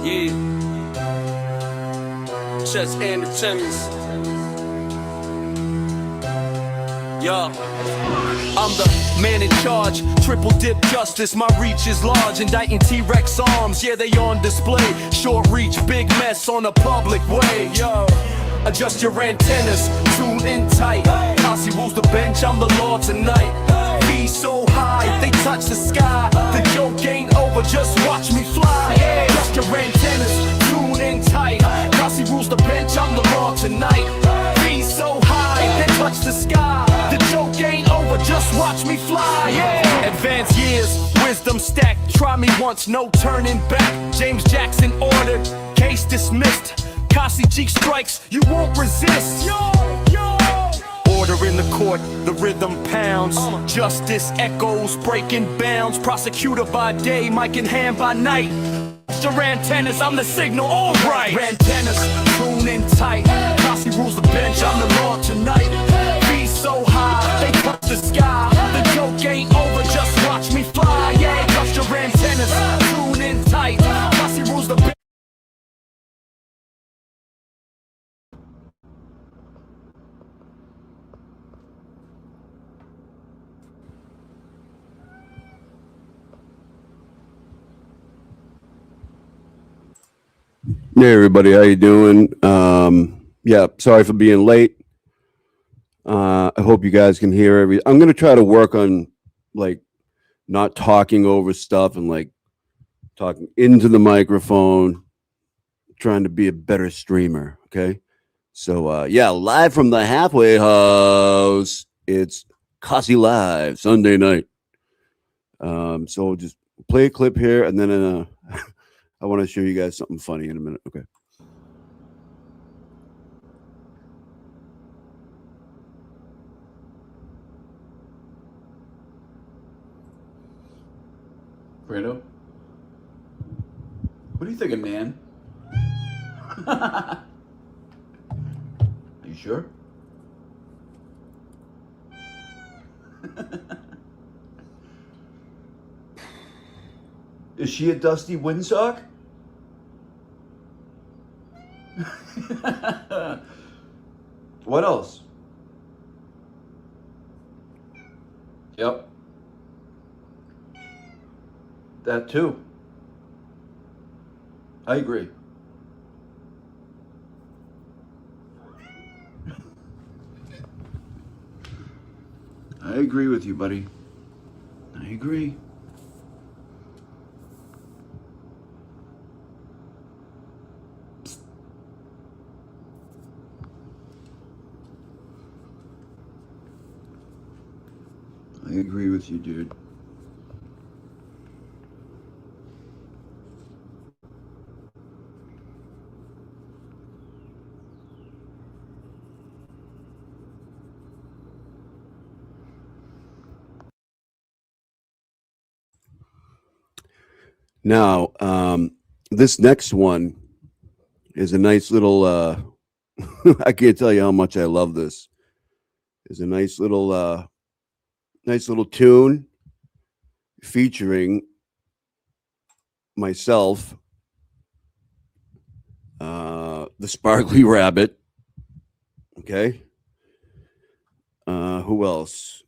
Yeah. Chess and the Timmons. Yo. I'm the man in charge, triple dip justice, my reach is large, indicting T-Rex arms, yeah they on display, short reach, big mess on a public way, yo. Adjust your antennas, tune in tight, Cossy rules the bench, I'm the law tonight. Be so high, they touch the sky, the joke ain't over, just watch me fly. Adjust your antennas, tune in tight, Cossy rules the bench, I'm the law tonight. Be so high, they touch the sky, the joke ain't over, just watch me fly. Advanced years, wisdom stacked, try me once, no turning back. James Jackson ordered, case dismissed. Cossy cheek strikes, you won't resist. Order in the court, the rhythm pounds. Justice echoes, breaking bounds. Prosecutor by day, mic in hand by night. Your antennas, I'm the signal, alright. Antennas, tune in tight. Cossy rules the bench, I'm the law tonight. Be so high, they touch the sky. The joke ain't over, just watch me fly. Yeah, trust your antennas, tune in tight. Cossy rules the bench. Hey everybody, how you doing? Yeah, sorry for being late. I hope you guys can hear I'm gonna try to work on like not talking over stuff and like talking into the microphone, trying to be a better streamer. Okay, so yeah, live from the halfway house. It's Cossy Live Sunday night. So just play a clip here, and then I want to show you guys something funny in a minute. Okay. Fredo? What are you thinking, man? Are you sure? Is she a dusty windsock? What else? Yep. That too. I agree. I agree with you, buddy. I agree. I agree with you, dude. Now, this next one is a nice little, I can't tell you how much I love this. It's a nice little tune featuring myself, the Sparkly Rabbit. Okay. Who else?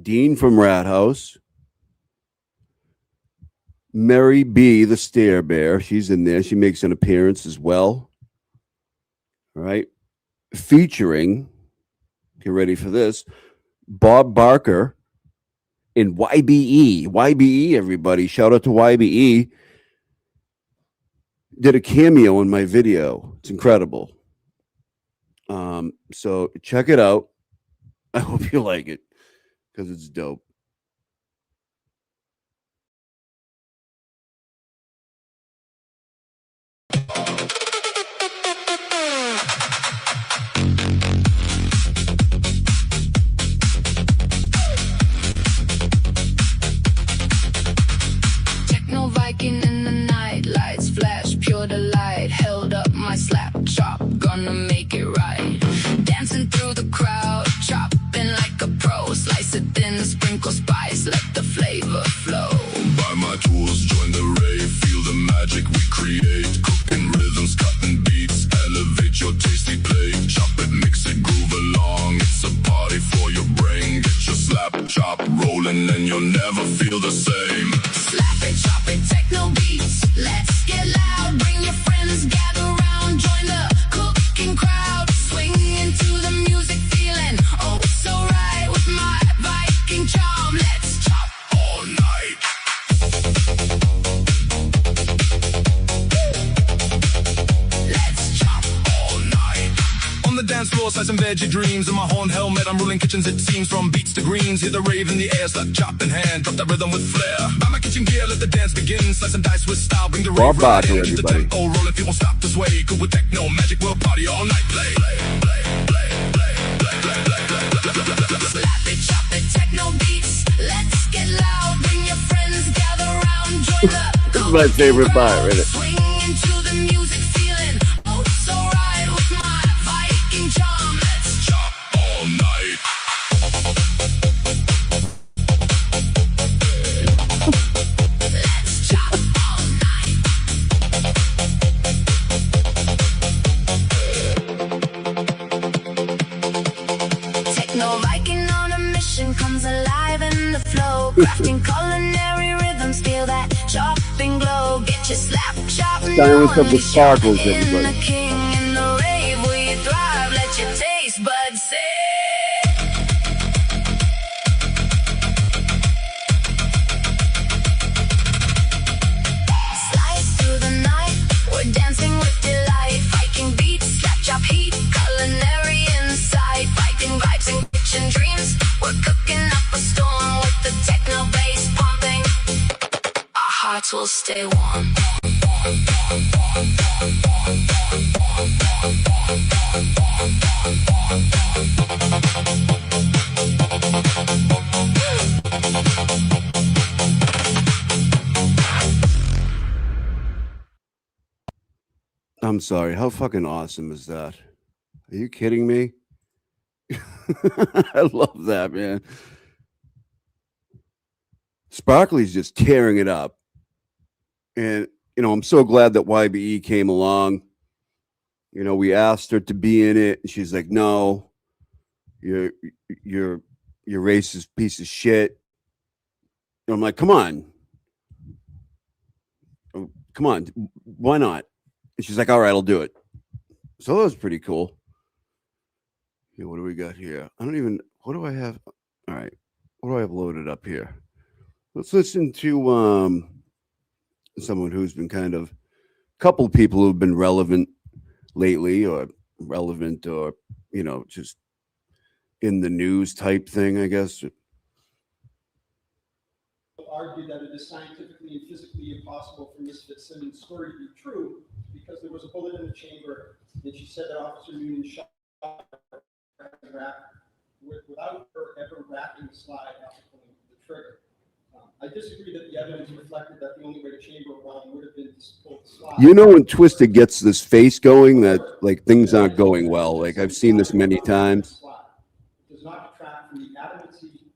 Dean from Rat House. Mary B, the Stare Bear, she's in there. She makes an appearance as well. All right. Featuring, get ready for this, Bob Barker in YBE. YBE, everybody. Shout out to YBE. Did a cameo in my video. It's incredible. So check it out. I hope you like it because it's dope. In the night, lights flash, pure delight. Held up my slap chop, gonna make it right. Dancing through the crowd, chopping like a pro. Slice it thin, sprinkle create, cooking rhythms, cutting beats, elevate your tasty plate. Chop it, mix it, groove along. It's a party for your brain. Get your slap, chop rolling, and you'll never feel the same. Slap it, chop it, techno beats. Let's get loud. Bring your friends, gather round. Join the cooking crowd. Swing into the music, feeling oh so right. With my Viking charm, let's chop All night. let's chop All night. On the dance floor, slice some veggie dreams. In my horned helmet, I'm ruling kitchens, it seems. From beats to greens, hear the rave in the air. Slap, chop in hand, drop that rhythm with flair. Buy my kitchen gear, let the dance begin. Slice and dice with style, bring the Bob rave right Barker, in. Keep the everybody. tempo rolling, people stop to sway. Good with techno, magic, we'll party all night. Play, play, play, play, play, play, play, play, play, play, play, play. Slap it, chop it, techno beats. Let's get loud. Bring your friends, gather round. Join the This is my favorite part, right? swing into the music, feeling oh so right. With my Viking charm, let's chop All night. let's chop all night. Techno Viking on a mission comes alive in the flow. Crafting culinary rhythms, feel that chopping glow. Get your slap chop Silence of the Sparkles, in everybody. the king in the rave where you thrive. Let your taste buds say. Slice through the night, we're dancing with delight. Viking beats, slap chop heat, culinary insight. Viking vibes and kitchen dreams. We're cooking up a storm with the techno bass pumping. Our hearts will stay warm. I'm sorry. How fucking awesome is that? Are you kidding me? I love that, man. Sparkly's just tearing it up. And, I'm so glad that YBE came along. We asked her to be in it, and she's like, no, you're racist piece of shit. And I'm like, come on. Oh, come on. Why not? And she's like, all right, I'll do it. So that was pretty cool. Yeah, what do we got here? What do I have? All right. What do I have loaded up here? Let's listen to someone who's been couple people who've been relevant lately, or just in the news type thing, I guess. Argue that it is scientifically and physically impossible for Miss Fitzsimmons' story to be true because there was a bullet in the chamber, and she said that Officer Noonan shot her without her ever wrapping the slide after pulling the trigger. I disagree that the evidence reflected that the only way to chamber a round would have been to pull the slide. When Twisted gets this face going, that like things aren't going well. Like I've seen this many times. It does not detract from the adamancy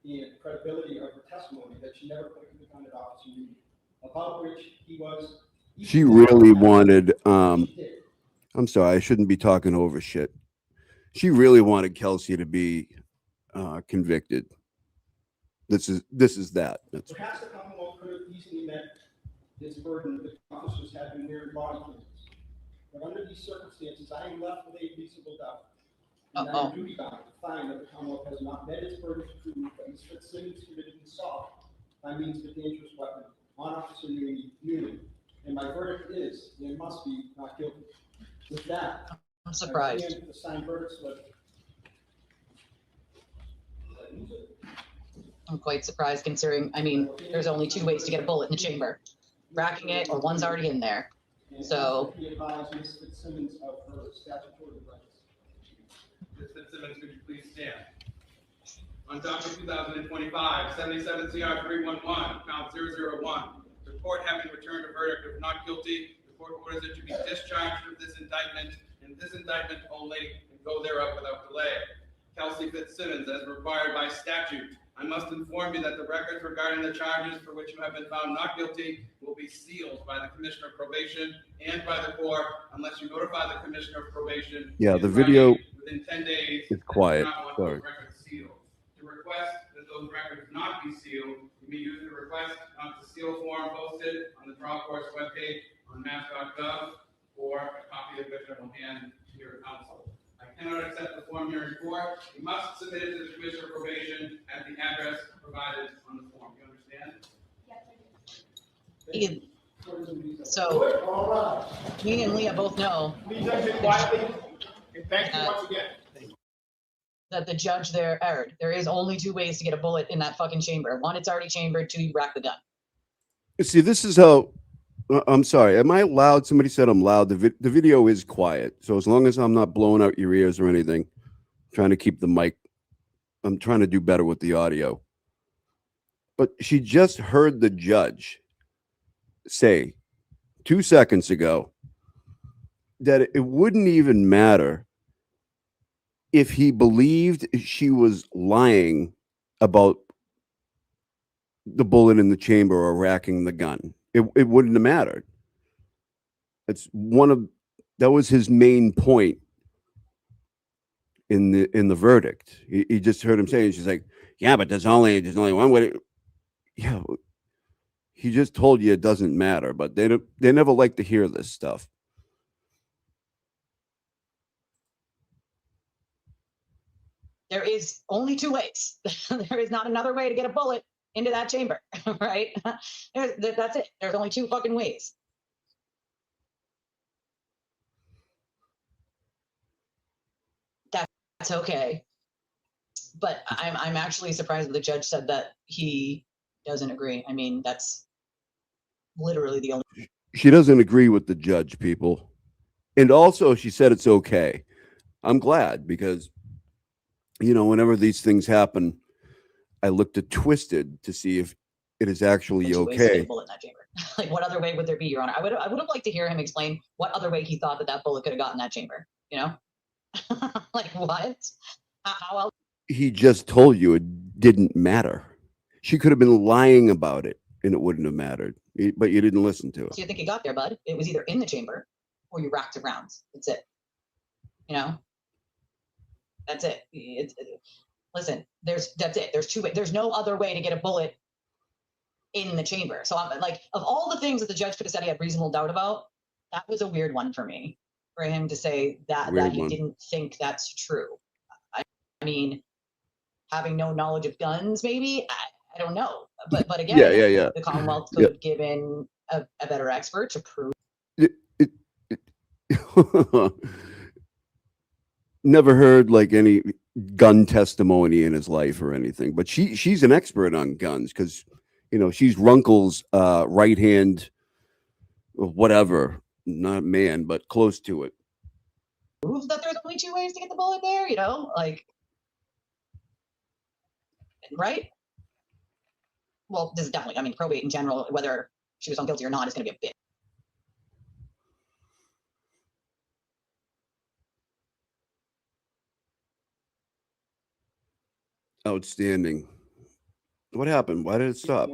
and credibility of her testimony that she never put a gun at Officer Noonan, about which he was. She really wanted. I'm sorry, I shouldn't be talking over shit. She really wanted Kelsey to be convicted. This is that. Perhaps the Commonwealth could have easily met its burden if officers had been wearing body cams. But under these circumstances, I am left with a reasonable doubt. And I am duty bound to find that the Commonwealth has not met its burden to prove that Ms. Fitzsimmons committed an assault by means of a dangerous weapon on Officer Noonan. And my verdict is, there must be not guilty. With that, I'm surprised. I stand for the signed verdict slip. I'm quite surprised considering, there's only two ways to get a bullet in the chamber. Racking it or one's already in there. So. He advised Ms. Fitzsimmons of her statutory rights. Ms. Fitzsimmons, could you please stand? On docket 2025, 77 CR 311, count 001. The court having returned a verdict of not guilty, the court orders it to be discharged of this indictment and this indictment only, and go thereof without delay. Kelsey Fitzsimmons, as required by statute, I must inform you that the records regarding the charges for which you have been found not guilty will be sealed by the Commissioner of Probation and by the court unless you notify the Commissioner of Probation. Yeah, in the video writing within 10 days. is that you do quiet. not want Sorry. those records sealed. To request that those records not be sealed, you may use the request not to seal form posted on the trial court's webpage on mass.gov or a copy of which I will hand to your counsel. I cannot accept the form here in court. You must submit it to the Commissioner of Probation at the address provided on the form. You understand? Ian, so All right. me and Leah both know Please exit quietly, and thank you once again. that the judge there erred. There is only two ways to get a bullet in that fucking chamber. One, it's already chambered. Two, you rack the gun. See, this is how. I'm sorry. Am I loud? Somebody said I'm loud. The video is quiet. So as long as I'm not blowing out your ears or anything, I'm trying to keep the mic. I'm trying to do better with the audio. But she just heard the judge say 2 seconds ago that it wouldn't even matter if he believed she was lying about the bullet in the chamber or racking the gun. It wouldn't have mattered. That was his main point in the verdict. He just heard him saying, she's like, yeah, but there's only one way. Yeah, he just told you it doesn't matter, but they never like to hear this stuff. There is only two ways. There is not another way to get a bullet into that chamber, right? That's it. There's only two fucking ways. That's okay. But I'm actually surprised that the judge said that he doesn't agree. I mean, that's literally the only. She doesn't agree with the judge, people. And also she said it's okay. I'm glad because, whenever these things happen, I looked at Twisted to see if it is actually two ways to get okay. a bullet in that chamber. Like, what other way would there be, Your Honor? I would have liked to hear him explain what other way he thought that bullet could have gotten that chamber. Like what? How else? He just told you it didn't matter. She could have been lying about it and it wouldn't have mattered. But you didn't listen to it. So you think it got there, bud? It was either in the chamber or you racked it rounds. That's it. That's it. Listen, that's it. There's two ways. There's no other way to get a bullet in the chamber. So I'm like, of all the things that the judge could have said he had reasonable doubt about, that was a weird one for me, for him to say that he didn't think that's true. I mean, having no knowledge of guns, maybe, I don't know. But again, yeah. The Commonwealth could have given a better expert to prove. Never heard like any gun testimony in his life or anything, but she's an expert on guns because she's Runkle's right hand, whatever, not man, but close to it. Prove that there's only two ways to get the bullet there, like, right? Well, this is definitely, I mean, probate in general, whether she was found guilty or not, is going to be a bit. Outstanding. What happened? Why did it stop?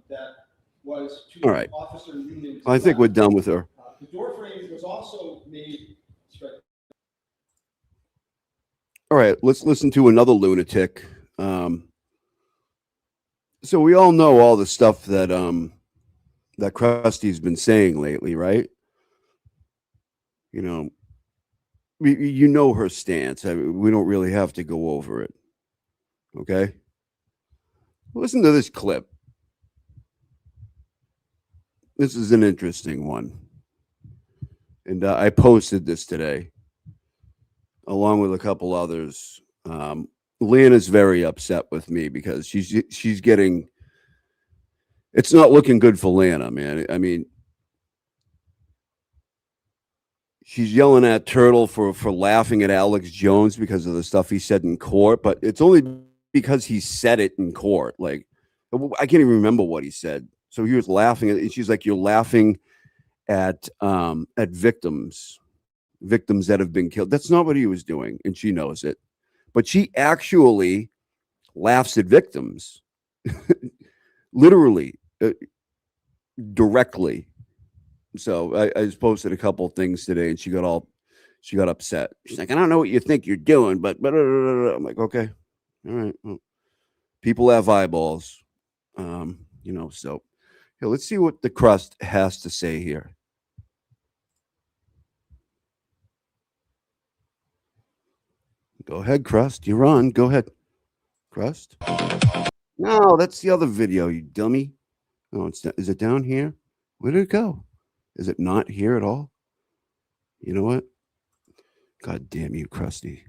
That was to All right. Officer Newman's I think we're left. done with her. The door frame was also made. All right, let's listen to another lunatic. So we all know all the stuff that that Krusty's been saying lately, right? You know her stance. I mean, we don't really have to go over it. Okay? Listen to this clip. This is an interesting one. And I posted this today, along with a couple others. Lena's very upset with me because she's getting. It's not looking good for Lana, man. I mean, she's yelling at Turtle for laughing at Alex Jones because of the stuff he said in court, but it's only because he said it in court. Like, I can't even remember what he said. So he was laughing at it, and she's like, "You're laughing at victims that have been killed." That's not what he was doing, and she knows it. But she actually laughs at victims, literally, directly. So I just posted a couple of things today, and she got upset. She's like, I don't know what you think you're doing, but I'm like, okay, all right. Well, people have eyeballs, So here, let's see what the crust has to say here. Go ahead, Crust. You're on. Go ahead, Crust. No, that's the other video, you dummy. No, is it down here? Where did it go? Is it not here at all? You know what? God damn you, Krusty.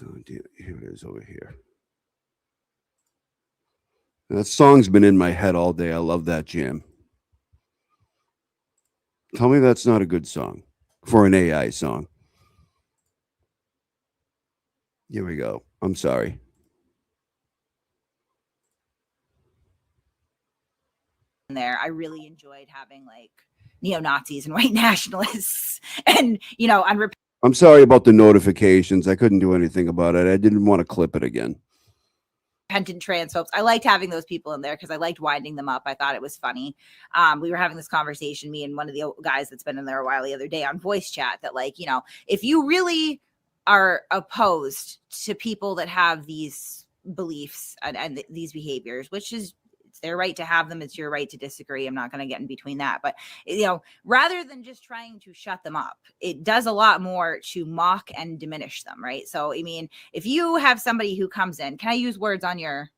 Oh, dear. Here it is over here. That song's been in my head all day. I love that jam. Tell me that's not a good song for an AI song. Here we go. I'm sorry. There, I really enjoyed having like neo-Nazis and white nationalists and I'm sorry about the notifications. I couldn't do anything about it. I didn't want to clip it again. unrepentant trans folks. I liked having those people in there because I liked winding them up. I thought it was funny. We were having this conversation, me and one of the guys that's been in there a while the other day on voice chat, that like, if you really are opposed to people that have these beliefs and these behaviors, which is, it's their right to have them. It's your right to disagree. I'm not going to get in between that. But, rather than just trying to shut them up, it does a lot more to mock and diminish them, right? So, I mean, if you have somebody who comes in, can I use words on your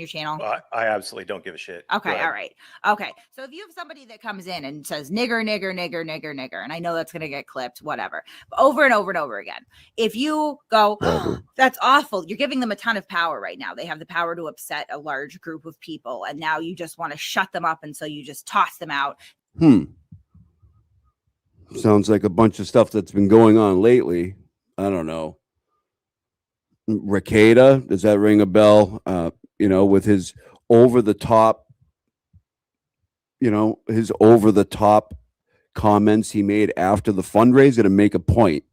channel? I absolutely don't give a shit. Okay. All right. Okay. So if you have somebody that comes in and says nigger, nigger, nigger, nigger, nigger, and I know that's going to get clipped, whatever, but over and over and over again, if you go, oh, that's awful, you're giving them a ton of power right now. They have the power to upset a large group of people. And now you just want to shut them up. And so you just toss them out. Sounds like a bunch of stuff that's been going on lately. I don't know. Ricada, does that ring a bell? With his over the top comments he made after the fundraiser to make a point.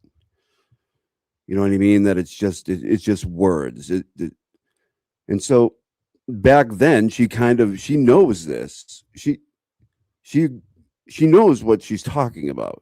You know what I mean? That it's just words. And so back then she knows this. She knows what she's talking about.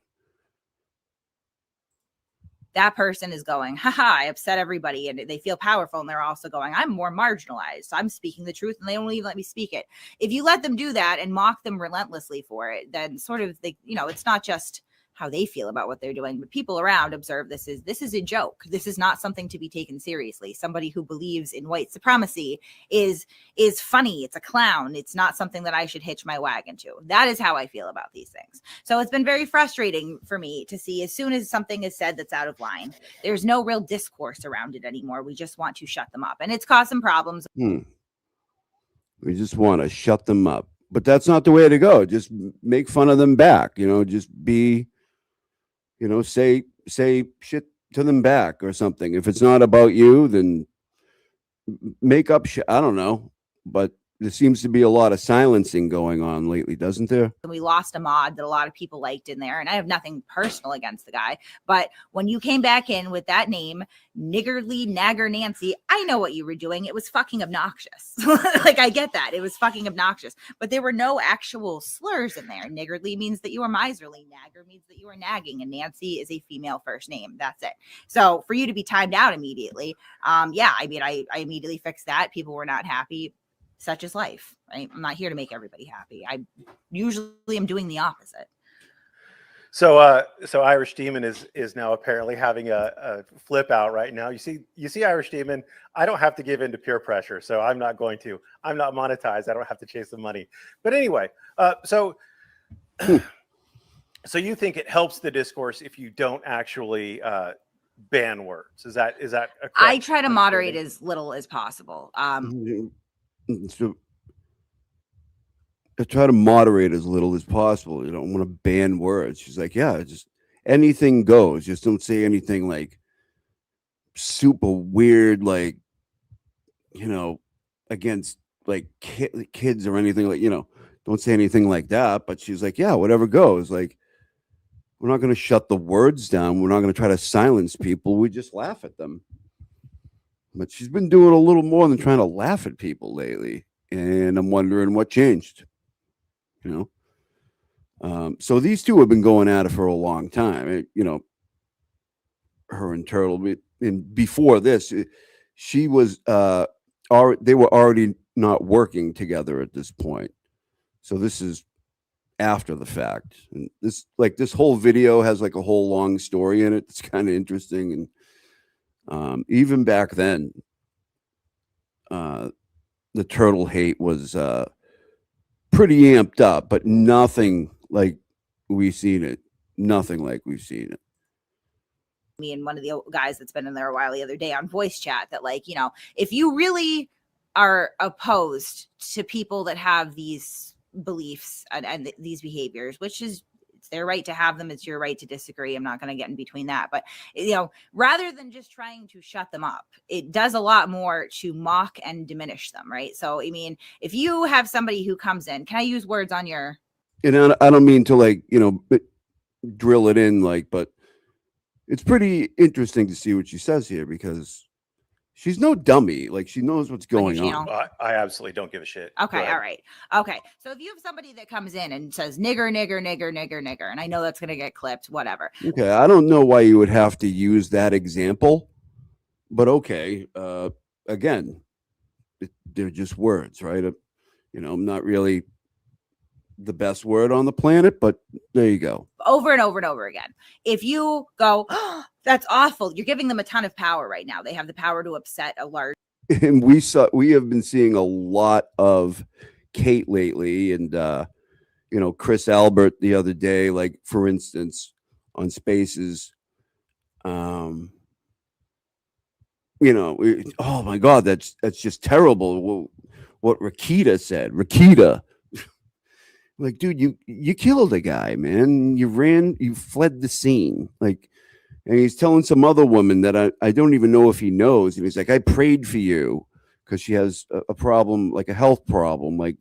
That person is going, haha, I upset everybody, and they feel powerful, and they're also going, I'm more marginalized, I'm speaking the truth, and they won't even let me speak it. If you let them do that and mock them relentlessly for it, then sort of it's not just how they feel about what they're doing, but people around observe this is a joke. This is not something to be taken seriously. Somebody who believes in white supremacy is funny. It's a clown. It's not something that I should hitch my wagon to. That is how I feel about these things. So it's been very frustrating for me to see, as soon as something is said that's out of line, there's no real discourse around it anymore. We just want to shut them up, and it's caused some problems. We just want to shut them up, but that's not the way to go. Just make fun of them back. Just be, say shit to them back or something. If it's not about you, then make up shit. I don't know, but there seems to be a lot of silencing going on lately, doesn't there? We lost a mod that a lot of people liked in there, and I have nothing personal against the guy, but when you came back in with that name, Niggerly Nagger Nancy, I know what you were doing. It was fucking obnoxious. Like, I get that. It was fucking obnoxious, but there were no actual slurs in there. Niggerly means that you are miserly. Nagger means that you are nagging, and Nancy is a female first name. That's it. So for you to be timed out immediately, I immediately fixed that. People were not happy. Such is life, right? I'm not here to make everybody happy. I usually am doing the opposite. So Irish Demon is now apparently having a flip out right now. You see Irish Demon, I don't have to give in to peer pressure, so I'm not going to. I'm not monetized. I don't have to chase the money. But anyway, so you think it helps the discourse if you don't actually ban words? Is that a I try to moderate as little as possible. So I try to moderate as little as possible. You don't want to ban words. She's like, yeah, just anything goes. Just don't say anything like super weird, like, against like kids or anything, like, don't say anything like that. But she's like, yeah, whatever goes. Like, we're not going to shut the words down. We're not going to try to silence people. We just laugh at them. but she's been doing a little more than trying to laugh at people lately. And I'm wondering what changed, you know? So these two have been going at it for a long time. You know, her and Turtle. And before this, she was, they were already not working together at this point. So this is after the fact. And this whole video has like a whole long story in it. It's kind of interesting. And even back then, the Turtle hate was pretty amped up, but nothing like we've seen it. Nothing like we've seen it. Me and one of the guys that's been in there a while the other day on voice chat that, like, you know, if you really are opposed to people that have these beliefs and these behaviors, which is, it's their right to have them, it's your right to disagree. I'm not going to get in between that, but, you know, rather than just trying to shut them up, it does a lot more to mock and diminish them, right? So I mean, if you have somebody who comes in, can I use words on your, and I don't mean to, like, you know, drill it in, like, but it's pretty interesting to see what she says here, because she's no dummy. Like, she knows what's going on. I absolutely don't give a shit. okay, all right, okay. So if you have somebody that comes in and says nigger, nigger, nigger, nigger, nigger, and I know that's going to get clipped, whatever. Okay, I don't know why you would have to use that example, but okay. Again, they're just words, right? You know, I'm not really the best word on the planet, but there you go. Over and over and over again. If you go, oh, that's awful, you're giving them a ton of power right now. They have the power to upset a large. And we have been seeing a lot of Kate lately, and you know, Chris Albert the other day, like, for instance, on Spaces, you know, oh my God, that's just terrible. What Rakita said. Rakita. Like, dude, you killed a guy, man. You fled the scene. Like, and he's telling some other woman that I don't even know if he knows. And he's like, I prayed for you because she has a problem, like a health problem. Like,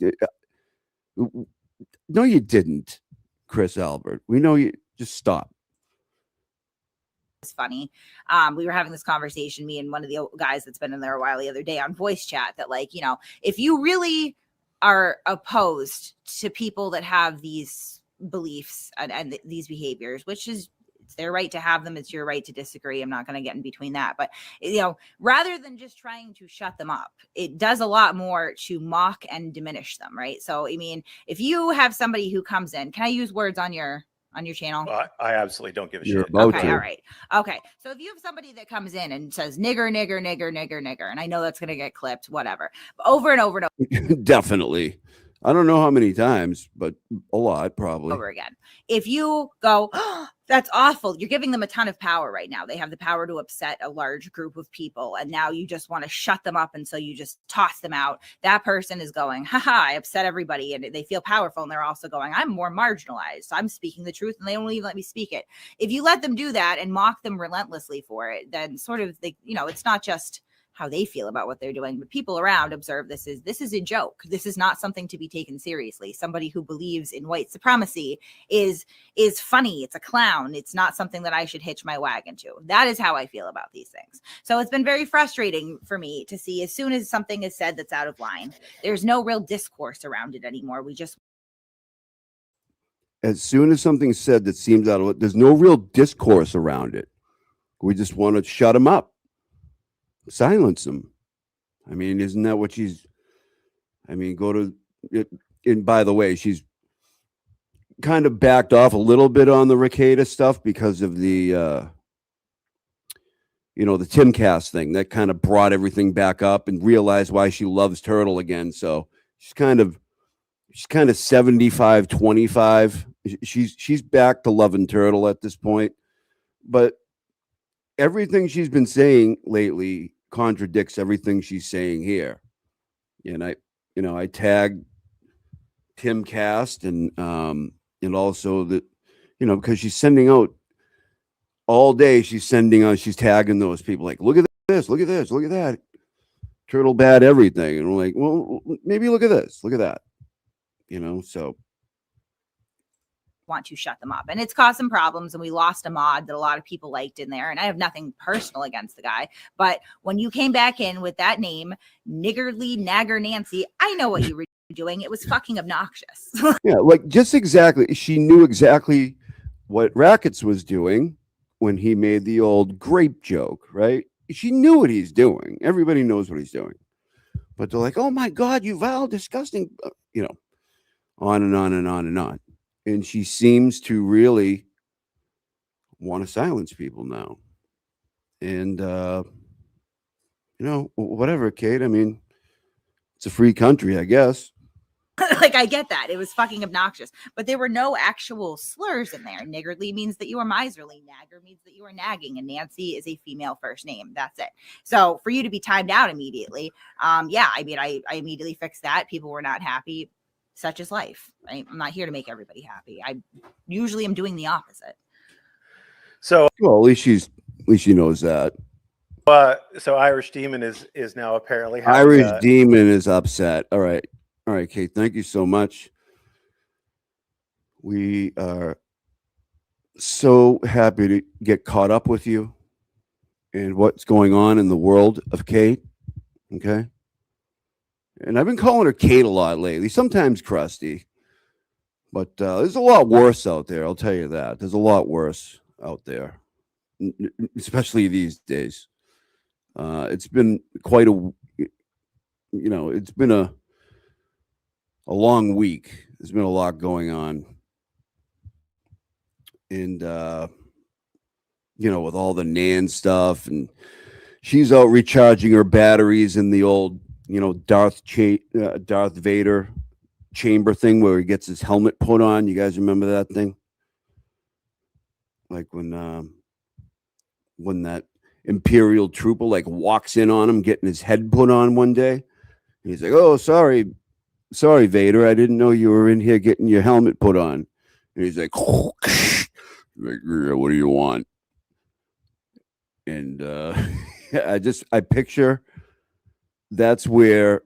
no, you didn't, Chris Albert. We know you. Just stop. It's funny. We were having this conversation, me and one of the guys that's been in there a while the other day on voice chat, that, like, you know, if you really are opposed to people that have these beliefs and these behaviors, which is, it's their right to have them, it's your right to disagree. I'm not going to get in between that, but, you know, rather than just trying to shut them up, it does a lot more to mock and diminish them, right? So I mean, if you have somebody who comes in, can I use words on your channel? I absolutely don't give a You're shit. about Okay, to. all right. Okay. So if you have somebody that comes in and says nigger, nigger, nigger, nigger, nigger, and I know that's going to get clipped, whatever, over and over and Definitely. I don't know how many times, but a lot, probably. over again. If you go, oh, that's awful, you're giving them a ton of power right now. They have the power to upset a large group of people, and now you just want to shut them up, and so you just toss them out. That person is going, haha, I upset everybody, and they feel powerful, and they're also going, I'm more marginalized, I'm speaking the truth, and they won't even let me speak it. If you let them do that and mock them relentlessly for it, then sort of, they, you know, it's not just how they feel about what they're doing, but people around observe this is a joke. This is not something to be taken seriously. Somebody who believes in white supremacy is funny. It's a clown. It's not something that I should hitch my wagon to. That is how I feel about these things. So it's been very frustrating for me to see, as soon as something is said that's out of line, there's no real discourse around it anymore. We just, as soon as something's said that seems out of it, there's no real discourse around it. We just want to shut them up. Silence them. I mean, isn't that what she's, I mean, go to it. And by the way, she's kind of backed off a little bit on the Rakita stuff because of the, you know, the Timcast thing that kind of brought everything back up and realized why she loves Turtle again. So she's kind of 75-25. She's back to loving Turtle at this point, but everything she's been saying lately contradicts everything she's saying here. And I tagged Timcast and also that, you know, because she's sending out all day, she's tagging those people like, look at this, look at this, look at that. Turtle bad everything. And we're like, well, maybe look at this, look at that. You know, so want to shut them up. And it's caused some problems, and we lost a mod that a lot of people liked in there. And I have nothing personal against the guy, but when you came back in with that name, Niggardly Nagger Nancy, I know what you were doing. It was fucking obnoxious. Yeah, like just exactly. She knew exactly what Rackets was doing when he made the old grape joke, right? She knew what he's doing. Everybody knows what he's doing. But they're like, oh my God, you vile, disgusting, you know, on and on and on and on. And she seems to really want to silence people now. And, you know, whatever, Kate. I mean, it's a free country, I guess. Like, I get that. It was fucking obnoxious, but there were no actual slurs in there. Niggardly means that you are miserly. Nagger means that you are nagging, and Nancy is a female first name. That's it. So for you to be timed out immediately, yeah, I mean, I immediately fixed that. People were not happy. Such is life. Right? I'm not here to make everybody happy. I usually am doing the opposite. So, well, at least she knows that. So Irish Demon is now apparently Irish Demon is upset. All right, Kate. Thank you so much. We are so happy to get caught up with you and what's going on in the world of Kate. Okay. And I've been calling her Kate a lot lately, sometimes Krusty, but there's a lot worse out there. I'll tell you that. There's a lot worse out there, especially these days. It's been quite it's been a long week. There's been a lot going on. And, with all the Nan stuff, and she's out recharging her batteries in the old, Darth Vader chamber thing where he gets his helmet put on. You guys remember that thing? Like when that Imperial trooper walks in on him, getting his head put on one day. And he's like, "Oh, sorry, Vader. I didn't know you were in here getting your helmet put on." And he's like, "What do you want?" And I picture that's where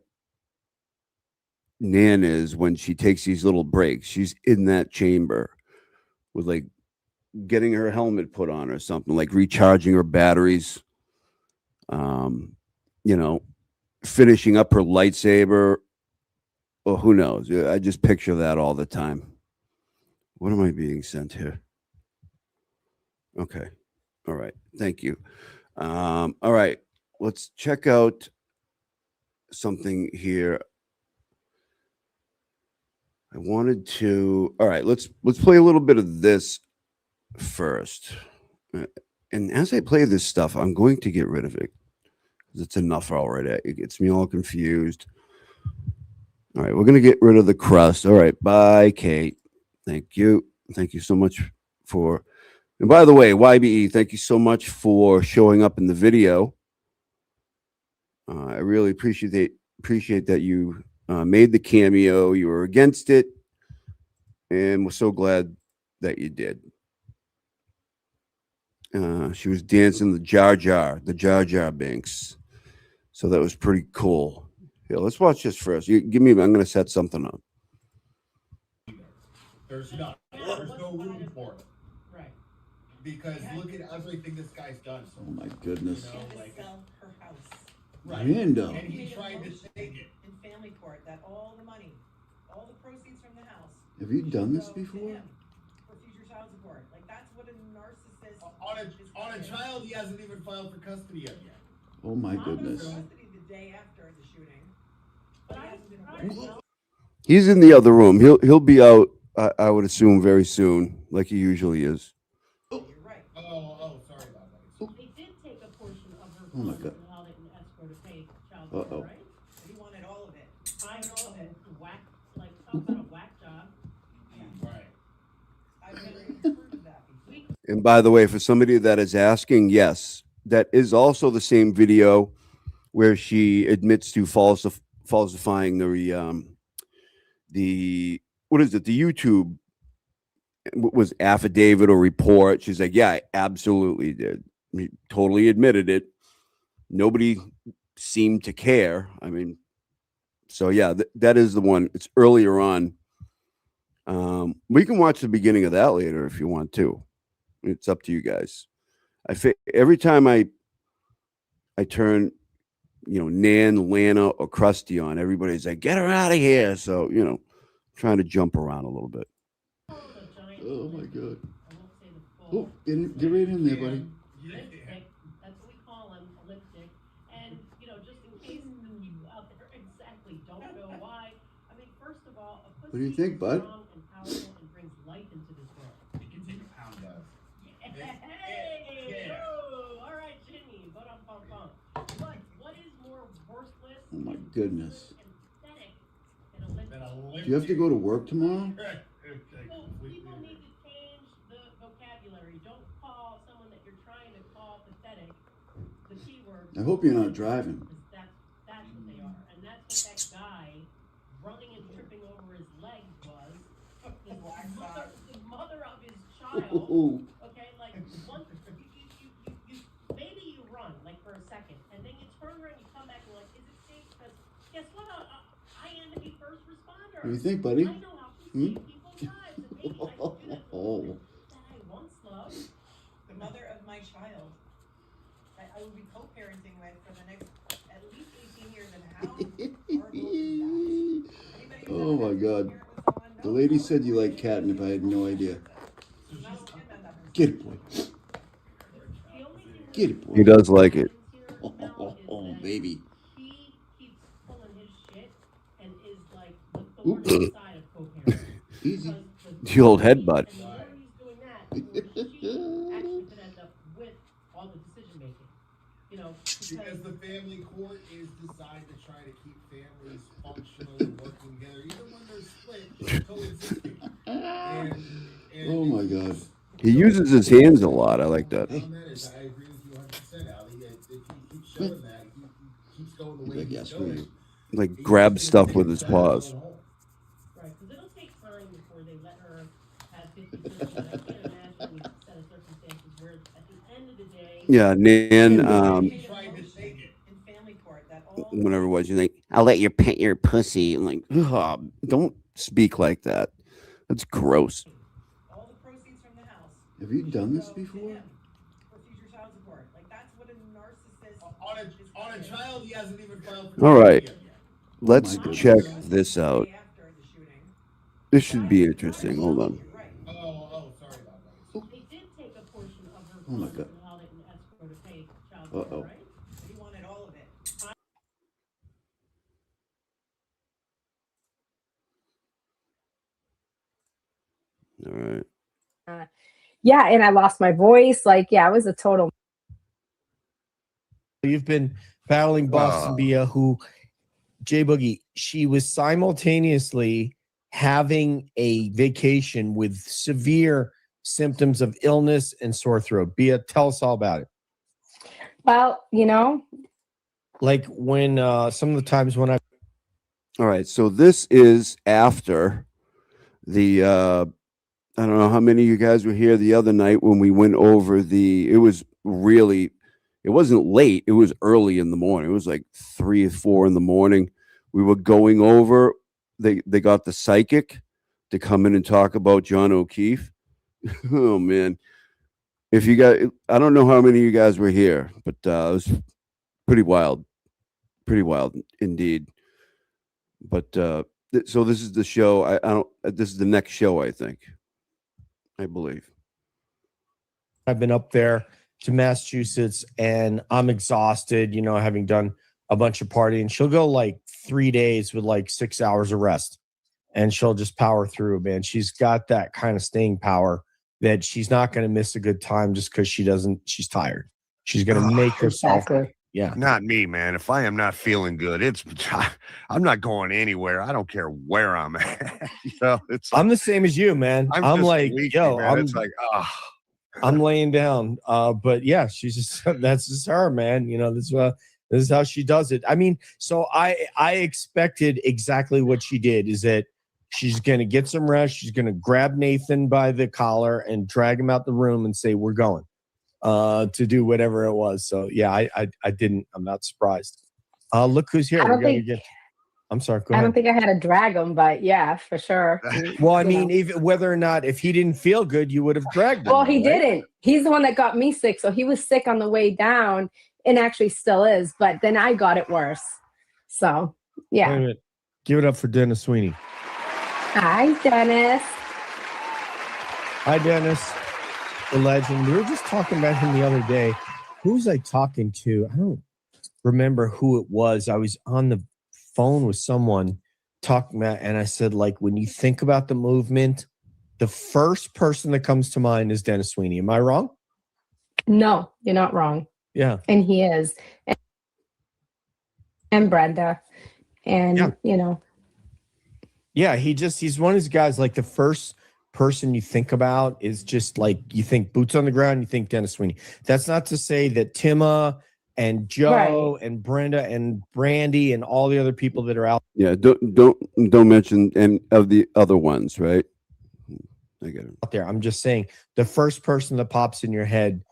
Nan is when she takes these little breaks. She's in that chamber with getting her helmet put on or something, recharging her batteries, finishing up her lightsaber. Well, who knows? I just picture that all the time. What am I being sent here? Okay. All right. Thank you. All right. Let's check out something here. I wanted to. All right. Let's play a little bit of this first. And as I play this stuff, I'm going to get rid of it because it's enough already. It gets me all confused. All right. We're going to get rid of the crust. All right. Bye, Kate. Thank you. Thank you so much for. And by the way, YBE, thank you so much for showing up in the video. I really appreciate that you made the cameo. You were against it, and we're so glad that you did. She was dancing the Jar Jar Binks. So that was pretty cool. Yeah, let's watch this first. I'm going to set something up. There's no room for it. Right. Because look at everything this guy's done. Oh my goodness. Sell her house. Right. Random. And he tried to take it. In family court, that all the money, all the proceeds from the house. Have you done this before? For future child support. Like, that's what a narcissist. On a child he hasn't even filed for custody yet. Oh my goodness. Custody the day after the shooting. But I hasn't been. He's in the other room. He'll be out. I would assume very soon, like he usually is. You're right. Oh, sorry about that. They did take a portion of her Oh my funds God. and held it in escrow to pay child support, Uh-oh. right? He wanted all of it. I know it. Whack, talk about a whack job. Right. I've never even heard of that before. And by the way, for somebody that is asking, yes, that is also the same video where she admits to falsifying the what is it? The YouTube was affidavit or report. She's like, yeah, I absolutely did. He totally admitted it. Nobody seemed to care. I mean, so yeah, that is the one. It's earlier on We can watch the beginning of that later if you want to. It's up to you guys. Every time I turn, Nan, Lana, or Krusty on, everybody's like, "Get her out of here!" So trying to jump around a little bit. Oh my god. I won't say the full. Oh, get right in there, buddy. Lipstick. That's what we call them, a lipstick. And, just in case you out there exactly don't know why. I mean, first of all, a pussy What do you think, is bud? strong and powerful and brings life into this world. It can take a pound of. Hey! Yeah. Oh, all right, Jimmy. But But what is more worthless? Oh my and goodness. and pathetic than a lipstick? Do you have to go to work tomorrow? People need to change the vocabulary. Don't call someone that you're trying to call pathetic the T word. I hope you're not driving. Because that's what they are. And that's what that guy running and tripping over his legs was. The mother of his child. Oh. Okay, like one you maybe you run like for a second and then you turn around and you come back and you're like, is it safe? Because guess what? I am a first responder. What do you think, buddy? I know how to save people's lives, and maybe I can do that to a woman that I once loved. The mother of my child that I will be co-parenting with for the next at least 18 years. And how horrible is that? Anybody who's Oh my ever god. parent with someone The knows lady how said you like it is. catnip. I had no idea. She's not okay about that person. Get it, boy. The only thing Get it, boy. He does like it. Oh, baby. He keeps pulling his shit and is like the thorn in the side of co-parenting. Easy. The old headbutt. And the more he's doing that, the more she actually could end up with all the decision making. Because the family court is designed to try to keep families functionally working together, even when they're split, coexisting. And Oh my god. He uses his hands a lot. I like that. I agree with you 100%, Ali. If he keeps showing that, he keeps going the way he's going. Like grab stuff with his paws. Right, because it'll take time before they let her have 50-50. I can't imagine any set of circumstances where at the end of the day. Yeah, Nan. He tried to take it. In family court, that all Whenever it was, you're like, "I'll let you pet your pussy." I'm like, "Ugh, don't speak like that. That's gross. all the proceeds from the house Have you done this go to before? him for future child support. Like that's what a narcissist On a child he hasn't even filed for All right. yet. Let's Oh my check goodness. this out. after the shooting. This should be interesting. Hold on. You're right. Oh, sorry about that. They did take a portion of her Oh my funds God. and held it in escrow to pay child Uh-oh. support, right? He wanted all of it. All right. Yeah, and I lost my voice. Like, yeah, it was a total. You've been battling Boston Bia, who J Boogie, she was simultaneously having a vacation with severe symptoms of illness and sore throat. Bia, tell us all about it. Well, Like when some of the times when I All right. So this is after the I don't know how many of you guys were here the other night when we went over it wasn't late, it was early in the morning. It was like 3 or 4 in the morning. We were going over, they got the psychic to come in and talk about John O'Keefe. Oh man. If you guys, I don't know how many of you guys were here, but it was pretty wild indeed. But so this is the show. I don't. This is the next show, I think. I believe. I've been up there to Massachusetts and I'm exhausted, having done a bunch of partying. She'll go like 3 days with like 6 hours of rest and she'll just power through, man. She's got that kind of staying power that she's not going to miss a good time just because she's tired. She's going to make herself. Exactly. Yeah. Not me, man. If I am not feeling good, I'm not going anywhere. I don't care where I'm at. I'm the same as you, man. I'm just like, leaky, yo, man. It's like, I'm laying down. But yeah, she's just, that's just her, man. This is how she does it. I mean, so I expected exactly what she did, is that she's going to get some rest. She's going to grab Nathan by the collar and drag him out the room and say, we're going to do whatever it was. So yeah, I'm not surprised. Look who's here. I'm sorry. Go I ahead. don't think I had to drag him, but yeah, for sure. Well, I You mean, know. even whether or not if he didn't feel good, you would have dragged him. Well, he right? didn't. He's the one that got me sick. So he was sick on the way down and actually still is. But then I got it worse. So, Wait a yeah. minute. Give it up for Dennis Sweeney. Hi, Dennis. Hi, Dennis, the legend. We were just talking about him the other day. Who was I talking to? I don't remember who it was. I was on the phone with someone talking about, and I said, like, when you think about the movement, the first person that comes to mind is Dennis Sweeney. Am I wrong? No, you're not wrong. Yeah. And he is. And Brenda. And, Yeah. you know. Yeah, he's one of these guys, like the first person you think about is just like, you think boots on the ground, you think Dennis Sweeney. That's not to say that Tima and Joe and Brenda and Brandy and all the other people that are out. Yeah, don't mention any of the other ones, right? I get it. Out there. I'm just saying the first person that pops in your head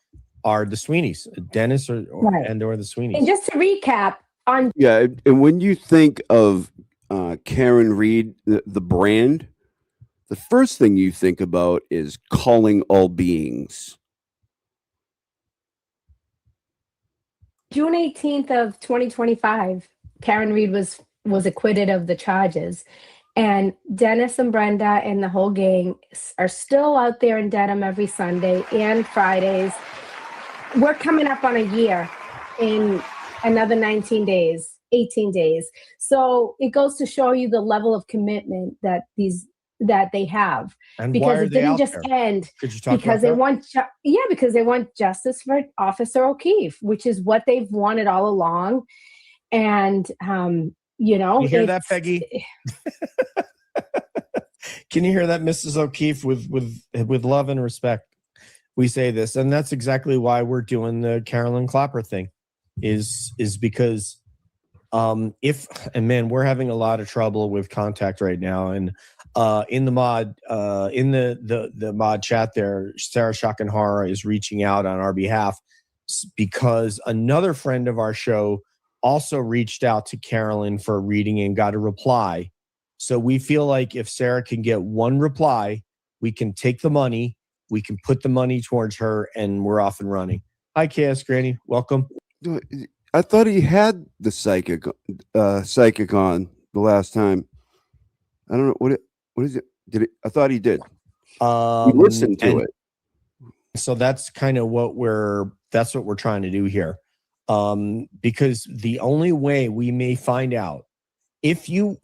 are the Sweeneys, Dennis or the Sweeneys. And just to recap on Yeah, and when you think of Karen Reed, the brand, the first thing you think about is calling all beings. June 18th of 2025, Karen Reed was acquitted of the charges. And Dennis and Brenda and the whole gang are still out there in Dedham every Sunday and Fridays. We're coming up on a year in another 19 days, 18 days. So it goes to show you the level of commitment that they have. And because why are it they didn't out just there? end Could you talk because about they that? want because they want justice for Officer O'Keefe, which is what they've wanted all along. And you know, You hear that, Peggy? Can you hear that, Mrs. O'Keefe? With love and respect, we say this, and that's exactly why we're doing the Carolyn Clapper thing, is because man, we're having a lot of trouble with contact right now, and in the mod the mod chat there, Sarah Shakanhara is reaching out on our behalf because another friend of our show also reached out to Carolyn for a reading and got a reply. So we feel like if Sarah can get one reply, we can take the money, we can put the money towards her, and we're off and running. Hi, Chaos Granny. Welcome. I thought he had the psychic on the last time. I don't know what is it. Did it? I thought he did. We listened to it. So that's kind of what we're trying to do here. Because the only way we may find out if you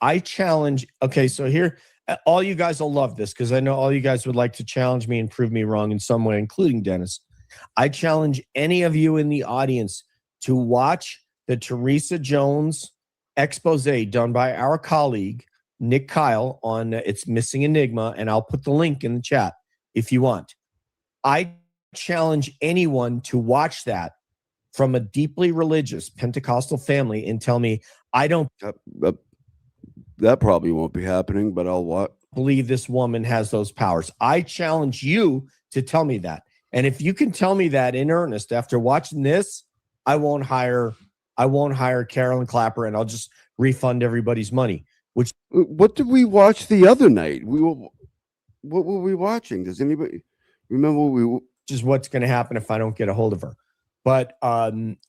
I challenge. Okay, so here, all you guys will love this because I know all you guys would like to challenge me and prove me wrong in some way, including Dennis. I challenge any of you in the audience to watch the Teresa Jones expose done by our colleague, Nick Kyle, on It's Missing Enigma, and I'll put the link in the chat if you want. I challenge anyone to watch that from a deeply religious Pentecostal family and tell me, I don't that probably won't be happening, but I'll believe this woman has those powers. I challenge you to tell me that. And if you can tell me that in earnest after watching this, I won't hire Carolyn Clapper, and I'll just refund everybody's money. What did we watch the other night? What were we watching? Does anybody remember just what's going to happen if I don't get a hold of her? But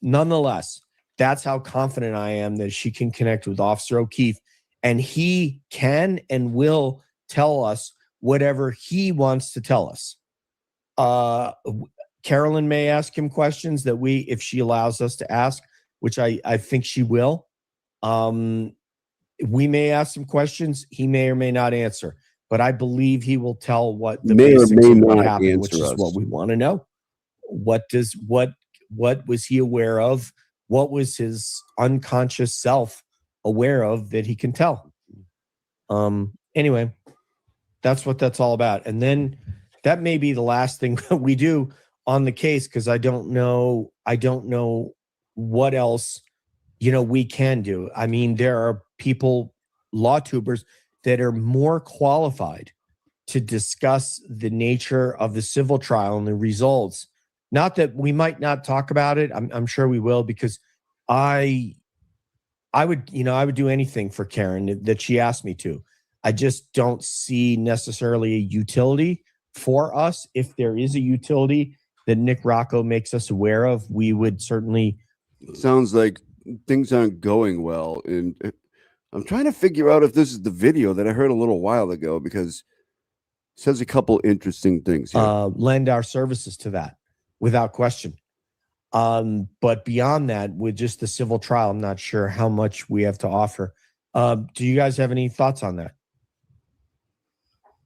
nonetheless, that's how confident I am that she can connect with Officer O'Keefe, and he can and will tell us whatever he wants to tell us. Carolyn may ask him questions that if she allows us to ask, which I think she will. We may ask some questions he may or may not answer, but I believe he will tell what the basics of what happened, which is what we want to know. What was he aware of? What was his unconscious self aware of that he can tell? Anyway, that's what that's all about. And then that may be the last thing we do on the case, because I don't know what else we can do. I mean, there are people, law tubers, that are more qualified to discuss the nature of the civil trial and the results. Not that we might not talk about it. I'm sure we will, because I I would do anything for Karen that she asked me to. I just don't see necessarily a utility for us. If there is a utility that Nick Rocco makes us aware of, we would certainly. It sounds like things aren't going well, and I'm trying to figure out if this is the video that I heard a little while ago, because it says a couple interesting things here. Lend our services to that without question. But beyond that, with just the civil trial, I'm not sure how much we have to offer. Do you guys have any thoughts on that?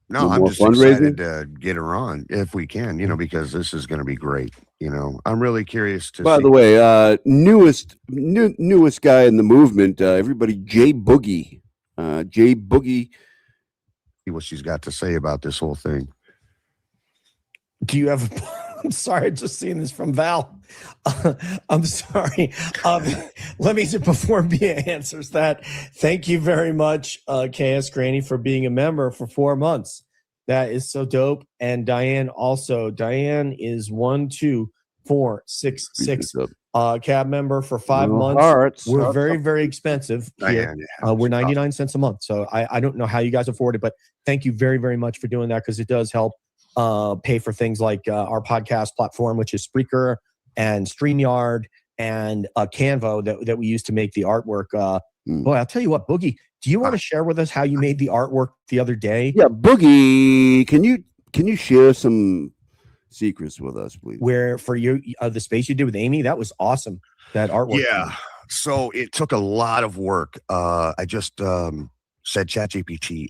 No, I'm just excited to get her on if we can, because this is going to be great. I'm really curious to By see. the way, newest guy in the movement, everybody, Jay Boogie. Jay Boogie. See what she's got to say about this whole thing. Do you have I'm sorry, I just seen this from Val. I'm sorry. Let me, before Mia answers that, thank you very much, KS Granny, for being a member for 4 months. That is so dope. And Diane also. Diane is 1, 2, 4, 6, 6 cab member for 5 months. We're very, very expensive here. Diane, we're 99 cents a month. So I don't know how you guys afford it, but thank you very, very much for doing that, because it does help pay for things like our podcast platform, which is Spreaker and StreamYard and Canva that we use to make the artwork. Boy, I'll tell you what, Boogie, do you want to share with us how you made the artwork the other day? Yeah, Boogie, can you share some secrets with us, please? Where for you the space you did with Amy, that was awesome. That artwork. Yeah. So it took a lot of work. I just said, ChatGPT,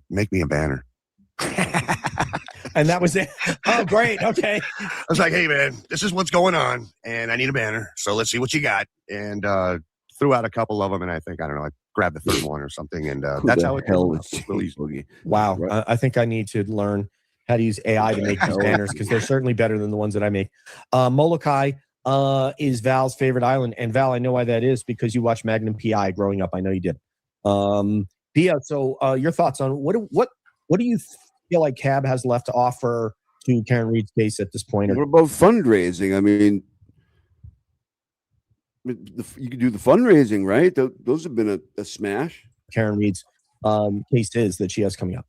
make me a banner. And that was it. Oh, great. Okay. I was like, hey, man, this is what's going on, and I need a banner. So let's see what you got. And threw out a couple of them, and I grabbed the third one or something. And that's how it is. Wow. Right. I think I need to learn how to use AI to make these banners, because they're certainly better than the ones that I make. Molokai is Val's favorite island. And Val, I know why that is, because you watched Magnum PI growing up. I know you did. Bia, so your thoughts on what do you feel like Cab has left to offer to Karen Reed's case at this point? What about fundraising? I mean, you could do the fundraising, right? Those have been a smash. Karen Reed's case is that she has coming up.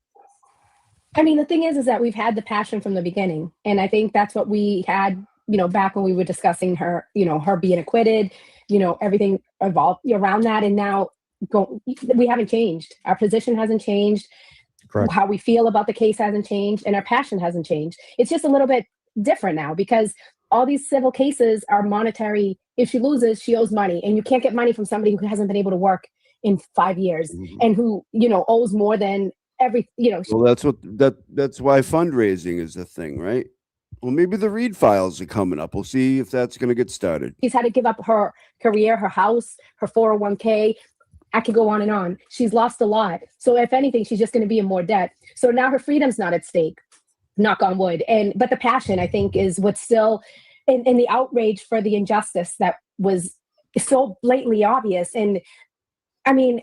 I mean, the thing is that we've had the passion from the beginning. And I think that's what we had, back when we were discussing her, her being acquitted, everything evolved around that. And now we haven't changed. Our position hasn't changed. Correct. How we feel about the case hasn't changed, and our passion hasn't changed. It's just a little bit different now, because all these civil cases are monetary. If she loses, she owes money, and you can't get money from somebody who hasn't been able to work in 5 years and who, owes more than every, Well, that's why fundraising is the thing, right? Well, maybe the Reed files are coming up. We'll see if that's going to get started. She's had to give up her career, her house, her 401k. I could go on and on. She's lost a lot. So if anything, she's just going to be in more debt. So now her freedom's not at stake, knock on wood. But the passion, I think, is what's still, and the outrage for the injustice that was so blatantly obvious. And I mean,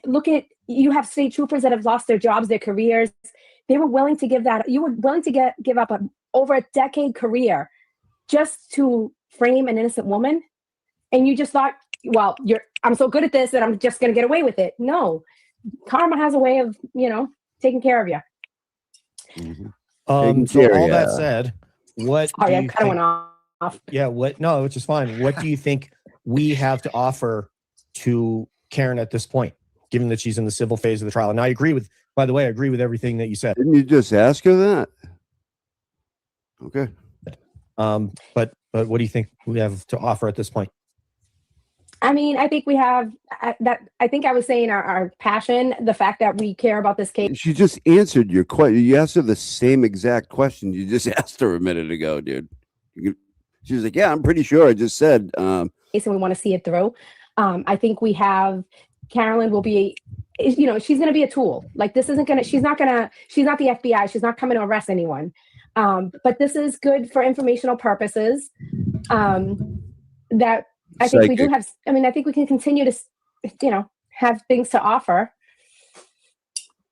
you have state troopers that have lost their jobs, their careers. They were willing to you were willing to give up over a decade career just to frame an innocent woman. And you just thought, well, I'm so good at this that I'm just going to get away with it. No, karma has a way of, taking care of you. That said, what? Sorry, I kind of went off. Yeah. No, which is fine. What do you think we have to offer to Karen at this point, given that she's in the civil phase of the trial? And I agree with everything that you said. Didn't you just ask her that? Okay. But what do you think we have to offer at this point? I mean, I think we have that. I think I was saying our passion, the fact that we care about this case. She just answered your question. You asked her the same exact question you just asked her a minute ago, dude. She was like, yeah, I'm pretty sure I just said. And we want to see it through. I think we have, Carolyn will be, she's going to be a tool. Like she's not the FBI. She's not coming to arrest anyone. But this is good for informational purposes. That I think we do have. I mean, I think we can continue to, have things to offer.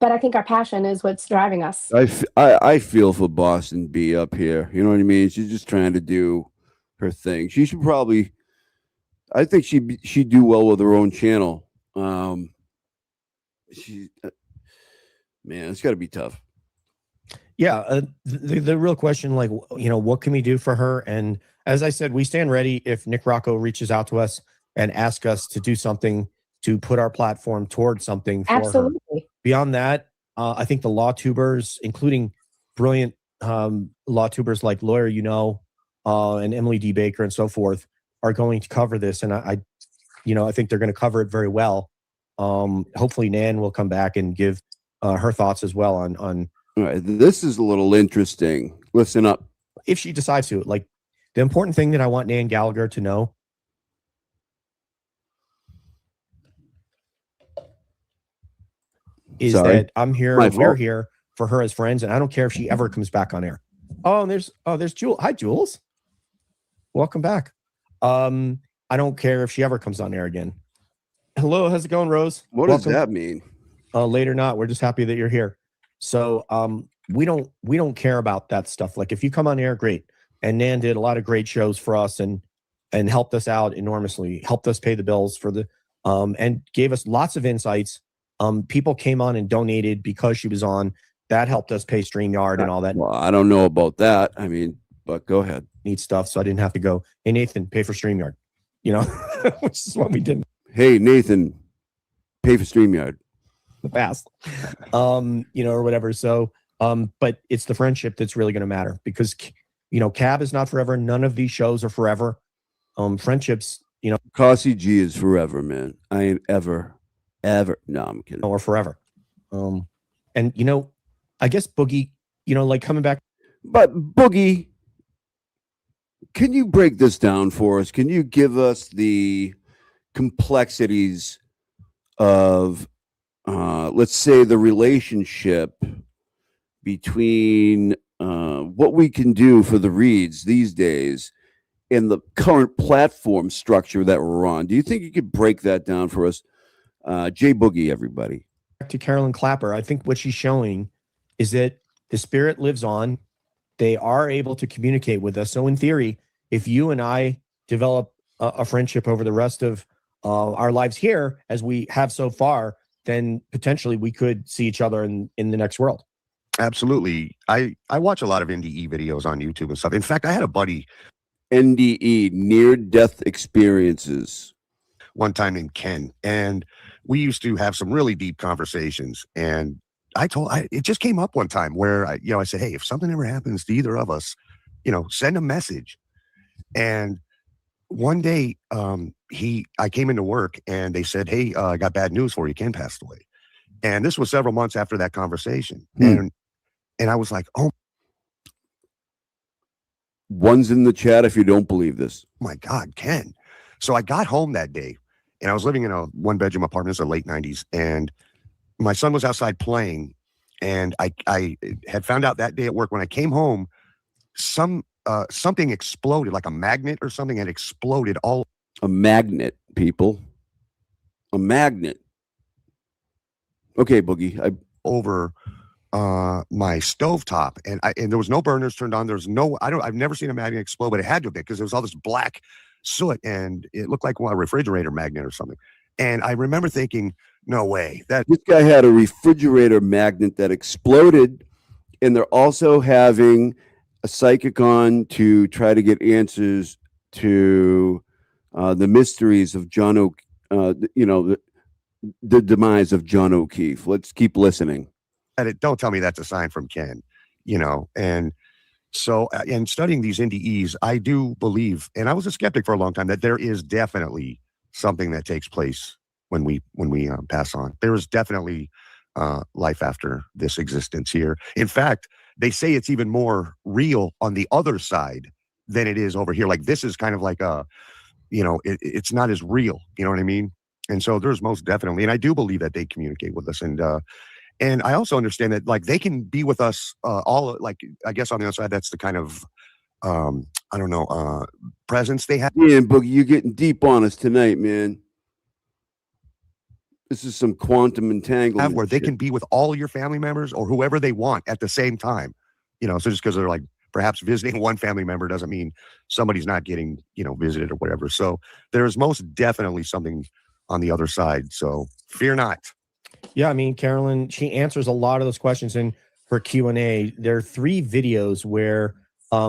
But I think our passion is what's driving us. I feel for Boston B up here. You know what I mean? She's just trying to do her thing. She should probably. I think she'd do well with her own channel. She, man, it's got to be tough. Yeah, the real question, like, what can we do for her? And as I said, we stand ready if Nick Rocco reaches out to us and asks us to do something to put our platform towards something for her. Absolutely. Beyond that, I think the law tubers, including brilliant law tubers like Lawyer and Emily D. Baker and so forth, are going to cover this. And I think they're going to cover it very well. Hopefully Nan will come back and give her thoughts as well on All right, this is a little interesting. Listen up. if she decides to. Like, the important thing that I want Nan Gallagher to know is that I'm here, we're here for her as friends, and I don't care if she ever comes back on air. Oh, and there's Jules. Hi, Jules. Welcome back. I don't care if she ever comes on air again. Hello, how's it going, Rose? What does that mean? Late or not, we're just happy that you're here. So we don't care about that stuff. Like, if you come on air, great. And Nan did a lot of great shows for us and helped us out enormously, helped us pay the bills for the and gave us lots of insights. People came on and donated because she was on. That helped us pay StreamYard and all that. Well, I don't know about that. I mean, but go ahead. Neat stuff. So I didn't have to go, hey, Nathan, pay for StreamYard, which is what we did. Hey, Nathan, pay for StreamYard. The past, or whatever. So, but it's the friendship that's really going to matter, because, Cab is not forever. None of these shows are forever. Friendships, Cossy G is forever, man. I ain't ever. No, I'm kidding. Or forever. And, I guess Boogie, like coming back. But Boogie, can you break this down for us? Can you give us the complexities of, let's say, the relationship between what we can do for the reads these days and the current platform structure that we're on? Do you think you could break that down for us? Jay Boogie, everybody. Back to Carolyn Clapper, I think what she's showing is that the spirit lives on. They are able to communicate with us. So in theory, if you and I develop a friendship over the rest of our lives here, as we have so far, then potentially we could see each other in the next world. Absolutely. I watch a lot of NDE videos on YouTube and stuff. In fact, I had a buddy, NDE, near-death experiences, one time named Ken, and we used to have some really deep conversations. And it just came up one time where I said, hey, if something ever happens to either of us, send a message. And one day, I came into work and they said, hey, I got bad news for you. Ken passed away. And this was several months after that conversation. And I was like, oh, one's in the chat if you don't believe this. My God, Ken. So I got home that day and I was living in a one-bedroom apartment in the late 90s. And my son was outside playing. And I had found out that day at work when I came home, something exploded, like a magnet or something had exploded all. A magnet, people. A magnet. Okay, Boogie. Over my stovetop, and there was no burners turned on. There's no, I've never seen a magnet explode, but it had to have been, because there was all this black soot and it looked like a refrigerator magnet or something. And I remember thinking, no way. This guy had a refrigerator magnet that exploded, and they're also having a psychic on to try to get answers to the mysteries of John the demise of John O'Keefe. Let's keep listening. Don't tell me that's a sign from Ken, and so in studying these NDEs, I do believe, and I was a skeptic for a long time, that there is definitely something that takes place when we pass on. There is definitely life after this existence here. In fact, they say it's even more real on the other side than it is over here. Like, this is kind of like it's not as real. You know what I mean? And so there's most definitely, and I do believe that they communicate with us. And I also understand that, like, they can be with us all, like, I guess on the other side, that's the kind of, presence they have. Man, Boogie, you're getting deep on us tonight, man. This is some quantum entanglement. Where they can be with all your family members or whoever they want at the same time. So just because they're, like, perhaps visiting one family member doesn't mean somebody's not getting, visited or whatever. So there's most definitely something on the other side. So fear not. Yeah, I mean, Carolyn, she answers a lot of those questions in her Q&A. There are 3 videos where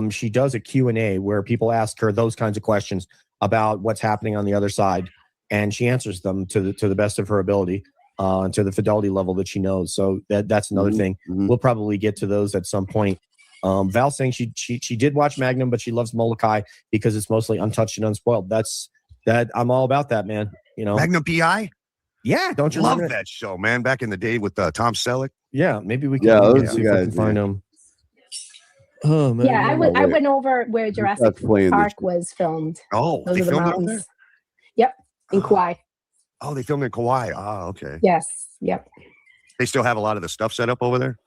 she does a Q&A where people ask her those kinds of questions about what's happening on the other side, and she answers them to the best of her ability, to the fidelity level that she knows. So that's another thing. We'll probably get to those at some point. Val saying she did watch Magnum, but she loves Molokai because it's mostly untouched and unspoiled. I'm all about that, man. You know, Magnum PI. Yeah, don't you love that show, man? Back in the day with Tom Selleck. Yeah, maybe we can those see if we guys, can find man. them. Oh man, Yeah, I went over where Jurassic playing this Park was filmed. Oh, Those they are the filmed it over mountains. Yep, in Kauai. Oh, they filmed in Kauai. Ah, okay. Yes, yep. They still have a lot of the stuff set up over there.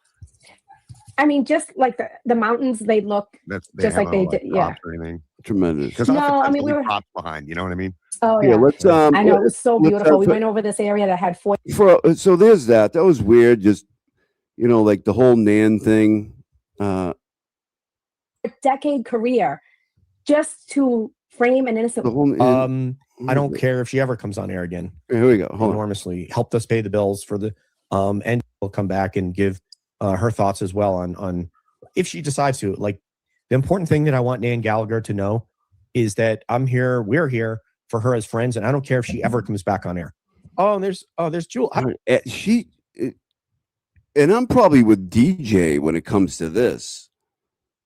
I mean, just like the mountains, they look They just have like they no, did. Yeah. props or anything. Tremendous. Because No, I oftentimes mean, they we leave were. props behind. You know what I mean? Oh Yeah, yeah. let's I know it was so let's, beautiful. We went over this area that had 4 so there's that. That was weird. Just like the whole Nan thing. decade career just to frame an innocent. The whole. I don't care if she ever comes on air again. Here we go. Hold on. Enormously helped us pay the bills for the and we'll come back and give her thoughts as well on if she decides to. Like, the important thing that I want Nan Gallagher to know is that we're here for her as friends, and I don't care if she ever comes back on air. Oh, and there's Jewel. And I'm probably with DJ when it comes to this.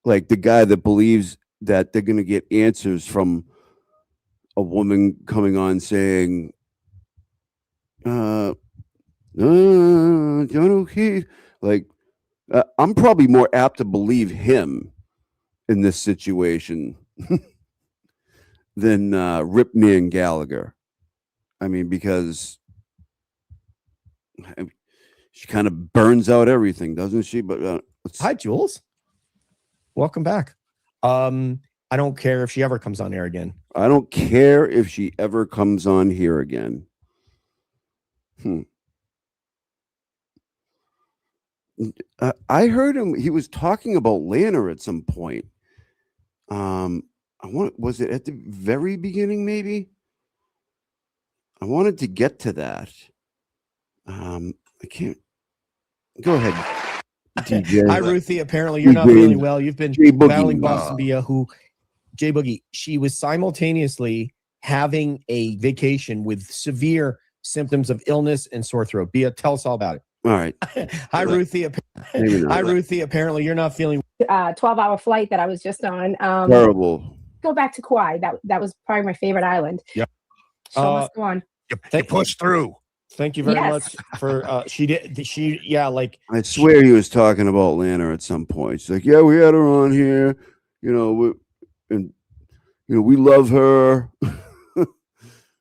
Like the guy that believes that they're going to get answers from a woman coming on saying, John O'Keefe. Like, I'm probably more apt to believe him in this situation than Rip Nan Gallagher. I mean, because she kind of burns out everything, doesn't she? But hi, Jules. Welcome back. I don't care if she ever comes on air again. I don't care if she ever comes on here again. I heard him. He was talking about Lana at some point. Was it at the very beginning? Maybe. I wanted to get to that. I can't. Go ahead, DJ. Hi, Ruthie. Apparently, you're not feeling well. You've been battling Boston Bia, Jay Boogie. She was simultaneously having a vacation with severe symptoms of illness and sore throat. Bia, tell us all about it. All right. Hi, Ruthie. Hi, Ruthie. Apparently, you're not feeling 12-hour flight that I was just on. Terrible. Go back to Kauai. That was probably my favorite island. Yep. Show must go on. You push through. Thank you very Yes. much for like I swear he was talking about Lana at some point. She's like, yeah, we had her on here, we love her.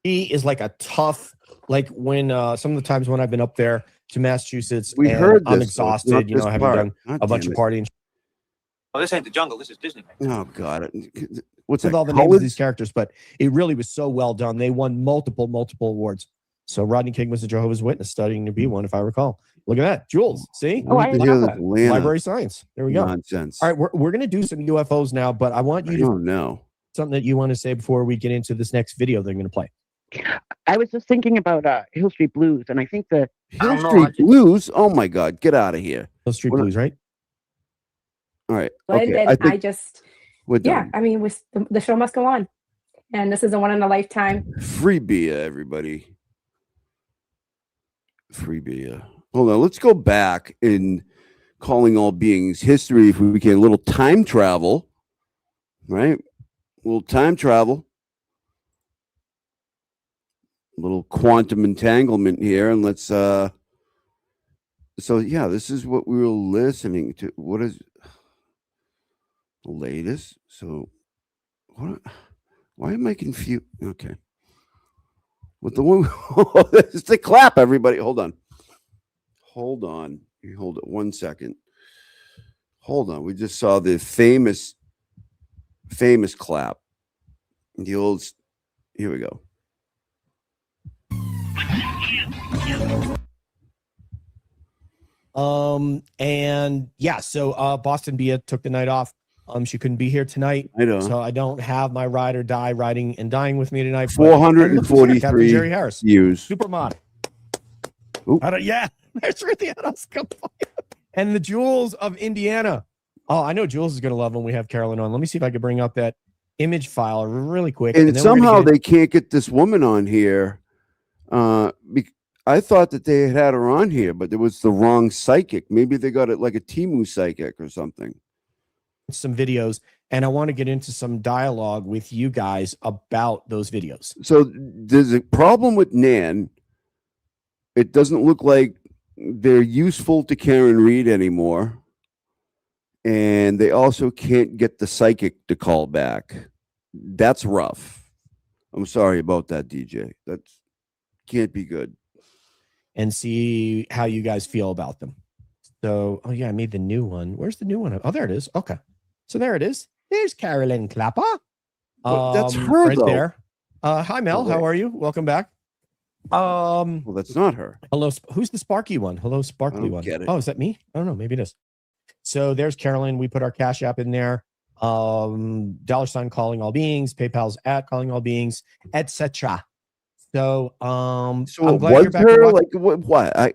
He is like a tough, like when some of the times when I've been up there to Massachusetts, We and heard I'm this, exhausted, not this having part. done God a bunch damn of it. partying Oh, this ain't the jungle. This is Disney. Oh God. What's with that? all the names of Colors? these characters, but it really was so well done. They won multiple awards. So Rodney King was a Jehovah's Witness studying to be one, if I recall. Look at that. Jules, see? Oh, I hear this Lana Library science. There we go. nonsense. All right, we're going to do some UFOs now, but I want you to know something that you want to say before we get into this next video they're going to play. I was just thinking about Hill Street Blues, and I think the Hill Street Blues. Oh my God, get out of here. Hill Street Blues, right? All right. And Okay. then I think we're done. I mean, the show must go on, and this is a one in a lifetime. Free beer, everybody. Free beer. Hold on. Let's go back in Calling All Beings history, if we can. A little time travel, right? A little time travel. A little quantum entanglement here, and let's. So yeah, this is what we were listening to. What is the latest? So, what? Why am I confused? Okay. With the one, it's the clap, everybody. Hold on. You hold it 1 second. Hold on. We just saw the famous clap. The old. Here we go. And yeah, so Boston Bia took the night off She couldn't be here tonight. I know. So I don't have my ride or die riding and dying with me tonight. But, hey, look who's here, Captain 443 Jerry Harris. views. Supermod. Ooh. Yeah, there's Ruthie and the Jewels of Indiana. Oh, I know Jules is going to love when we have Carolyn on. Let me see if I can bring up that image file really quick. And then we're gonna somehow get they can't get this woman on here. I thought that they had her on here, but it was the wrong psychic. Maybe they got it like a Timu psychic or something. some videos, and I want to get into some dialogue with you guys about those videos. So there's a problem with Nan. It doesn't look like they're useful to Karen Reed anymore. And they also can't get the psychic to call back. That's rough. I'm sorry about that, DJ. That can't be good. And see how you guys feel about them. So, oh yeah, I made the new one. Where's the new one? Oh, there it is. Okay. So there it is. There's Carolyn Clapper. Well, that's her, right though. there. Hi, Mel. How are you? Welcome back. Well, that's not her. Hello. Who's the Sparky one? Hello, Sparkly one. Get it. Oh, is that me? I don't know. Maybe it is. So there's Carolyn. We put our Cash App in there. $sign calling all beings. PayPal's at calling all beings, etc. So, So I'm it glad was you're back to her? watch- What? I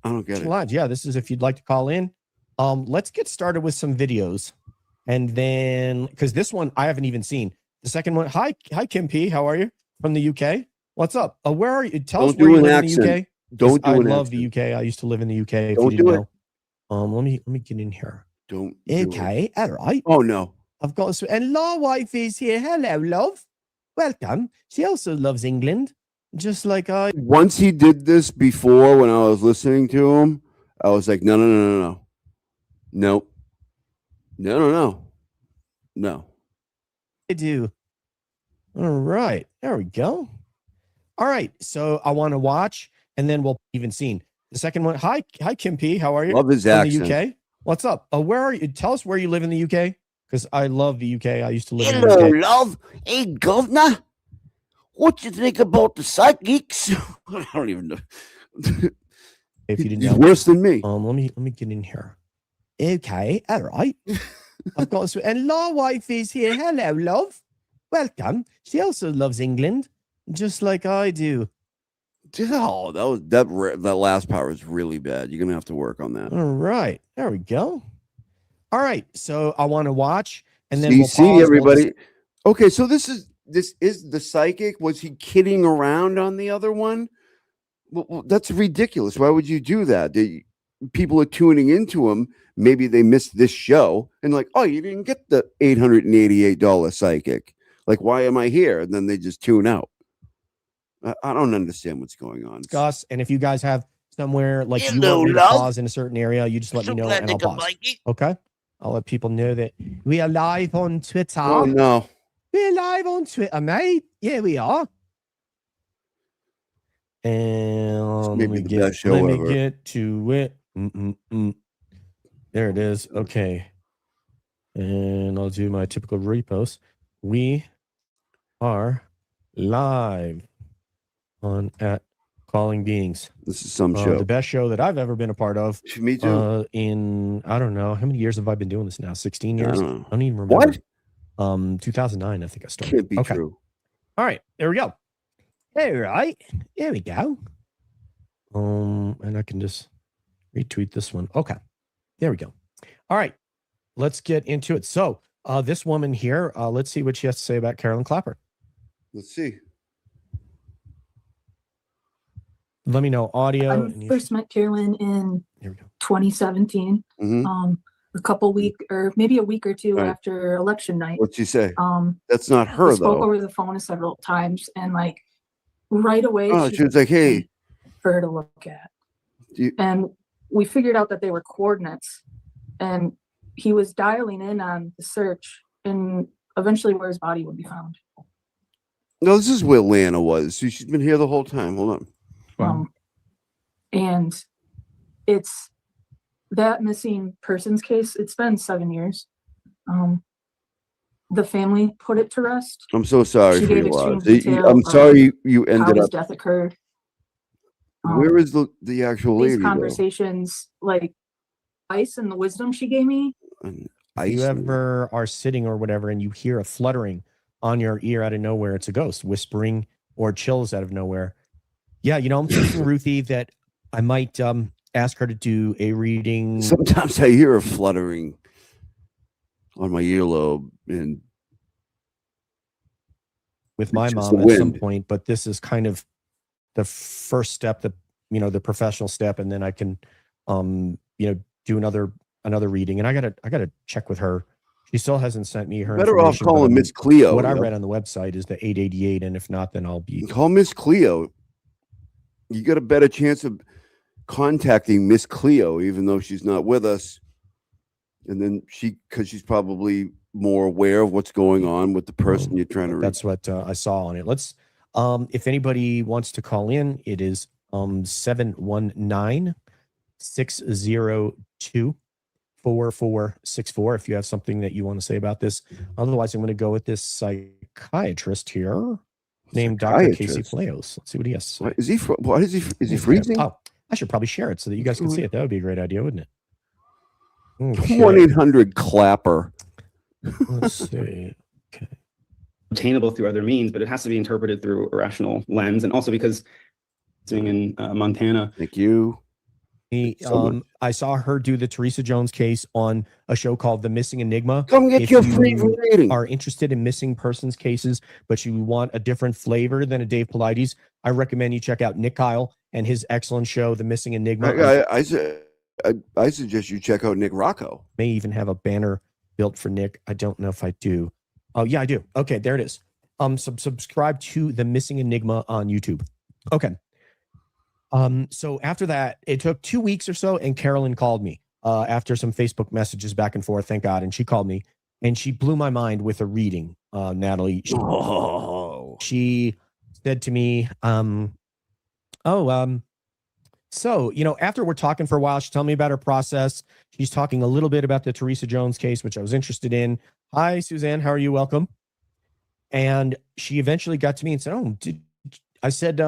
don't get it. Lodge. Yeah, this is if you'd like to call in. Let's get started with some videos, and then because this one I haven't even seen. The second one. Hi, Kim P. How are you from the UK? What's up? Where are you? Tell us Don't where do you an live accent. in the UK. Don't do I an love accent. the UK. I used to live in the UK. If Don't you didn't do it. know. Let me get in here. Don't. do Okay, it. all right. Oh no. I've got and Law Wife is here. Hello, love. Welcome. She also loves England, just like I. Once he did this before, when I was listening to him, I was like, no. Nope. No. I do. All right, there we go. All right, so I want to watch, and then we'll even seen the second one. Hi, Kim P. How are you? Love his from accent. the UK. What's up? Where are you? Tell us where you live in the UK, because I love the UK. I used to live in the Hello, UK. love. Hey, governor. What you think about the psychics? I don't even know. If you didn't He's know, worse than me. let me get in here. Okay, all right. I've got and Law Wife is here. Hello, love. Welcome. She also loves England, just like I do. Oh, that last part was really bad. You're gonna have to work on that. All right, there we go. All right, so I want to watch, and then See, we'll pause. everybody. Okay, so this is the psychic. Was he kidding around on the other one? Well, that's ridiculous. Why would you do that? People are tuning into him. Maybe they missed this show and like, oh, you didn't get the $888 psychic. Like, why am I here? And then they just tune out. I don't understand what's going on. Discuss, and if you guys have somewhere like you Hello, want me to love. pause in a certain area, you just let So me know glad and they I'll could pause. like it. Okay, I'll let people know that we are live on Twitter. Oh no, we're live on Twitter, mate. Yeah, we are. And maybe the best show let ever. me get to it. There it is. Okay. And I'll do my typical repost. We are live on at Calling Beings. This is some show. The best show that I've ever been a part of. Me too. In I don't know how many years have I been doing this now? 16 I years. don't know. I don't even remember. What? 2009. I think I started. Can't be true. All right, there we go. All right, there we go. And I can just retweet this one. Okay, there we go. All right, let's get into it. So, this woman here, let's see what she has to say about Carolyn Clapper. Let's see. Let me know audio. I first met Carolyn in 2017. A couple week or maybe a week or two Right. after election night. What'd she say? That's not her We spoke though. over the phone several times, and like right away, Oh, she was like, "Hey, for her to look at." And we figured out that they were coordinates, and he was dialing in on the search, and eventually where his body would be found. no, this is where Lana was. She's been here the whole time. Hold on. And it's that missing persons case. It's been 7 years. The family put it to rest. I'm so sorry She for gave your extreme loss. detail I'm of sorry you how ended his up. death occurred. Where is the actual These lady? Though? conversations, like ice and the wisdom she gave me, If you ever are sitting or whatever and you hear a fluttering on your ear out of nowhere, it's a ghost whispering or chills out of nowhere. Yeah, I'm thinking, Ruthie, that I might ask her to do a reading. Sometimes I hear a fluttering on my earlobe and with my mom at some point, but this is kind of the first step, that the professional step, and then I can do another reading. And I gotta check with her. She still hasn't sent me her better off information, calling Miss Cleo. What I read on the website is the 888, and if not, then I'll be call Miss Cleo. You got a better chance of contacting Miss Cleo, even though she's not with us. And then because she's probably more aware of what's going on with the person you're trying to reach. That's what I saw on it. Let's, if anybody wants to call in, it is 719-602-4464 if you have something that you want to say about this. Otherwise, I'm going to go with this psychiatrist here named Dr. Casey Flayos. Let's see what he has to say. Is he freezing? Oh, I should probably share it so that you guys can see it. That would be a great idea, wouldn't it? 1-800-CLAPPER. Let's see. Okay. Obtainable through other means, but it has to be interpreted through a rational lens, and also because sitting in Montana. Thank you. I saw her do the Teresa Jones case on a show called The Missing Enigma. Come get your free reading. Are interested in missing persons cases, but you want a different flavor than a Dave Paulides, I recommend you check out Nick Kyle and his excellent show, The Missing Enigma. I suggest you check out Nick Rocco. May even have a banner built for Nick. I don't know if I do. Oh, yeah, I do. Okay, there it is. Subscribe to The Missing Enigma on YouTube. Okay. So after that, it took 2 weeks or so, and Carolyn called me after some Facebook messages back and forth, thank God. And she called me, and she blew my mind with a reading, Natalie. She said to me, so, after we're talking for a while, she's telling me about her process. She's talking a little bit about the Teresa Jones case, which I was interested in. Hi, Suzanne. How are you? Welcome. And she eventually got to me and said, I said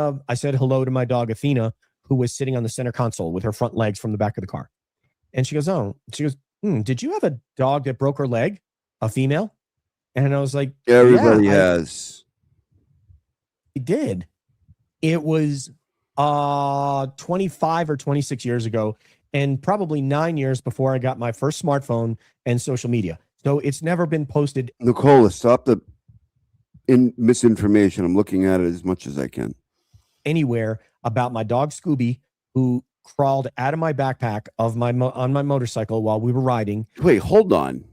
hello to my dog, Athena, who was sitting on the center console with her front legs from the back of the car. And she goes, did you have a dog that broke her leg? A female? And I was like, everybody has. I did. It was 25 or 26 years ago, and probably 9 years before I got my first smartphone and social media. So it's never been posted. Nicola, stop the misinformation. I'm looking at it as much as I can. Anywhere about my dog Scooby, who crawled out of my backpack on my motorcycle while we were riding. Wait, hold on.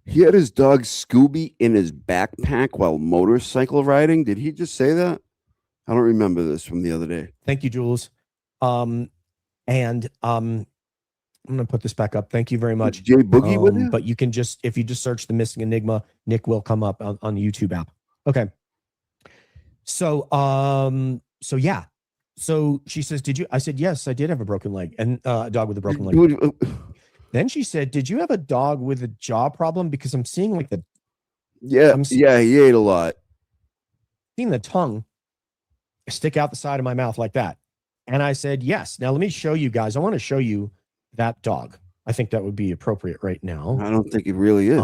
He had his dog Scooby in his backpack while motorcycle riding. Did he just say that? I don't remember this from the other day. Thank you, Jules. I'm going to put this back up. Thank you very much. Jay Boogie with you? But you can if you just search The Missing Enigma, Nick will come up on the YouTube app. Okay. So, yeah. So she says, I said, yes, I did have a broken leg, and a dog with a broken leg. Then she said, did you have a dog with a jaw problem? Because I'm seeing like he ate a lot. Seeing the tongue stick out the side of my mouth like that. And I said, yes. Now let me show you guys. I want to show you that dog. I think that would be appropriate right now. I don't think it really is.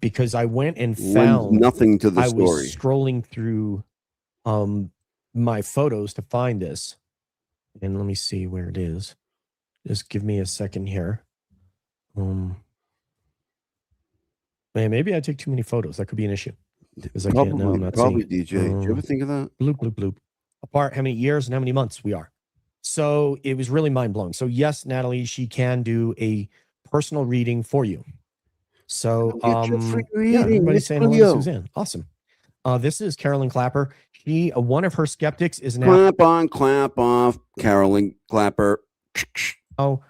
Because I went and found nothing to the I story. was scrolling through my photos to find this. And let me see where it is. Just give me a second here. Man, maybe I take too many photos. That could be an issue. Because I can't know. I'm not Probably, seeing. DJ. Did you ever think of that? Bloop, bloop, bloop. Apart how many years and how many months we are. So it was really mind blowing. So yes, Natalie, she can do a personal reading for you. So everybody's saying hello to Suzanne. Awesome. This is Carolyn Clapper. She one of her skeptics is now clap on, clap off, Carolyn Clapper. Oh,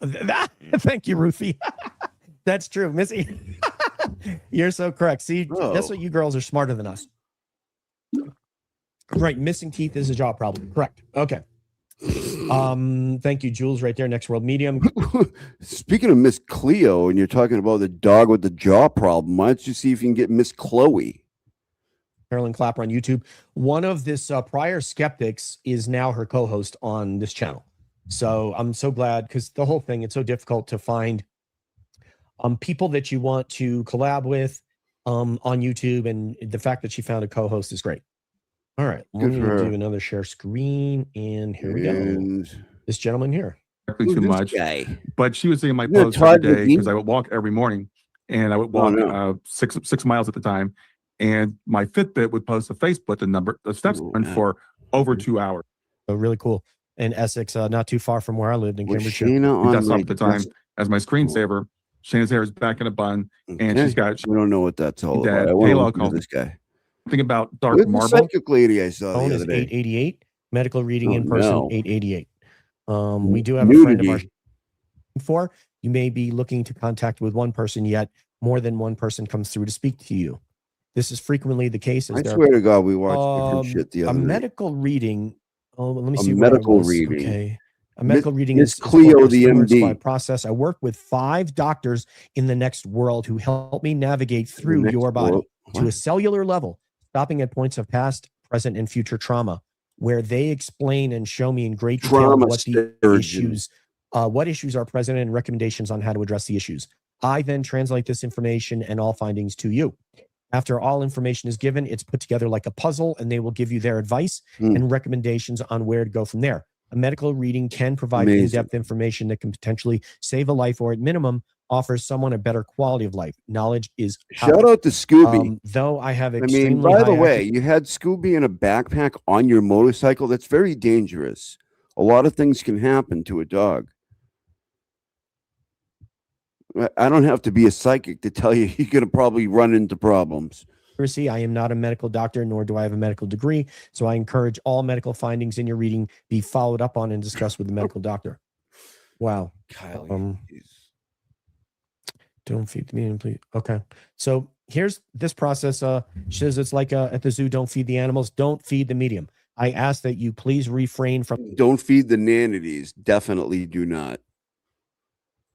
thank you, Ruthie. That's true, Missy. You're so correct. See, that's what you girls are smarter than us. Right, missing teeth is a jaw problem. Correct. Okay. Thank you, Jules. Right there, Next World Medium. Speaking of Miss Cleo, and you're talking about the dog with the jaw problem, why don't you see if you can get Miss Chloe? Carolyn Clapper on YouTube. One of this prior skeptics is now her co-host on this channel. So I'm so glad, because the whole thing, it's so difficult to find people that you want to collab with on YouTube, and the fact that she found a co-host is great. All right, let Good me for her. do another share screen, and here we go. And This gentleman here. Exactly who's too this much. guy? But she was seeing my Isn't that posts every Todd day because McGee? I would walk every morning, and I would Oh, walk no. 6 miles at the time, and my Fitbit would post a Facebook the steps Oh, run man. for over 2 hours. So really cool. And Essex, not too far from where I lived in Was Cambridgeshire. Shayna on Desktop my at the time desk? as my screensaver. Shayna's hair is back in a bun, and she's Okay. got We don't know what that's all about. that I want to halo listen to called this guy. Think about dark Where's the marble. psychic lady I saw Phone the is other day? 888. Medical reading Oh, in person, no. 888. We do have a friend of ours. Nudity. For you may be looking to contact with one person, yet more than one person comes through to speak to you. This is frequently the case. I swear to God, we watched different shit the a other night. medical reading. Oh, let me A see what I medical was. reading. Okay. A medical reading Miss is Cleo, what the stewards MD. by process. I work with 5 doctors in the next world who help me navigate through next your body world? to a What? cellular level, stopping at points of past, present, and future trauma, where they explain and show me in great detail Trauma what the surgeon. what issues are present, and recommendations on how to address the issues. I then translate this information and all findings to you. After all information is given, it's put together like a puzzle, and they will give you their advice and recommendations on where to go from there. A medical reading can provide Amazing. in-depth information that can potentially save a life, or at minimum, offers someone a better quality of life. Knowledge is power. Shout out to Scooby. Though I have I extremely mean, by the high way, you had Scooby in a backpack on your motorcycle. That's very dangerous. A lot of things can happen to a dog. I don't have to be a psychic to tell you you're going to probably run into problems. accuracy. I am not a medical doctor, nor do I have a medical degree. So I encourage all medical findings in your reading be followed up on and discussed with the medical doctor. Wow. Kyle, don't feed the medium, please. Okay. So here's this process. She says it's like at the zoo, don't feed the animals, don't feed the medium. I ask that you please refrain from don't feed the nanities. Definitely do not.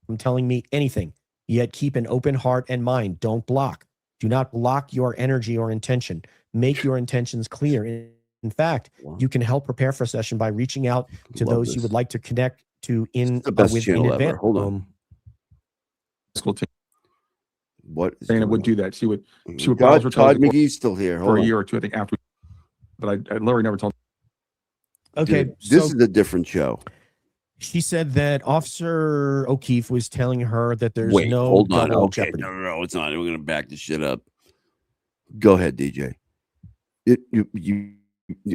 From telling me anything, yet keep an open heart and mind. Don't block. Do not block your energy or intention. Make your intentions clear. In fact, you can help prepare for a session by reaching out to Love those you this. would like to connect to in the best with channel in ever. advance. Hold on. School team. What? Dana would do that. She would God, browse her Todd toes McGee's still here. for Hold a on. year or two, I think, after. But I literally never told. Okay, Dude, this so is a different show. she said that Officer O'Keefe was telling her that there's Wait, no hold on. double Okay, jeopardy. no, it's not. We're gonna back this shit up. Go ahead, DJ. You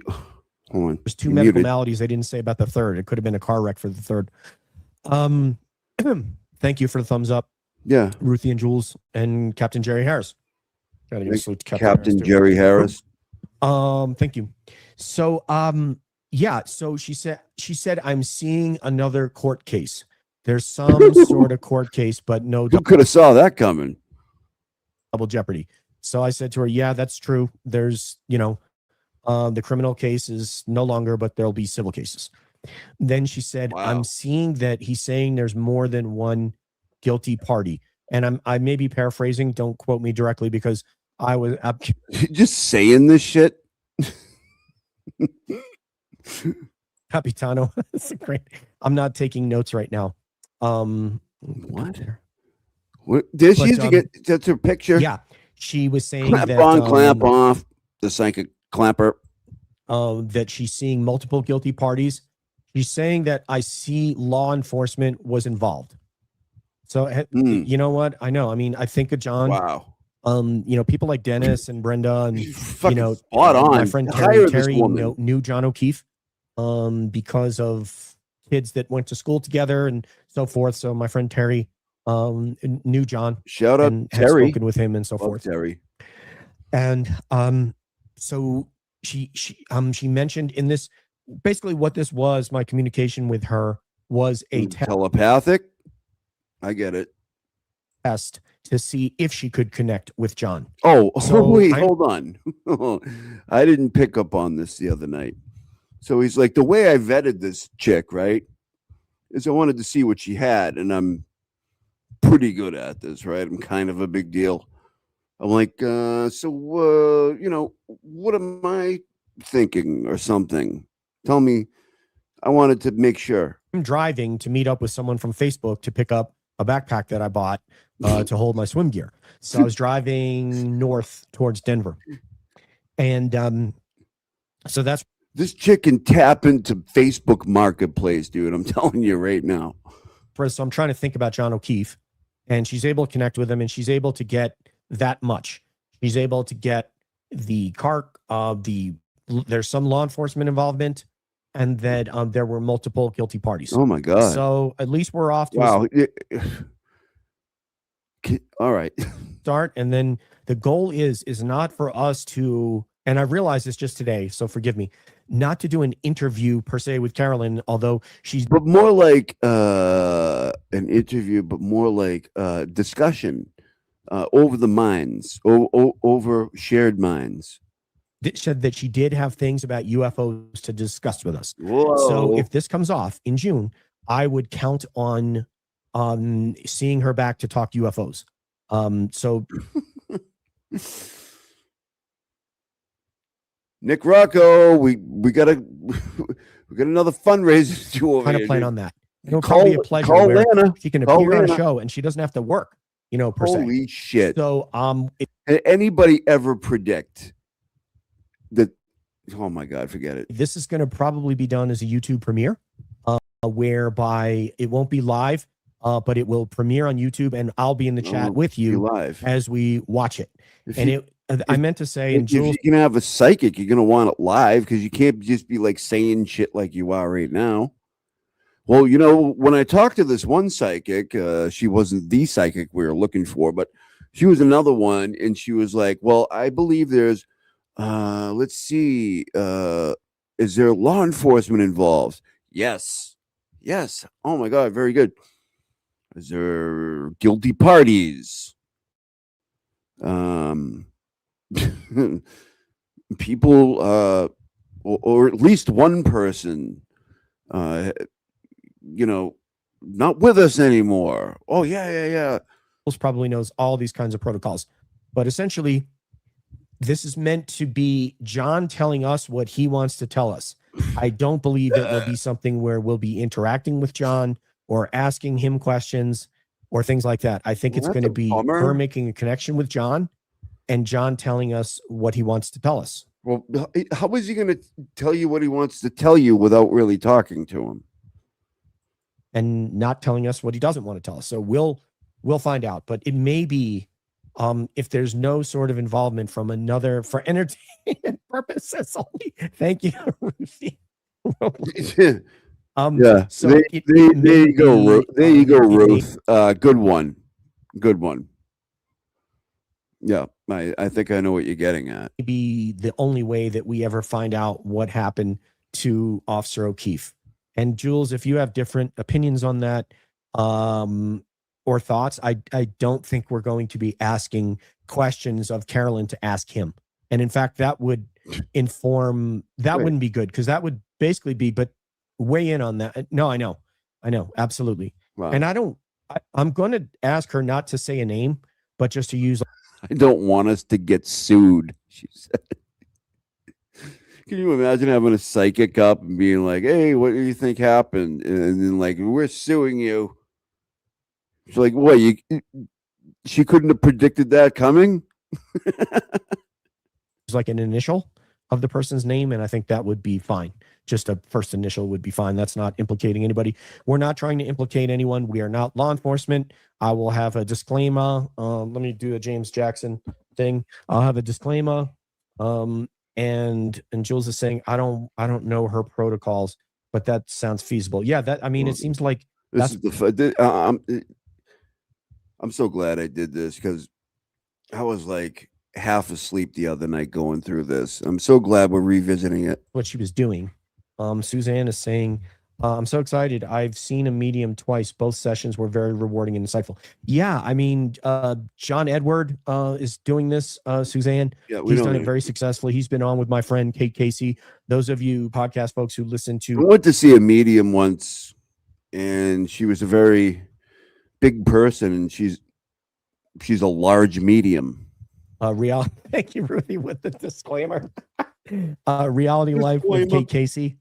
hold on. There's 2 You're medical muted. maladies they didn't say about the third. It could have been a car wreck for the third. Thank you for the thumbs up. Yeah. Ruthie and Jules and Captain Jerry Harris. Gotta give a salute to Captain Harris, too. Jerry Harris. Thank you. So yeah, so she said I'm seeing another court case. There's some sort of court case, but no Who could have saw that coming? double jeopardy. So I said to her, yeah, that's true. There's, the criminal case is no longer, but there'll be civil cases. Then she said, I'm seeing that he's saying there's more than one guilty party. And I may be paraphrasing. Don't quote me directly because I'm just saying this shit. Capitano. That's great. I'm not taking notes right now. What? Did she used to get that's her picture? Yeah. She was saying Clap that on, clap off. The psychic clapper. That she's seeing multiple guilty parties. She's saying that I see law enforcement was involved. So you know what? I know. I mean, I think of John. Wow. People like Dennis and Brenda and spot my on. friend Hire Terry this woman. knew John O'Keefe because of kids that went to school together and so forth. So my friend Terry knew John. Shout out and had Terry. spoken with him and so Love forth. Terry. And so she mentioned in this, basically what this was, my communication with her was a telepathic. I get it. Test to see if she could connect with John. Oh, So wait, I'm- hold on. I didn't pick up on this the other night. So he's like, the way I vetted this chick, right, is I wanted to see what she had, and I'm pretty good at this, right? I'm kind of a big deal. I'm like, what am I thinking or something? Tell me I wanted to make sure. I'm driving to meet up with someone from Facebook to pick up a backpack that I bought to hold my swim gear. So I was driving north towards Denver. And so that's this chick can tap into Facebook Marketplace, dude. I'm telling you right now. So I'm trying to think about John O'Keefe, and she's able to connect with him, and she's able to get that much. She's able to get the car, there's some law enforcement involvement, and that there were multiple guilty parties. Oh my God. So at least we're off to wow. All right. Start. And then the goal is not for us to, and I realized this just today, so forgive me, not to do an interview per se with Carolyn, although she's but more like an interview, but more like discussion over the minds, over shared minds. Said that she did have things about UFOs to discuss with us. Whoa. So if this comes off in June, I would count on seeing her back to talk UFOs. So Nick Rocco, we got another fundraiser to do over kind of here, plan dude. on that. It'll probably be a pleasure where Lana. she can Call appear on a Lana. show and she doesn't have to work, per se. Holy shit. So Did anybody ever predict that? Oh my God, forget it. This is going to probably be done as a YouTube premiere, whereby it won't be live, but it will premiere on YouTube, and I'll be in the chat with you live as we watch it. I meant to say, and if you're Jules, gonna have a psychic, you're gonna want it live because you can't just be like saying shit like you are right now. Well, when I talked to this one psychic, she wasn't the psychic we were looking for, but she was another one, and she was like, "Well, I believe there's, let's see, is there law enforcement involved? Yes, yes. Oh my God, very good. Is there guilty parties? People, or at least one person, not with us anymore. Oh yeah. Jules probably knows all these kinds of protocols, but essentially, this is meant to be John telling us what he wants to tell us. I don't believe it will be something where we'll be interacting with John or asking him questions or things like that. I think it's going to be her making a connection with John and John telling us what he wants to tell us. Well, how is he going to tell you what he wants to tell you without really talking to him? And not telling us what he doesn't want to tell us. So we'll find out. But it may be, if there's no sort of involvement from another for entertainment purposes only. Thank you, Ruthie. Yeah. So there you go. There you go, Ruth. Good one. Good one. Yeah, I think I know what you're getting at. Be the only way that we ever find out what happened to Officer O'Keefe. And Jules, if you have different opinions on that, or thoughts, I don't think we're going to be asking questions of Carolyn to ask him. And in fact, that would inform, that wouldn't be good, because that would basically be, but weigh in on that. No, I know, absolutely. Wow. And I'm going to ask her not to say a name, but just to use. I don't want us to get sued, she said. Can you imagine having a psychic up and being like, "Hey, what do you think happened?" And then like, "We're suing you." She's like, "What? She couldn't have predicted that coming?" It's like an initial of the person's name, and I think that would be fine. Just a first initial would be fine. That's not implicating anybody. We're not trying to implicate anyone. We are not law enforcement. I will have a disclaimer. Let me do a James Jackson thing. I'll have a disclaimer. And Jules is saying, I don't know her protocols, but that sounds feasible. Yeah, it seems like this is I'm so glad I did this, because I was like half asleep the other night going through this. I'm so glad we're revisiting it. What she was doing. Suzanne is saying, I'm so excited. I've seen a medium twice. Both sessions were very rewarding and insightful. Yeah, John Edward is doing this, Suzanne. Yeah, he's done it very successfully. He's been on with my friend Kate Casey. Those of you podcast folks who listen to. I went to see a medium once, and she was a very big person, and she's a large medium. Thank you, Ruthie, with the disclaimer. Reality Life with Kate Casey.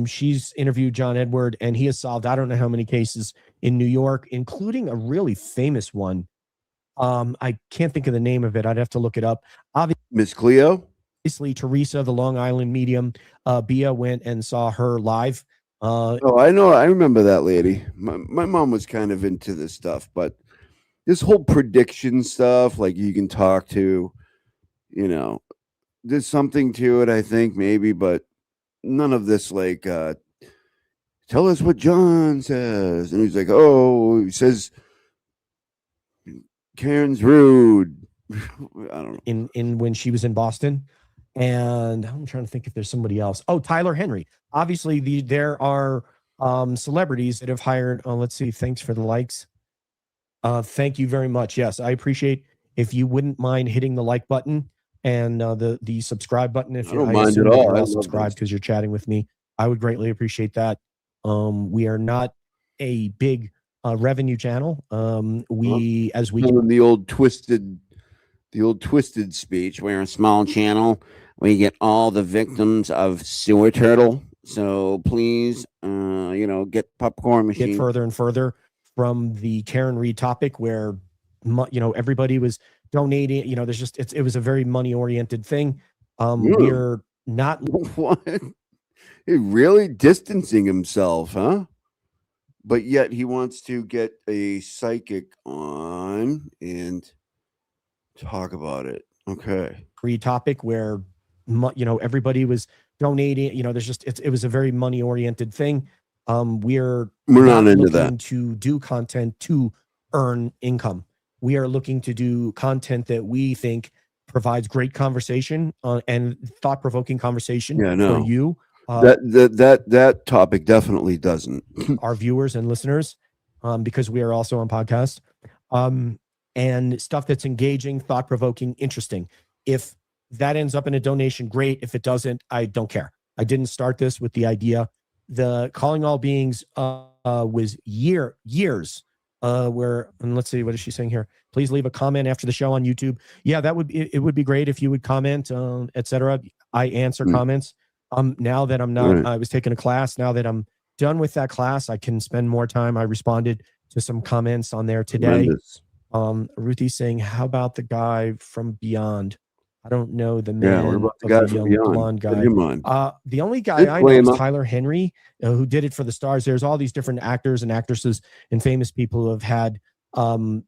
She's interviewed John Edward, and he has solved I don't know how many cases in New York, including a really famous one. I can't think of the name of it. I'd have to look it up. Miss Cleo? Obviously, Teresa, the Long Island medium, Bia went and saw her live. Oh, I know. I remember that lady. My mom was kind of into this stuff, but this whole prediction stuff, like you can talk to, there's something to it, I think, maybe, but none of this, like, tell us what John says. And he's like, oh, he says Karen's rude. I don't know. In when she was in Boston. And I'm trying to think if there's somebody else. Oh, Tyler Henry. Obviously, there are celebrities that have hired. Oh, let's see. Thanks for the likes. Thank you very much. Yes, I appreciate if you wouldn't mind hitting the like button and the subscribe button. If I don't I mind assume at that all. you're I all love subscribed because you're chatting with me, I would greatly appreciate that. We are not a big revenue channel. We as we Doing the old twisted speech. We're a small channel. We get all the victims of sewer turtle. So please, get popcorn machine. get further and further from the Karen Reed topic where everybody was donating. There's just it was a very money oriented thing. We're not what he really distancing himself, huh? But yet he wants to get a psychic on and talk about it. Okay. Reed topic where everybody was donating. There's just it was a very money oriented thing. We're not into looking that. to do content to earn income. We are looking to do content that we think provides great conversation and thought-provoking conversation Yeah, no. for you, that topic definitely doesn't. our viewers and listeners, because we are also on podcast, and stuff that's engaging, thought-provoking, interesting. If that ends up in a donation, great. If it doesn't, I don't care. I didn't start this with the idea. The Calling All Beings was years where, and let's see, what is she saying here? Please leave a comment after the show on YouTube. Yeah, it would be great if you would comment, etc. I answer comments. Now that I'm not, I was taking a class. Now that I'm done with that class, I can spend more time. I responded to some comments on there today. Ruthie's saying, how about the guy from Beyond? I don't know the man. Yeah, what about the guy from Beyond? Blonde Get guy. him on. The only guy I know is Tyler Henry, who did it for the stars. There's all these different actors and actresses and famous people who have had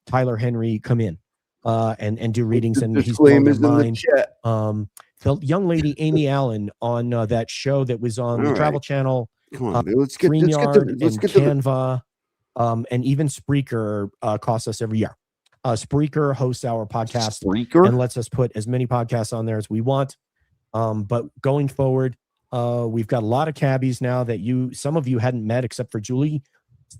Tyler Henry come in and do readings, and he's blown their mind. The young lady Amy Allen on that show that was on the Travel Channel. Come on, dude, let's get Canva, and even Spreaker costs us every year. Spreaker hosts our podcast and lets us put as many podcasts on there as we want. But going forward, we've got a lot of cabbies now that some of you hadn't met except for Julie.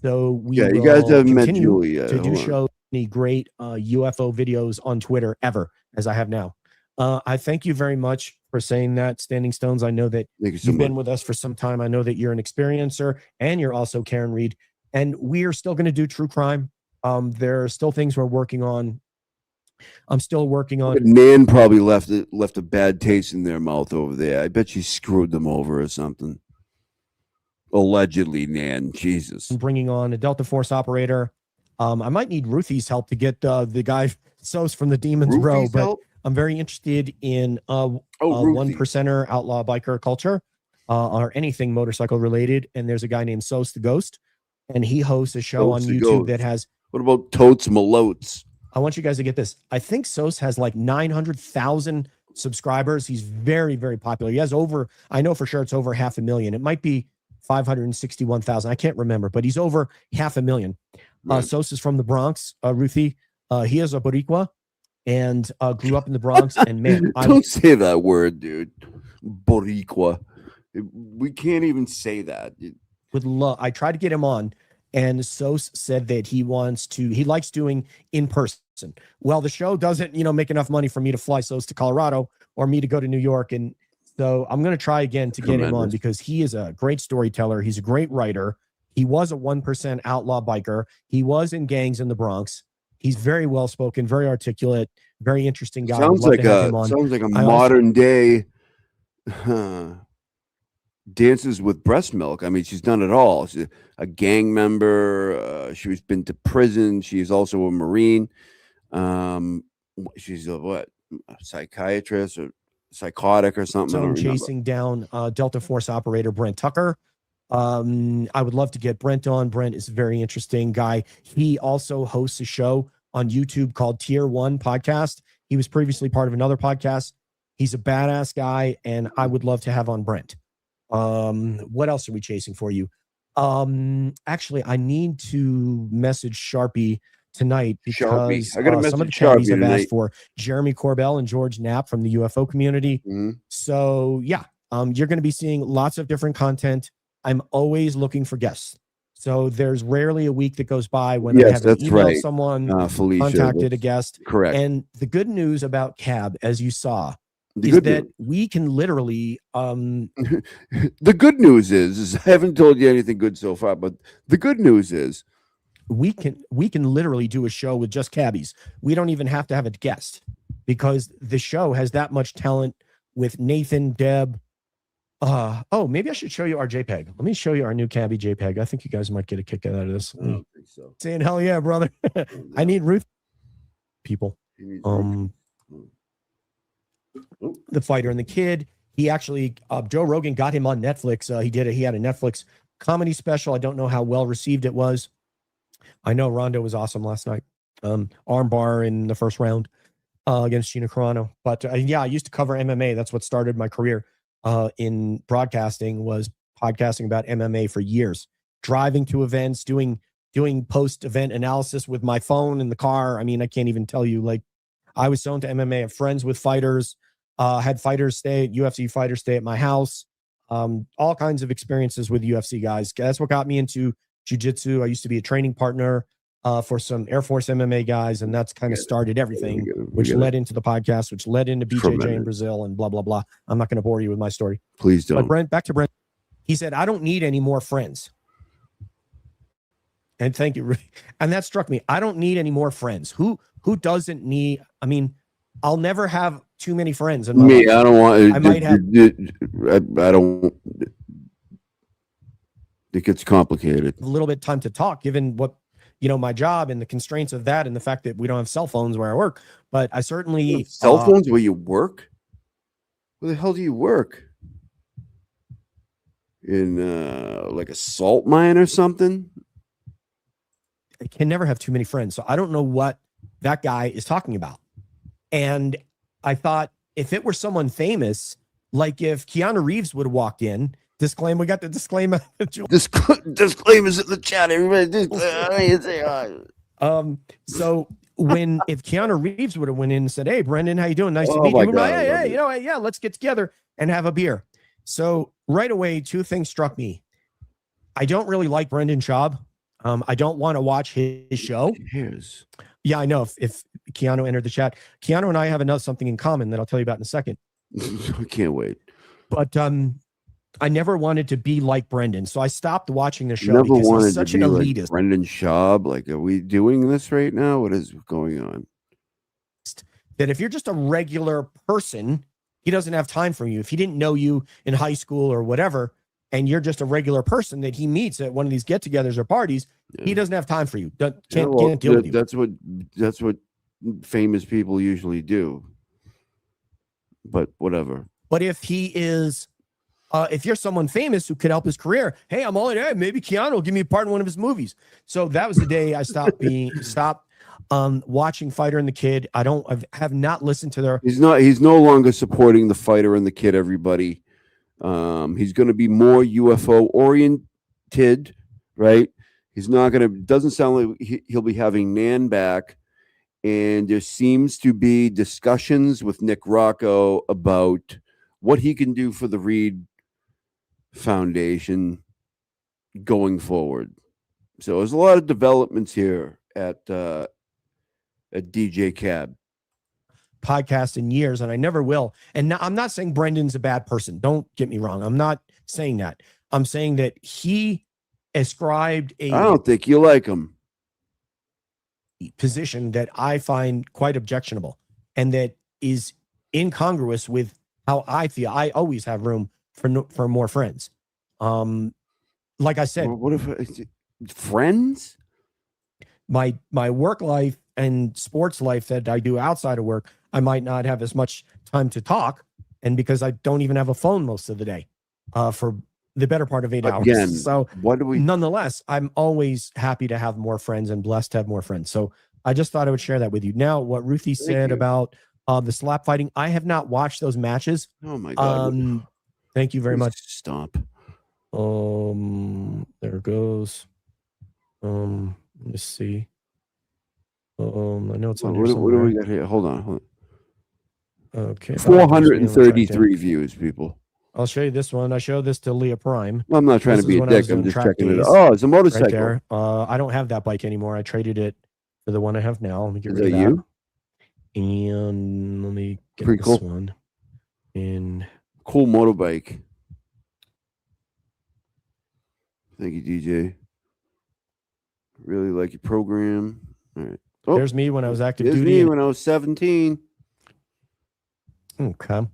So you guys haven't met Julie yet. To do show any great UFO videos on Twitter ever, as I have now. I thank you very much for saying that, Standing Stones. I know that you've been with us for some time. I know that you're an experiencer, and you're also Karen Reed. And we are still going to do true crime. There are still things we're working on. I'm still working on. Nan probably left a bad taste in their mouth over there. I bet she screwed them over or something. Allegedly, Nan. Jesus. Bringing on a Delta Force operator. I might need Ruthie's help to get the guy Sos from the Demons Row, but I'm very interested in one percenter outlaw biker culture or anything motorcycle related. And there's a guy named Sos the Ghost, and he hosts a show on YouTube that has. What about Totes Malotes? I want you guys to get this. I think Sos has like 900,000 subscribers. He's very, very popular. He has over, I know for sure it's over 500,000. It might be 561,000. I can't remember, but he's over 500,000. Sos is from the Bronx, Ruthie. He is a Boricua and grew up in the Bronx. And man, don't say that word, dude. Boricua. We can't even say that. With love, I tried to get him on. And Sos said that he likes doing in person. Well, the show doesn't, make enough money for me to fly Sos to Colorado or me to go to New York. And so I'm going to try again to get him on because he is a great storyteller. He's a great writer. He was a 1% outlaw biker. He was in gangs in the Bronx. He's very well spoken, very articulate, very interesting guy. Sounds like a modern day dances with breast milk. I mean, she's done it all. She's a gang member. She's been to prison. She's also a Marine. She's a psychiatrist or psychotic or something. I don't remember. Chasing down Delta Force operator Brent Tucker. I would love to get Brent on. Brent is a very interesting guy. He also hosts a show on YouTube called Tier 1 Podcast. He was previously part of another podcast. He's a badass guy, and I would love to have on Brent. What else are we chasing for you? Actually, I need to message Sharpie tonight because I gotta some of the message caddies Sharpie I've tonight. asked for Jeremy Corbell and George Knapp from the UFO community. So yeah, you're going to be seeing lots of different content. I'm always looking for guests. So there's rarely a week that goes by when I Yes, haven't that's emailed right. someone, Felicia, contacted a that's guest. correct. And the good news about CAB, as you saw, The is good that news. we can literally The good news is I haven't told you anything good so far, but the good news is we can literally do a show with just cabbies. We don't even have to have a guest because the show has that much talent with Nathan, Deb. Oh, maybe I should show you our JPEG. Let me show you our new cabbie JPEG. I think you guys might get a kick out of this. I don't think so. Saying hell yeah, brother. I need Ruth people. The Fighter and the Kid. He actually Joe Rogan got him on Netflix. He had a Netflix comedy special. I don't know how well received it was. I know Rondo was awesome last night. Armbar in the first round against Gina Carano. But yeah, I used to cover MMA. That's what started my career in broadcasting, was podcasting about MMA for years, driving to events, doing post-event analysis with my phone in the car. I mean, I can't even tell you, like, I was so into MMA. I have friends with fighters, had fighters UFC fighters stay at my house. All kinds of experiences with UFC guys. That's what got me into jiu-jitsu. I used to be a training partner for some Air Force MMA guys, and that's kind of started everything, which led into the podcast, which led into BJJ in Brazil and blah, blah, blah. I'm not going to bore you with my story. Please don't. But Brent, back to Brent. He said, I don't need any more friends. And thank you. And that struck me. I don't need any more friends. Who doesn't need? I mean, I'll never have too many friends in my life. I don't want. I might have. I don't. It gets complicated. A little bit time to talk, given what my job and the constraints of that, and the fact that we don't have cell phones where I work. But I certainly Cell phones where you work. Where the hell do you work? In like a salt mine or something? I can never have too many friends. So I don't know what that guy is talking about. And I thought, if it were someone famous, like if Keanu Reeves would have walked in, disclaimer, we got the disclaimer. Disclaimers in the chat, everybody. So if Keanu Reeves would have went in and said, "Hey, Brendan, how you doing? Nice to Oh meet my you." God, Hey, yeah, let's get together and have a beer. So right away, two things struck me. I don't really like Brendan Schaub. I don't want to watch his show. Yeah, I know. If Keanu entered the chat, Keanu and I have something in common that I'll tell you about in a second. I can't wait. But I never wanted to be like Brendan, so I stopped watching the show Never because wanted he's such to an be elitist. like Brendan Schaub. Like, are we doing this right now? What is going on? That if you're just a regular person, he doesn't have time for you. If he didn't know you in high school or whatever, and you're just a regular person that he meets at one of these get-togethers or parties, he doesn't have time for you. Can't deal with you. That's what famous people usually do. But whatever. But if he is, if you're someone famous who could help his career, hey, I'm all in. Hey, maybe Keanu will give me a part in one of his movies. So that was the day I stopped watching Fighter and the Kid. I have not listened to their. He's no longer supporting the Fighter and the Kid. Everybody, he's going to be more UFO oriented, right? He's not going to. Doesn't sound like he'll be having Nan back. And there seems to be discussions with Nick Rocco about what he can do for the Reed Foundation going forward. So there's a lot of developments here at DJ Cab podcast in years, and I never will. And now, I'm not saying Brendan's a bad person. Don't get me wrong. I'm not saying that. I'm saying that he ascribed I don't think you like him. Position that I find quite objectionable and that is incongruous with how I feel. I always have room for more friends. Like I said, what if friends? My work life and sports life that I do outside of work, I might not have as much time to talk, and because I don't even have a phone most of the day, for the better part of 8 hours. Again, So what do we? Nonetheless, I'm always happy to have more friends and blessed to have more friends. So I just thought I would share that with you. Now, what Ruthie said you. about the slap fighting, I have not watched those matches. Oh my God! Thank you very Please much. Stop. There it goes. Let me see. I know it's on here What do somewhere. we got here? Hold on. Okay. 433 views, people. I'll show you this one. I showed this to Leah Prime. I'm not trying This to be is a when I was dick. I'm doing just track checking it. days, Oh, it's a right motorcycle. there. I don't have that bike anymore. I traded it for the one I have now. Let me get Is rid that of you? that. And let me get Pretty this cool. one. And cool motorbike. Thank you, DJ. Really like your program. All right. Oh, there's me when I was active there's duty. me and- when I was 17. Okay.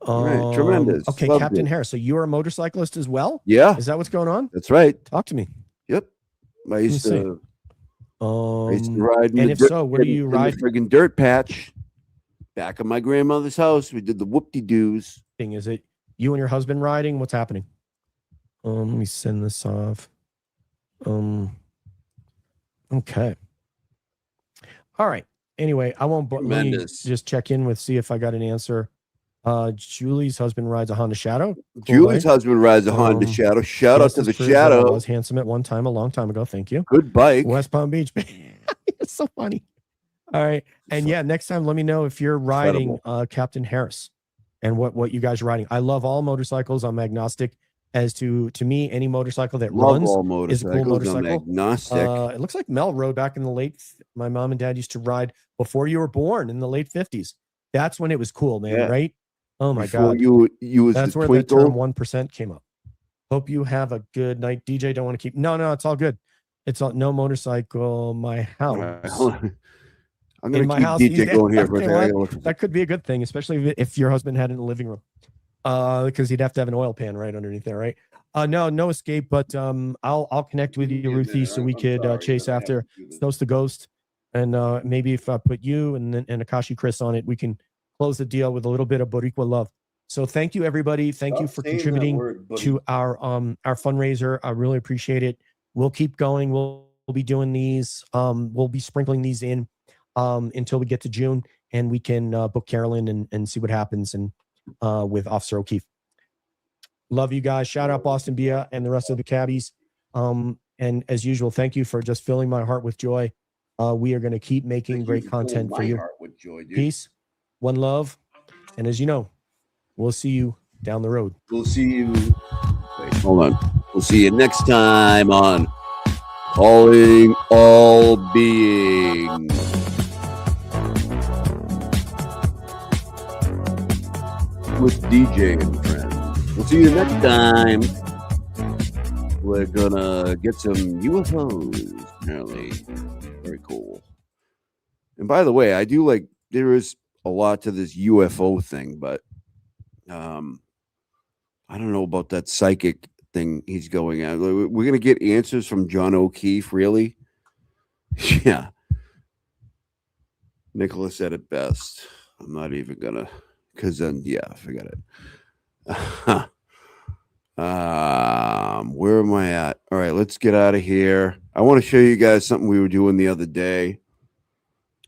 All right. Tremendous. Okay, Loved Captain it. Harris. So you're a motorcyclist as well? Yeah. Is that what's going on? That's right. Talk to me. Yep. I used see. to ride in and the if dirt, so, where do you in ride? the friggin' dirt patch back of my grandmother's house. We did the whoop-de-doos. Is it you and your husband riding? What's happening? Let me send this off. Okay. All right. Anyway, I won't. Let me Tremendous. just check in with see if I got an answer. Julie's husband rides a Honda Shadow. Cool Julie's bike. husband rides a Honda Shadow. Shout out yes, to the it's true as well. I Shadow. was handsome at one time, a long time ago. Thank you. Good bike. West Palm Beach. It's so funny. All right. And yeah, next time, let me know if you're riding Captain Harris and what you guys are riding. I love all motorcycles. I'm agnostic as to me, any motorcycle that Love runs all is a cool motorcycles. I'm motorcycle. agnostic. It looks like Mel rode back in the late. My mom and dad used to ride before you were born in the late 50s. That's when it was cool, man. Yeah. Right? Oh my Before God. you was That's the where twinkle. the term 1% came up. Hope you have a good night. DJ, don't want to keep. No, it's all good. It's all no motorcycle. My house. I'm gonna in my keep house. DJ going here for a Okay, second. I gotta well, look- that could be a good thing, especially if your husband had it in the living room. Because he'd have to have an oil pan right underneath there, right? No escape, but I'll connect with you, Ruthie, so we could chase after Snows the Ghost, and maybe if I put you and Akashi Chris on it, we can close the deal with a little bit of Boricua love. So thank you, everybody. Thank you for contributing to our fundraiser. I really appreciate it. We'll keep going. We'll be doing these. We'll be sprinkling these in until we get to June, and we can book Carolyn and see what happens and with Officer O'Keefe. Love you guys. Shout out Boston Bia and the rest of the cabbies. And as usual, thank you for just filling my heart with joy. We are going to keep making great content for you. Peace, one love, and as you know, we'll see you down the road. We'll see you. Wait, hold on. We'll see you next time on Calling All Beings. With DJ and friends. We'll see you next time. We're gonna get some UFOs, apparently. Very cool. And by the way, I do like there is a lot to this UFO thing, but I don't know about that psychic thing he's going at. We're gonna get answers from John O'Keefe, really? Yeah. Nicholas said it best. I'm not even gonna, because then forget it. Where am I at? All right, let's get out of here. I want to show you guys something we were doing the other day.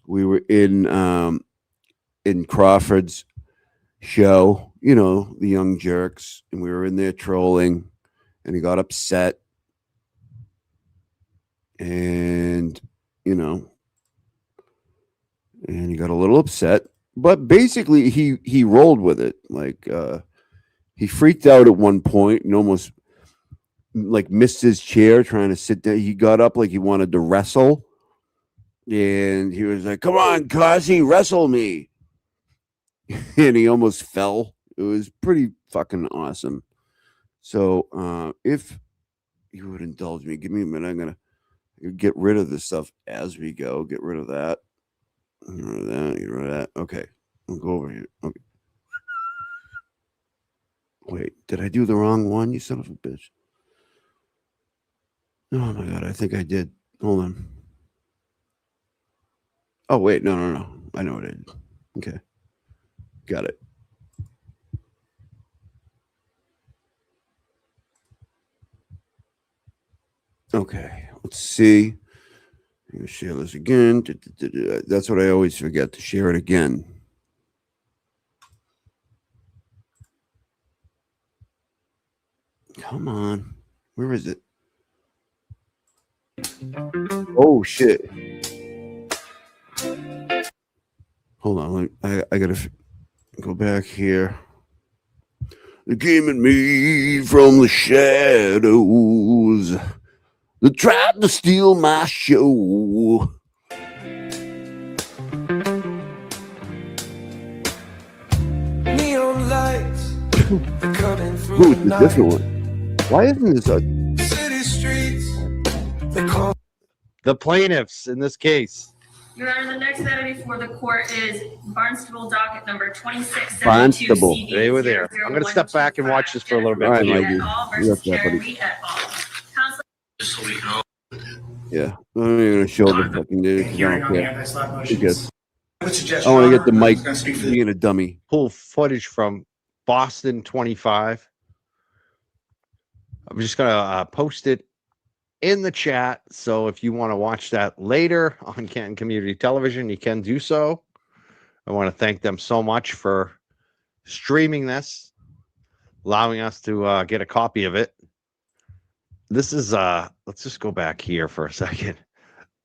We were in Crawford's show, you know, the Young Jerks, and we were in there trolling, and he got upset, and and he got a little upset, but basically he rolled with it. Like he freaked out at one point and almost like missed his chair trying to sit down. He got up like he wanted to wrestle, and he was like, "Come on, Cossy, wrestle me." And he almost fell. It was pretty fucking awesome. So if you would indulge me, give me a minute. I'm gonna get rid of this stuff as we go. Get rid of that. Get rid of that. Get rid of that. Okay. I'll go over here. Okay. Wait, did I do the wrong one? You son of a bitch. Oh my God, I think I did. Hold on. Oh, wait, no. I know what I did. Okay. Got it. Okay, let's see. I'm gonna share this again. That's what I always forget, to share it again. Come on. Where is it? Oh, shit. Hold on. I got to go back here. They came at me from the shadows. They tried to steal my show. Neon lights cutting through Ooh, the it's a night. different one. Why isn't this a... City streets, they call The plaintiffs in this case. Your Honor, the next matter before the court is Barnstable docket number 2672 Barnstable. CV. They were there. I'm going to step back and watch this for a little bit. All right, for you. Mikey. You got that, buddy. Yeah. I'm not even going to show the fucking dude. I don't care. Who cares? I want to get the mic being a dummy. Pull footage from Boston 25. I'm just going to post it in the chat. So if you want to watch that later on Canton Community Television, you can do so. I want to thank them so much for streaming this, allowing us to get a copy of it. This is, let's just go back here for a second.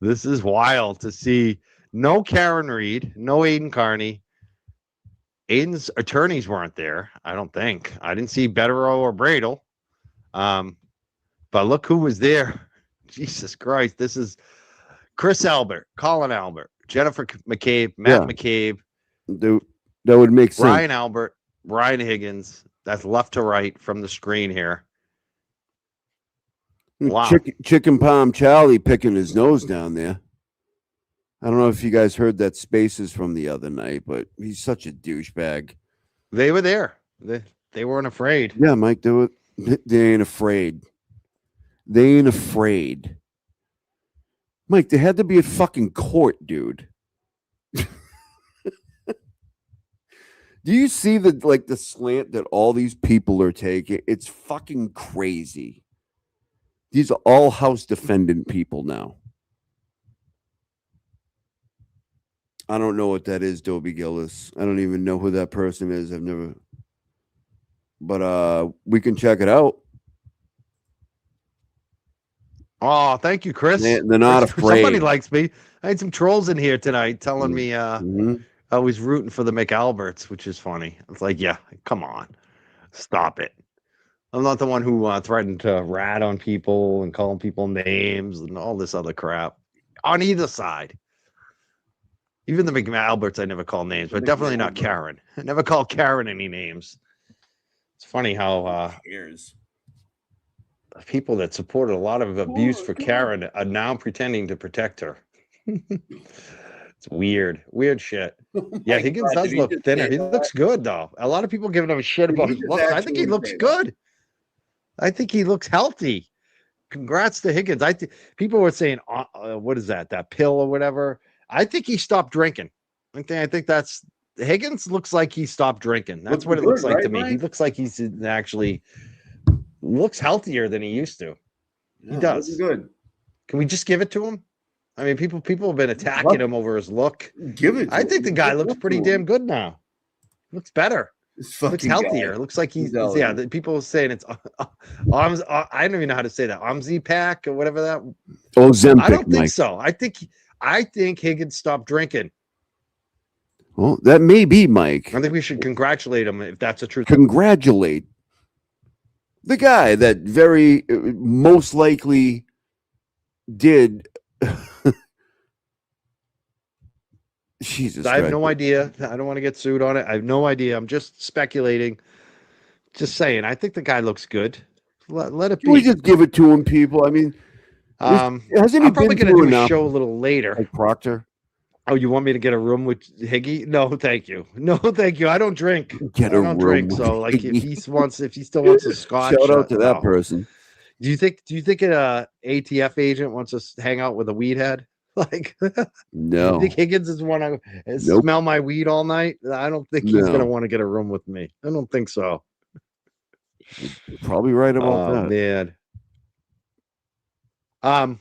This is wild to see. No Karen Reed, no Aiden Carney. Aiden's attorneys weren't there, I don't think. I didn't see Betterow or Bradle. But look who was there. Jesus Christ. This is Chris Albert, Colin Albert, Jennifer McCabe, Matt McCabe. That would make sense. Ryan Albert, Ryan Higgins. That's left to right from the screen here. Wow. Chicken Palm Charlie picking his nose down there. I don't know if you guys heard that Spaces from the other night, but he's such a douchebag. They were there. They weren't afraid. Yeah, Mike, they ain't afraid. They ain't afraid. Mike, they had to be at fucking court, dude. Do you see the slant that all these people are taking? It's fucking crazy. These are all House defendant people now. I don't know what that is, Dobie Gillis. I don't even know who that person is. I've never. But we can check it out. Oh, thank you, Chris. They're not afraid. Somebody likes me. I had some trolls in here tonight telling me I was rooting for the McAlberts, which is funny. It's like, yeah, come on. Stop it. I'm not the one who threatened to rat on people and call people names and all this other crap on either side. Even the McAlberts, I never call names, but definitely not Karen. I never call Karen any names. It's funny how people that supported a lot of abuse for Karen are now pretending to protect her. It's weird shit. Yeah, Higgins does look thinner. He looks good though. A lot of people giving him a shit about his looks. I think he looks good. I think he looks healthy. Congrats to Higgins. People were saying, what is that? That pill or whatever. I think he stopped drinking. I think that's Higgins looks like he stopped drinking. That's what it looks like to me. He looks like he's actually looks healthier than he used to. Yeah, he does. Good. Can we just give it to him? I mean, people have been attacking him over his look. Give it. I think the guy looks pretty damn good now. Looks better. Looks healthier. Guy. Looks like he's the people saying it's arms. I don't even know how to say that. Omzi pack or whatever that. Ozempic, I don't think Mike. so. I think Higgins stopped drinking. Well, that may be, Mike. I think we should congratulate him if that's the truth. Congratulate the guy that very most likely did. Jesus, I have Christ. no idea. I don't want to get sued on it. I have no idea. I'm just speculating. Just saying. I think the guy looks good. Let it Can we be. just give it to him, people? I mean, hasn't he I'm probably been going to through do a enough? show a little later. Like Proctor. Oh, you want me to get a room with Higgy? No, thank you. No, thank you. I don't drink. Get I a don't drink. room So, with like, if he still wants a scotch, Shout out to that no. person. Do you think an ATF agent wants us to hang out with a weed head? Like, No. you think Higgins is want to Nope. smell my weed all night? I don't think he's going to No. want to get a room with me. I don't think so. Probably right about Oh that. man.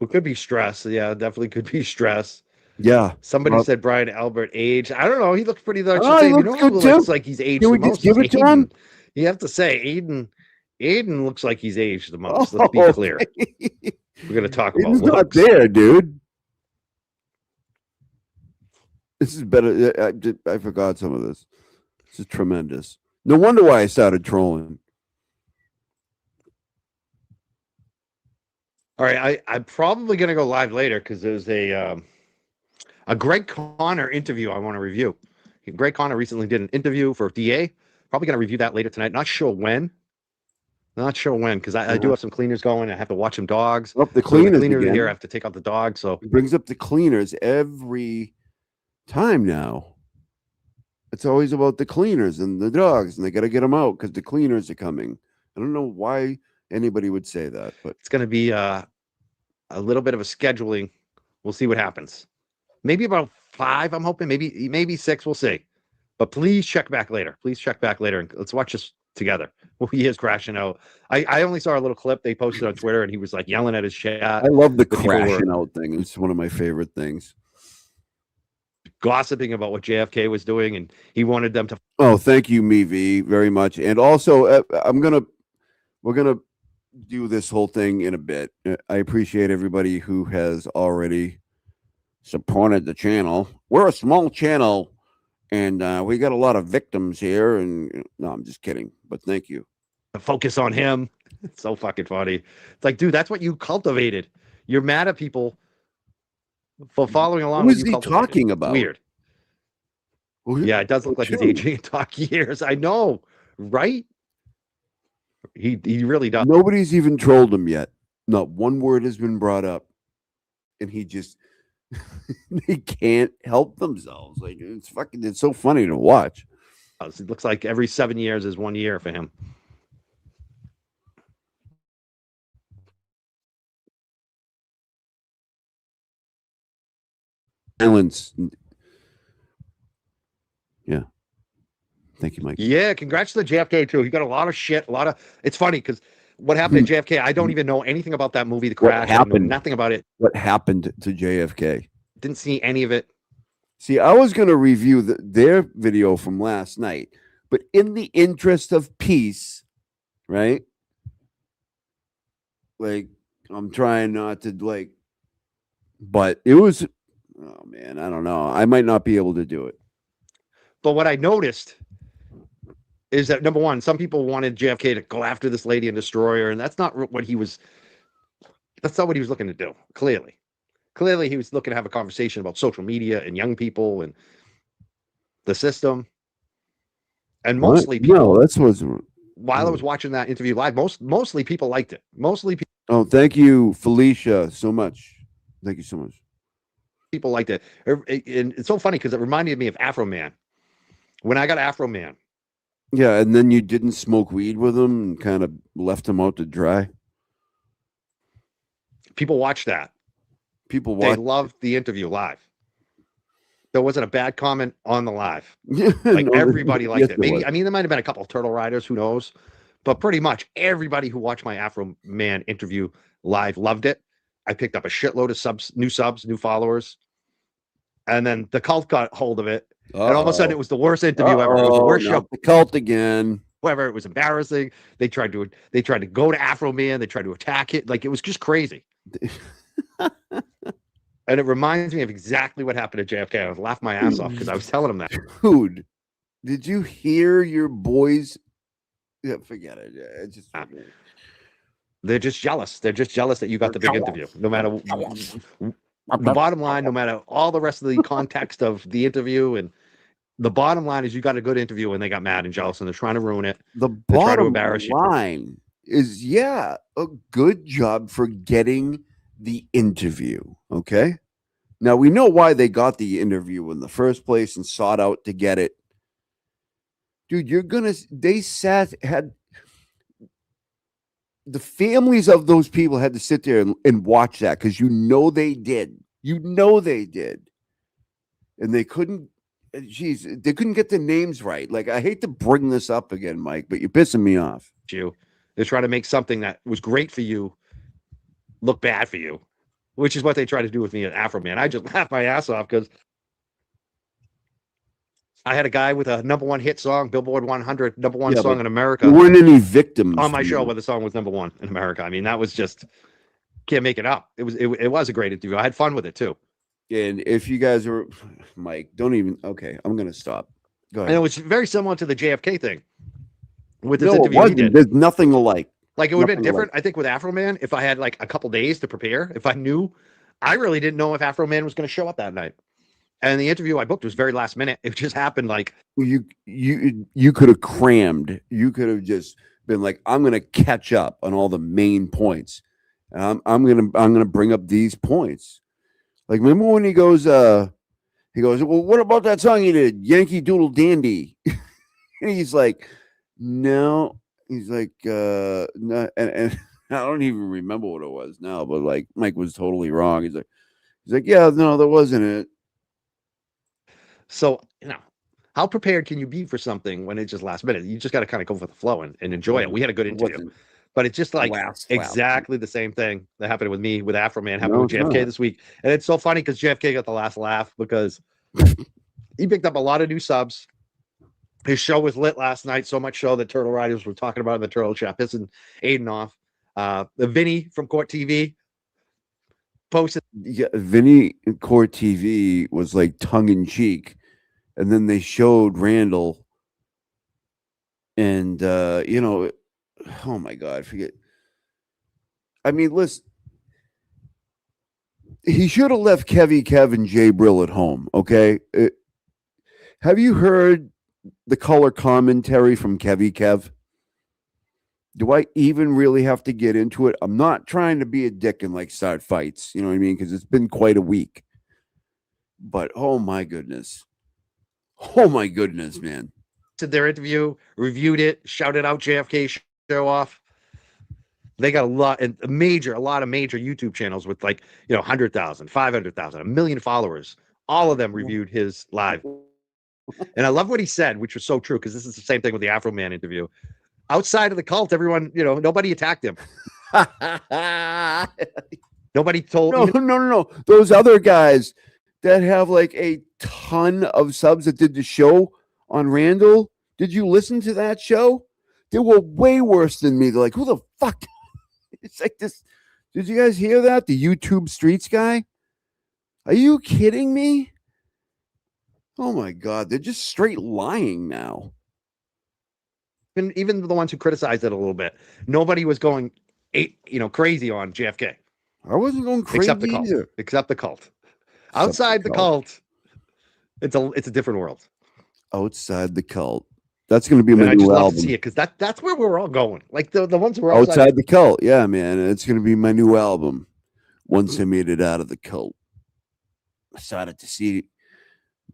It could be stress. Yeah, definitely could be stress. Yeah. Somebody Well, said Brian Albert aged. I don't know. He looks pretty much the oh, he same. You looks know who good looks too. like he's aged Can the we just most is give it to him? Aiden. You have to say Aiden looks like he's aged the most. Let's be Oh, clear. We're gonna talk about Aiden's not looks. there, dude. This is better. I forgot some of this. This is tremendous. No wonder why I started trolling. All right, I'm probably gonna go live later because there's a Greg Connor interview I want to review. Greg Connor recently did an interview for DA. Probably gonna review that later tonight. Not sure when. Not sure when because I do have some cleaners going. I have to watch some dogs. Up the So when the cleaners cleaners are again. here. I have to take out the dog. So It brings up the cleaners every time now. It's always about the cleaners and the dogs, and they got to get them out because the cleaners are coming. I don't know why anybody would say that, but it's gonna be a little bit of a scheduling. We'll see what happens. Maybe about 5. I'm hoping maybe 6. We'll see. But please check back later. Please check back later and let's watch this together. Well, he is crashing out. I only saw a little clip they posted on Twitter, and he was like yelling at his chat. I love the people were crashing out thing. It's one of my favorite things. gossiping about what JFK was doing, and he wanted them to. Oh, thank you, Mevi, very much. And also, we're gonna do this whole thing in a bit. I appreciate everybody who has already supported the channel. We're a small channel, and we got a lot of victims here. And no, I'm just kidding. But thank you. Focus on him. It's so fucking funny. It's like, dude, that's what you cultivated. You're mad at people for following along. Who what is you he cultivated. talking It's about? weird. Yeah, it does look like he's aging in talk years. I know, right? He really does. Nobody's even trolled him yet. Not one word has been brought up, and he just they can't help themselves. Like it's so funny to watch. It looks like every 7 years is 1 year for him. Silence. Yeah. Thank you, Mike. Yeah, congrats to the JFK too. He got a lot of shit. It's funny because what happened to JFK? I don't even know anything about that movie, The Crash. I know nothing about it. What happened to JFK? Didn't see any of it. See, I was going to review their video from last night, but in the interest of peace, right? Like, I'm trying not to but it was, oh man, I don't know. I might not be able to do it. But what I noticed is that number one, some people wanted JFK to go after this lady and destroy her, and that's not what he was. That's not what he was looking to do. Clearly, he was looking to have a conversation about social media and young people and the system. And mostly people. No, that's what's. While I was watching that interview live, mostly people liked it. Mostly people. Oh, thank you, Felicia, so much. Thank you so much. People liked it, and it's so funny because it reminded me of Afro Man. When I got Afro Man. Yeah, and then you didn't smoke weed with him and kind of left him out to dry. People watched that. People They watched. loved the interview live. There wasn't a bad comment on the live. Yeah, Like no, everybody liked yes, it. there Maybe was. I mean there might have been a couple of turtle riders, who knows? But pretty much everybody who watched my Afro Man interview live loved it. I picked up a shitload of new followers. And then the cult got hold of it. And all of a sudden it was the worst interview ever. It was the worst show. The cult again. Whoever, it was embarrassing. They tried to go to Afro Man. They tried to attack it. Like, it was just crazy. And it reminds me of exactly what happened to JFK. I was laughing my ass off because I was telling him that. Dude, did you hear your boys? Yeah, forget it. Yeah, just forget it. They're just jealous. They're just jealous that you got the big interview. No matter the bottom line, no matter all the rest of the context of the interview, and the bottom line is you got a good interview and they got mad and jealous and they're trying to ruin it. The They try to bottom embarrass you. line is, a good job for getting the interview. Okay. Now we know why they got the interview in the first place and sought out to get it. Dude, had the families of those people had to sit there and watch that because they did. They did. And they couldn't, they couldn't get the names right. Like, I hate to bring this up again, Mike, but you're pissing me off. They're trying to make something that was great for you look bad for you, which is what they try to do with me at Afro Man. I just laughed my ass off because I had a guy with a #1 hit song, Billboard 100, #1 song in America. There weren't any victims on my show where the song was #1 in America. I mean, that was just, can't make it up. It was a great interview. I had fun with it too. And if you guys are, Mike, don't even. Okay, I'm gonna stop. Go ahead. And it was very similar to the JFK thing with this No, it interview he wasn't. did. There's nothing alike. Like, it would have been Nothing different, I think, with Afro Man if I had like a couple days to prepare. If I knew, I really didn't know if Afro Man was going to show up that night. And the interview I booked was very last minute. It just happened like You could have crammed. You could have just been like, I'm gonna catch up on all the main points. And I'm gonna bring up these points. Like, remember when he goes, well, what about that song he did, Yankee Doodle Dandy? And he's like, no. He's like, no, and I don't even remember what it was now, but like Mike was totally wrong. He's like, yeah, no, that wasn't it. So, how prepared can you be for something when it's just last minute? You just got to kind of go with the flow and enjoy it. We had a good interview, but it's just like exactly the same thing that happened with me with Afro Man, happened with JFK this week. And it's so funny because JFK got the last laugh because he picked up a lot of new subs. His show was lit last night, so much so that Turtle Riders were talking about in the Turtle Chat, pissing Aiden off. The Vinny from Court TV posted. Yeah, Vinny in Court TV was like tongue in cheek, and then they showed Randall, and oh my God, forget. I mean, listen, he should have left Kev and Jay Brill at home. Okay, have you heard the color commentary from Kev? Do I even really have to get into it? I'm not trying to be a dick and like start fights, you know what I mean? Because it's been quite a week. But oh my goodness, man! Did their interview, reviewed it, shouted out JFK show off. They got a lot of major YouTube channels with 100,000, 500,000, 1 million followers. All of them reviewed his live. And I love what he said, which was so true, because this is the same thing with the Afro Man interview. Outside of the cult, everyone, nobody attacked him. Nobody told. No. Those other guys that have like a ton of subs that did the show on Randall. Did you listen to that show? They were way worse than me. They're like, who the fuck? It's like this. Did you guys hear that? The YouTube Streets guy? Are you kidding me? Oh my God, they're just straight lying now. Even the ones who criticized it a little bit, nobody was going, crazy on JFK. I wasn't going crazy except the cult. either. Except the cult. Outside the cult, it's a different world. Outside the cult. That's going to be my new album. To see it because that's where we're all going. Like the ones who are outside the cult. Yeah, man, it's going to be my new album. Once I made it out of the cult, I started to see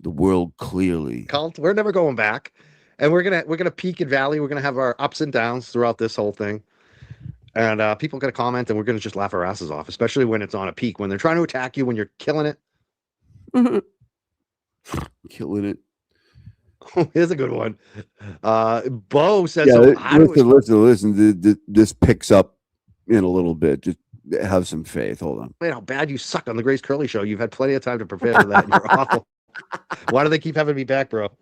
the world clearly. Cult, we're never going back, and we're gonna peak and valley. We're gonna have our ups and downs throughout this whole thing, and people are gonna comment, and we're gonna just laugh our asses off, especially when it's on a peak, when they're trying to attack you, when you're killing it. Killing it. Here's a good one. Bo says, listen. This picks up in a little bit. Just have some faith. Hold on. Man, how bad you suck on the Grace Curley show. You've had plenty of time to prepare for that. You're awful. Why do they keep having me back, bro?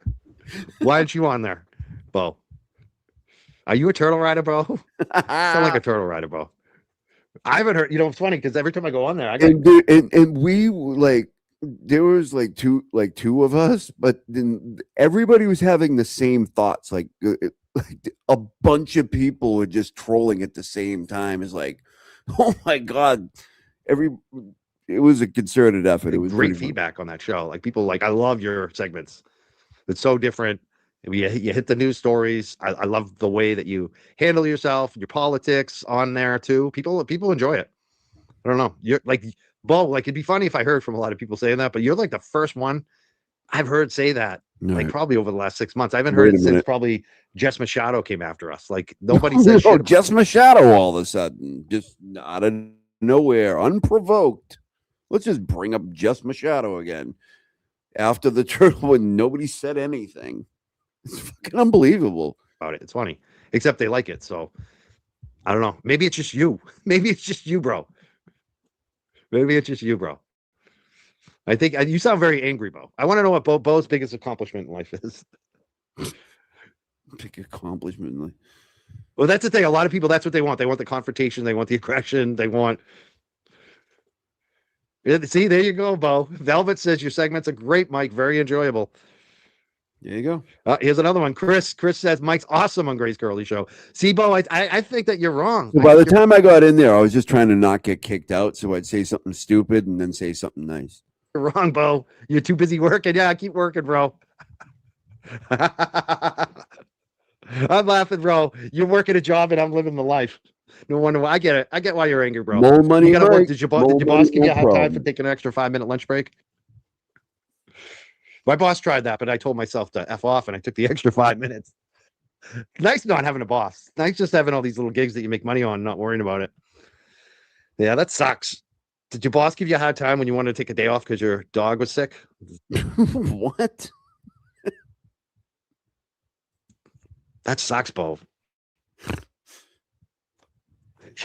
Why aren't you on there, Bo? Are you a turtle rider, bro? Sound like a turtle rider, bro. I haven't heard. It's funny because every time I go on there, and we like there was like two of us, but then everybody was having the same thoughts. Like a bunch of people were just trolling at the same time. It's like, oh my God, it was a concerted effort. It was great feedback on that show. Like people I love your segments. It's so different. You hit the news stories. I love the way that you handle yourself, your politics on there too. People enjoy it. I don't know. You're like, Bo, like it'd be funny if I heard from a lot of people saying that, but you're like the first one I've heard say that, like probably over the last 6 months. I haven't heard it since probably Jess Machado came after us. Like nobody says shit. Jess Machado all of a sudden, just out of nowhere, unprovoked. Let's just bring up Jess Machado again after the turtle when nobody said anything. It's fucking unbelievable. About it. It's funny, except they like it. So I don't know. Maybe it's just you. Maybe it's just you, bro. Maybe it's just you, bro. I think you sound very angry, Bo. I want to know what Bo's biggest accomplishment in life is. Big accomplishment. Well, that's the thing. A lot of people, that's what they want. They want the confrontation. They want the aggression. They want. See, there you go, Bo. Velvet says your segments are great, Mike. Very enjoyable. There you go. Here's another one. Chris says Mike's awesome on Grace Curley Show. See, Bo, I think that you're wrong. So by the time I got in there, I was just trying to not get kicked out. So I'd say something stupid and then say something nice. You're wrong, Bo. You're too busy working. Yeah, keep working, bro. I'm laughing, bro. You're working a job and I'm living the life. No wonder why. I get it. I get why you're angry, bro. More money. You gotta work. Mike. Did your More boss money, give you no a time for problem. taking an extra 5-minute lunch break? My boss tried that, but I told myself to F off and I took the extra 5 minutes. Nice not having a boss. Nice just having all these little gigs that you make money on, not worrying about it. Yeah, that sucks. Did your boss give you a hard time when you wanted to take a day off because your dog was sick? What? That sucks, Bo.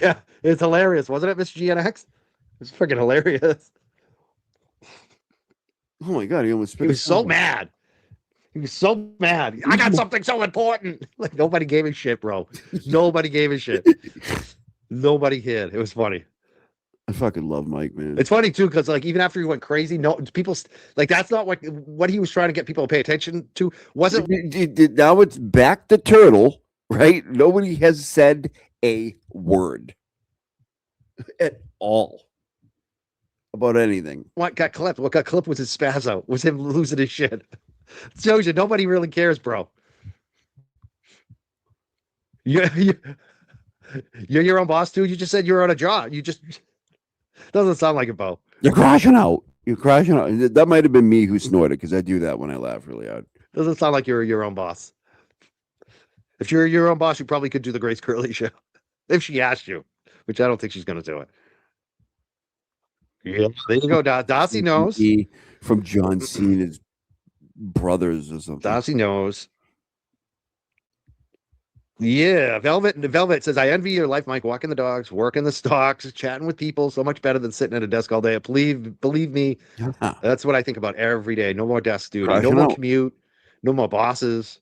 Yeah, it's hilarious, wasn't it, Miss GNX? It's freaking hilarious. Oh my god, he almost He was so mad. He was so mad. I got something so important. Like nobody gave a shit, bro. Nobody gave a shit. Nobody cared. It was funny. I fucking love Mike, man. It's funny too, because like even after he went crazy, no people like that's not what he was trying to get people to pay attention to. Wasn't Now it's back to Turtle, right? Nobody has said a word at all about anything. What got clipped? What got clipped was his spazzo. Was him losing his shit. It shows you nobody really cares, bro. You're your own boss, dude. You just said you're on a job. You just doesn't sound like it, Bo. You're crashing out. You're crashing out. That might have been me who snorted because I do that when I laugh really hard. Doesn't sound like you're your own boss. If you're your own boss, you probably could do the Grace Curley Show if she asked you, which I don't think she's going to do it. Yeah, there you go. Darcy knows from John Cena's brothers or something. Darcy knows. Yeah, Velvet says, I envy your life, Mike. Walking the dogs, working the stocks, chatting with people. So much better than sitting at a desk all day. Believe me, that's what I think about every day. No more desk duty, no more commute, no more bosses.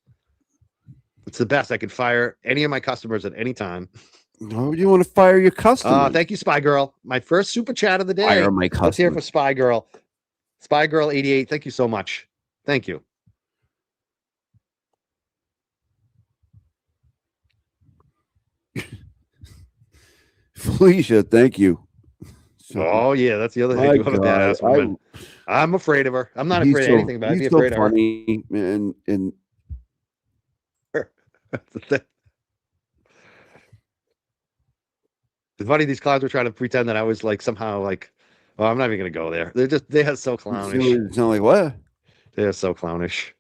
It's the best. I could fire any of my customers at any time. No, you want to fire your customer? Thank you, Spy Girl. My first super chat of the day. Fire my Let's hear it customer. for Spy Girl. Spy Girl 88. Thank you so much. Thank you. Felicia, thank you. Oh yeah, that's the other thing. You have a badass woman. I'm afraid of her. I'm not afraid of anything, but I'd be afraid of her. Funny, and It's funny these clowns were trying to pretend that I was like somehow like, well, I'm not even gonna go there. They are so clownish. It's not like what? They are so clownish.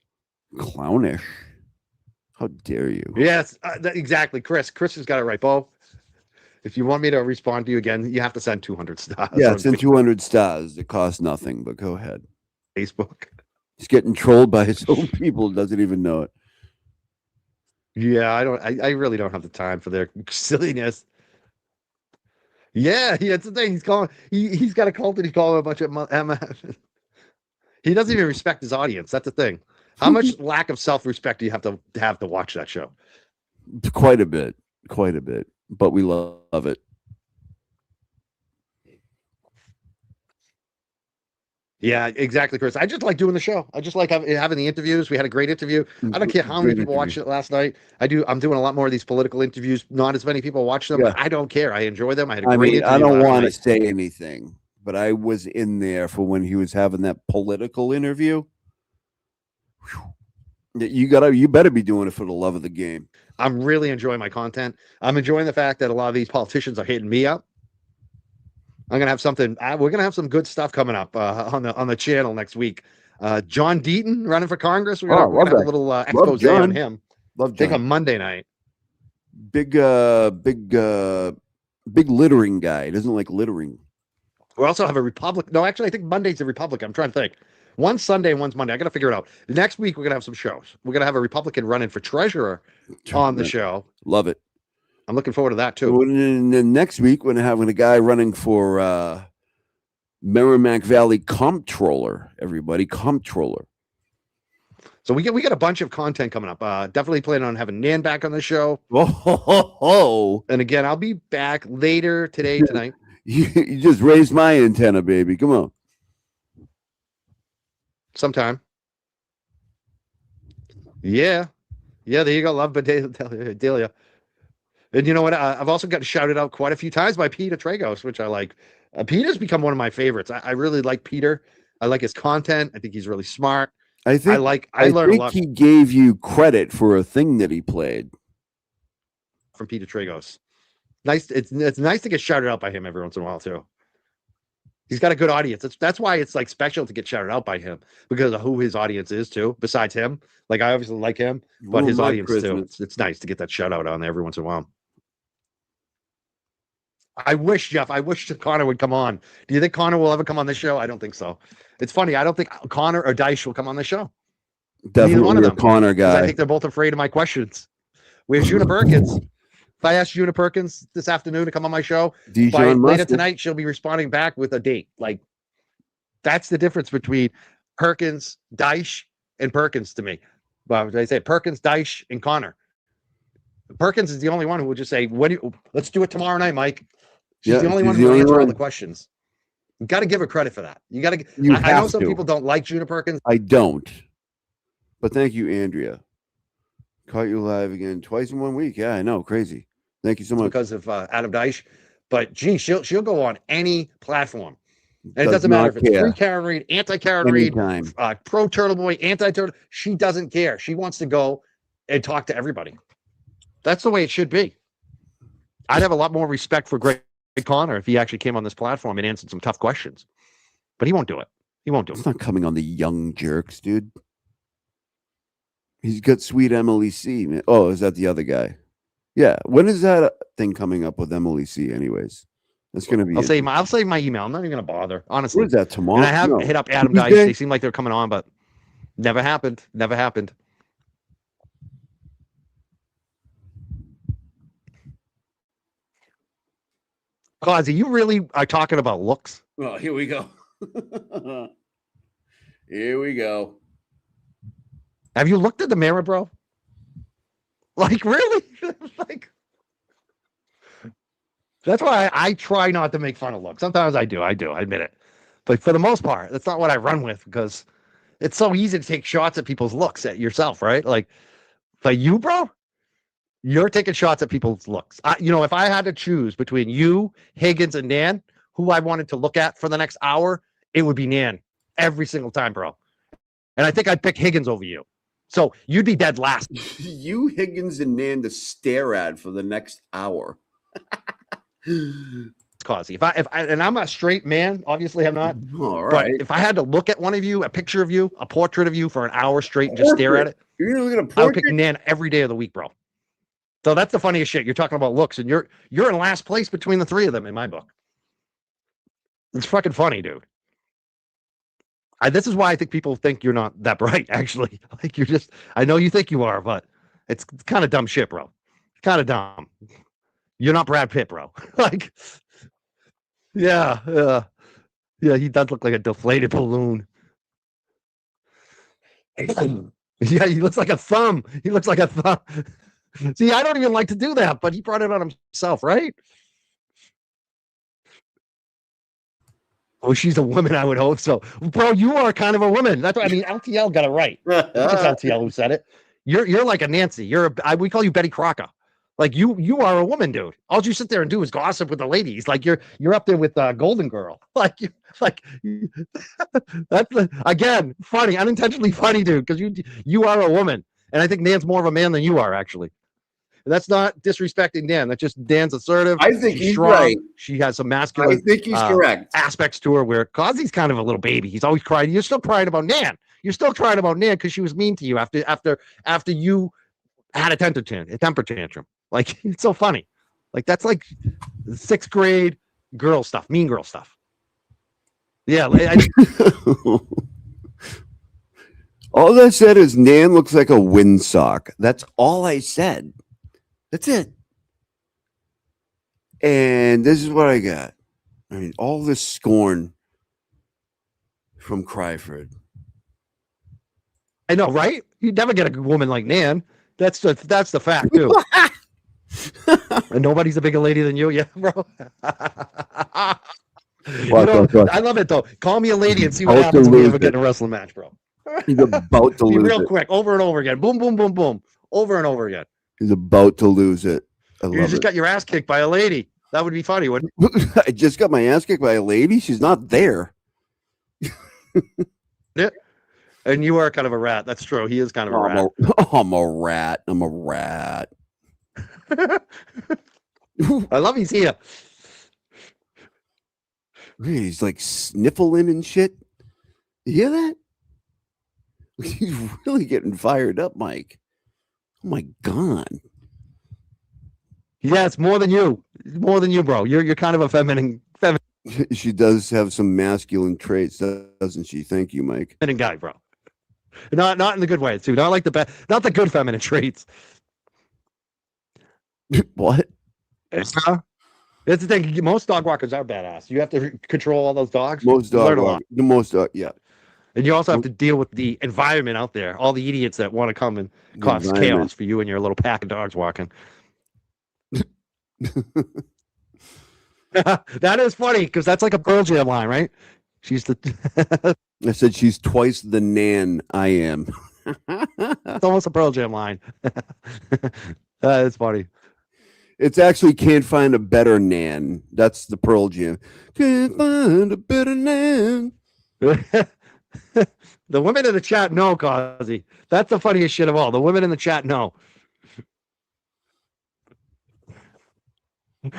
Clownish. How dare you? Yes, exactly. Chris has got it right, Bo. If you want me to respond to you again, you have to send 200 stars. Yeah, send 200 stars. It costs nothing, but go ahead. Facebook. He's getting trolled by his own people. Doesn't even know it. Yeah, I really don't have the time for their silliness. Yeah, that's the thing. He's calling. He's got a cult and he's calling a bunch of. He doesn't even respect his audience. That's the thing. How much lack of self-respect do you have to watch that show? Quite a bit. But we love it. Yeah, exactly, Chris. I just like doing the show. I just like having the interviews. We had a great interview. I don't care how many people watched it last night. I'm doing a lot more of these political interviews. Not as many people watch them, but I don't care. I enjoy them. I had a great interview. I don't last want to night. say anything, but I was in there for when he was having that political interview. You better be doing it for the love of the game. I'm really enjoying my content. I'm enjoying the fact that a lot of these politicians are hitting me up. I'm gonna have something. We're gonna have some good stuff coming up on the channel next week. John Deaton running for Congress. We're gonna have a little expose on him. Love I think John. on Monday night. Big littering guy. He doesn't like littering. We also have a Republican. No, actually, I think Monday's a Republican. I'm trying to think. One's Sunday and one's Monday. I got to figure it out. Next week, we're going to have some shows. We're going to have a Republican running for treasurer on the show. Love it. I'm looking forward to that, too. And then next week, we're having a guy running for Merrimack Valley comptroller, everybody. Comptroller. So we got a bunch of content coming up. Definitely planning on having Nan back on the show. Oh. And again, I'll be back later tonight. You just raised my antenna, baby. Come on. Sometime. Yeah. Yeah, there you go. Love Bedelia. And you know what? I've also got shouted out quite a few times by Peter Tragos, which I like. Peter's become one of my favorites. I really like Peter. I like his content. I think he's really smart. I learned a lot. He gave you credit for a thing that he played from Peter Tragos. Nice. It's nice to get shouted out by him every once in a while too. He's got a good audience. That's why it's like special to get shouted out by him because of who his audience is too. Besides him, like I obviously like him, but his audience too. It's nice to get that shout out on there every once in a while. I wish Connor would come on. Do you think Connor will ever come on this show? I don't think so. It's funny. I don't think Connor or Dice will come on the show. Definitely one of them. Connor guy. I think they're both afraid of my questions. Where's Una Perkins? If I ask Una Perkins this afternoon to come on my show, by later tonight she'll be responding back with a date. Like that's the difference between Perkins, Dice, and Perkins to me. Well, I say Perkins, Dice, and Connor. Perkins is the only one who would just say, let's do it tomorrow night, Mike. She's the only one who answers all the questions. You got to give her credit for that. You got to. I know some people don't like Juna Perkins. I don't. But thank you, Andrea. Caught you live again twice in 1 week. Yeah, I know. Crazy. Thank you so much. Because of Adam Deitch. But gee, she'll go on any platform. And it doesn't matter if it's free Karen Reed, anti-Karen Reed, pro Turtle Boy, anti-Turtle. She doesn't care. She wants to go and talk to everybody. That's the way it should be. I'd have a lot more respect for Greg Connor if he actually came on this platform and answered some tough questions. But he won't do it. He won't do it. It's not coming on the Young Jerks, dude. He's got sweet Emily C. Man. Oh, is that the other guy? Yeah. When is that thing coming up with Emily C. anyways? That's going to be. I'll say my email. I'm not even going to bother. Honestly. What is that tomorrow? And I have hit up Adam Dice. They seem like they're coming on, but never happened. Never happened. Cossy, you really are talking about looks? Oh, here we go. Here we go. Have you looked at the mirror, bro? Like, really? Like, that's why I try not to make fun of looks. Sometimes I do. I admit it. But for the most part, that's not what I run with because it's so easy to take shots at people's looks at yourself, right? Like you, bro, you're taking shots at people's looks. If I had to choose between you, Higgins, and Nan, who I wanted to look at for the next hour, it would be Nan every single time, bro. And I think I'd pick Higgins over you. So you'd be dead last. You, Higgins, and Nan to stare at for the next hour. Cossy. If I and I'm a straight man, obviously I'm not. All right. But if I had to look at one of you, a picture of you, a portrait of you for an hour straight and just stare at it, you're gonna look at a portrait? I would pick Nan every day of the week, bro. So that's the funniest shit. You're talking about looks, and you're in last place between the three of them in my book. It's fucking funny, dude. This is why I think people think you're not that bright, actually. Like you're just, I know you think you are, but it's kind of dumb shit, bro. Kind of dumb. You're not Brad Pitt, bro. Like, yeah, he does look like a deflated balloon. Yeah, he looks like a thumb. He looks like a thumb. See, I don't even like to do that, but he brought it on himself, right? Oh, she's a woman, I would hope so. Bro, you are kind of a woman. That's what I mean. LTL got it right. It's LTL who said it. You're like a Nancy. We call you Betty Crocker. Like you are a woman, dude. All you sit there and do is gossip with the ladies. Like you're up there with Golden Girl. That's again funny, unintentionally funny, dude. Because you are a woman, and I think Nan's more of a man than you are, actually. That's not disrespecting Dan. That's just Dan's assertive. I think She's he's strong. right. She has some masculine. I think he's correct. Aspects to her where Cossy's kind of a little baby. He's always crying. You're still crying about Nan. You're still crying about Nan because she was mean to you after you had a temper tantrum. Like, it's so funny. Like, that's like 6th grade girl stuff, mean girl stuff. Yeah. All I said is Nan looks like a windsock. That's all I said. That's it. And this is what I got. I mean, all this scorn from Cryford. I know, right? You never get a woman like Nan. That's the fact, too. And nobody's a bigger lady than you, yeah, bro. I love it though. Call me a lady and see what happens when we ever get in a wrestling match, bro. He's about to Be lose real it. quick, over and over again. Boom, boom, boom, boom. Over and over again. He's about to lose it. I You love just it. got your ass kicked by a lady. That would be funny, wouldn't I just got my ass kicked by a lady. She's not there. it? And you are kind of a rat. That's true. He is kind of a rat. I'm a rat. I'm a rat. I love he's here. He's like sniffling and shit. You hear that? He's really getting fired up, Mike. Oh my God. Yeah, it's more than you. More than you, bro. You're kind of a feminine She does have some masculine traits, doesn't she? Thank you, Mike. guy, bro. Not in the good way, too. Not like not the good feminine traits. What? That's the thing. Most dog walkers are badass. You have to control all those dogs. Most You learn dog, a lot. the most, yeah. And you also have to deal with the environment out there. All the idiots that want to come and cause environment. chaos for you and your little pack of dogs walking. That is funny because that's like a Pearl Jam line, right? She's the. I said she's twice the Nan I am. It's almost a Pearl Jam line. It's funny. It's actually can't find a better Nan. That's the Pearl Jam. Can't find a better Nan. The women in the chat know, Cossy. That's the funniest shit of all. The women in the chat know. Look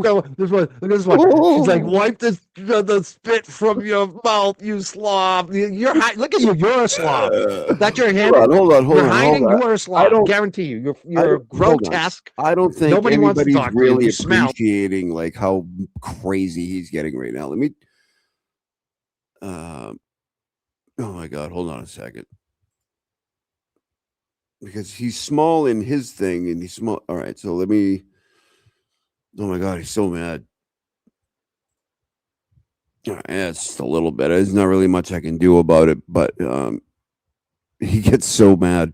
at this one. She's like, wipe the spit from your mouth, you slob. You're look at you. You're a slob. That's your hand. Hold on. You're hiding. hold on. You are a slob. Guarantee you. You're grotesque. I don't think Nobody wants to anybody's talk to you. really You smell. appreciating like how crazy he's getting right now. Let me. Oh my God! Hold on a second. Because he's small in his thing, and he's small. All right, so let me. Oh my God, he's so mad. All right, yeah, it's just a little bit. There's not really much I can do about it, but he gets so mad.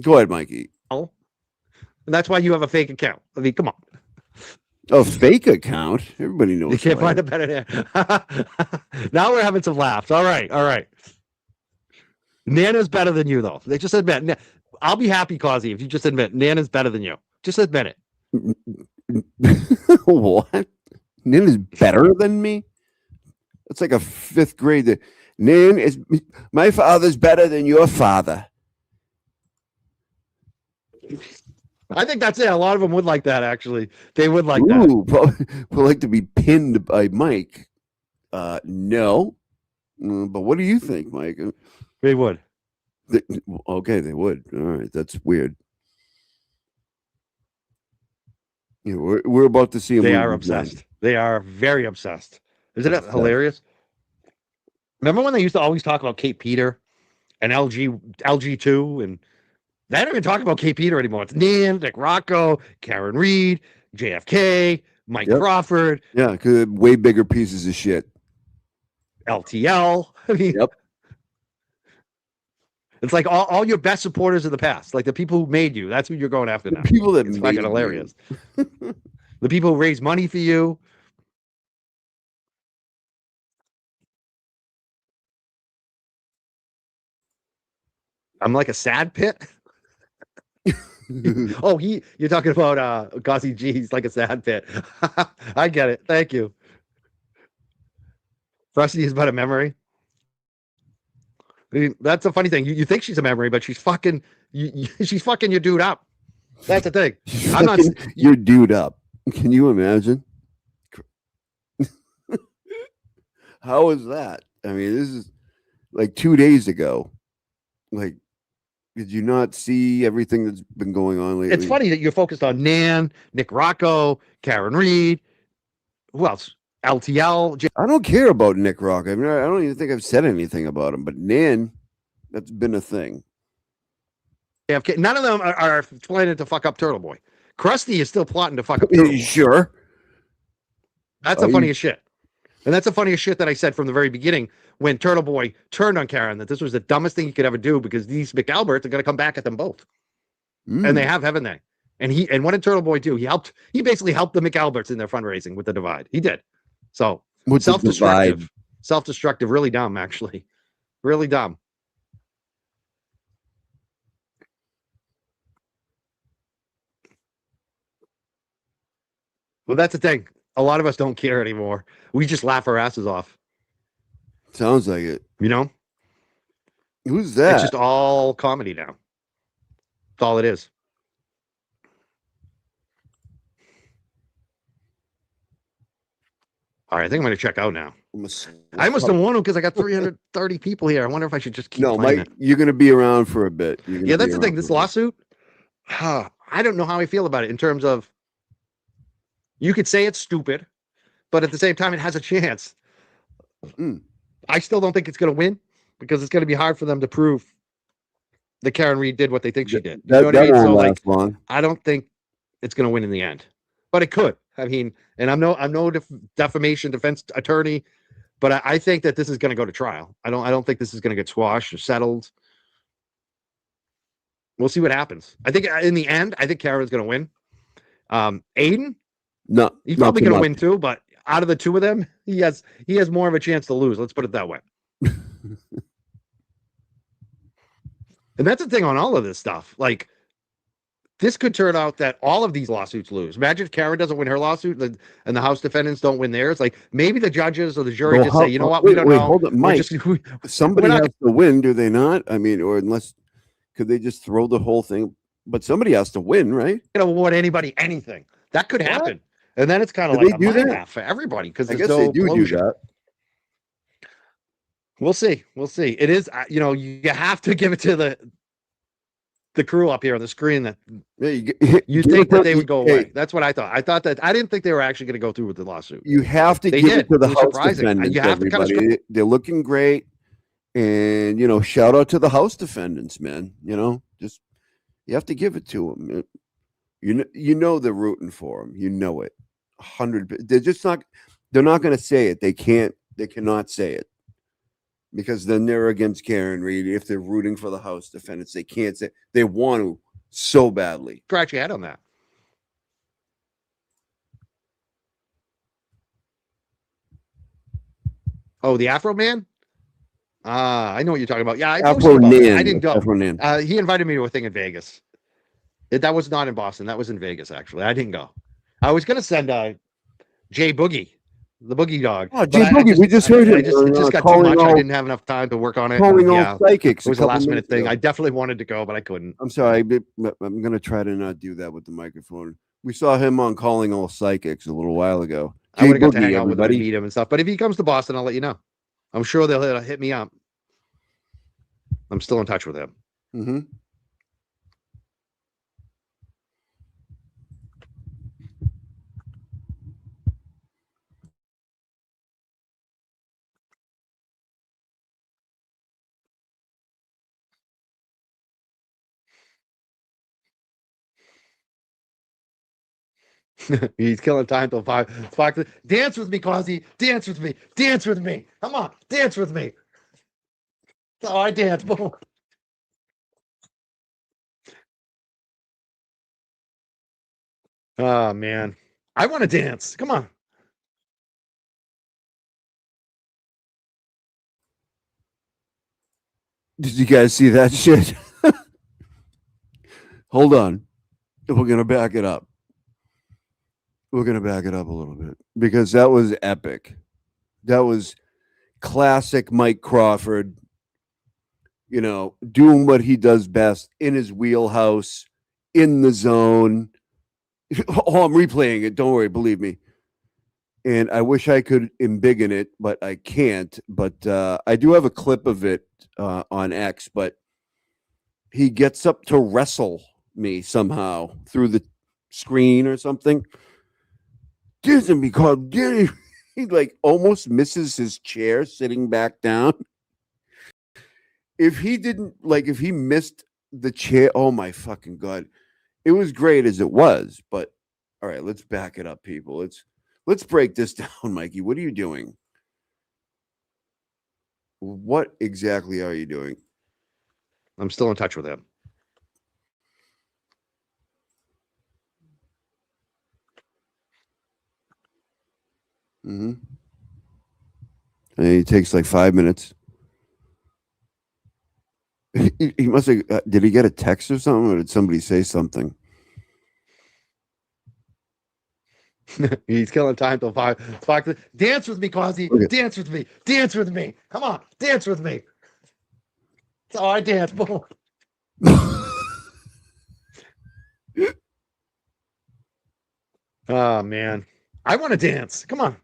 Go ahead, Mikey. And that's why you have a fake account. I mean, come on. A fake account? Everybody knows. You can't who I find a better name. Now we're having some laughs. All right. Nana's better than you, though. They just admit. I'll be happy, Cossy, if you just admit Nana's better than you. Just admit it. What? Nan is better than me? That's like a 5th grade. Nan is my father's better than your father. I think that's it. A lot of them would like that, actually. They would like Ooh, probably would like to be pinned by Mike. No. But what do you think, Mike? They would. Okay, they would. All right, that's weird. Yeah, we're about to see him. They are obsessed. They are very obsessed. Isn't it hilarious? Remember when they used to always talk about Kate Peter and LG2 and they don't even talk about Kate Peter anymore. It's Nan, Nick Rocco, Karen Reed, JFK, Mike Crawford. Yeah, because way bigger pieces of shit. LTL. I mean, it's like all your best supporters of the past, like the people who made you. That's who you're going after now. People that it's made fucking you. hilarious. The people who raise money for you. I'm like a sad pit. Oh, you're talking about Cossy G. He's like a sad pit. I get it. Thank you. Frosty is but a memory. I mean, that's a funny thing. You think she's a memory, but she's fucking she's fucking your dude up. That's the thing. I'm not. You're dude up. Can you imagine? How is that? I mean, this is like 2 days ago. Like, did you not see everything that's been going on lately? It's funny that you're focused on Nan, Nick Rocco, Karen Reed. Who else? LTL. I don't care about Nick Rock. I mean, I don't even think I've said anything about him. But Nan, that's been a thing. JFK. None of them are planning to fuck up Turtle Boy. Krusty is still plotting to fuck up Turtle Boy. Sure. That's the funniest shit. And that's the funniest shit that I said from the very beginning when Turtle Boy turned on Karen, that this was the dumbest thing he could ever do because these McAlberts are going to come back at them both. And they have, haven't they? And what did Turtle Boy do? He basically helped the McAlberts in their fundraising with the divide. He did. So self-destructive. Self-destructive, really dumb, actually. Really dumb. Well, that's the thing. A lot of us don't care anymore. We just laugh our asses off. Sounds like it. You know? Who's that? It's just all comedy now. That's all it is. All right, I think I'm going to check out now. I must have won them because I got 330 people here. I wonder if I should just keep playing Mike, it. you're going to be around for a bit. Yeah, that's the thing. This lawsuit, I don't know how I feel about it in terms of you could say it's stupid, but at the same time, it has a chance. I still don't think it's going to win because it's going to be hard for them to prove that Karen Reed did what they think she did. You know what I mean? So, like, I don't think it's going to win in the end, but it could. I mean, and I'm no defamation defense attorney, but I think that this is going to go to trial. I don't think this is going to get squashed or settled. We'll see what happens. I think in the end, I think Karen's going to win. Aiden, no, he's probably going to win too. But out of the two of them, he has more of a chance to lose. Let's put it that way. And that's the thing on all of this stuff. Like, this could turn out that all of these lawsuits lose. Imagine if Karen doesn't win her lawsuit and the House defendants don't win theirs. Like, maybe the judges or the jury say, you know what, we don't know. Hold on, Mike. Somebody has to win, do they not? I mean, or unless, could they just throw the whole thing? But somebody has to win, right? You know, award anybody anything. That could happen. And then it's kind of like a mind map for everybody because there's no closure. That. We'll see. We'll see. It is, you know, you have to give it to the crew up here on the screen that you think that they would go away. That's what I thought. I didn't think they were actually going to go through with the lawsuit. You have to give it to the House defendants, everybody. They're looking great. And, you know, shout out to the House defendants, man. You know, just, you have to give it to them. You know they're rooting for them. You know it. 100. They're not going to say it. They cannot say it. Because then they're against Karen Reed. If they're rooting for the House defendants, they can't say they want to so badly. Scratch your head on that. Oh, the Afro Man? I know what you're talking about. Yeah, I posted about that. I didn't go. He invited me to a thing in Vegas. That was not in Boston. That was in Vegas, actually. I didn't go. I was going to send Jay Boogie. The Boogie Dog. Oh, Jay Boogie, we just heard him. It just got too much. I didn't have enough time to work on it. Calling all psychics. It was a last minute thing. I definitely wanted to go, but I couldn't. I'm sorry. I'm going to try to not do that with the microphone. We saw him on Calling All Psychics a little while ago. I would have got to hang out with him and meet him and stuff. But if he comes to Boston, I'll let you know. I'm sure they'll hit me up. I'm still in touch with him. Mm-hmm. He's killing time till 5. Dance with me, Cossy. Dance with me. Dance with me. Come on, dance with me. Oh, I dance. Boom. Oh man, I want to dance. Come on. Did you guys see that shit? Hold on. We're going to back it up. We're going to back it up a little bit because that was epic. That was classic Mike Crawford. you know, doing what he does best in his wheelhouse, in the zone. Oh, I'm replaying it. Don't worry, believe me. And I wish I could embiggen it, but I can't. But I do have a clip of it on X. But he gets up to wrestle me somehow through the screen or something. Doesn't because he like almost misses his chair sitting back down. If he didn't if he missed the chair, oh my fucking god. It was great as it was, but all right, let's back it up, people. Let's break this down, Mikey. What are you doing? What exactly are you doing? I'm still in touch with him. Mm-hmm. And it takes like 5 minutes. He must have. Did he get a text or something, or did somebody say something? He's killing time till 5. Dance with me, Cossy. Dance with me. Dance with me. Come on, dance with me. Oh, I dance. Boom. Oh man, I want to dance. Come on.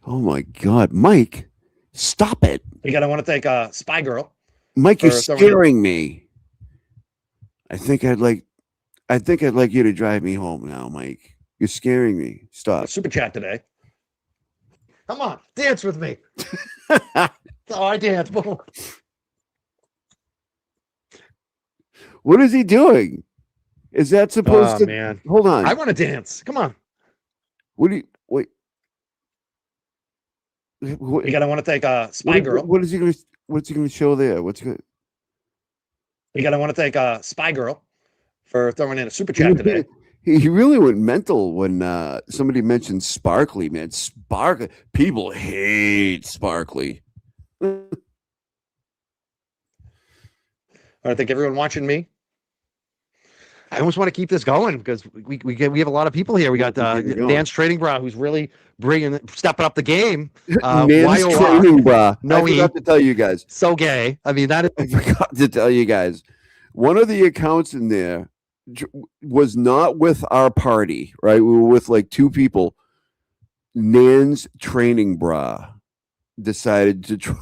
Oh my god, Mike, stop it! You gotta want to thank Spy Girl. Mike, you're scaring me. I think I'd like you to drive me home now, Mike. You're scaring me. Stop. Super chat today. Come on, dance with me. Oh, I dance. Boom. What is he doing? Is that supposed to? Man. Hold on. I want to dance. Come on. What do you wait? You gotta want to thank Spy Girl. What's he gonna show there? What's good? You gotta want to thank Spy Girl for throwing in a super chat today. He really went mental when somebody mentioned Sparkly, man. Sparkly. People hate Sparkly. I want to thank everyone watching me. I almost want to keep this going because we have a lot of people here. We got Dan's Trading Bra, who's really stepping up the game. Dan's Trading Bra. No, I forgot to tell you guys. So gay. I mean, that is. I forgot to tell you guys. One of the accounts in there was not with our party, right? We were with like 2 people. Nan's Training Bra decided to try.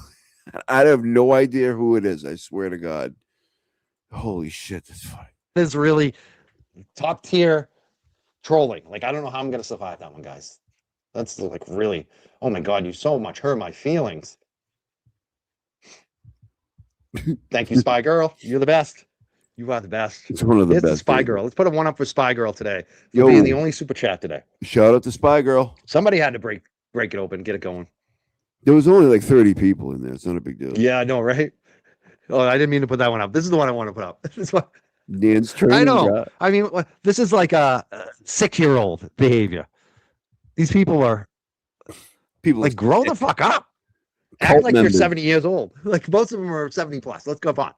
I have no idea who it is. I swear to God. Holy shit, that's funny. Is really top tier trolling. Like, I don't know how I'm going to survive that one, guys. That's like really, oh my God, you so much hurt my feelings. Thank you, Spy Girl. You're the best. You are the best. It's one of the best. Spy Girl. Let's put a 1 up for Spy Girl today for being the only super chat today. Shout out to Spy Girl. Somebody had to break it open, get it going. There was only like 30 people in there. It's not a big deal. Yeah, I know, right? Oh, I didn't mean to put that one up. This is the one I want to put up. This is what Dan's Training I know. Bra. I mean, this is like a 6-year-old behavior. These people are like, grow the fuck up. Act like you're 70 years old. Like most of them are 70 plus. Let's go on.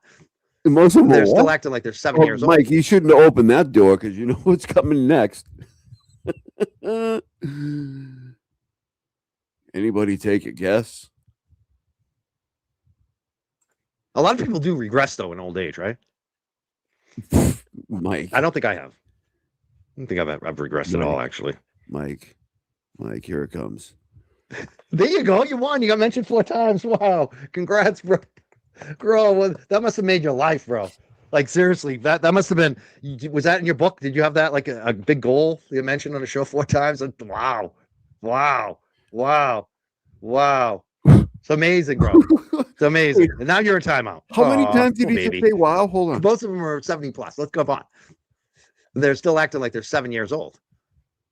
Most of them they're still acting like they're 7 years old. Mike, you shouldn't have opened that door because you know what's coming next. Anybody take a guess? A lot of people do regress though in old age, right? Mike, I don't think I have. I don't think I've regressed at all, actually. Mike, here it comes. There you go. You won. You got mentioned 4 times. Wow. Congrats, bro. Bro, that must have made your life, bro. Like, seriously, that must have been, was that in your book? Did you have that like a big goal you mentioned on the show 4 times? Wow. Wow. Wow. Wow. It's amazing, bro. It's amazing. And now you're in timeout. How many times did he say wow? Hold on. Most of them are 70 plus. Let's go on. They're still acting like they're 7 years old.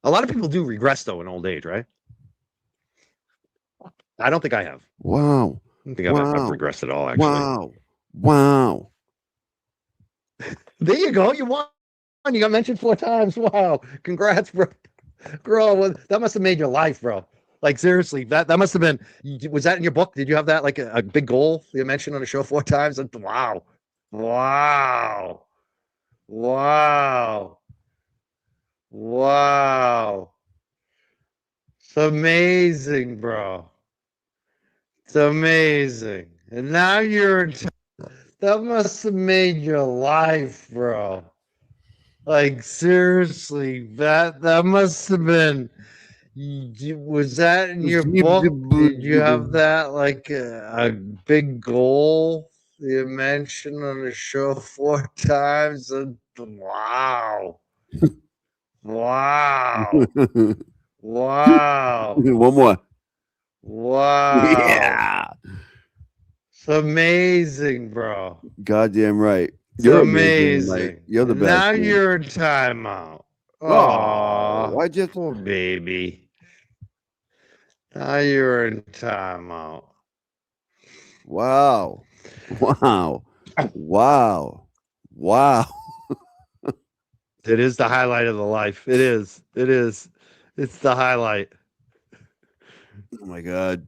A lot of people do regress though in old age, right? I don't think I have. Wow. I don't think I've regressed at all, actually. Wow. Wow. There you go. You won. You got mentioned 4 times. Wow. Congrats, bro. Bro, that must have made your life, bro. Like, seriously, that must have been, was that in your book? Did you have that like a big goal you mentioned on the show 4 times? Wow. Wow. Wow. Wow. It's amazing, bro. It's amazing. And now you're that must have made your life, bro. Like seriously, that must have been. Was that in your book? Did you have that like a big goal you mentioned on the show 4 times? Wow. Wow. Wow. One more. Wow. Yeah. It's amazing, bro. Goddamn right. It's You're amazing. Mike. You're the And best. now man. you're in timeout. Oh, Oh, why'd you? poor baby. Now you're in timeout. Wow. Wow. Wow. Wow. It is the highlight of the life. It is. It is. It's the highlight. Oh my God.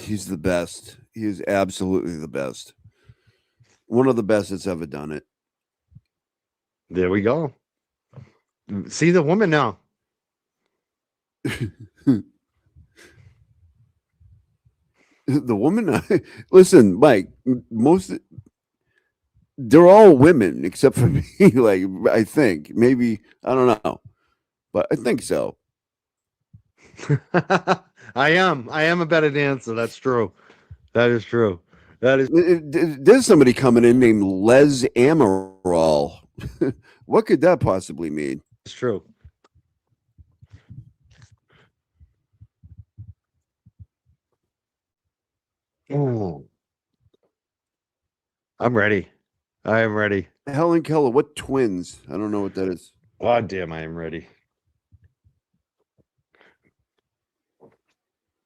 He's the best. He is absolutely the best. One of the best that's ever done it. There we go. See the woman now. The woman, listen, Mike, they're all women except for me. Like, I think maybe, I don't know, but I think so. I am a better dancer. That's true. That is true. That is. There's somebody coming in named Les Amaral. What could that possibly mean? It's true. Oh. I'm ready. I am ready. Helen Keller, what twins? I don't know what that is. God damn, I am ready.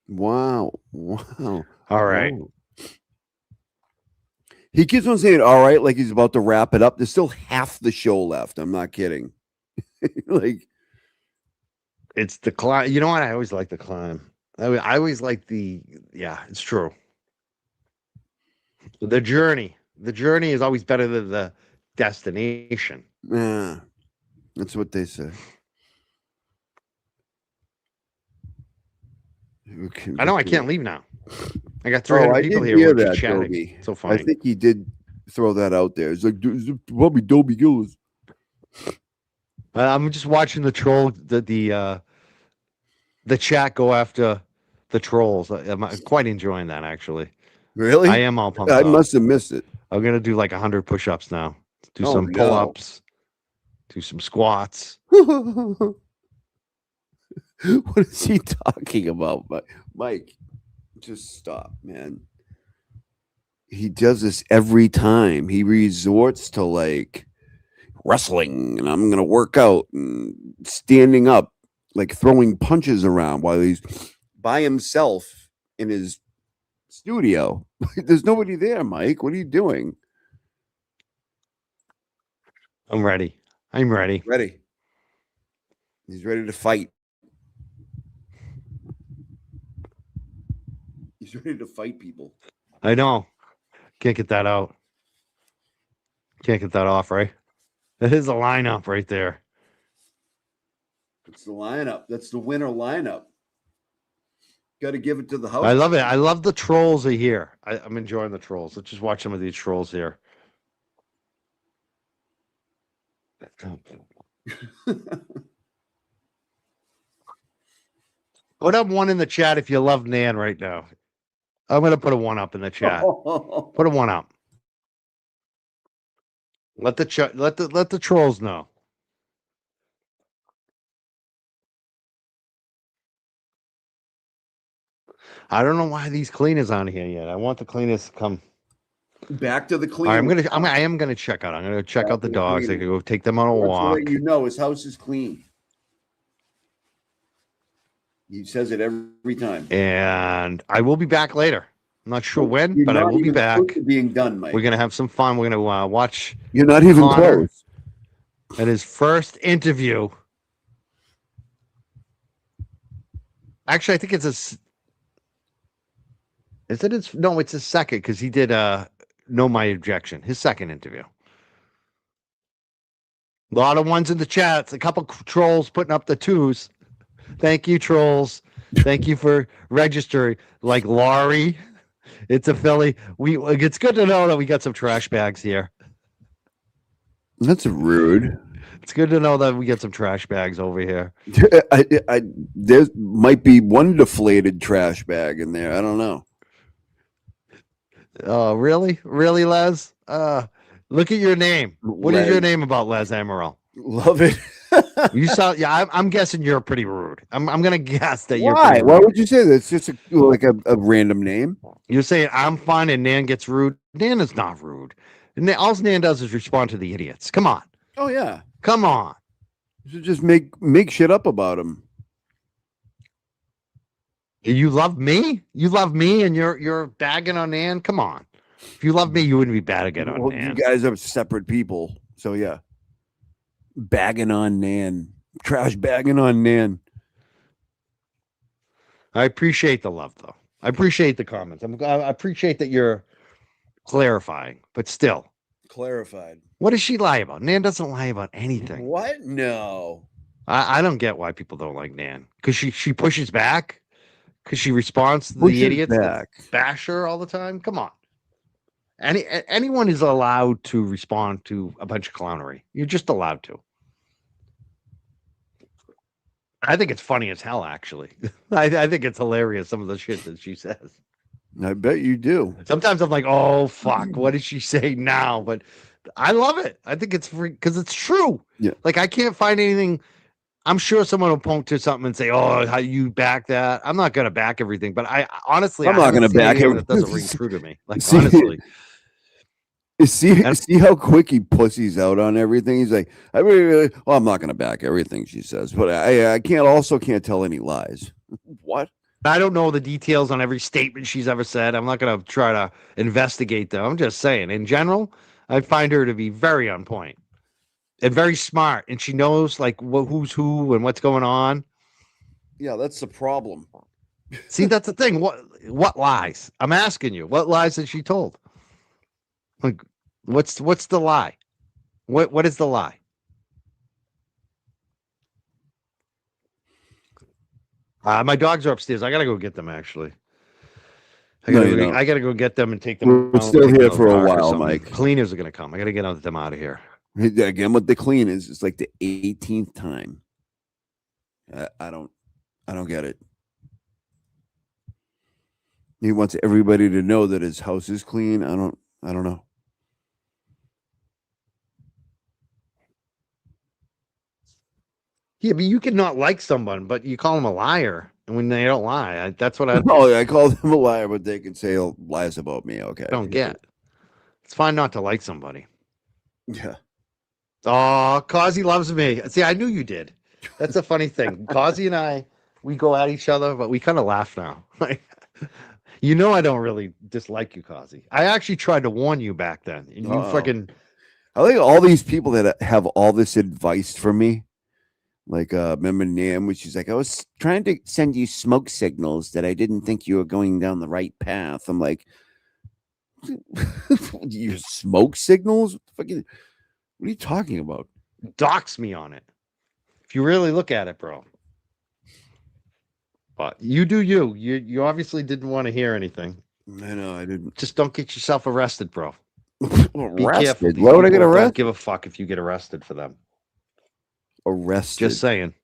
Wow. Wow. All right. Wow. He keeps on saying, all right, like he's about to wrap it up. There's still half the show left. I'm not kidding. Like, it's the climb. You know what? I always like the climb. I always like yeah, it's true. The journey. The journey is always better than the destination. Yeah, that's what they say. I know I can't leave now. I got 300 people here. We're just chatting. Dobie. So funny. I think he did throw that out there. It's like, probably Dobie Gillis. I'm just watching the troll, the chat go after the trolls. I'm quite enjoying that, actually. Really? I am all pumped I up. must have missed it. I'm gonna do like 100 push-ups now. Do Oh, some no. pull-ups. Do some squats. What is he talking about? Mike, just stop, man. He does this every time. He resorts to like wrestling, and I'm gonna work out and standing up, like throwing punches around while he's by himself in his studio. There's nobody there, Mike. What are you doing? I'm ready. I'm ready. Ready. He's ready to fight. He's ready to fight people. I know. Can't get that out. Can't get that off, right? That is a lineup right there. It's the lineup. That's the winner lineup. Got to give it to the house. I love it. I love the trolls are here. I'm enjoying the trolls. Let's just watch some of these trolls here. Put up one in the chat if you love Nan right now. I'm gonna put a one up in the chat. Put a one up. Let the trolls know. I don't know why these cleaners aren't here yet. I want the cleaners to come. Back to the clean. All right, I am gonna check out. I'm gonna check out the dogs. I can go take them on a walk. You know his house is clean. He says it every time. And I will be back later. I'm not sure when, but I will be back. Being done, Mike. We're gonna have some fun. We're gonna watch. You're not even Connor close. At his first interview. Actually, I think it's a. Is it? It's a second because he did know my objection. His second interview. A lot of ones in the chats. A couple trolls putting up the twos. Thank you, trolls. Thank you for registering. Like Laurie, It's a Philly. It's good to know that we got some trash bags here. That's rude. It's good to know that we get some trash bags over here. There might be one deflated trash bag in there. I don't know. Oh, really? Really, Les? Look at your name. What is your name about Les Amaral? Love it. You sound, yeah, I'm guessing you're pretty rude. I'm gonna guess that you're Why? pretty rude. Why would you say that? It's just like a random name. You're saying I'm fine and Nan gets rude. Nan is not rude. And all Nan does is respond to the idiots. Come on. Oh yeah. Come on. You should just make shit up about him. You love me? You love me and you're bagging on Nan? Come on. If you love me, you wouldn't be bagging on Nan. You guys are separate people. So yeah. Bagging on Nan. Trash bagging on Nan. I appreciate the love though. I appreciate the comments. I appreciate that you're clarifying, but still. Clarified. What does she lie about? Nan doesn't lie about anything. What? No. I don't get why people don't like Nan. Because she pushes back? Because she responds to the idiots that bash her all the time? Come on. Anyone is allowed to respond to a bunch of clownery. You're just allowed to. I think it's funny as hell, actually. I think it's hilarious, some of the shit that she says. I bet you do. Sometimes I'm like, oh, fuck, what did she say now? But I love it. I think it's free because it's true. Yeah. Like, I can't find anything. I'm sure someone will point to something and say, oh, how you back that? I'm not going to back everything, but I honestly, I'm not going to back it. everything. That doesn't ring true to me. Like, honestly. See how quick he pussies out on everything. He's like, well, I'm not going to back everything she says, but I can't tell any lies. What? I don't know the details on every statement she's ever said. I'm not going to try to investigate them. I'm just saying, in general, I find her to be very on point and very smart, and she knows like who's who and what's going on. Yeah, that's the problem. See, that's the thing. What lies? I'm asking you. What lies has she told? Like, what's the lie? What is the lie? My dogs are upstairs. I gotta go get them. Actually, I gotta go get them and take them. We're still here for a while, Mike. Cleaners are gonna come. I gotta get them out of here. Again, what the clean is, it's like the 18th time. I don't get it. He wants everybody to know that his house is clean. I don't know. Yeah, but you can not like someone, but you call them a liar, and when they don't lie, that's what I. Oh, I call them a liar, but they can say lies about me. Okay, I don't get. It's fine not to like somebody. Yeah. Oh, Cossy loves me. See, I knew you did. That's a funny thing. Cossy and I, we go at each other, but we kind of laugh now. Like, you know, I don't really dislike you, Cossy. I actually tried to warn you back then, and you freaking. I think all these people that have all this advice for me. Like, remember Nam, which she's like, I was trying to send you smoke signals that I didn't think you were going down the right path. I'm like, you smoke signals? What are you talking about? Dox me on it. If you really look at it, bro. But you do you. You obviously didn't want to hear anything. I know, I didn't. Just don't get yourself arrested, bro. Be careful. Why would I get arrested? Don't give a fuck if you get arrested for them. Arrested. Just saying.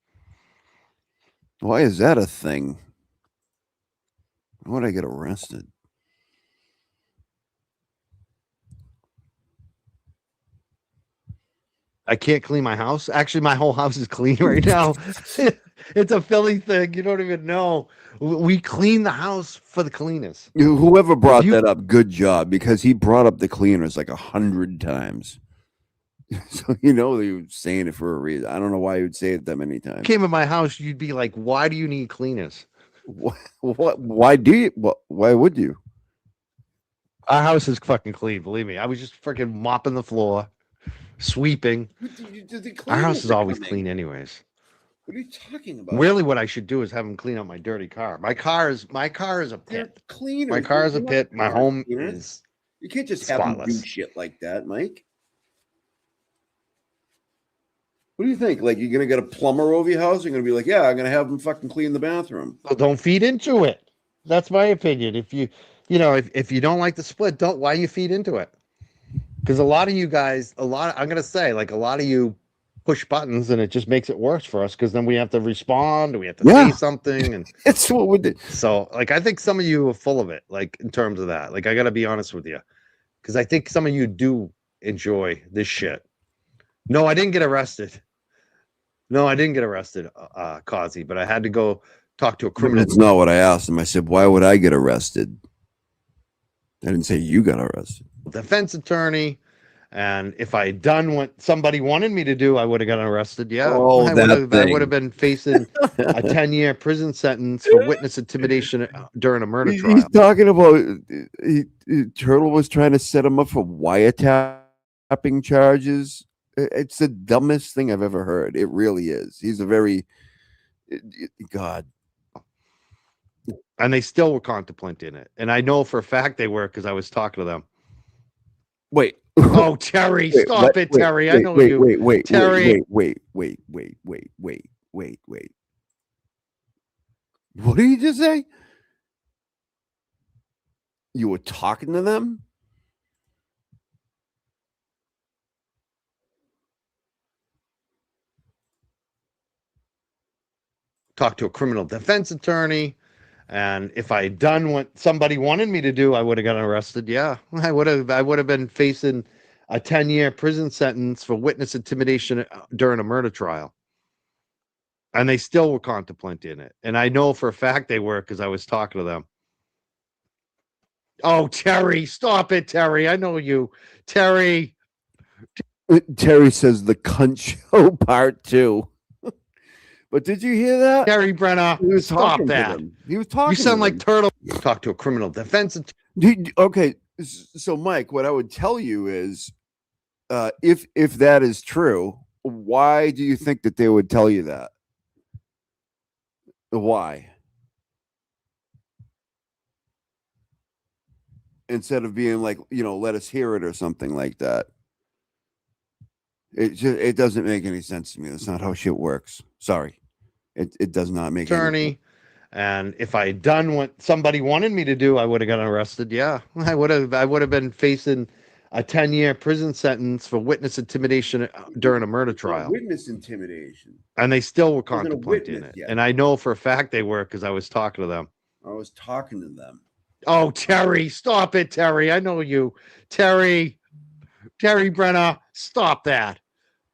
Why is that a thing? Why would I get arrested? I can't clean my house. Actually, my whole house is clean right now. It's a Philly thing. You don't even know. We clean the house for the cleaners. Whoever brought that up, good job, because he brought up the cleaners like 100 times. So he was saying it for a reason. I don't know why he would say it that many times. Came in my house, you'd be like, "Why do you need cleaners? What? Why do you? Why would you?" Our house is fucking clean. Believe me, I was just freaking mopping the floor, sweeping. Our house is always clean, anyways. What are you talking about? Really, what I should do is have him clean up my dirty car. My car is a pit. Cleaners. My car is a pit. My home is. You can't just spotless. have him do shit like that, Mike. What do you think? Like, you're gonna get a plumber over your house? You're gonna be like, yeah, I'm gonna have him fucking clean the bathroom. Well, don't feed into it. That's my opinion. If you you know, if you don't like the split, don't why you feed into it? Because a lot of you guys, I'm gonna say, like a lot of you push buttons and it just makes it worse for us because then we have to respond, we have to say something, and it's what we did. So like I think some of you are full of it, like in terms of that. Like I gotta be honest with you. Because I think some of you do enjoy this shit. No, I didn't get arrested. No, I didn't get arrested, Cossy, but I had to go talk to a criminal. That's not what I asked him. I said, why would I get arrested? I didn't say you got arrested. Defense attorney. And if I had done what somebody wanted me to do, I would have gotten arrested. Yeah. Oh, I would have been facing a 10-year prison sentence for witness intimidation during a murder trial. He's talking about Turtle was trying to set him up for wiretapping charges. It's the dumbest thing I've ever heard. It really is. He's a very God. And they still were contemplating it. And I know for a fact they were because I was talking to them. Wait. Oh, Terry, stop it, Terry. I know you. Wait, Terry. wait. What did you just say? You were talking to them? Talk to a criminal defense attorney. And if I had done what somebody wanted me to do, I would have gotten arrested. Yeah, I would have been facing a 10-year prison sentence for witness intimidation during a murder trial. And they still were contemplating it. And I know for a fact they were because I was talking to them. Oh, Terry, stop it, Terry. I know you. Terry. Terry says the cunt show part 2. But did you hear that? Terry Brenner, he was stop talking that. to them. He was talking. You sound to like them. Turtle. Talk to a criminal defense attorney. Okay, so Mike, what I would tell you is, if that is true, why do you think that they would tell you that? Why? Instead of being like, let us hear it or something like that. It doesn't make any sense to me. That's not how shit works. Sorry. It does not make attorney. Any and if I had done what somebody wanted me to do, I would have gotten arrested. Yeah. I would have been facing a 10-year prison sentence for witness intimidation during a murder trial. Witness intimidation. And they still were contemplating it. And I know for a fact they were because I was talking to them. I was talking to them. Oh, Terry, stop it, Terry. I know you. Terry Brenner, stop that.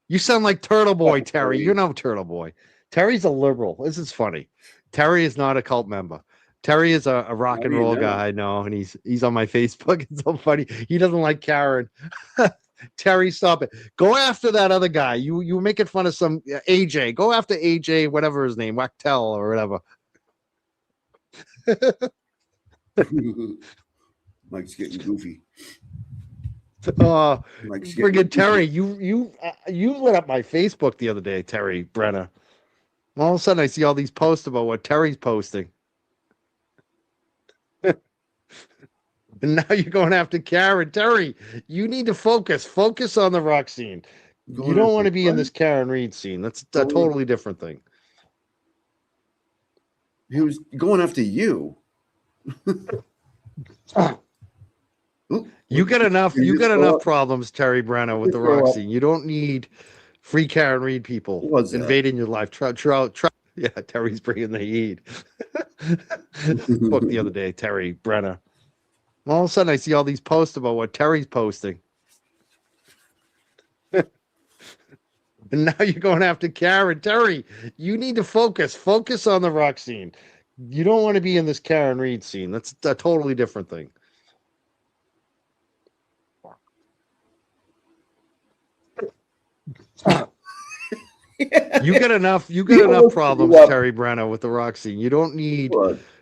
You sound like Turtle Boy, Terry. You know Turtle Boy. Terry's a liberal. This is funny. Terry is not a cult member. Terry is a rock and roll guy, I know, and he's on my Facebook. It's so funny. He doesn't like Karen. Terry, stop it. Go after that other guy. You were making fun of some AJ. Go after AJ, whatever his name, Wachtel or whatever. Mike's getting goofy. Friggin' Terry, you lit up my Facebook the other day, Terry Brenner. All of a sudden, I see all these posts about what Terry's posting. And now you're going after Karen. Terry, you need to focus. Focus on the rock scene. You don't want to be in this Karen Reed scene. That's a totally different thing. He was going after you. You got enough problems, Terry Brenner, with the rock scene. You don't need free Karen Reed people invading your life. Yeah, Terry's bringing the heat. Book the other day, Terry Brenner. All of a sudden, I see all these posts about what Terry's posting. And now you're going after Karen. Terry, you need to focus. Focus on the rock scene. You don't want to be in this Karen Reed scene. That's a totally different thing. You got enough problems, Terry Brenner, with the rock scene. You don't need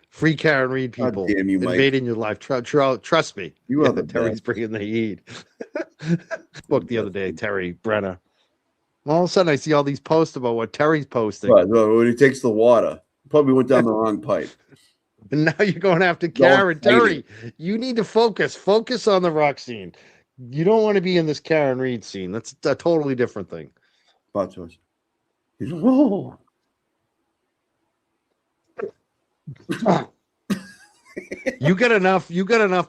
free Karen Reed people invading your life. Trust me. Terry's bringing the heat. Book the other day, Terry Brenner. All of a sudden, I see all these posts about what Terry's posting. When he takes the water, probably went down the wrong pipe. And now you're going after Karen. Terry, you need to focus. Focus on the rock scene. You don't want to be in this Karen Reed scene. That's a totally different thing. Bad choice. Oh. You got enough was a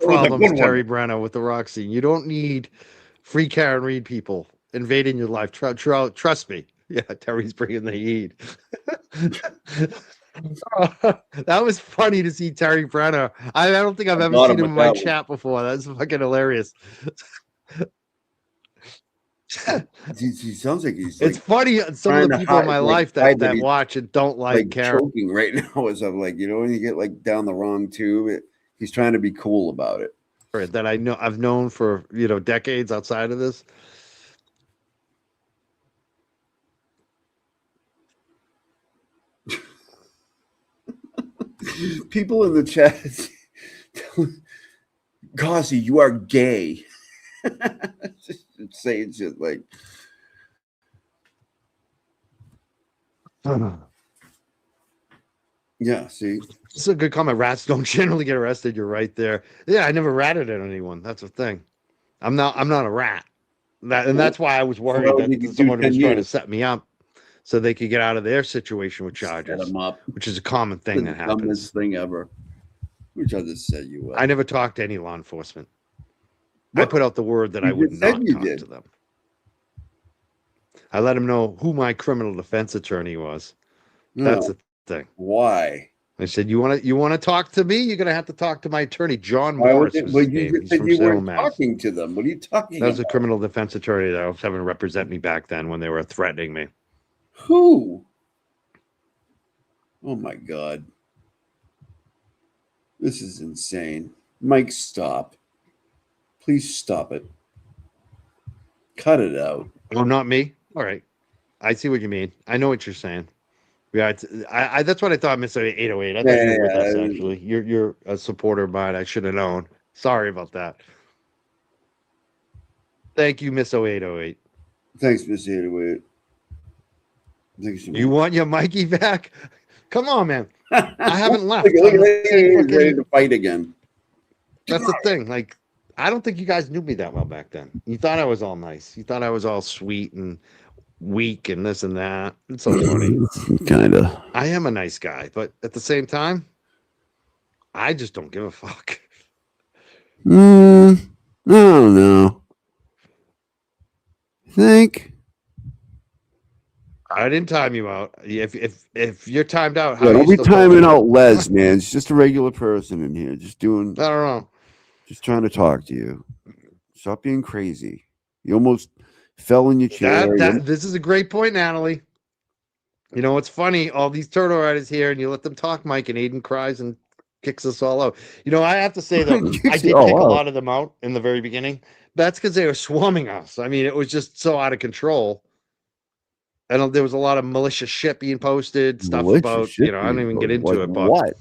problems, good Terry one. Brenner, with the rock scene. You don't need free Karen Reed people invading your life. Trust me. Yeah, Terry's bringing the heat. That was funny to see Terry Brenner. I don't think I've ever got seen him him in with my that one. chat before. That's fucking hilarious. He sounds like he's It's like funny. Some of trying the to people in hide- my like, life hide that he's, watch and don't like Karen. choking right now as I'm like, when you get like down the wrong tube, he's trying to be cool about it. That I've known for decades outside of this. People in the chat, Cossy, you are gay. Saying shit like, yeah, see, It's a good comment. Rats don't generally get arrested. You're right there. Yeah, I never ratted at anyone. That's the thing. I'm not a rat. That's why I was worried Well, you could that do someone 10 was trying to years. set me up so they could get out of their situation with charges, them up. which is a common thing The that happens. dumbest thing ever. Which I just set you up. I never talked to any law enforcement. I put out the word that You I would just said not you talk did. to them. I let them know who my criminal defense attorney was. That's No. the thing. Why? I said, you want to talk to me? You're going to have to talk to my attorney, John Why would Morris. they, Was well, his you name. just He's said from you Salem, weren't Mass. talking to them. What are you talking That was a about? criminal defense attorney that I was having represent me back then when they were threatening me. Who? Oh my God. This is insane. Mike, stop. Please stop it. Cut it out. Oh, not me? All right. I see what you mean. I know what you're saying. Yeah, I that's what I thought, Mr. 808. I thought you were with us, actually. You're a supporter of mine. I should have known. Sorry about that. Thank you, Miss 0808. Thanks, Miss 808. Thanks so much. You want your Mikey back? Come on, man. I haven't left. Look at I'm he's ready to fight again. That's the thing. Like, I don't think you guys knew me that well back then. You thought I was all nice. You thought I was all sweet and weak and this and that. It's so funny. Kind of. I am a nice guy, but at the same time, I just don't give a fuck. I don't know. Think. I didn't time you out. If you're timed out, how Yeah, are don't you be still timing talking? out Les, man. It's just a regular person in here. Just doing. I don't know. Just trying to talk to you. Stop being crazy. You almost fell in your chair. This is a great point, Natalie. You know, it's funny. All these turtle riders here, and you let them talk, Mike, and Aiden cries and kicks us all out. You know, I have to say, though, I did kick a lot of them out in the very beginning. That's because they were swarming us. I mean, it was just so out of control. And there was a lot of malicious shit being posted, stuff about, I don't even get into it. But what?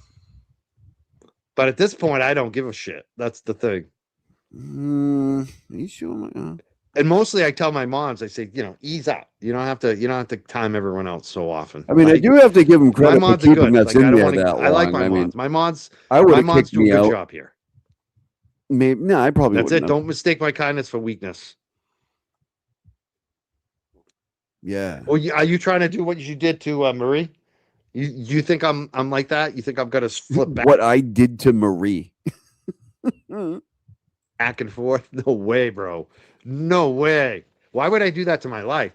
But at this point, I don't give a shit. That's the thing. Are you sure? And mostly I tell my moms, I say, ease up. You don't have to time everyone else so often. I mean, I do have to give them credit for keeping us in there that long. I like my moms. My moms do a me good out. job here. Maybe no, I probably That's it. wouldn't have. Don't mistake my kindness for weakness. Yeah. Well, are you trying to do what you did to Marie? You think I'm like that? You think I'm gonna flip back? What I did to Marie. Back and forth? No way, bro. No way. Why would I do that to my life?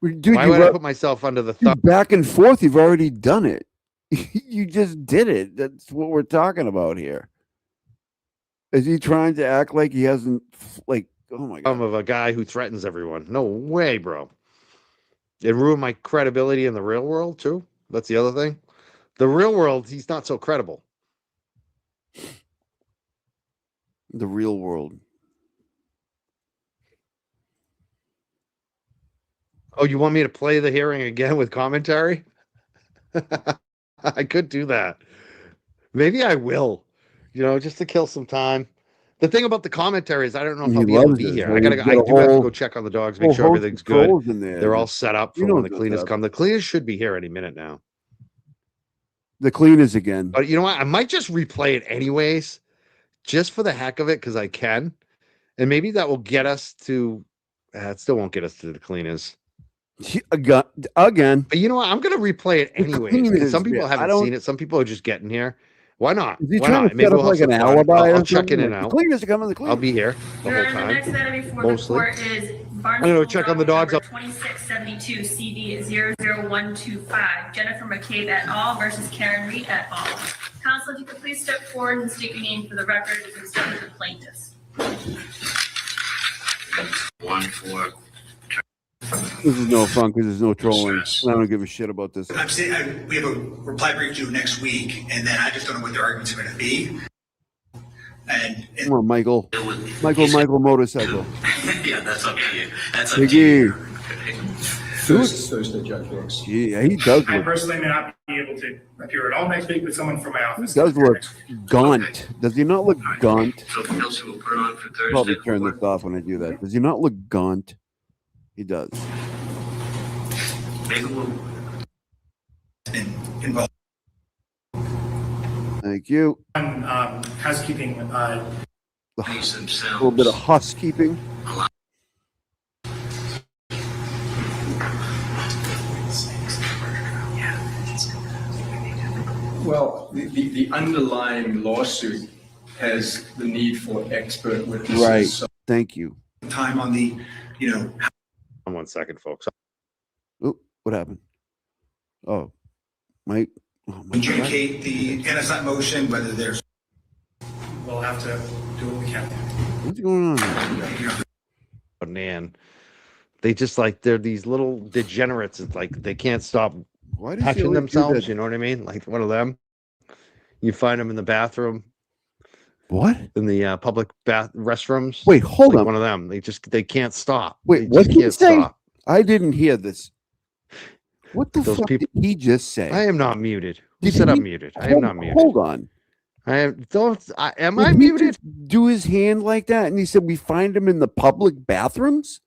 Dude, why would I put myself under the thumb? Back and forth, you've already done it. You just did it. That's what we're talking about here. Is he trying to act like he hasn't, like, oh my God. Of a guy who threatens everyone. No way, bro. It ruined my credibility in the real world, too. That's the other thing. The real world, he's not so credible. The real world. Oh, you want me to play the hearing again with commentary? I could do that. Maybe I will, just to kill some time. The thing about the commentary is I don't know if I'll be able to be here. I do have to go check on the dogs, make sure everything's good. They're all set up for when the cleaners come. The cleaners should be here any minute now. The cleaners again. But you know what? I might just replay it anyways, just for the heck of it, because I can. And maybe that will get us to, it still won't get us to the cleaners. Again. But you know what? I'm going to replay it anyways. Because some people haven't seen it. Some people are just getting here. Why not? Is he Why trying not? to Maybe set we'll up have like some an fun. alibi I'll or check in something? and Like, the out. cleaners are coming. The I'll cleaners. be here the Your whole Honor, the next time. matter before Mostly. the court is I'm Barnstable gonna go check on the dogs. docket number 2672 CD 00125, Jennifer McCabe et al. Versus Karen Reed et al. Counsel, if you could please step forward and state your name for the record as you step with the plaintiffs. This is no fun because there's no trolling. I don't give a shit about this. I'm saying we have a reply brief due next week, and then I just don't know what their arguments are going to be. And Come on, Michael. Michael motorcycle. yeah, that's up to you. That's Biggie. Thursday, Judge Brooks. Yeah, he does I look. personally may not be able to appear at all next week, but someone from my He office. does look gaunt. Does he not look gaunt? So Kelsey will put it on for Thursday. Probably turn this off when I do that. Does he not look gaunt? He does. Maybe we'll involve. Thank you. Housekeeping. A little bit of housekeeping. Well, the underlying lawsuit has the need for expert witnesses. Right. So Thank you. Time on the, you know. 1 second, folks. Oh, what happened? Oh, Mike. Oh, Mike. Adjudicate the innocent motion, whether there's. We'll have to do what we can. What's going on? Oh, man. They just like, they're these little degenerates. It's like they can't stop Why does he touching always do themselves. that? You know what I mean? Like one of them. You find them in the bathroom. What? In the public restrooms. Wait, hold like on. One of them. They can't stop. Wait, They what just did he can't say? stop. I didn't hear this. What the Those fuck people- did he just say? I am not muted. Who Did said he- I'm muted? I am not muted. Hold on. I am. Don't. Am Did I he muted? just do his hand like that, and he said we find him in the public bathrooms.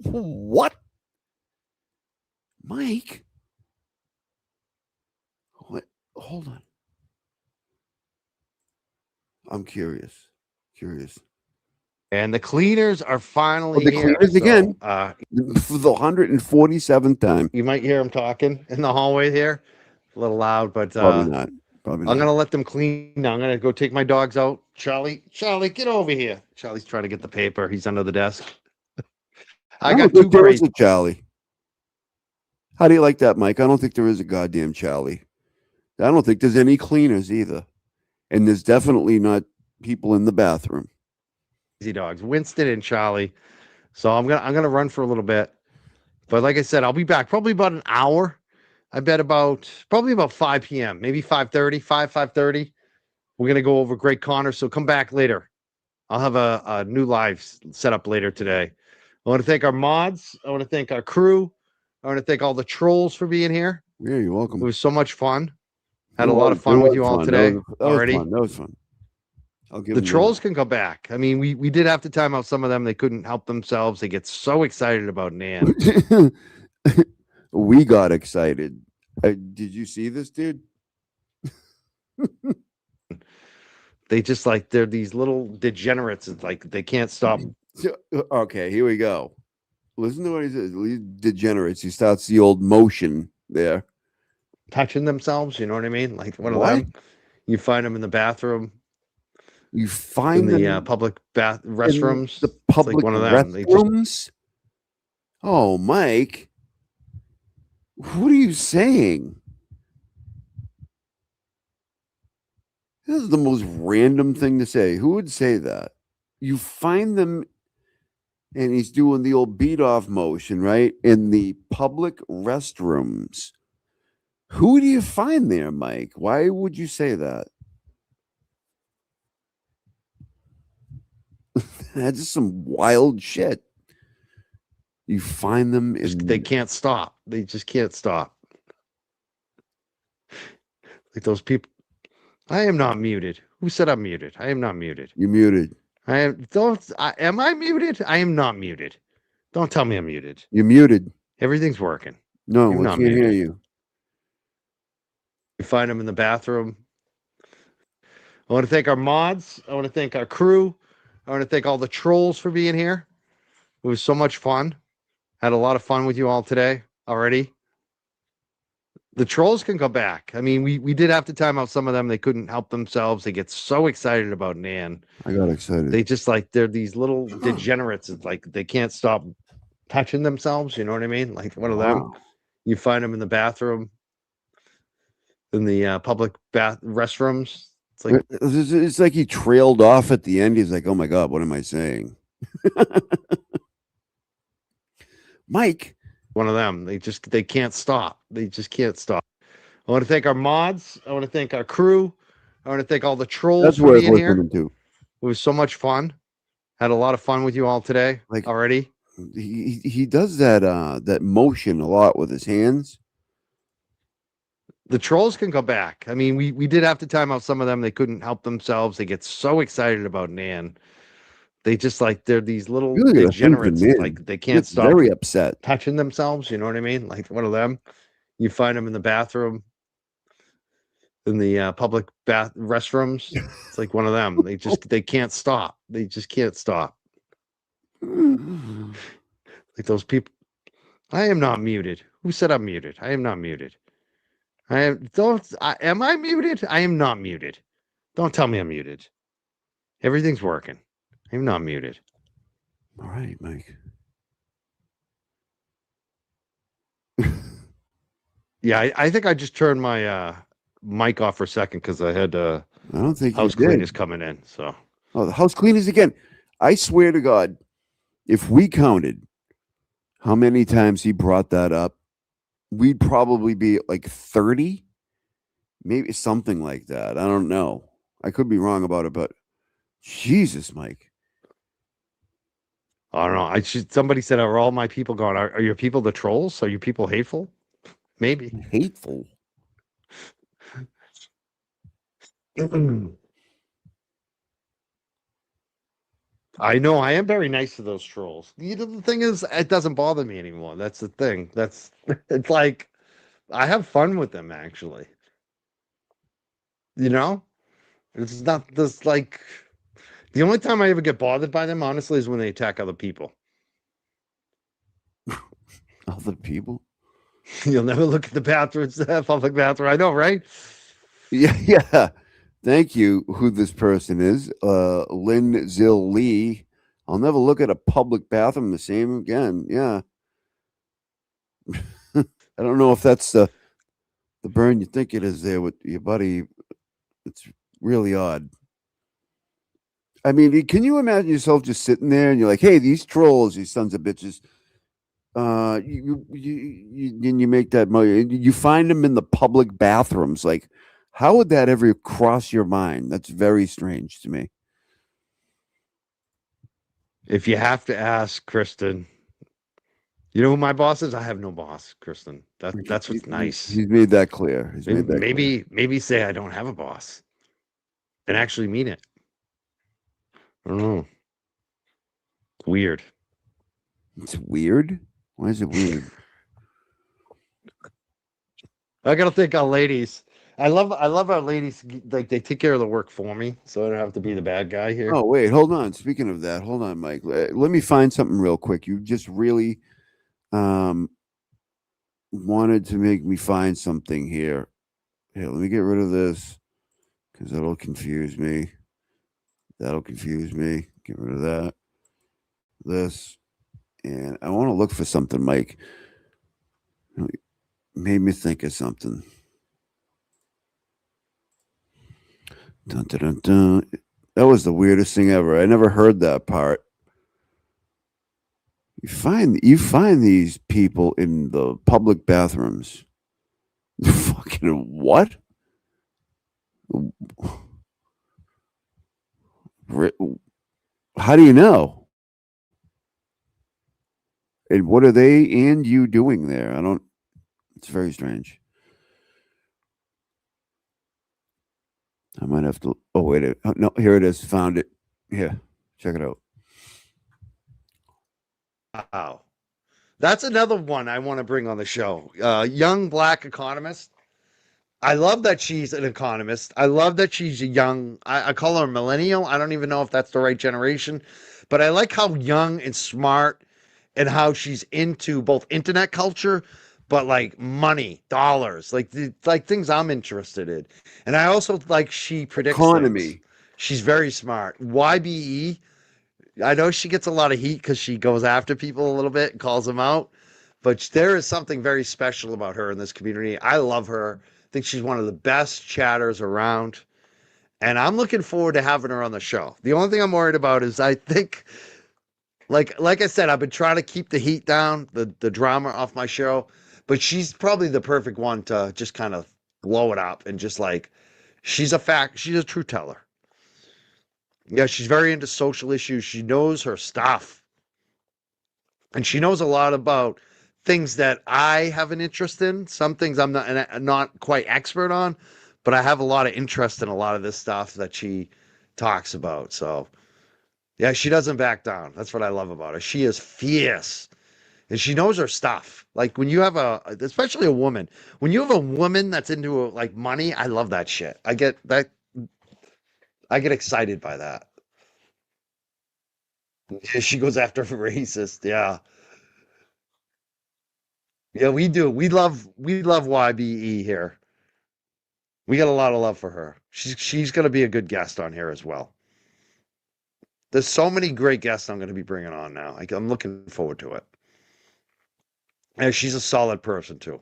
What, Mike? What? Hold on. I'm curious. And the cleaners are finally The here. cleaners again. So, For the 147th time. you might hear them talking in the hallway here. A little loud, but Probably not. Probably I'm not. gonna let them clean. Now I'm gonna go take my dogs out. Charlie, get over here. Charlie's trying to get the paper. He's under the desk. I don't got think two there great. is a Charlie. How do you like that, Mike? I don't think there is a goddamn Charlie. I don't think there's any cleaners either. And there's definitely not people in the bathroom. Easy dogs, Winston and Charlie. So I'm gonna run for a little bit, but like I said, I'll be back probably about an hour. I bet probably about 5 p.m., maybe 5:30, 5:30. We're gonna go over Great Connor. So come back later. I'll have a new live set up later today. I want to thank our mods. I want to thank our crew. I want to thank all the trolls for being here. Yeah, you're welcome. It was so much fun. Had a lot of fun with you all today already. That was fun. I'll give The them trolls can go back. I mean, we did have to time out some of them. They couldn't help themselves. They get so excited about Nan. We got excited. Did you see this, dude? They just like they're these little degenerates. It's like they can't stop. Okay, here we go. Listen to what he says. These degenerates. He starts the old motion there. Touching themselves. You know what I mean? Like one What? of them. You find them in the bathroom. You find in the them public restrooms. The It's like public one of them. They just restrooms. Oh, Mike. What are you saying? This is the most random thing to say. Who would say that? You find them, and he's doing the old beat off motion, right? In the public restrooms. Who do you find there, Mike? Why would you say that? That's just some wild shit. You find them in. they can't stop. They just can't stop. Like those people. I am not muted. Who said I'm muted? I am not muted. You're muted. I am. Am I muted? I am not muted. Don't tell me I'm muted. You're muted. Everything's working. No, I'm I not can't hear muted. you. You find them in the bathroom. I want to thank our mods. I want to thank our crew. I want to thank all the trolls for being here. It was so much fun. Had a lot of fun with you all today already. The trolls can go back. I mean, we did have to time out some of them. They couldn't help themselves. They get so excited about Nan. I got excited. They just like they're these little degenerates. It's like they can't stop touching themselves. You know what I mean? Like one of them. Wow. You find them in the bathroom, in the public bath restrooms. It's like It's like he trailed off at the end. He's like, "Oh my god, what am I saying?" Mike, one of them. They can't stop. They just can't stop. I want to thank our mods. I want to thank our crew. I want to thank all the trolls that's for worth being here. listening to. It was so much fun. Had a lot of fun with you all today. Like already. He does that that motion a lot with his hands. The trolls can go back. I mean, we did have to time out some of them. They couldn't help themselves. They get so excited about Nan. They just like they're these little degenerates. Like they can't stop. Very upset. Touching themselves. You know what I mean? Like one of them. You find them in the bathroom, in the public bath restrooms. It's like one of them. They can't stop. They just can't stop. Like those people. I am not muted. Who said I'm muted? I am not muted. Am I muted? I am not muted. Don't tell me I'm muted. Everything's working. I'm not muted. All right, Mike. Yeah, I think I just turned my mic off for a second because I had I don't think house you did. cleaners coming in. So the house cleaners again. I swear to God, if we counted how many times he brought that up, we'd probably be at like 30, maybe something like that. I don't know. I could be wrong about it, but Jesus, Mike. I don't know. Somebody said, "Are all my people gone? Are your people the trolls? Are your people hateful? Maybe hateful." I know. I am very nice to those trolls. The thing is, it doesn't bother me anymore. That's the thing. It's like I have fun with them actually. You know, it's not this like the only time I ever get bothered by them, honestly, is when they attack other people. Other people? You'll never look at the bathrooms, public bathroom. I know, right? Yeah. Thank you, who this person is. Lynn Zill Lee. I'll never look at a public bathroom the same again. Yeah. I don't know if that's the burn you think it is there with your buddy. It's really odd. I mean, can you imagine yourself just sitting there and you're like, hey, these trolls, these sons of bitches, you make that money. You find them in the public bathrooms. Like, how would that ever cross your mind? That's very strange to me. If you have to ask, Kristen, you know who my boss is? I have no boss, Kristen. That's what's nice. He's made that clear. Maybe say I don't have a boss and actually mean it. I don't know. It's weird. It's weird? Why is it weird? I gotta thank our ladies. I love our ladies. Like they take care of the work for me, so I don't have to be the bad guy here. Oh wait, hold on. Speaking of that, hold on, Mike. Let me find something real quick. You just really wanted to make me find something here. Here, let me get rid of this because that'll confuse me. Get rid of that. This. And I want to look for something, Mike. Made me think of something. Dun, dun, dun, dun. That was the weirdest thing ever. I never heard that part. You find these people in the public bathrooms. Fucking what? How do you know? And what are they and you doing there? It's very strange. I might have to. Oh, wait. No, here it is. Found it. Yeah. Check it out. Wow. That's another one I want to bring on the show. Young black economist. I love that she's an economist. I love that she's a young, I call her a millennial. I don't even know if that's the right generation, but I like how young and smart and how she's into both internet culture, but like money, dollars, like things I'm interested in. And I also like she predicts Economy. things. She's very smart. YBE, I know she gets a lot of heat because she goes after people a little bit and calls them out, but there is something very special about her in this community. I love her. I think she's one of the best chatters around. And I'm looking forward to having her on the show. The only thing I'm worried about is I think, like I said, I've been trying to keep the heat down, the drama off my show, but she's probably the perfect one to just kind of blow it up and just like, she's a truth teller. Yeah, she's very into social issues. She knows her stuff. And she knows a lot about things that I have an interest in. Some things I'm not quite expert on, but I have a lot of interest in a lot of this stuff that she talks about. So, yeah, she doesn't back down. That's what I love about her. She is fierce and she knows her stuff. Like when you have especially a woman, when you have a woman that's into like money, I love that shit. I get excited by that. Yeah, she goes after racist. Yeah. Yeah, we do. We love YBE here. We got a lot of love for her. She's going to be a good guest on here as well. There's so many great guests I'm going to be bringing on now. I'm looking forward to it. And she's a solid person too.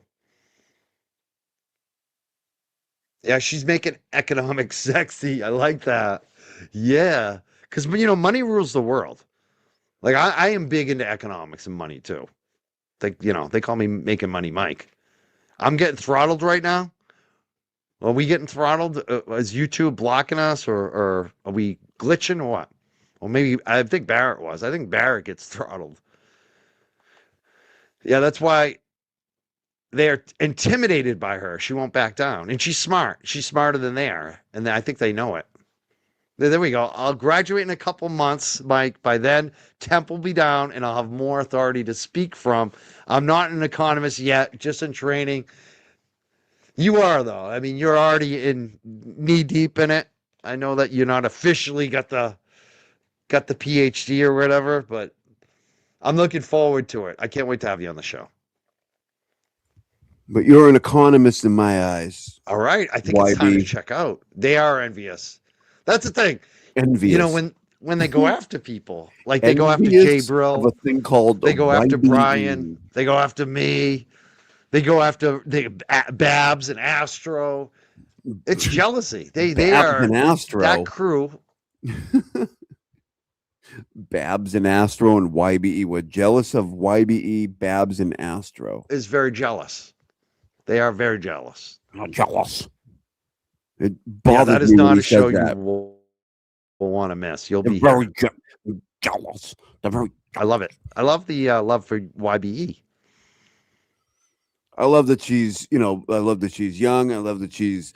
Yeah, she's making economics sexy. I like that. Yeah, because money rules the world. Like I am big into economics and money too. They call me making money, Mike. I'm getting throttled right now. Are we getting throttled? Is YouTube blocking us, or are we glitching, or what? Well, maybe I think Barrett was. I think Barrett gets throttled. Yeah, that's why they're intimidated by her. She won't back down, and she's smart. She's smarter than they are, and I think they know it. There we go. I'll graduate in a couple months, Mike. By then, temp will be down, and I'll have more authority to speak from. I'm not an economist yet, just in training. You are, though. I mean, you're already in knee deep in it. I know that you're not officially got the PhD or whatever, but I'm looking forward to it. I can't wait to have you on the show. But you're an economist in my eyes. All right. I think it's time to check out. They are envious. That's the thing. Envious. When they go after people, like they go after Jay Brill, of a thing called they go after YBE. Brian, they go after me, they go after Babs and Astro. It's jealousy. They Babs are and Astro. that crew. Babs and Astro and YBE were jealous of YBE, Babs and Astro. Is very jealous. They are very jealous. Not jealous. It Yeah, bothers that is me when not he a show says you that. will want to miss. You'll They're be very here. jealous. They're very. I love it. I love the love for YBE. I love that she's, I love that she's young. I love that she's,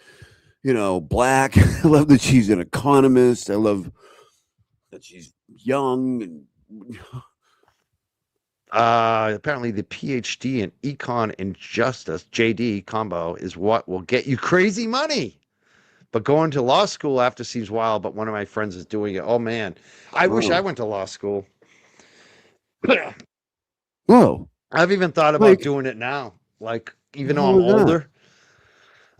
black. I love that she's an economist. I love that she's young and apparently the PhD in econ and justice JD combo is what will get you crazy money. But going to law school after seems wild, but one of my friends is doing it. Oh man, I wish I went to law school. Whoa. I've even thought about doing it now. Like even though I'm older.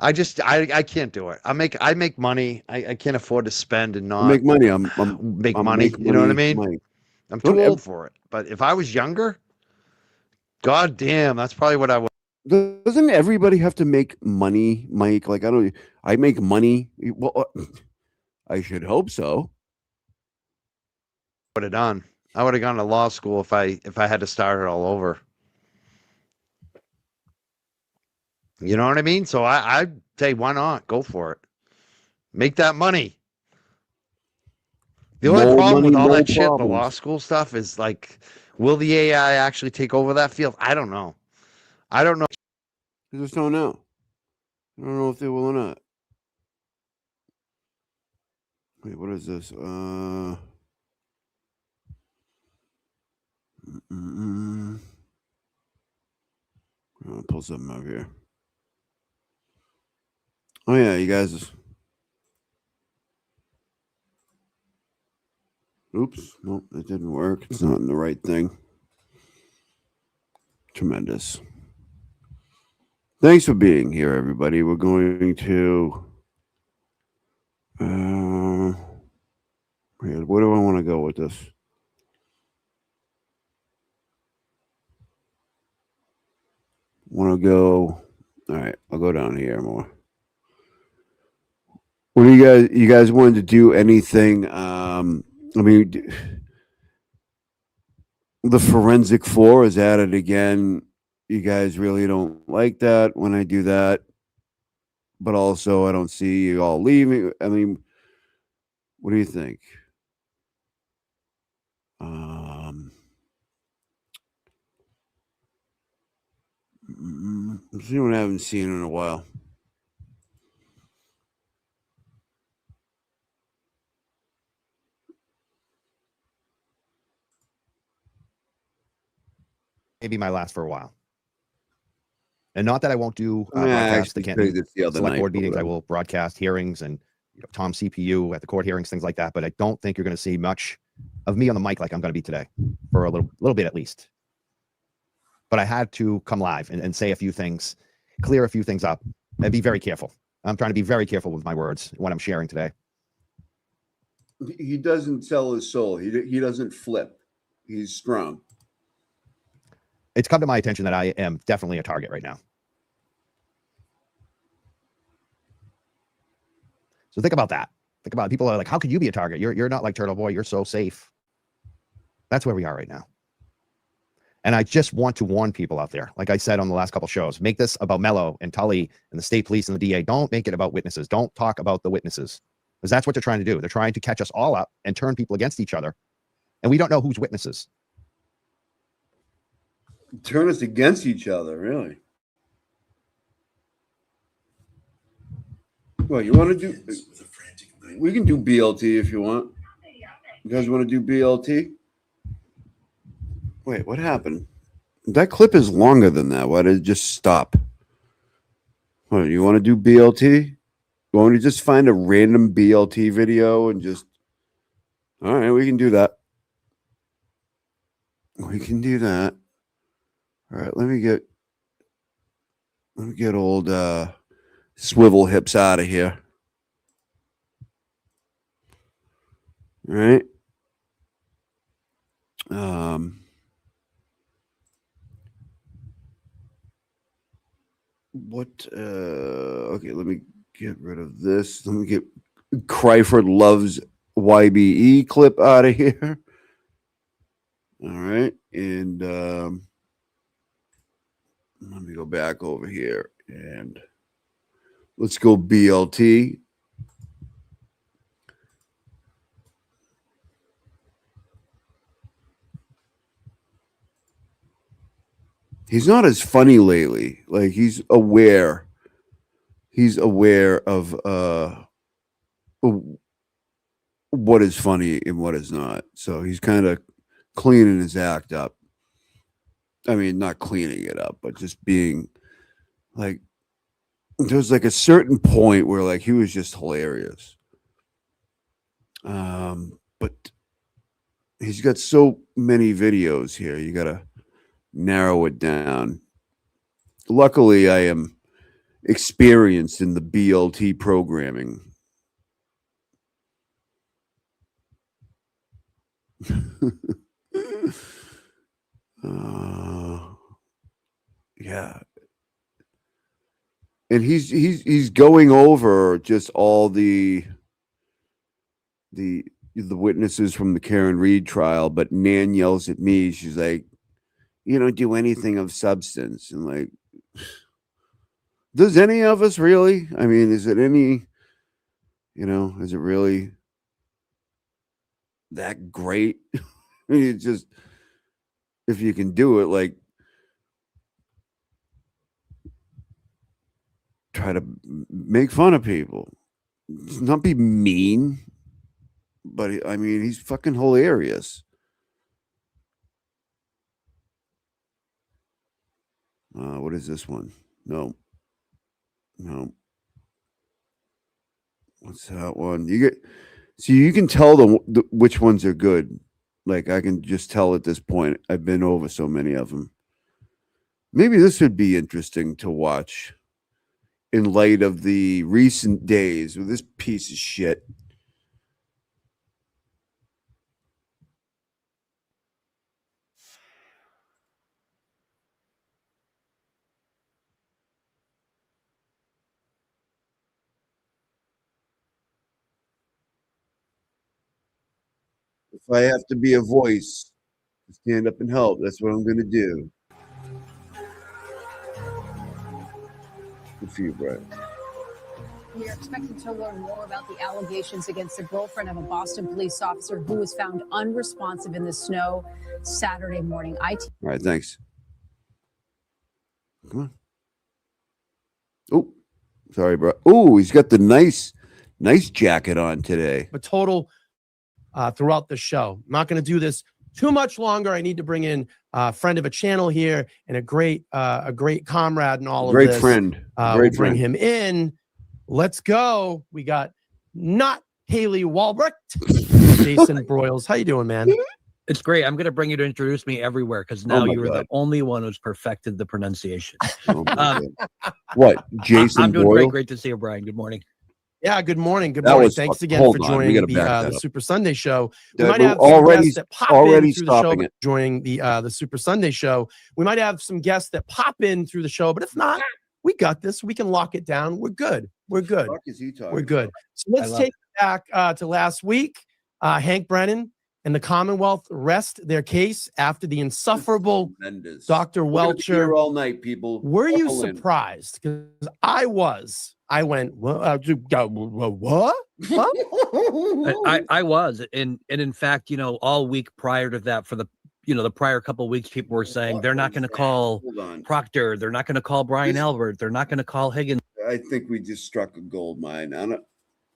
I can't do it. I make money. I can't afford to spend and not make money. I'm make money. You know what I mean? Money. I'm too old for it. But if I was younger, god damn, that's probably what I would. Doesn't everybody have to make money, Mike? Like I make money. Well, I should hope so. Would have done. I would have gone to law school if I had to start it all over. You know what I mean? So I'd say, why not? Go for it. Make that money. The only problem with all that shit, the law school stuff, is like, will the AI actually take over that field? I don't know. I just don't know. I don't know if they will or not. Wait, what is this? I'll pull something up here. Oh yeah, you guys. Oops, nope, it didn't work. It's not in the right thing. Tremendous. Thanks for being here, everybody. We're going to. Where do I want to go with this? Want to go? All right, I'll go down here more. What do you guys wanted to do anything? I mean, the Forensic 4 is at it again. You guys really don't like that when I do that, but also I don't see you all leaving. I mean, what do you think? Let's see what I haven't seen in a while. Maybe my last for a while. And not that I won't do Nah, broadcasts. They actually can't played do this the other select night, board but meetings. I whatever. will broadcast hearings and Tom CPU at the court hearings, things like that. But I don't think you're going to see much of me on the mic like I'm going to be today for a little bit at least. But I had to come live and say a few things, clear a few things up, and be very careful. I'm trying to be very careful with my words when I'm sharing today. He doesn't sell his soul. He doesn't flip. He's strong. It's come to my attention that I am definitely a target right now. So think about that. Think about it. People are like, how could you be a target? You're not like Turtle Boy. You're so safe. That's where we are right now. And I just want to warn people out there, like I said on the last couple shows, make this about Mello and Tully and the state police and the DA. Don't make it about witnesses. Don't talk about the witnesses, because that's what they're trying to do. They're trying to catch us all up and turn people against each other. And we don't know who's witnesses. Turn us against each other, really. Well, you want to do? We can do BLT if you want. You guys want to do BLT? Wait, what happened? That clip is longer than that. Why did it just stop? What, you want to do BLT? You want to just find a random BLT video and just... All right, we can do that. We can do that. All right, let me get old swivel hips out of here. All right. Okay, let me get rid of this. Let me get Cryford Loves YBE clip out of here. All right. And let me go back over here and let's go BLT. He's not as funny lately. Like he's aware of what is funny and what is not. So he's kind of cleaning his act up. I mean, not cleaning it up, but just being like, there's like a certain point where like he was just hilarious. But he's got so many videos here. You got to narrow it down. Luckily, I am experienced in the BLT programming. Yeah. And he's going over just all the witnesses from the Karen Reed trial, but Nan yells at me. She's like, "You don't do anything of substance." And like, does any of us really? I mean, is it any? Is it really that great? I mean, it's just, if you can do it, like, try to make fun of people, not be mean, but I mean, he's fucking hilarious. What is this one? No. What's that one? You can tell which ones are good. Like I can just tell at this point. I've been over so many of them. Maybe this would be interesting to watch in light of the recent days with this piece of shit. If I have to be a voice, stand up and help, that's what I'm going to do. Good for you, Brett. We are expected to learn more about the allegations against the girlfriend of a Boston police officer who was found unresponsive in the snow Saturday morning. All right, thanks. Come on. Oh, sorry, bro. Oh, he's got the nice jacket on today. A total throughout the show. I'm not going to do this too much longer. I need to bring in a friend of a channel here and a great comrade and all of Great this. friend. We'll Great bring friend. him in. Let's go. We got not Haley Walbrecht, Jason Broyles. How you doing, man? It's great. I'm going to bring you to introduce me everywhere because now you are the only one who's perfected the pronunciation. Oh what, Jason I'm doing Broyle? great to see you, Brian. Good morning. Yeah, good morning. Good That morning. was Thanks fuck- again hold for on, we joining gotta the back that up. Super Sunday show. We That might we're have some already- guests that pop already in through the show, stopping but it. joining the Super Sunday show. We might have some guests that pop in through the show, but if not, we got this. We can lock it down. We're good. We're good. What the fuck is he talking We're good. about? So let's take it back to last week. Hank Brennan and the Commonwealth rest their case after the insufferable Tremendous. Dr. We're gonna be here Welcher. all night, people. Were you Buckle in. surprised? Because I was. I went, what? What? I was, and in fact, all week prior to that, for the the prior couple of weeks, people were saying they're not going to call Proctor, they're not going to call Brian Albert, they're not going to call Higgins. I think we just struck a gold mine.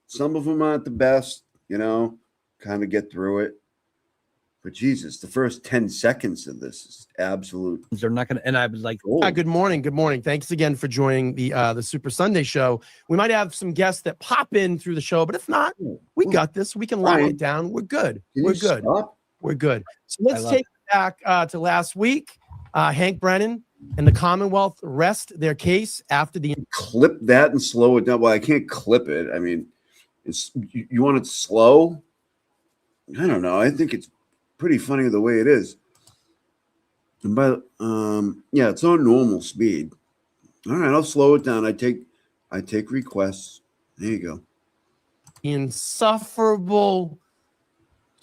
Some of them aren't the best, kind of get through it. But Jesus, the first 10 seconds of this is absolute. They're not going to, and I was like, good morning. Good morning. Thanks again for joining the Super Sunday show. We might have some guests that pop in through the show, but if not, we got this. We can lock Brian, it down. We're good. can We're you good. stop? We're good. So let's love take it back to last week. Hank Brennan and the Commonwealth rest their case after the Clip that and slow it down. Well, I can't clip it. I mean, you want it slow? I don't know. I think it's pretty funny the way it is. And yeah, it's on normal speed. All right, I'll slow it down. I take requests. There you go. insufferable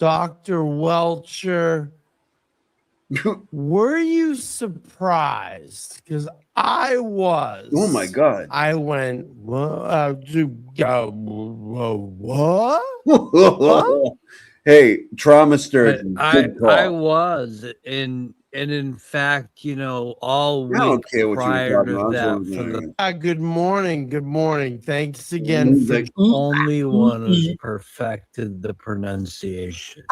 Dr. Welcher. Were you surprised? Because I was. Oh my God. I went, what? Hey, trauma sturgeon. I was, and in fact, all I don't week care what you were prior talking to about. that, for the Good morning. Good morning. Thanks again for only one who's perfected the pronunciation.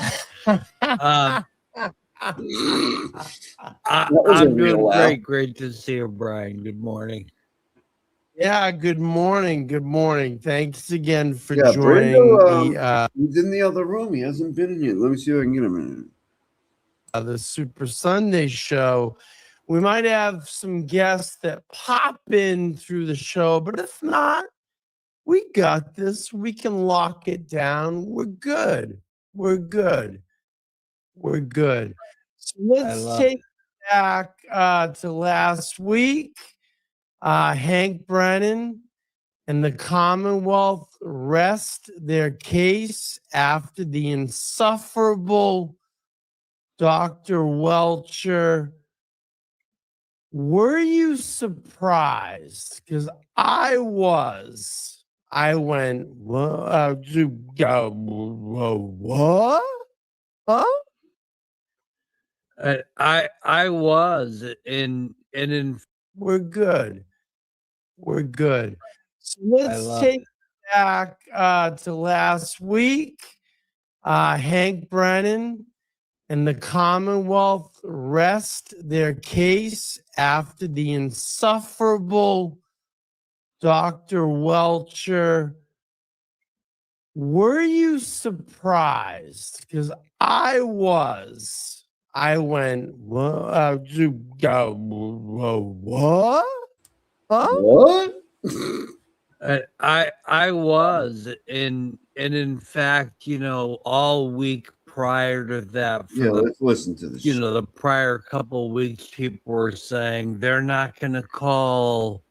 was a I'm real doing laugh. great to see you, Brian. Good morning. Yeah, good morning. Good morning. Thanks again for Yeah, joining Brando, he's in the other room. He hasn't been in yet. Let me see if I can get him in. The Super Sunday show. We might have some guests that pop in through the show, but if not, we got this. We can lock it down. We're good. We're good. We're good. So let's take it back to last week. Hank Brennan and the Commonwealth rest their case after the insufferable Dr. Welcher. Were you surprised? Because I was. I went, what? Huh? I was, and in We're good. We're good. So let's take it back to last week. Hank Brennan and the Commonwealth rest their case after the insufferable Dr. Welcher. Were you surprised? Because I was. I went, what? You go, what? Huh? What? I was and in fact, all week prior to that, for let's listen to this. the prior couple weeks, people were saying they're not going to call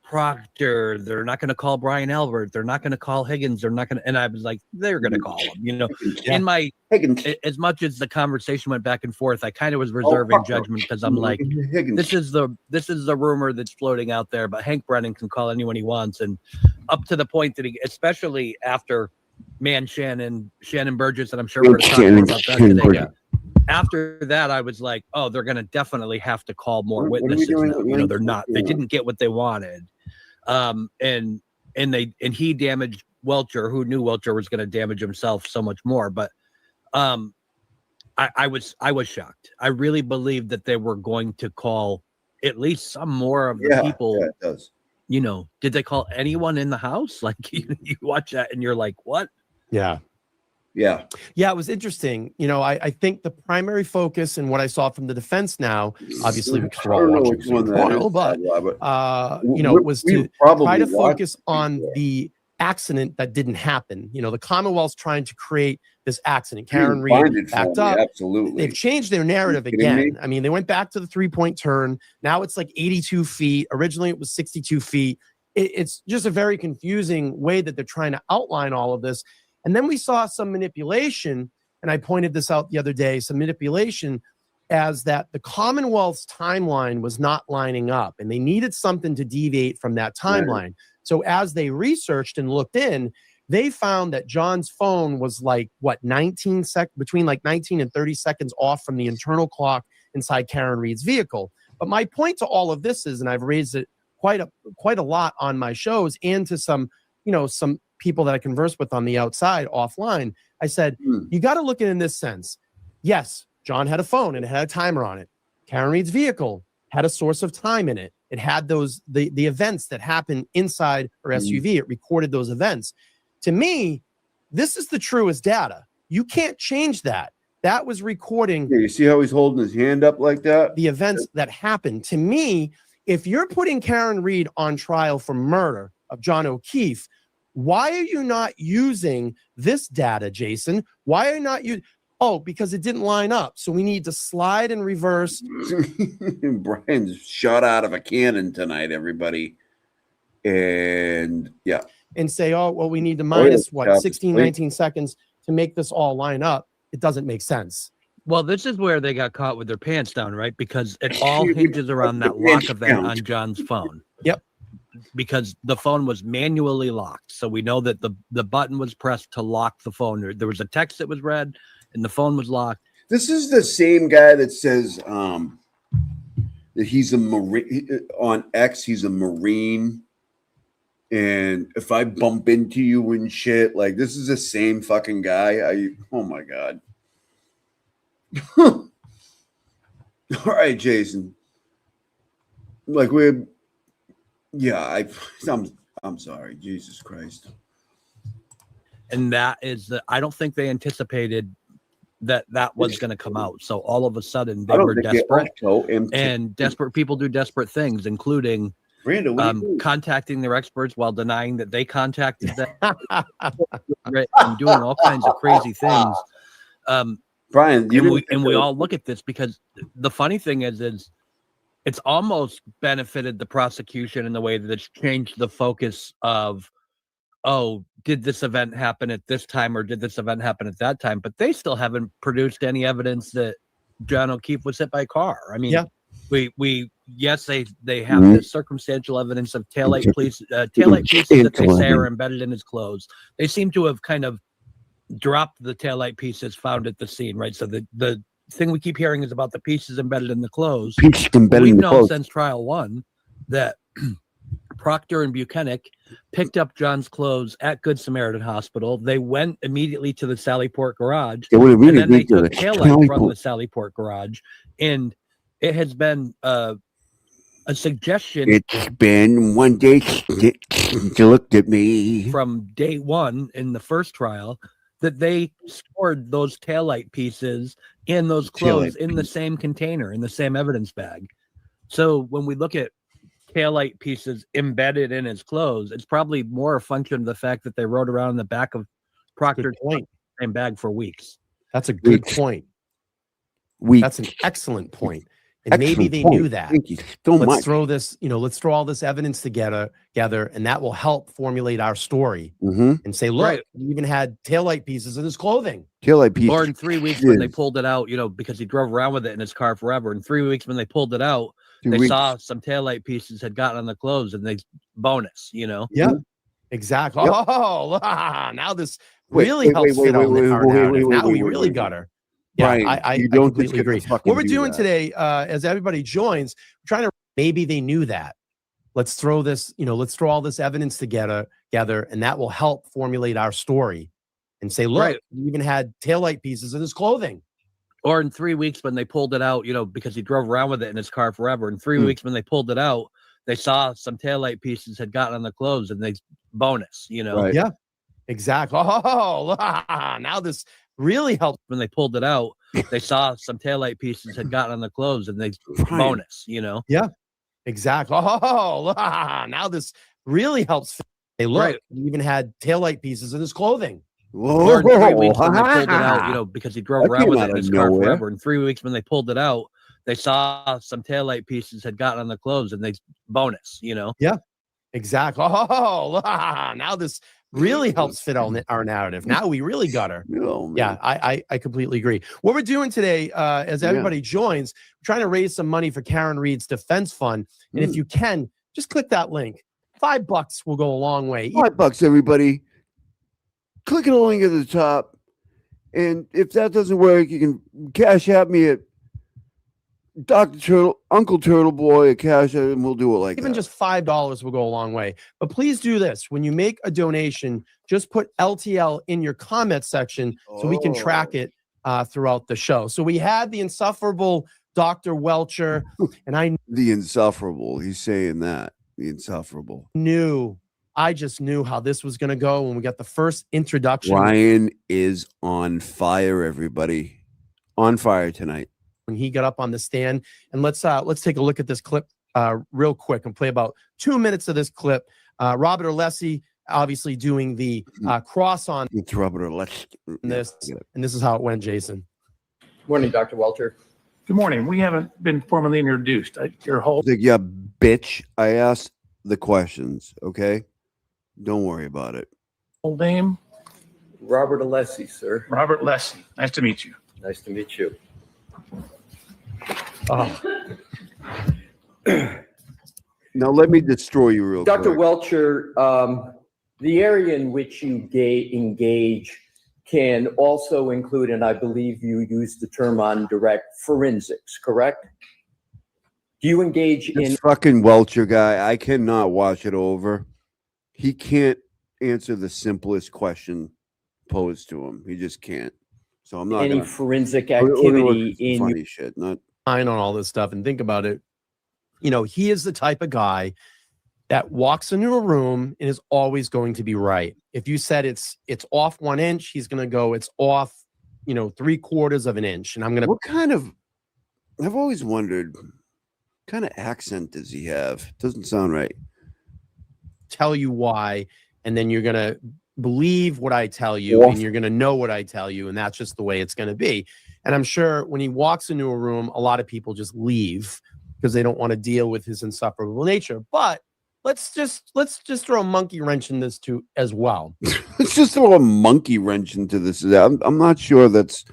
Proctor, they're not going to call Brian Albert, they're not going to call Higgins, they're not going to, and I was like, they're going to call him, in my, as much as the conversation went back and forth, I kind of was reserving judgment because I'm like, this is the rumor that's floating out there, but Hank Brennan can call anyone he wants. And up to the point that especially after Shannon Burgess, and I'm sure we're going to talk more about that today. After that, I was like, oh, they're going to definitely have to call more witnesses now. They're not, they didn't get what they wanted. And he damaged Welcher, who knew Welcher was going to damage himself so much more. But I was shocked. I really believed that they were going to call at least some more of the people. Yeah, it does. Did they call anyone in the house? Like you watch that and you're like, what? Yeah. Yeah. Yeah, it was interesting. I think the primary focus and what I saw from the defense now, obviously we could all watch it, was to try to focus on the accident that didn't happen. The Commonwealth's trying to create this accident. Karen Reed backed up. Absolutely. They've changed their narrative again. I mean, they went back to the 3-point turn. Now it's like 82 feet. Originally it was 62 feet. It's just a very confusing way that they're trying to outline all of this. And then we saw some manipulation, and I pointed this out the other day, some manipulation as that the Commonwealth's timeline was not lining up, and they needed something to deviate from that timeline. Right. So as they researched and looked in, they found that John's phone was like, between like 19 and 30 seconds off from the internal clock inside Karen Reed's vehicle. But my point to all of this is, and I've raised it quite a lot on my shows and to some people that I converse with on the outside offline, I said, you got to look at it in this sense. Yes, John had a phone and it had a timer on it. Karen Reed's vehicle had a source of time in it. It had the events that happened inside her SUV. It recorded those events. To me, this is the truest data. You can't change that. That was recording. Yeah, you see how he's holding his hand up like that? The events that happened. To me, if you're putting Karen Reed on trial for murder of John O'Keefe, why are you not using this data, Jason? Why are you not using? Oh, because it didn't line up. So we need to slide and reverse. Brian's shot out of a cannon tonight, everybody. And yeah. And say, oh, well, we need to minus 16, 19 seconds to make this all line up. It doesn't make sense. Well, this is where they got caught with their pants down, right? Because it all hinges around that lock event on John's phone. Yep. Because the phone was manually locked. So we know that the button was pressed to lock the phone. There was a text that was read and the phone was locked. This is the same guy that says that he's a Marine on X. He's a Marine. And if I bump into you and shit, like this is the same fucking guy. Oh my God. All right, Jason. Like I'm sorry, Jesus Christ. And that is I don't think they anticipated that was going to come out. So all of a sudden they were desperate, and desperate people do desperate things, including contacting their experts while denying that they contacted them, and doing all kinds of crazy things. Brian, we all look at this because the funny thing is it's almost benefited the prosecution in the way that it's changed the focus of, oh, did this event happen at this time or did this event happen at that time? But they still haven't produced any evidence that John O'Keefe was hit by a car. I mean, they have this circumstantial evidence of taillight pieces that they say are embedded in his clothes. They seem to have kind of dropped the taillight pieces found at the scene, right? So the thing we keep hearing is about the pieces embedded in the clothes. We've known since trial 1 that Proctor and Buchanan picked up John's clothes at Good Samaritan Hospital. They went immediately to the Sallyport garage, and then they took taillight from the Sallyport garage. And it has been a suggestion. It's been one day she looked at me from day 1 in the first trial that they stored those taillight pieces and those clothes in the same container, in the same evidence bag. So when we look at taillight pieces embedded in his clothes, it's probably more a function of the fact that they rode around in the back of Proctor's same bag for weeks. That's a good point. That's an excellent point. And maybe they knew that. Thank you so let's much. throw this, let's throw all this evidence together, and that will help formulate our story and say, look, he even had taillight pieces in his clothing. Taillight pieces. Or in 3 weeks when they pulled it out, because he drove around with it in his car forever. In 3 weeks when they pulled it out, they saw some taillight pieces had gotten on the clothes, and they bonus, Yeah, exactly. Yep. Oh, now this really helps fit our narrative. Now we really got her. Yeah, Brian, I completely agree. What we're doing today, as everybody joins, we're trying to, maybe they knew that. Let's throw this, let's throw all this evidence together, and that will help formulate our story and say, look, he even had taillight pieces in his clothing. Or in 3 weeks when they pulled it out, because he drove around with it in his car forever. In 3 weeks when they pulled it out, they saw some taillight pieces had gotten on the clothes, and they bonus, Yeah, exactly. Oh, now this really helped. When they pulled it out, they saw some taillight pieces had gotten on the clothes, and they bonus, Yeah, exactly. Oh, now this really helps. Hey, look, he even had taillight pieces in his clothing. Or in 3 weeks when they pulled it out, because he drove around with it in his car forever. In 3 weeks when they pulled it out, they saw some taillight pieces had gotten on the clothes, and they bonus, Yeah, exactly. Oh, now this really helps fit our narrative. Now we really got her. Yeah, I completely agree. What we're doing today, as everybody joins, we're trying to raise some money for Karen Reed's defense fund. And if you can, just click that link. $5 will go a long way. $5, everybody. Click the link at the top. And if that doesn't work, you can cash at me at Dr. Turtle, Uncle Turtle Boy at Cash App, and we'll do it like even that. Just $5 will go a long way. But please do this. When you make a donation, just put LTL in your comment section so we can track it throughout the show. So we had the insufferable Dr. Welcher, and the insufferable. He's saying that. The insufferable. I just knew how this was going to go when we got the first introduction. Ryan is on fire, everybody. On fire tonight. When he got up on the stand, and let's take a look at this clip real quick and play about 2 minutes of this clip. Robert Alessi obviously doing the cross on. It's Robert Alessi. And this is how it went, Jason. Morning, Dr. Welcher. Good morning. We haven't been formally introduced. Your whole yeah, bitch. I asked the questions. Okay, don't worry about it. whole name? Robert Alessi, sir. Robert Lessie. Nice to meet you. Nice to meet you. Now let me destroy you real quick. Dr. Welcher, the area in which you engage can also include, and I believe you used the term on direct, forensics, correct? Do you engage This fucking Welcher guy, I cannot watch it over. He can't answer the simplest question posed to him. He just can't. So I'm not any gonna, forensic activity in funny shit, not on all this stuff and think about it. He is the type of guy that walks into a room and is always going to be right. If you said it's off 1 inch, he's going to go, it's off, 3/4 of an inch. And I'm going to. What kind of, I've always wondered, what kind of accent does he have? Doesn't sound right. Tell you why. And then you're going to believe what I tell you and you're going to know what I tell you. And that's just the way it's going to be. And I'm sure when he walks into a room, a lot of people just leave because they don't want to deal with his insufferable nature. But let's just throw a monkey wrench in this too as well. Let's just throw a monkey wrench into this. I'm not sure that's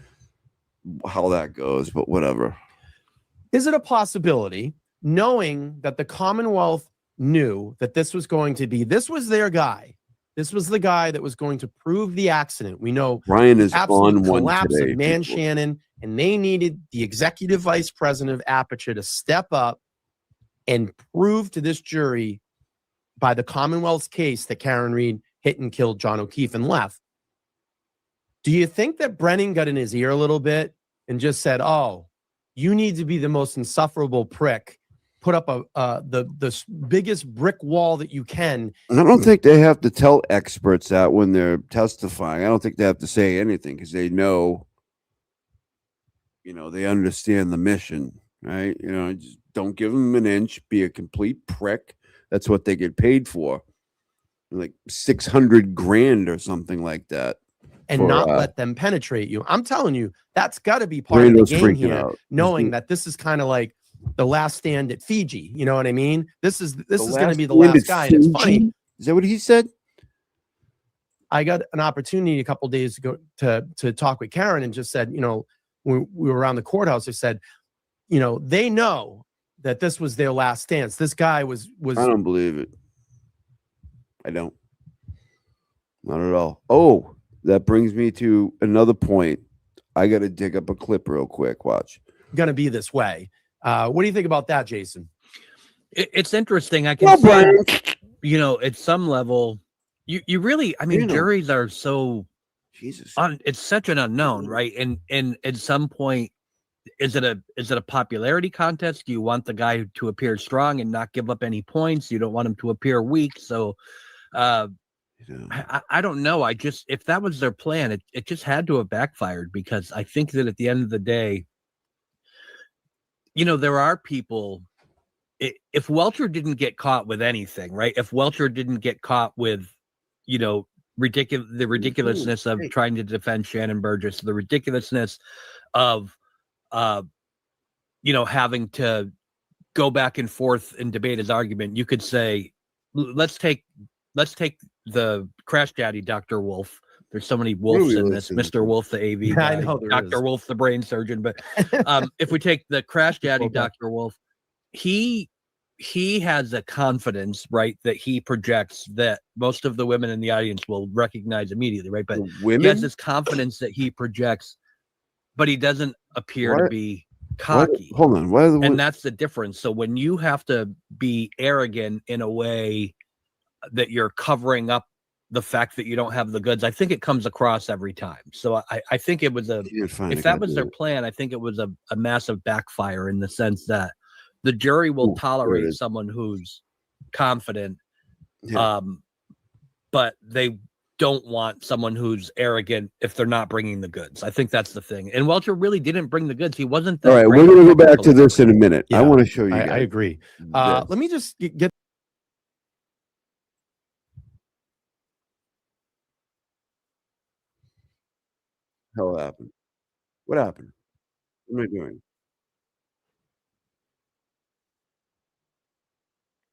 how that goes, but whatever. Is it a possibility, knowing that the Commonwealth knew that this was their guy? This was the guy that was going to prove the accident. We know Ryan is absolute on one collapse today, of Man people. Shannon, and they needed the executive vice president of Aperture to step up and prove to this jury by the Commonwealth's case that Karen Reed hit and killed John O'Keefe and left. Do you think that Brennan got in his ear a little bit and just said, oh, you need to be the most insufferable prick put up the biggest brick wall that you can. And I don't think they have to tell experts that when they're testifying. I don't think they have to say anything because they know, they understand the mission, right? Just don't give them an inch, be a complete prick. That's what they get paid for. Like 600 grand or something like that. And not let them penetrate you. I'm telling you, that's got to be part of the game here, knowing that this is kind of like the last stand at Fiji. You know what I mean? This is going to be the last guy. And it's funny. Is that what he said? I got an opportunity a couple of days ago to talk with Karen and just said, when we were around the courthouse, I said, they know that this was their last stance. This guy was. I don't believe it. I don't. Not at all. Oh, that brings me to another point. I got to dig up a clip real quick. Watch. Going to be this way. What do you think about that, Jason? It's interesting. I can see, at some level, you really, juries are so, Jesus, it's such an unknown, right? And at some point, is it a popularity contest? Do you want the guy to appear strong and not give up any points? You don't want him to appear weak. So, I don't know. If that was their plan, it just had to have backfired, because I think that at the end of the day, there are people, if Welcher didn't get caught with anything, right? If Welcher didn't get caught with, the ridiculousness of trying to defend Shannon Burgess, the ridiculousness of, having to go back and forth and debate his argument, you could say, let's take the Crash Daddy, Dr. Wolf. There's so many Wolves in this. Mr. Wolf, the AV guy, I know Dr. Wolf, the brain surgeon. But if we take the Crash Daddy, Dr. Wolf, he has a confidence, right, that he projects that most of the women in the audience will recognize immediately, right? But he has this confidence that he projects, but he doesn't appear to be cocky. Hold on. And that's the difference. So when you have to be arrogant in a way that you're covering up the fact that you don't have the goods, I think it comes across every time. So I think it was if that was their plan, I think it was a massive backfire, in the sense that the jury will tolerate someone who's confident, but they don't want someone who's arrogant if they're not bringing the goods. I think that's the thing. And Welcher really didn't bring the goods. He wasn't that. All right, we're going to go back to this in a minute. I want to show you. I agree. Let me just get. Hell happened? What happened? What am I doing?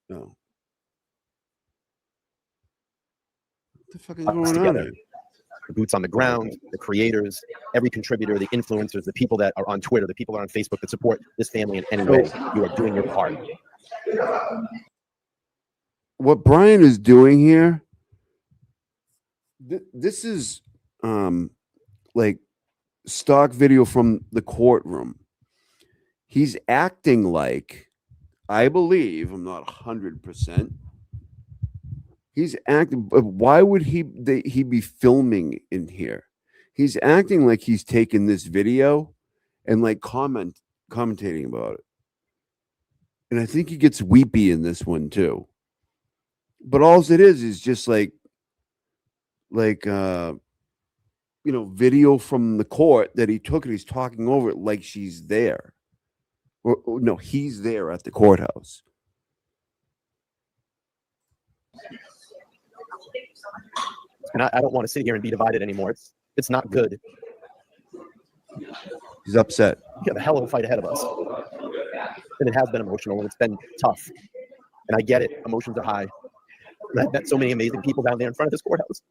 No. What the fuck is going on here? The boots on the ground, the creators, every contributor, the influencers, the people that are on Twitter, the people that are on Facebook that support this family in any way. You are doing your part. What Brian is doing here, this is like stock video from the courtroom. He's acting like, I believe, I'm not 100%. He's acting, but why would he be filming in here? He's acting like he's taking this video and like commentating about it. And I think he gets weepy in this one too. But all it is just like video from the court that he took, and he's talking over it like she's there. Or no, he's there at the courthouse. And I don't want to sit here and be divided anymore. It's not good. He's upset. We have a hell of a fight ahead of us. And it has been emotional, and it's been tough. And I get it. Emotions are high. And I've met so many amazing people down there in front of this courthouse.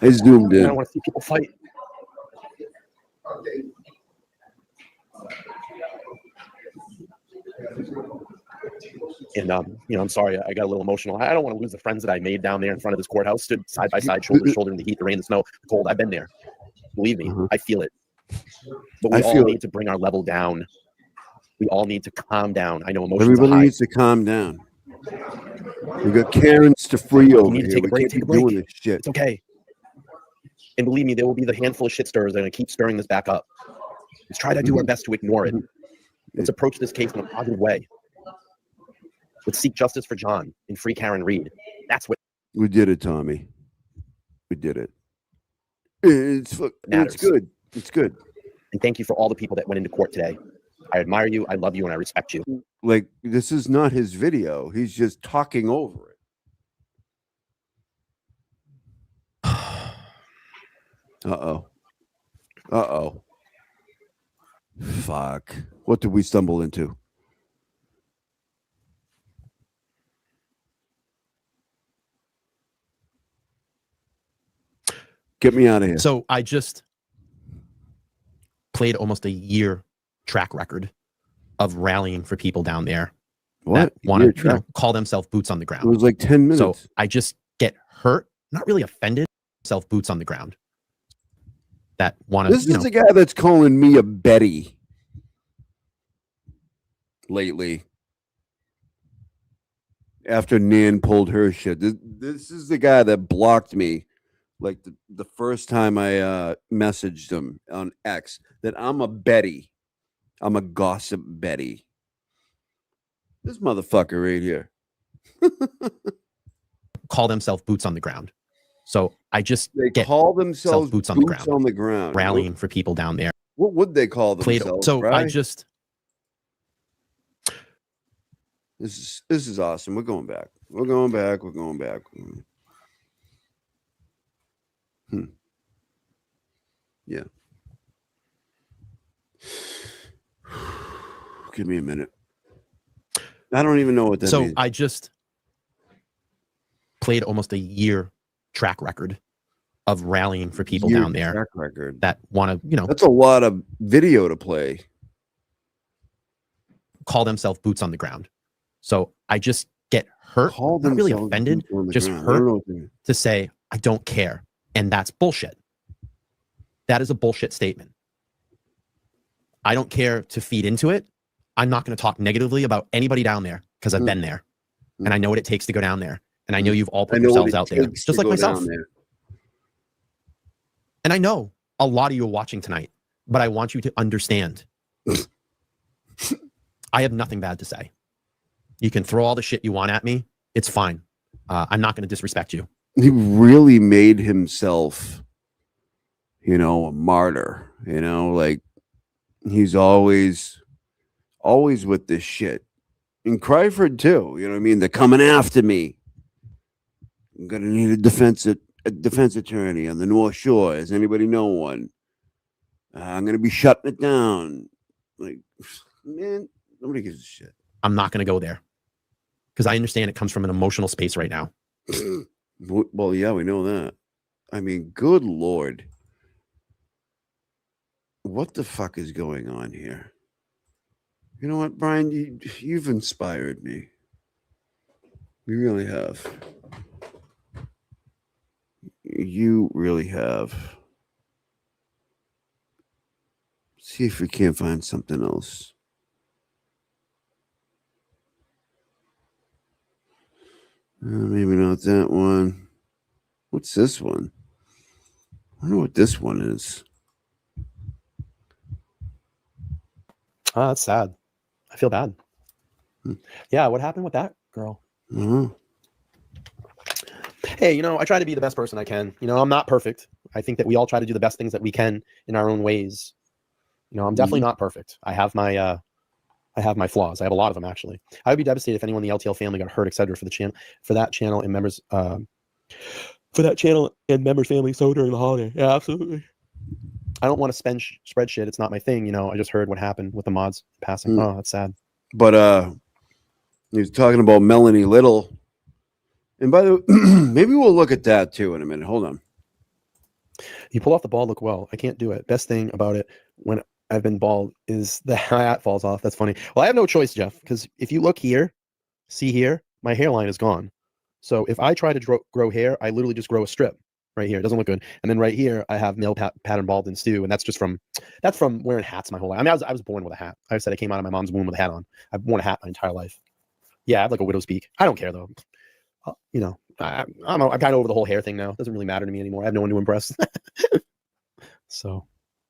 I zoomed in. I want to see people fight. And I'm sorry, I got a little emotional. I don't want to lose the friends that I made down there in front of this courthouse, stood side by side, shoulder to shoulder in the heat, the rain, the snow, the cold. I've been there. Believe me, I feel it. But we all need to bring our level down. We all need to calm down. I know emotions Everybody are high. needs to calm down. We got Karens to free over need to here. take a We break, can't take be a break. doing this shit. It's okay. And believe me, there will be the handful of shit stirrers that are going to keep stirring this back up. Let's try to do our best to ignore it. Let's approach this case in a positive way. Let's seek justice for John and free Karen Reed. That's what We did it, Tommy. We did it. It's matters. good. It's good. And thank you for all the people that went into court today. I admire you, I love you, and I respect you. Like, this is not his video. He's just talking over it. Uh-oh. Uh-oh. Fuck. What did we stumble into? Get me out of here. So I just played almost a year track record of rallying for people down there that want to call themselves boots on the ground. It was like 10 minutes. So I just get hurt, not really offended, self boots on the ground. That want to. This is the guy that's calling me a Betty lately. After Nan pulled her shit. This is the guy that blocked me like the first time I messaged him on X that I'm a Betty. I'm a gossip Betty. This motherfucker right here. Call themselves boots on the ground. So I just call themselves boots on the ground. Rallying Rallying for people down there. What would they call themselves? So right? I just. This is awesome. We're going back. We're going back. We're going back. Yeah. Give me a minute. I don't even know what that means. So I just played almost a year track record of rallying for people down there track record. that want to, That's a lot of video to play. Call themselves boots on the ground. So I just get hurt, not really offended, just hurt to say, I don't care. And that's bullshit. That is a bullshit statement. I don't care to feed into it. I'm not going to talk negatively about anybody down there because I've been there and I know what it takes to go down there. And I know you've all put yourselves out there, just like myself. And I know a lot of you are watching tonight, but I want you to understand. I have nothing bad to say. You can throw all the shit you want at me. It's fine. I'm not going to disrespect you. He really made himself, a martyr, like he's always with this shit. And Cryford too, you know what I mean? They're coming after me. I'm going to need a defense attorney on the North Shore. Does anybody know one? I'm going to be shutting it down. Like, man, nobody gives a shit. I'm not going to go there because I understand it comes from an emotional space right now. Well, yeah, we know that. I mean, good Lord. What the fuck is going on here? You know what, Brian? You've inspired me. You really have. You really have. See if we can't find something else. Maybe not that one. What's this one? I don't know what this one is. Oh, that's sad. I feel bad. Yeah, what happened with that girl? Hey, I try to be the best person I can. I'm not perfect. I think that we all try to do the best things that we can in our own ways. I'm definitely not perfect. I have my flaws. I have a lot of them, actually. I would be devastated if anyone in the LTL family got hurt, etc. for that channel and members family so during the holiday. Yeah, absolutely. I don't want to spread shit. It's not my thing. I just heard what happened with the mods passing. Oh, that's sad. But he was talking about Melanie Little. And by the way, maybe we'll look at that too in a minute. Hold on. You pull off the ball, look well. I can't do it. Best thing about it when I've been bald is the hat falls off. That's funny. Well, I have no choice, Jeff, because if you look here, see here, my hairline is gone. So if I try to grow hair, I literally just grow a strip right here. It doesn't look good. And then right here, I have male pattern bald and stew, and that's from wearing hats my whole life. I mean, I was born with a hat. I said I came out of my mom's womb with a hat on. I've worn a hat my entire life. Yeah, I have like a widow's peak. I don't care though. I'm kind of over the whole hair thing now. It doesn't really matter to me anymore. I have no one to impress. So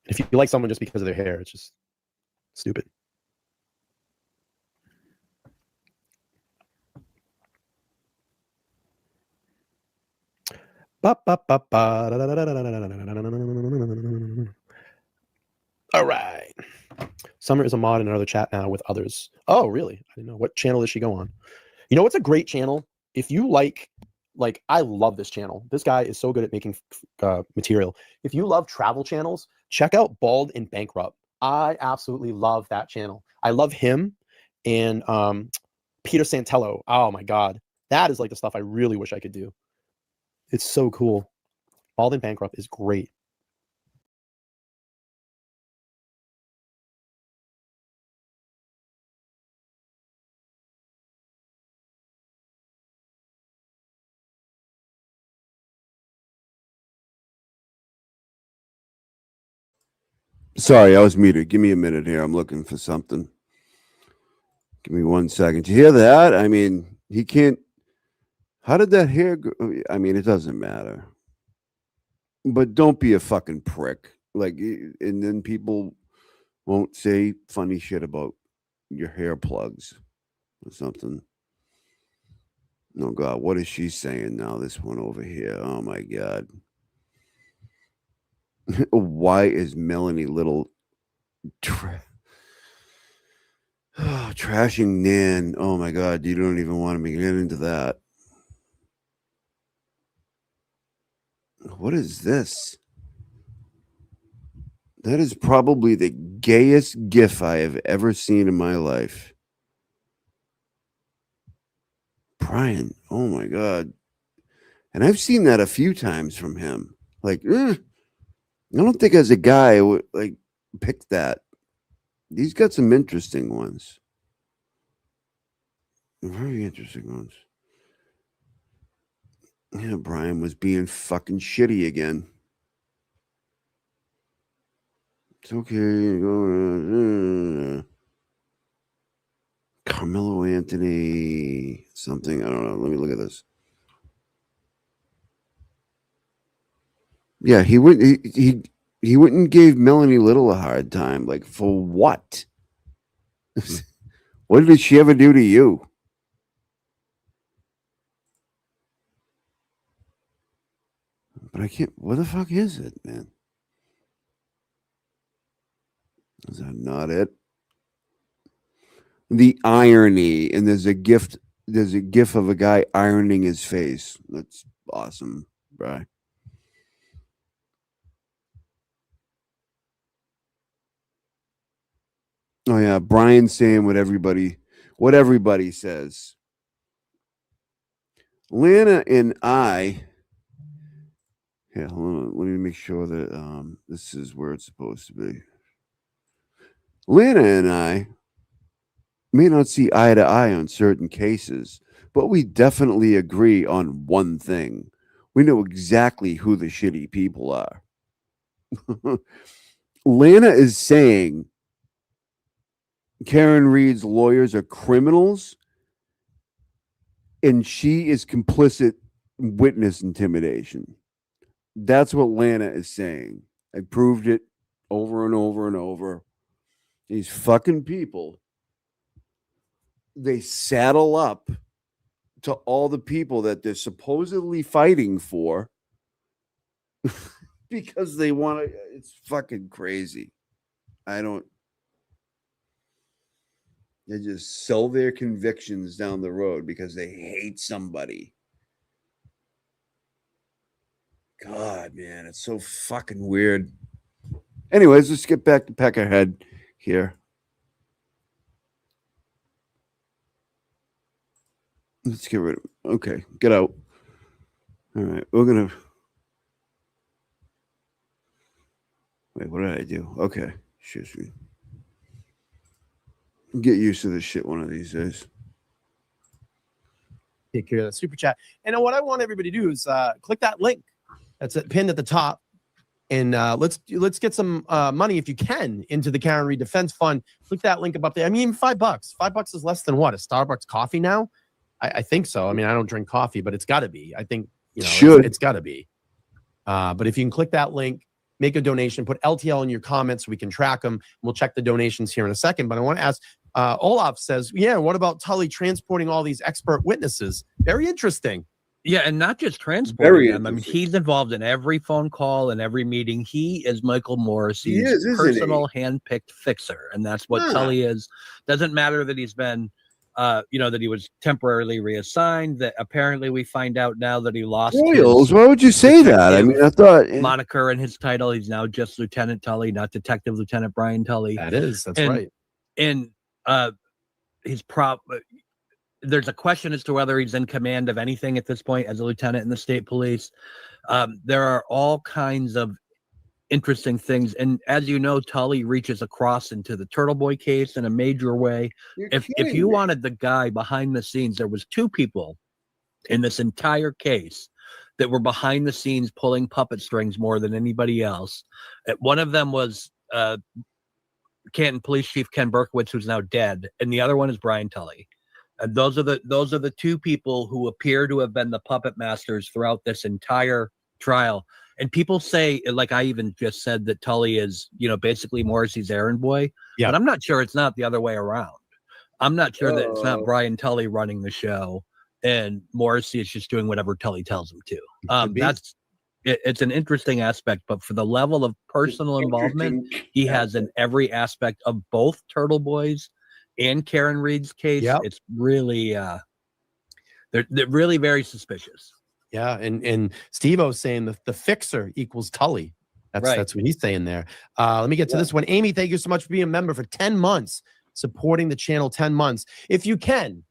if you like someone just because of their hair, it's just stupid. All right. Summer is a mod in another chat now with others. Oh, really? I didn't know. What channel does she go on? You know what's a great channel? If you like I love this channel. This guy is so good at making material. If you love travel channels, check out Bald and Bankrupt. I absolutely love that channel. I love him and Peter Santello. Oh my God. That is like the stuff I really wish I could do. It's so cool. Bald and Bankrupt is great. Sorry, I was muted. Give me a minute here. I'm looking for something. Give me 1 second. Did you hear that? I mean, he can't. How did that hair go? I mean, it doesn't matter. But don't be a fucking prick. Like, and then people won't say funny shit about your hair plugs or something. Oh, God. What is she saying now? This one over here. Oh, my God. Why is Melanie Little trashing Nan? Oh my God, you don't even want me to get into that. What is this? That is probably the gayest gif I have ever seen in my life. Brian, oh my God. And I've seen that a few times from him. Like, I don't think as a guy I would like pick that. He's got some interesting ones. Very interesting ones. Yeah, Brian was being fucking shitty again. It's okay. Carmelo Anthony, something. I don't know. Let me look at this. Yeah, he went and gave Melanie Little a hard time. Like, for what? What did she ever do to you? But I can't. What the fuck is it, man? Is that not it? The irony, and there's a gif of a guy ironing his face. That's awesome, bro. Oh yeah, Brian saying what everybody says. Lana and I. Yeah, hold on. Let me make sure that this is where it's supposed to be. Lana and I may not see eye to eye on certain cases, but we definitely agree on one thing. We know exactly who the shitty people are. Lana is saying Karen Reed's lawyers are criminals, and she is complicit in witness intimidation. That's what Lana is saying. I proved it over and over and over. These fucking people, they saddle up to all the people that they're supposedly fighting for because they want to. It's fucking crazy. They just sell their convictions down the road because they hate somebody. God, man, it's so fucking weird. Anyways, let's get back to Peckerhead here. Let's get rid of it. Okay, get out. All right, we're going to... Wait, what did I do? Okay, excuse me. Get used to this shit one of these days. Take care of the super chat. And what I want everybody to do is click that link that's pinned at the top, and let's get some money if you can into the Karen Reed Defense Fund. Click that link up there. I mean, $5. $5 is less than what, a Starbucks coffee now? I think so. I mean, I don't drink coffee, but it's got to be. I think it's got to be. But if you can click that link, make a donation, put LTL in your comments so we can track them. We'll check the donations here in a second. But I want to ask, Olaf says, yeah, what about Tully transporting all these expert witnesses? Very interesting. Yeah, and not just transporting Very them. I mean, interesting. he's involved in every phone call and every meeting. He is Michael Morrissey's isn't he? personal hand-picked fixer, and that's what Huh. Tully is. Doesn't matter that he's been, that he was temporarily reassigned. That apparently we find out now that he lost Royals, his why would you say that? I mean, I thought moniker and his title. He's now just Lieutenant Tully, not Detective Lieutenant Brian Tully. That's And- right. And he's there's a question as to whether he's in command of anything at this point as a lieutenant in the state police. There are all kinds of interesting things. And as you know, Tully reaches across into the Turtle Boy case in a major way. If you wanted the guy behind the scenes, there was 2 people in this entire case that were behind the scenes pulling puppet strings more than anybody else. One of them was Canton Police Chief Ken Berkowitz, who's now dead, and the other one is Brian Tully. And those are the 2 people who appear to have been the puppet masters throughout this entire trial. And people say, like I even just said, that Tully is, basically Morrissey's errand boy. Yeah. But I'm not sure it's not the other way around. I'm not sure that it's not Brian Tully running the show and Morrissey is just doing whatever Tully tells him to. It's an interesting aspect, but for the level of personal involvement he has in every aspect of both Turtle Boys and Karen Reed's case, it's really they're really very suspicious. Yeah, and Steve-O's saying the fixer equals Tully. That's what he's saying there. Let me get to this one. Amy, thank you so much for being a member for 10 months, supporting the channel 10 months. If you can,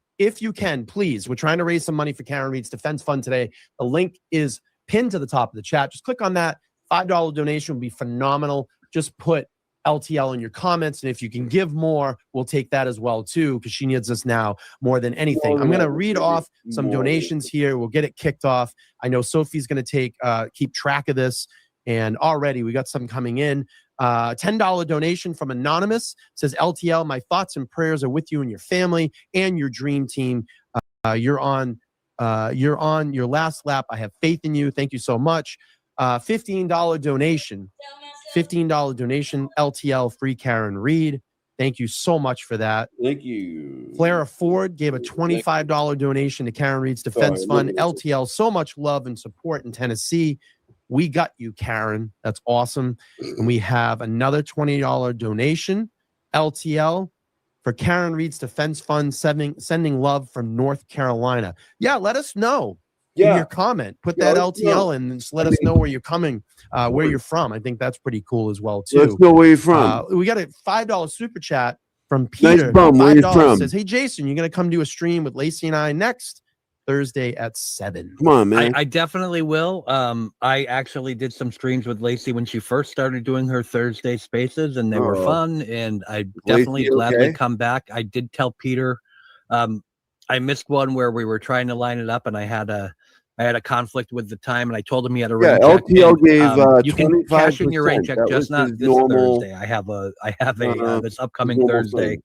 please, we're trying to raise some money for Karen Reed's Defense Fund today. The link is pinned to the top of the chat. Just click on that. $5 donation would be phenomenal. Just put LTL in your comments, and if you can give more, we'll take that as well too, because she needs us now more than anything. I'm going to read off some donations here. We'll get it kicked off. I know Sophie's going to keep track of this, and already we got some coming in. $10 donation from Anonymous says, LTL, my thoughts and prayers are with you and your family and your dream team. You're on your last lap. I have faith in you. Thank you so much. $15 donation. $15 donation, LTL, free Karen Reed. Thank you so much for that. Thank you. Clara Ford gave a $25 donation to Karen Reed's Defense Fund. LTL, so much love and support in Tennessee. We got you, Karen. That's awesome. And we have another $20 donation, LTL, for Karen Reed's Defense Fund, sending love from North Carolina. Yeah, let us know. In your comment, put that LTL in and just let us know where you're coming, where you're from. I think that's pretty cool as well too. Let's know where you're from. We got a $5 super chat from Peter. Nice bum. Where you from? Says, hey Jason, you're gonna come do a stream with Lacey and I next Thursday at 7. Come on, man. I definitely will. I actually did some streams with Lacey when she first started doing her Thursday spaces, and they were fun. And I definitely gladly come back. I did tell Peter, I missed one where we were trying to line it up, and I had a conflict with the time, and I told him he had a rain check. LTL gave you can cash in your rain 25%. check, That just was not his this normal, Thursday. I have a this upcoming normal Thursday. thing.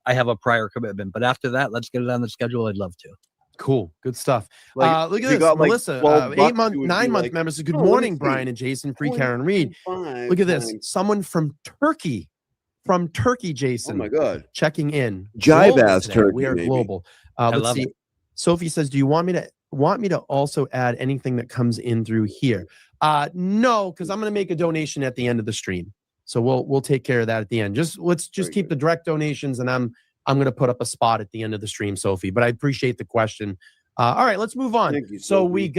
I have a prior commitment, but after that, let's get it on the schedule. I'd love to. Cool, good stuff. Like, Look if at you this, got, like, Melissa, 12 bucks, 8-month, it would be 9-month like, members. Good oh, what do morning, you Brian think? and Jason. Free Karen Reed. 25 Look at this. times. Someone from Turkey. From Turkey, Jason. Oh my God. Checking in. Jive Global ass today. Turkey, We are maybe. global. I Let's love see. it. Sophie says, do you want me to also add anything that comes in through here? No, because I'm going to make a donation at the end of the stream. So we'll take care of that at the end. Let's keep the direct donations, and I'm going to put up a spot at the end of the stream, Sophie. But I appreciate the question. All right, let's move on. Thank you, So Sophie.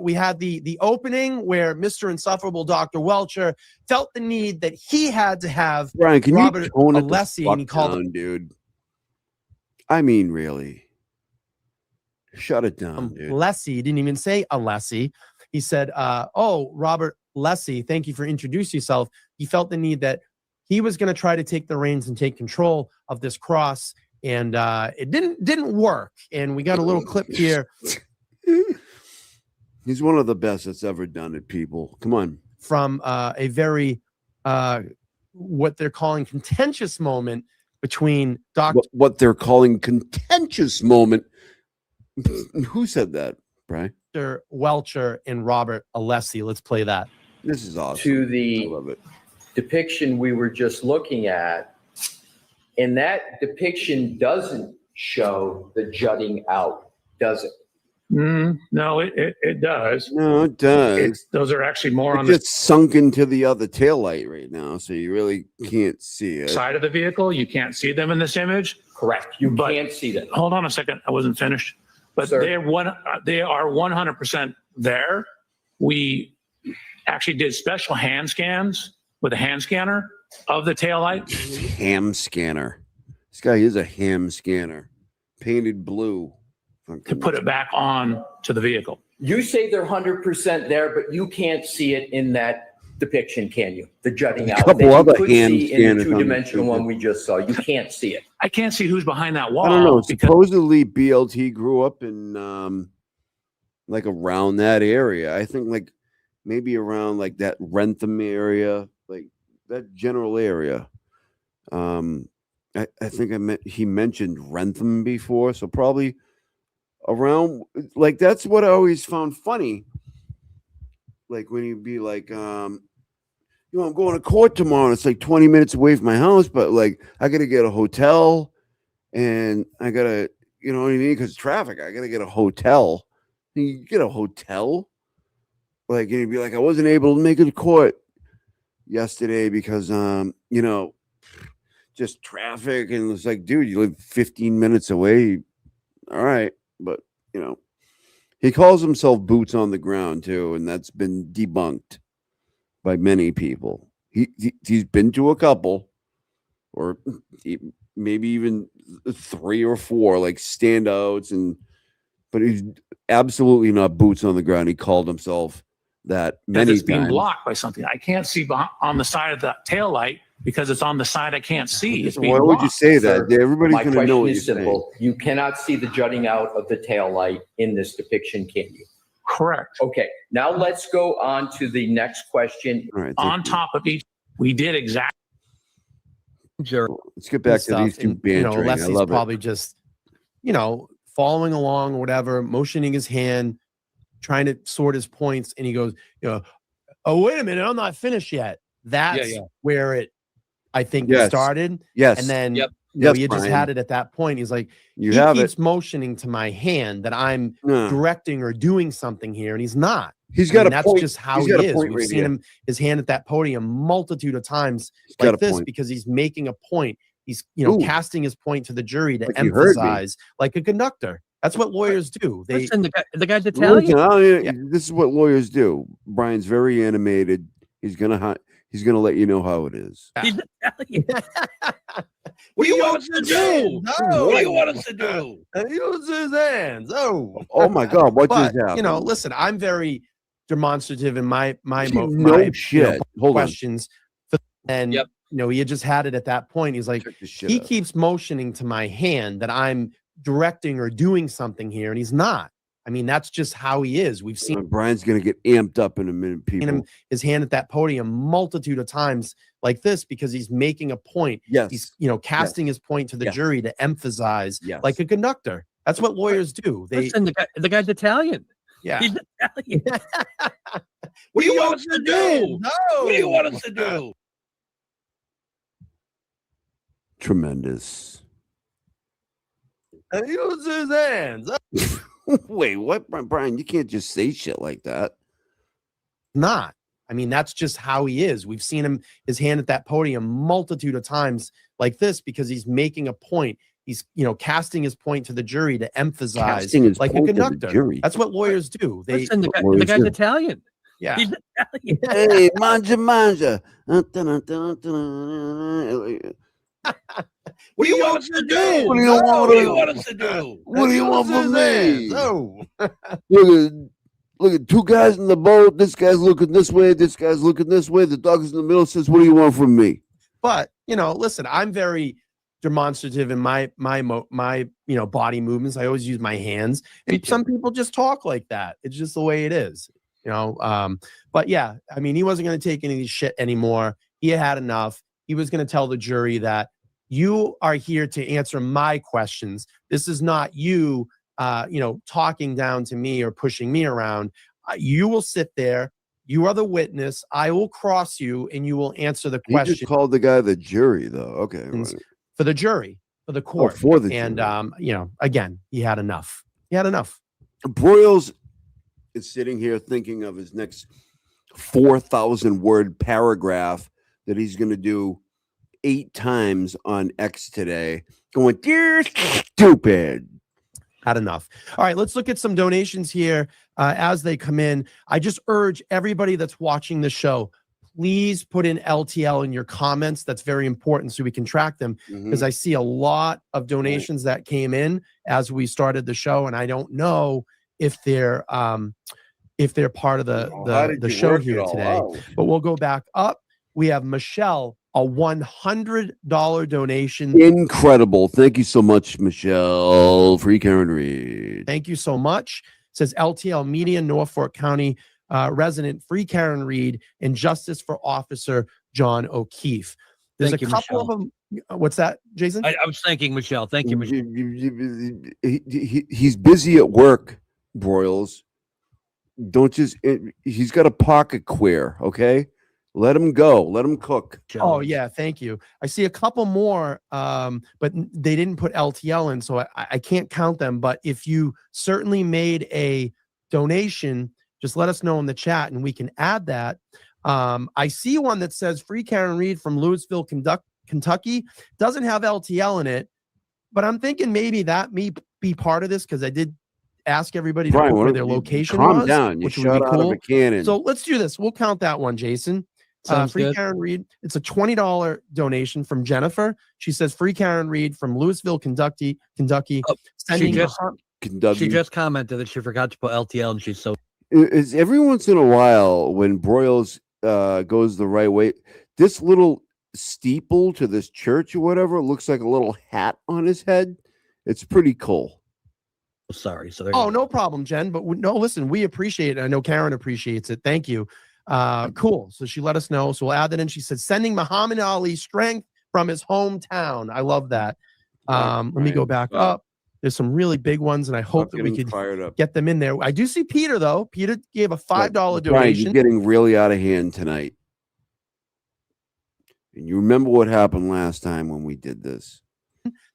we had the opening where Mr. Insufferable Dr. Welcher felt the need that he had to have Brian, can Robert you tone it the Alessi, fuck and he called down, dude? I mean, really. Shut it down, dude. Alessi. He didn't even say Alessi. He said, Robert Alessi, thank you for introducing yourself. He felt the need that he was going to try to take the reins and take control of this cross, and it didn't work. And we got a little clip here He's one of the best that's ever done it, people. Come on. from a very what they're calling contentious moment between Dr. What they're calling contentious moment. Who said that, Brian? Welcher and Robert Alessi. Let's play that. This is awesome. To I the love it. depiction we were just looking at, and that depiction doesn't show the jutting out, does it? No, it does. No, it does. Those are actually more It on just sunk into the other taillight right now, so you really can't see the it. side of the vehicle. You can't see them in this image. Correct. You can't see them. Hold on a second. I wasn't finished. But Sir. they are 100% there. We actually did special hand scans with a hand scanner of the taillight. Ham scanner. This guy is a ham scanner, painted blue. To put it back on to the vehicle. You say they're 100% there, but you can't see it in that depiction, can you? The jutting out. couple that you other could hand see in scanners the on the two-dimensional stupid- one we just saw. You can't see it. I can't see who's behind that wall. I don't know. because Supposedly BLT grew up in like around that area. I think like maybe around like that Rentham area, like that general area. I think he mentioned Rentham before, so probably around like that's what I always found funny. Like when you'd be like, I'm going to court tomorrow. And it's like 20 minutes away from my house, but like I got to get a hotel and I got to, you know what I mean? Because traffic, I got to get a hotel. And you get a hotel? Like, and you'd be like, I wasn't able to make it to court yesterday because, just traffic. And it's like, dude, you live 15 minutes away. All right. But, he calls himself boots on the ground too. And that's been debunked by many people. He's been to a couple or maybe even 3 or 4 like standouts but he's absolutely not boots on the ground. He called himself that many it's being times. blocked by something. I can't see on the side of the taillight because it's on the side I can't see. It's being Why would you blocked. say that? Everybody's My going to know question what is you're simple. You cannot see the jutting out of the taillight in this depiction, can you? Correct. Okay. Now let's go on to the next question. All right, On top of each, we did exactly. Let's get back to these two bantering. I Leslie's love probably just, following along or whatever, motioning his hand, trying to sort his points, and he goes, oh, wait a minute, I'm not finished yet. That's where I think it started. Yes. And then Yes, he had just Brian. had it at that point. He's like, You he have keeps it. motioning to my hand that I'm No. directing or doing something here, and he's not. He's got a that's point. just how He's he got a is. point We've right seen here. him, his hand at that podium multitude of times got like a this point. because he's making a point. He's, Ooh. casting his point to the jury to Like you heard me. emphasize, like a conductor. That's what lawyers do. They Listen, the guy's Italian. Listen, this is what lawyers do. Brian's very animated. He's gonna let you know how it is. He's Italian. What do you want us to do? No. What do you want us to do? And he uses his hands. Oh my God! What But, just happened? listen, I'm very demonstrative in my No shit. Hold on. questions. And he had just had it at that point. He's like, Check this shit he out. keeps motioning to my hand that I'm directing or doing something here, and he's not. I mean, that's just how he is. We've seen Brian's gonna get amped up in a minute, people. him his hand at that podium multitude of times like this because he's making a point. Yes. He's casting his point to the Yes. jury to emphasize, Yes. like a conductor. That's what lawyers do. They Listen, the guy's Italian. yeah. He's Italian. What do you want us to do? No. What do you want us to do? Tremendous. And he uses his hands. Wait, what, Brian? You can't just say shit like that. Not. I mean, that's just how he is. We've seen him his hand at that podium multitude of times like this because he's making a point. He's casting his point to the jury to emphasize, Casting his like a point to the conductor. jury. That's what lawyers do. They Listen, the guy's Italian. yeah. He's Italian. Hey, manja. What do you want us to do? What do you want What do you want us to do? What do you want from me? No. Look at two guys in the boat. This guy's looking this way. This guy's looking this way. The dog is in the middle. Says, "What do you want from me?" But listen, I'm very demonstrative in my body movements. I always use my hands. And some people just talk like that. It's just the way it is. But yeah, I mean, he wasn't going to take any of this shit anymore. He had enough. He was going to tell the jury that you are here to answer my questions. This is not you, talking down to me or pushing me around. You will sit there. You are the witness. I will cross you, and you will answer the He question just called the guy the jury, though. Okay, for the jury, for the court. for the and again, he had enough. He had enough. Broyles is sitting here thinking of his next 4,000 word paragraph that he's going to do 8 times on X today, going, "You're stupid." Had enough. All right, let's look at some donations here as they come in. I just urge everybody that's watching the show, please put in LTL in your comments. That's very important so we can track them, because I see a lot of donations that came in as we started the show, and I don't know if they're part of the show here today. But we'll go back up. We have Michelle, a $100 donation. Incredible. Thank you so much, Michelle. Free Karen Reed. Thank you so much. It says LTL Media, Norfolk County resident, free Karen Reed, and justice for Officer John O'Keefe. There's Thank a you, couple Michelle. of them. What's that, Jason? I was thanking Michelle. Thank you, Michelle. He's busy at work, Broyles. Don't just, he's got a pocket queer, okay? Let him go. Let him cook. Oh, yeah. Thank you. I see a couple more, but they didn't put LTL in, so I can't count them. But if you certainly made a donation, just let us know in the chat and we can add that. I see one that says free Karen Reed from Louisville, Kentucky. Doesn't have LTL in it, but I'm thinking maybe that may be part of this, because I did ask everybody to Brian, put why where don't their you location calm was, down? You which would shot be out of cool. a cannon. So let's do this. We'll count that one, Jason. Sounds free good. Karen Reed. It's a $20 donation from Jennifer. She says free Karen Reed from Louisville, Kentucky. She Kentucky. just commented that she forgot to put LTL, and she's so. Is every once in a while when Broyles goes the right way, this little steeple to this church or whatever looks like a little hat on his head. It's pretty cool. Sorry. So Oh, no problem, Jen. But no, listen, we appreciate it. I know Karen appreciates it. Thank you. Cool. So she let us know. So we'll add that in. She said, sending Muhammad Ali strength from his hometown. I love that. Let me go back up. There's some really big ones, and I hope that we could get them in there. I do see Peter, though. Peter gave a $5 donation. Brian, you're getting really out of hand tonight. And you remember what happened last time when we did this.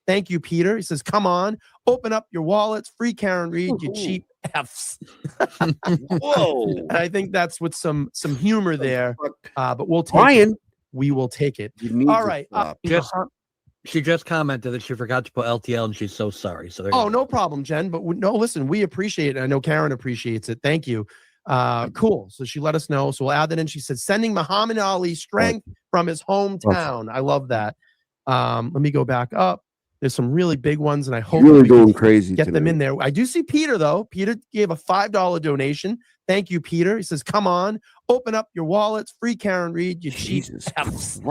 Thank you, Peter. He says, come on, open up your wallets. Free Karen Reed, you cheap Fs. Whoa. And I think that's with some humor there. But we'll take Brian, it. We will take it. All right. She just commented that she forgot to put LTL, and she's so sorry. So Oh, no problem, Jen. But no, listen, we appreciate it. I know Karen appreciates it. Thank you. Cool. So she let us know. So we'll add that in. She said, sending Muhammad Ali strength from his hometown. I love that. Let me go back up. There's some really big ones, and I hope really we can going crazy get them tonight. in there. I do see Peter, though. Peter gave a $5 donation. Thank you, Peter. He says, come on, open up your wallets. Free Karen Reed, you cheap Fs.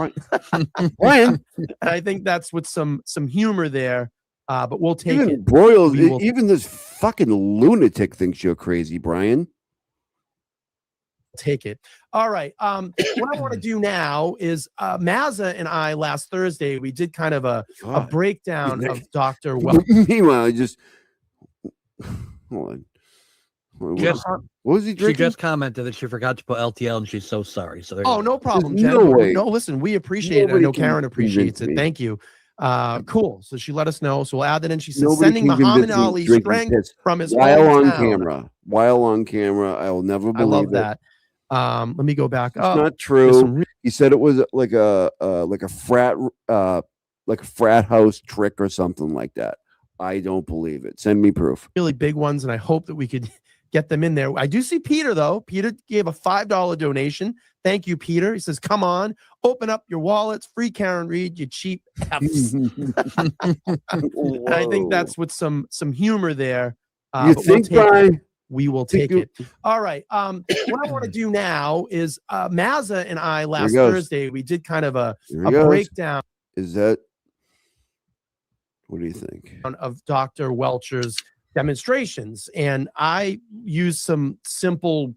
Brian. And I think that's with some humor there. But we'll take Even it. Broyles, We will even this fucking lunatic thinks you're crazy, Brian. take it. All right. What I want to do now is Mazza and I last Thursday, we did kind of a breakdown of Dr. Meanwhile, I just hold on. What was he She drinking? just commented that she forgot to put LTL, and she's so sorry. So Oh, no problem, There's Jen. no But way. no, listen, we appreciate it. I Nobody know can Karen appreciates convince it. me. Thank you. Cool. So she let us know. So we'll add that in. She says, Nobody sending can Muhammad convince me Ali drinking strength piss from his while on hometown. camera. While on camera, I will never I believe love it. that. Let me go back It's up. not There's some true. He said it was like a frat house trick or something like that. I don't believe it. Send me proof. really big ones, and I hope that we could get them in there. I do see Peter, though. Peter gave a $5 donation. Thank you, Peter. He says, come on, open up your wallets. Free Karen Reed, you cheap Fs. And I think that's with some humor there. You but think, we'll take Brian? it. We will take it. All right. What I want to do now is Mazza and I last goes. Thursday, we did kind of a Here he goes. breakdown Is that? What do you think? of Dr. Welcher's demonstrations, and I used some simple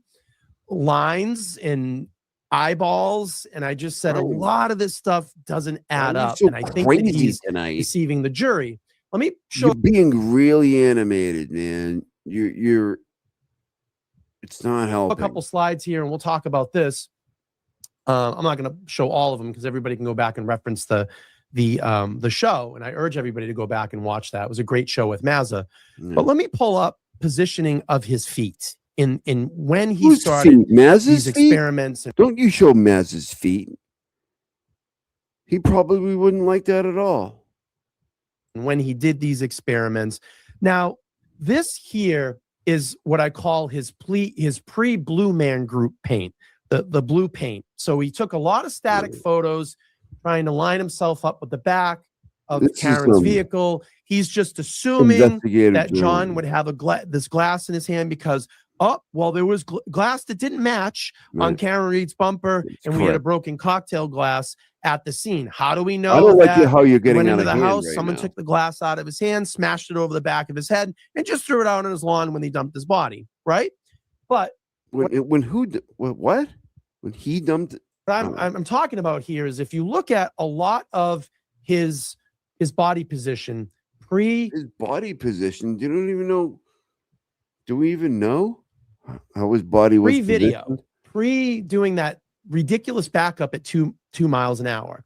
lines and eyeballs, and I just said a lot of this stuff doesn't add you're up, so and I think that crazy he's tonight. deceiving the jury. Let me show You're being really animated, man. You're. It's not a helping. couple slides here, and we'll talk about this. I'm not going to show all of them because everybody can go back and reference the show, and I urge everybody to go back and watch that. It was a great show with Mazza. But let me pull up positioning of his feet in when he Whose started feet? Maz's these feet? experiments. Don't you show Maz's feet? He probably wouldn't like that at all. When he did these experiments. Now, this here is what I call his pre-Blue Man Group paint, the blue paint. So he took a lot of static photos trying to line himself up with the back of This is Karen's some vehicle. He's just assuming investigative that John journalism. would have this glass in his hand because, there was glass that didn't match on Right. Karen Reed's bumper, That's and we had a correct. broken cocktail glass at the scene. How do we know I don't like that how you're he getting went out into of the hand house, right someone now. took the glass out of his hand, smashed it over the back of his head, and just threw it out on his lawn when he dumped his body, right? But When he dumped? what I'm talking about here is if you look at a lot of his body position His body position. You don't even know. Do we even know how his body was pre-video, positioned? doing that ridiculous backup at two miles an hour,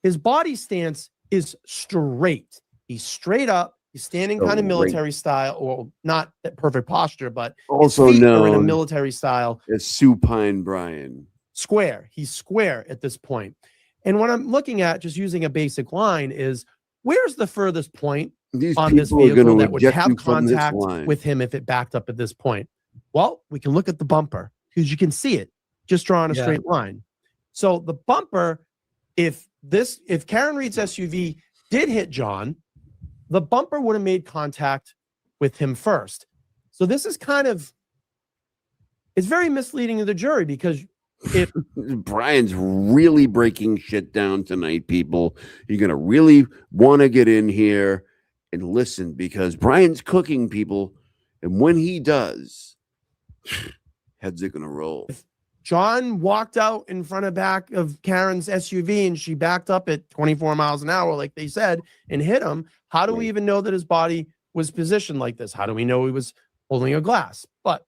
his body stance is straight. He's straight up. He's standing kind of Straight. military style, or not that perfect posture, but Also his feet are in a known military style. as Supine Brian. Square. He's square at this point. And what I'm looking at, just using a basic line, is where's the furthest point These on this people are vehicle gonna that would eject have you from this contact line. with him if it backed up at this point? Well, we can look at the bumper because you can see it just drawing a Yeah. straight line. So the bumper, if Karen Reed's SUV did hit John, the bumper would have made contact with him first. So this is it's very misleading to the jury because if Brian's really breaking shit down tonight, people, you're gonna really want to get in here and listen because Brian's cooking, people, and when he does, heads are gonna roll. John walked out in front of back of Karen's SUV and she backed up at 24 miles an hour, like they said, and hit him, how do we even know that his body was positioned like this? How do we know he was holding a glass? But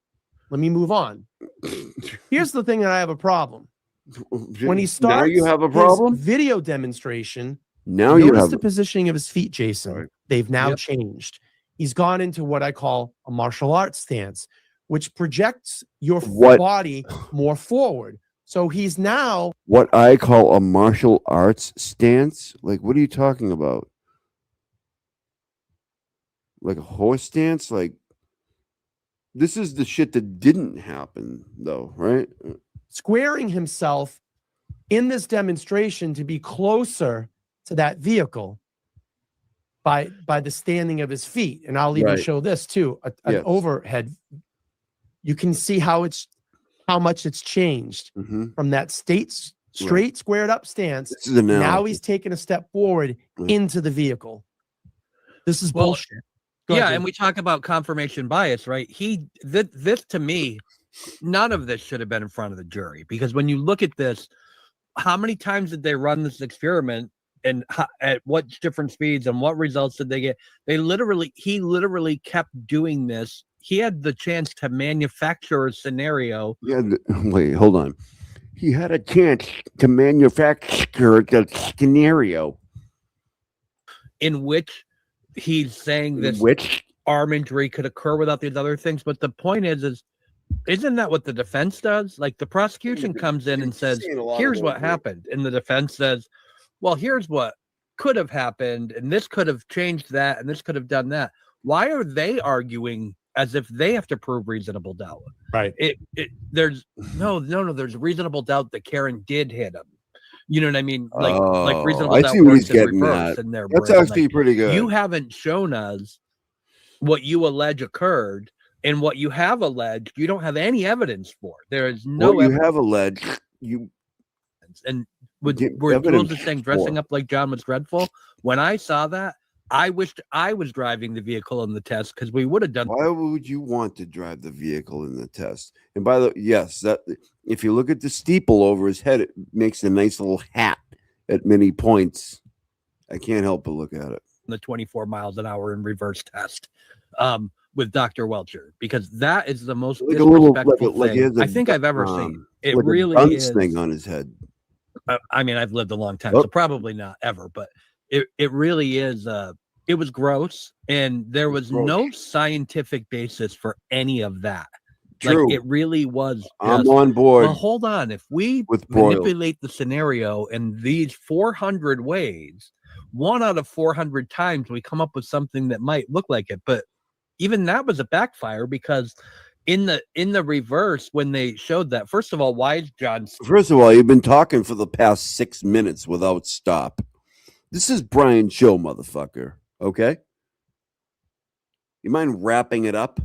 let me move on. Here's the thing that I have a problem. When he starts now you have a his problem. video demonstration, Now you notice have the positioning of his feet, Jason. They've now changed. He's gone into what I call a martial arts stance, which projects your body more forward. So he's now what I call a martial arts stance. Like, what are you talking about? Like a horse stance? Like, this is the shit that didn't happen, though, right? squaring himself in this demonstration to be closer to that vehicle by the standing of his feet. And I'll even Right. show this too, an Yes. overhead. You can see how much it's changed from that straight squared up stance. This is analysis. Now he's taking a step forward into the vehicle. This is bullshit. Go Yeah, ahead, and we talk about confirmation bias, right? This to me, none of this should have been in front of the jury because when you look at this, how many times did they run this experiment and at what different speeds and what results did they get? He literally kept doing this. He had the chance to manufacture a scenario. Yeah, wait, hold on. He had a chance to manufacture the scenario in which he's saying this arm injury could occur without these other things. But the point is isn't that what the defense does? Like the prosecution comes in and says, here's what happened. And the defense says, well, here's what could have happened. And this could have changed that. And this could have done that. Why are they arguing as if they have to prove reasonable doubt? Right. There's there's reasonable doubt that Karen did hit him. You know what I mean? Like reasonable I doubt see what works he's in getting reverse at. in their That's brain. actually Like, pretty good. You haven't shown us what you allege occurred, and what you have alleged, you don't have any evidence for. There is no what you evidence. have alleged, you And get were evidence Jules saying dressing for. up like John was dreadful? When I saw that, I wished I was driving the vehicle in the test because we would have done. Why would you want to drive the vehicle in the test? And by the yes, that if you look at the steeple over his head, it makes a nice little hat at many points. I can't help but look at it. The 24 miles an hour in reverse test with Dr. Welcher, because that is the most Like a little, disrespectful like he thing has a, I think I've ever seen. It like really a dunce is. thing on his head. I mean, I've lived a long time, Oh. so probably not ever, but it really is It was gross, and there was no scientific basis for any of that. True. Like it really was. I'm on board. Well, hold on. If we with Broyle. manipulate the scenario in these 400 ways, 1 out of 400 times we come up with something that might look like it. But even that was a backfire because in the reverse, when they showed that, first of all, why is John? First of all, you've been talking for the past 6 minutes without stop. This is Brian's show, motherfucker. Okay? You mind wrapping it up?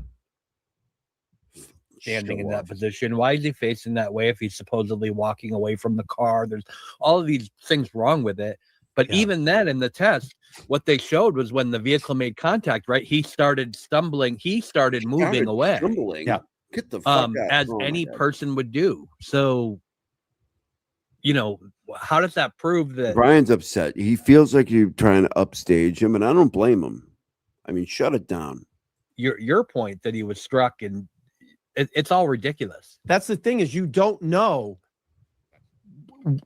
Standing in that position. Why is he facing that way if he's supposedly walking away from the car? There's all of these things wrong with it. But even then in the test, what they showed was when the vehicle made contact, right? He started stumbling. He started moving away. Stumbling. Yeah. Get the fuck out. As any person would do. So, you know, how does that prove that Brian's upset? He feels like you're trying to upstage him, and I don't blame him. I mean, shut it down. your point that he was struck and it's all ridiculous. That's the thing is you don't know.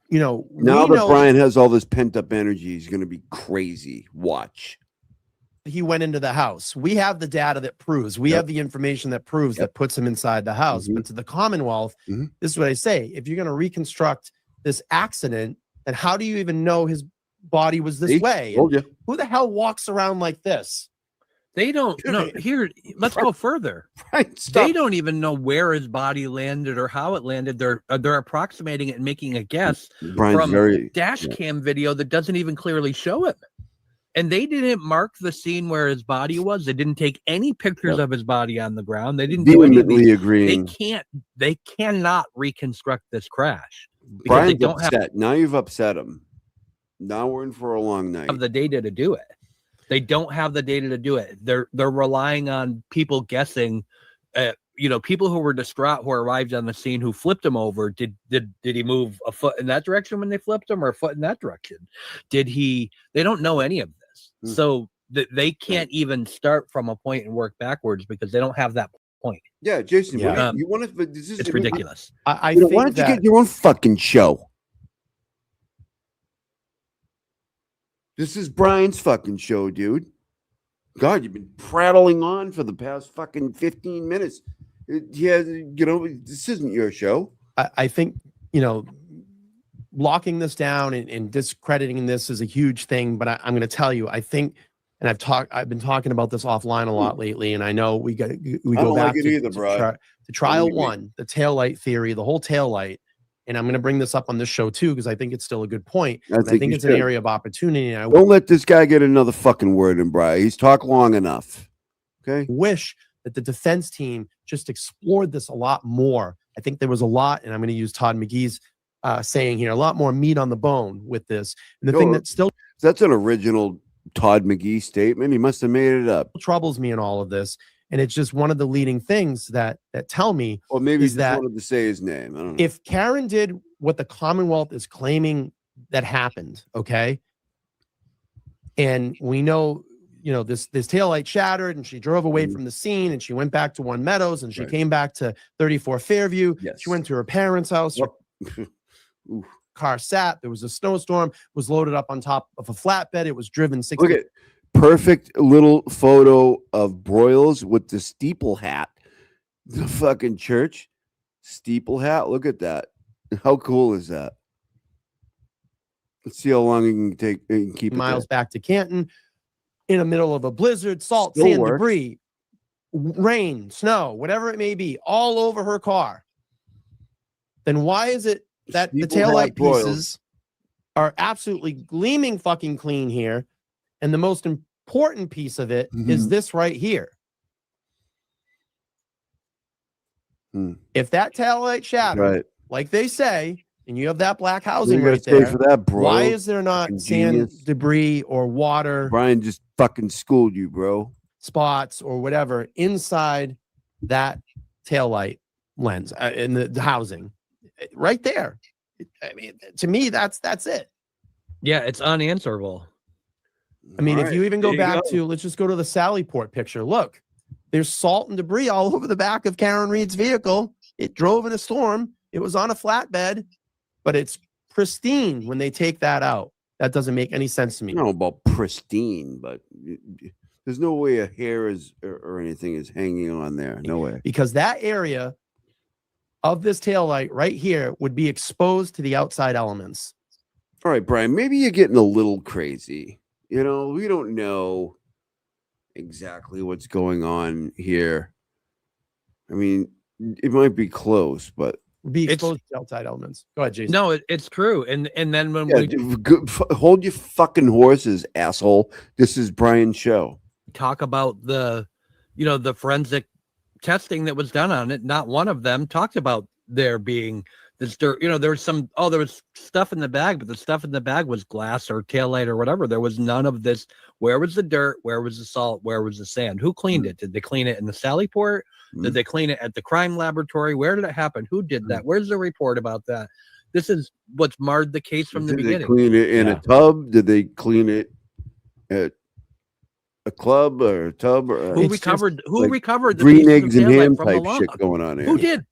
You know, now that Brian has all this pent up energy, he's going to be crazy. Watch. He went into the house. We have the data that proves. We have the information that proves that puts him inside the house. But to the Commonwealth, this is what I say: if you're going to reconstruct this accident, then how do you even know his body was this way? Who the hell walks around like this? They don't know. Here, let's go further. They don't even know where his body landed or how it landed. They're approximating it and making a guess from dash cam video that doesn't even clearly show it. And they didn't mark the scene where his body was. They didn't take any pictures of his body on the ground. They didn't do anything. Agreeing. They cannot reconstruct this crash. Brian's upset. Now you've upset him. Now we're in for a long night. Have the data to do it. They don't have the data to do it. They're relying on people guessing. You know, people who were distraught who arrived on the scene who flipped him over. Did he move a foot in that direction when they flipped him, or a foot in that direction? Did he? They don't know any of this, so they can't even start from a point and work backwards because they don't have that point. Yeah, Jason, you want to? It's ridiculous. I think why don't you get your own fucking show? This is Brian's fucking show, dude. God, you've been prattling on for the past fucking 15 minutes. Yeah, you know, this isn't your show. I think, you know, locking this down and discrediting this is a huge thing. But I'm going to tell you, I think, and I've been talking about this offline a lot lately, and I know we go back to trial one, the taillight theory, the whole taillight. And I'm going to bring this up on this show too, because I think it's still a good point. I think it's an area of opportunity. And don't let this guy get another fucking word in, Brian. He's talked long enough. Okay. Wish that the defense team just explored this a lot more. I think there was a lot, and I'm going to use Todd McGee's saying here, a lot more meat on the bone with this. And the thing that still that's an original Todd McGee statement. He must have made it up. Troubles me in all of this. And it's just one of the leading things that tell me, or maybe he wanted to say his name. I don't know. If Karen did what the Commonwealth is claiming that happened, okay, and we know, you know, this taillight shattered, and she drove away from the scene, and she went back to One Meadows, and she came back to 34 Fairview. She went to her parents' house. Car sat. There was a snowstorm. Was loaded up on top of a flatbed. It was driven 60. Look at perfect little photo of Broyles with the steeple hat. The fucking church steeple hat. Look at that. How cool is that? Let's see how long you can keep miles back to Canton in the middle of a blizzard, salt, sand, debris, rain, snow, whatever it may be, all over her car. Then why is it that the taillight pieces are absolutely gleaming fucking clean here? And the most important piece of it is this right here. If that taillight shattered, like they say, and you have that black housing right there, for that, bro. Why is there not sand, debris, or water? Brian just fucking schooled you, bro. Spots or whatever inside that taillight lens in the housing, right there. I mean, to me, that's it. Yeah, it's unanswerable. I mean, if you even go back to, let's just go to the Sallyport picture. Look, there's salt and debris all over the back of Karen Reed's vehicle. It drove in a storm. It was on a flatbed, but it's pristine when they take that out. That doesn't make any sense to me. I don't know about pristine, but there's no way a hair is or anything is hanging on there. No way. Because that area of this taillight right here would be exposed to the outside elements. All right, Brian, maybe you're getting a little crazy. We don't know exactly what's going on here. I mean, it might be close, but be exposed to outside elements. Go ahead, Jason. No, it's true. And then when hold your fucking horses, asshole. This is Brian's show. Talk about the forensic testing that was done on it, not one of them talked about there being this dirt. There was there was stuff in the bag, but the stuff in the bag was glass or taillight or whatever. There was none of this. Where was the dirt? Where was the salt? Where was the sand? Who cleaned it? Did they clean it in the Sally Port? Did they clean it at the crime laboratory? Where did it happen? Who did that? Where's the report about that? This is what's marred the case from the beginning. Did they clean it in a tub? Did they clean it at a club or a tub? Or who recovered the green pieces eggs of and taillight ham from the type shit log? going on here? Who did?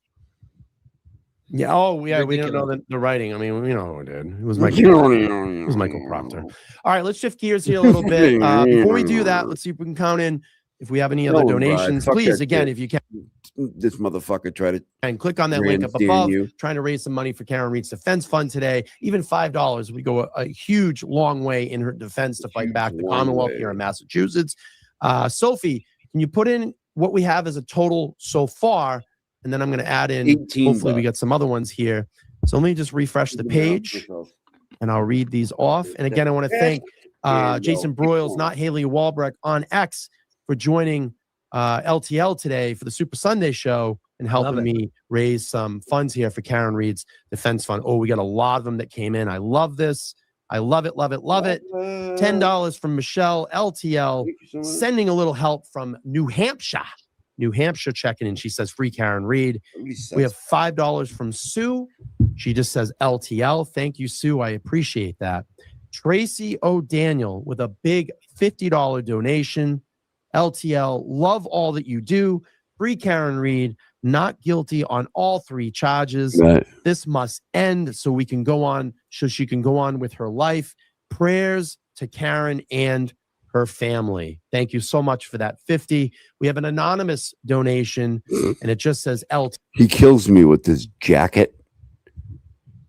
Yeah. Oh, yeah. We don't know the writing. I mean, we know who did. It was Michael Proctor. All right, let's shift gears here a little bit. Before we do that, let's see if we can count in if we have any other donations. Please, again, if you can. This motherfucker tried to and click on that link up above. Trying to raise some money for Karen Reed's defense fund today. Even $5 would go a huge, long way in her defense to fight back the Commonwealth here in Massachusetts. Sophie, can you put in what we have as a total so far? And then I'm going to add in, hopefully we get some other ones here. So let me just refresh the page and I'll read these off. And again, I want to thank Jason Broyles, not Haley Walbrecht on X for joining LTL today for the Super Sunday show and helping me raise some funds here for Karen Reed's defense fund. Oh, we got a lot of them that came in. I love this. I love it, love it, love it. $10 from Michelle LTL, sending a little help from New Hampshire checking in. She says free Karen Reed. We have $5 from Sue. She just says LTL. Thank you, Sue. I appreciate that. Tracy O'Daniel with a big $50 donation. LTL, love all that you do. Free Karen Reed, not guilty on all 3 charges. Right. This must end so we can go on, so she can go on with her life. Prayers to Karen and her family. Thank you so much for that 50. We have an anonymous donation, and it just says LT. He kills me with this jacket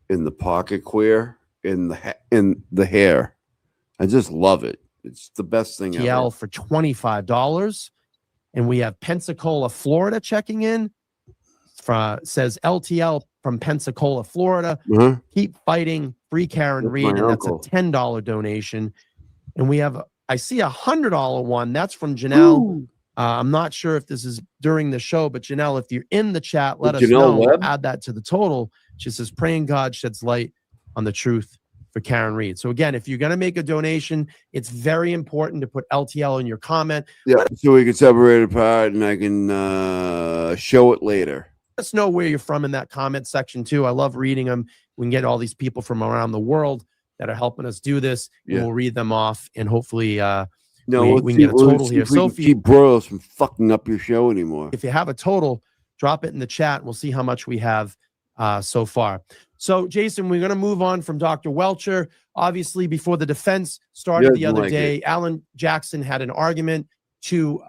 in the pocket queer in the hair. I just love it. It's the best thing ever. For $25. And we have Pensacola, Florida checking in. Says LTL from Pensacola, Florida. Keep fighting. Free Karen Reed. And that's a $10 donation. And we have, I see a $100 one. That's from Janelle. I'm not sure if this is during the show, but Janelle, if you're in the chat, let us know. We'll add that to the total. She says, praying God sheds light on the truth for Karen Reed. So again, if you're going to make a donation, it's very important to put LTL in your comment. Yeah, so we can separate it apart and I can show it later. Let us know where you're from in that comment section too. I love reading them. We can get all these people from around the world that are helping us do this. Yeah. We'll read them off and hopefully we can get a total here. Sophie, keep Broyles from fucking up your show anymore. If you have a total, drop it in the chat. And we'll see how much we have so far. So, Jason, we're going to move on from Dr. Welcher. Obviously, before the defense started the other day, Alan Jackson had an argument to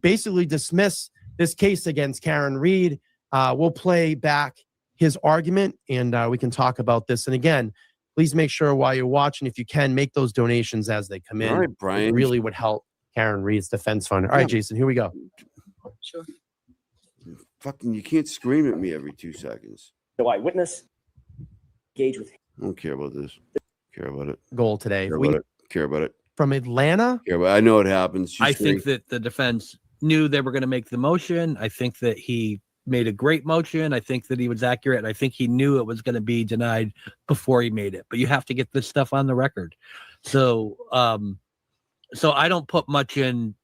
basically dismiss this case against Karen Reed. We'll play back his argument, and we can talk about this. And again, please make sure while you're watching, if you can, make those donations as they come in. All right, Brian. It really would help Karen Reed's defense fund. All right, Jason, here we go. Sure. Fucking, you can't scream at me every 2 seconds. The eyewitness engage with him. I don't care about this. Care about it. Goal today. Care about it. From Atlanta? Care about it. I know it happens. I think that the defense knew they were going to make the motion. I think that he made a great motion. I think that he was accurate. I think he knew it was going to be denied before he made it. But you have to get this stuff on the record. So, so I don't put much in.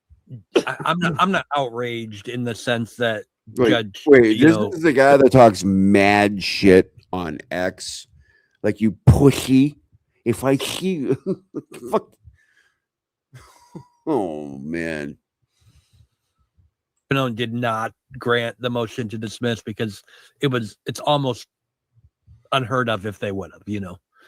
I'm not outraged in the sense that Judge. Wait, this is the guy that talks mad shit on X, like you pushy. If I see, fuck. Oh man. Did not grant the motion to dismiss because it's almost unheard of if they would have,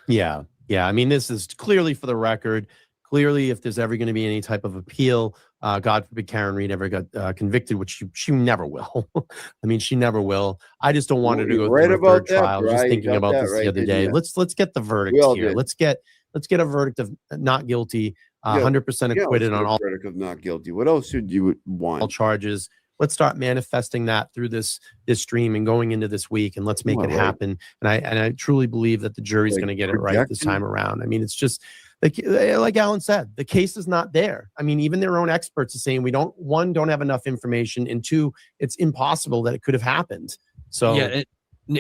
Yeah. Yeah, I mean, this is clearly for the record. Clearly, if there's ever going to be any type of appeal, God forbid Karen Reed ever got convicted, which she never will. I mean, she never will. I just don't want her to You're go right through a about third that, trial. I was just Bri. You thinking got about that this the right, other didn't day. ya? Let's get the We verdict all here. did. Let's get a verdict of not guilty, Yeah, 100% yeah, acquitted let's on get a all verdict of not guilty. What else should you want? charges. Let's start manifesting that through this stream and going into this week, and let's make it Like happen. And I truly believe that the jury's Like going to get it right this projection? time around. I mean, it's just like Alan said, the case is not there. I mean, even their own experts are saying we don't have enough information, and two, it's impossible that it could have happened. So Yeah,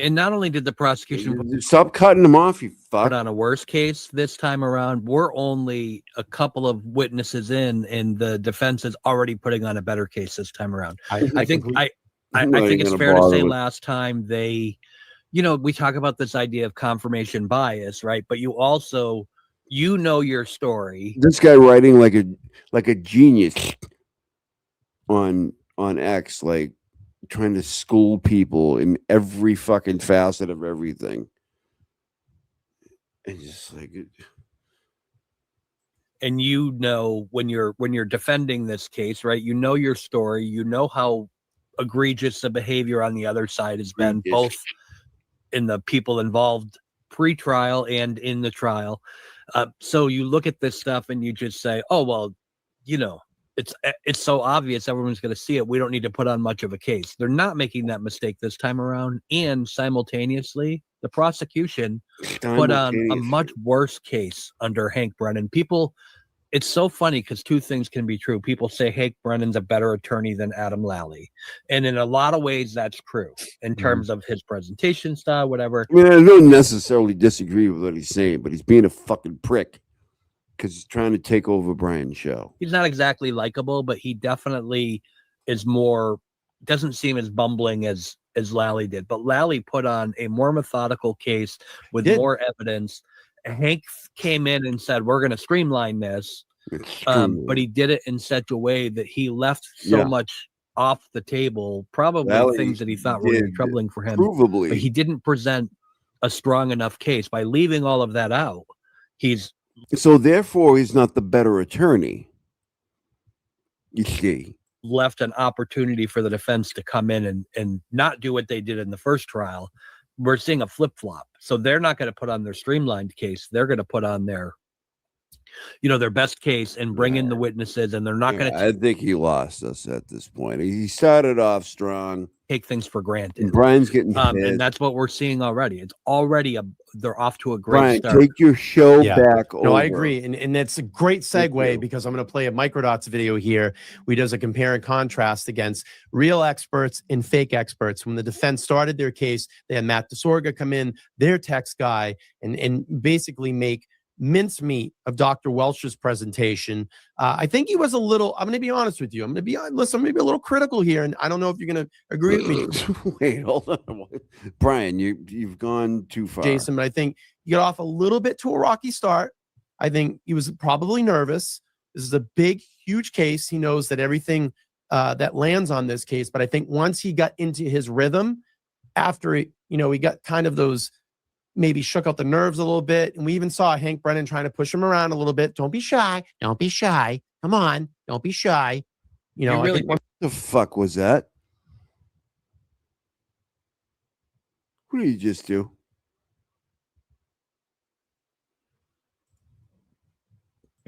and not only did the prosecution Stop cutting them off, you fuck. put on a worse case this time around, we're only a couple of witnesses in, and the defense is already putting on a better case this time around. I think I'm not think even it's gonna fair to bother say with- last time they, we talk about this idea of confirmation bias, right? But you also, your story. This guy writing like a genius on X, like trying to school people in every fucking facet of everything. And just like And when you're defending this case, right? You know your story, you know how egregious the behavior on the other side has been, both in the people involved pre-trial and in the trial. So you look at this stuff and you just say, oh, well, it's so obvious, everyone's going to see it. We don't need to put on much of a case. They're not making that mistake this time around. And simultaneously, the prosecution put on a much worse case under Hank Brennan. It's so funny because two things can be true. People say Hank Brennan's a better attorney than Adam Lally. And in a lot of ways, that's true in terms of his presentation style, whatever. I mean, I don't necessarily disagree with what he's saying, but he's being a fucking prick because he's trying to take over Brian's show. He's not exactly likable, but he definitely doesn't seem as bumbling as Lally did. But Lally put on a more methodical case with more evidence. Hank came in and said, we're going to streamline this. But he did it in such a way that he left so much off the table, probably Lally things that he thought were really troubling for him. provably. But he didn't present a strong enough case. By leaving all of that out, so therefore he's not the better attorney. You see, left an opportunity for the defense to come in and not do what they did in the first trial. We're seeing a flip-flop. So they're not going to put on their streamlined case. They're going to put on their best case and bring in the witnesses, and they're not going to I think he lost us at this point. He started off strong. take things for granted. And Brian's getting pissed. And that's what we're seeing already. It's already they're off to a great Brian, start. take your show back over. No, I agree. And it's a great segue because I'm going to play a Microdots video here. We does a compare and contrast against real experts and fake experts. When the defense started their case, they had Matt DeSorga come in, their text guy, and basically make mincemeat of Dr. Welch's presentation. I think he was a little, I'm going to be honest with you. I'm going to be a little critical here. And I don't know if you're going to agree with me. Wait, hold on. Brian, you've gone too far. Jason, but I think you got off a little bit to a rocky start. I think he was probably nervous. This is a big, huge case. He knows that everything that lands on this case. But I think once he got into his rhythm, after he got kind of those, maybe shook out the nerves a little bit. And we even saw Hank Brennan trying to push him around a little bit. Don't be shy. Don't be shy. Come on. Don't be shy. I think What the fuck was that? What did you just do?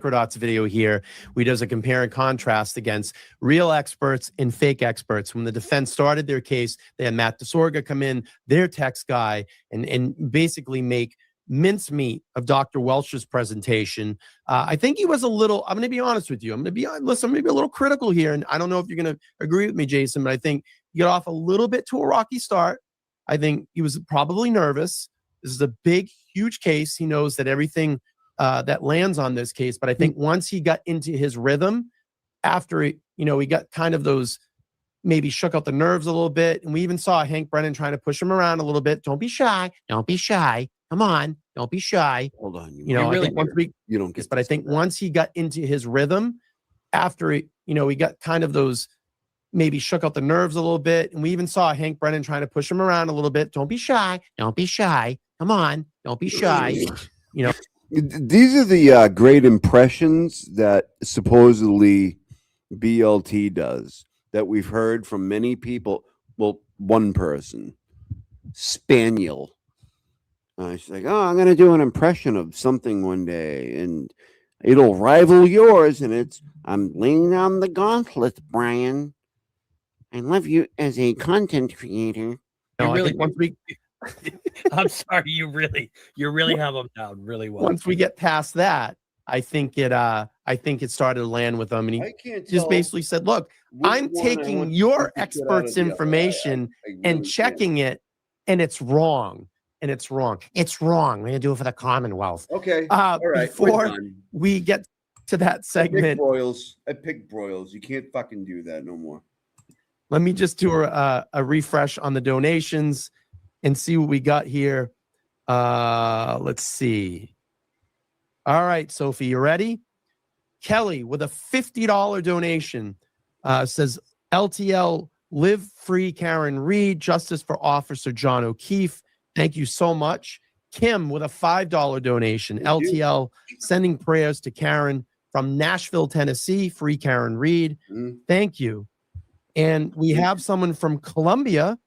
Microdots video here. We does a compare and contrast against real experts and fake experts. When the defense started their case, they had Matt DeSorga come in, their text guy, and basically make mincemeat of Dr. Welch's presentation. I think he was a little, I'm going to be honest with you. I'm going to be a little critical here. And I don't know if you're going to agree with me, Jason, but I think you got off a little bit to a rocky start. I think he was probably nervous. This is a big, huge case. He knows that everything that lands on this case. But I think once he got into his rhythm, after he got kind of those, maybe shook out the nerves a little bit. And we even saw Hank Brennan trying to push him around a little bit. Don't be shy. Don't be shy. Come on. Don't be shy. Hold on. I think you don't get but I think once he got into his rhythm, after he got kind of those, maybe shook out the nerves a little bit. And we even saw Hank Brennan trying to push him around a little bit. Don't be shy. Don't be shy. Come on. Don't be shy. These are the great impressions that supposedly BLT does that we've heard from many people. Well, one person, Spaniel. She's like, oh, I'm going to do an impression of something one day and it'll rival yours. And it's, I'm laying down the gauntlet, Brian. I love you as a content creator. No, really, I think once we I'm sorry, you really have them down really well. once we get past that, I think it started to land with him, and he just basically said, "Look, I'm taking your experts' information and checking it, and it's wrong, and it's wrong. It's wrong. We're gonna do it for the Commonwealth." Okay. All right. Before we get to that segment, I picked broils. You can't fucking do that no more. let me just do a refresh on the donations and see what we got here. Let's see. All right, Sophie, you ready? Kelly with a $50 donation says, LTL, live free Karen Reed, justice for Officer John O'Keefe. Thank you so much. Kim with a $5 donation. LTL, sending prayers to Karen from Nashville, Tennessee. Free Karen Reed. Thank you. And we have someone from Colombia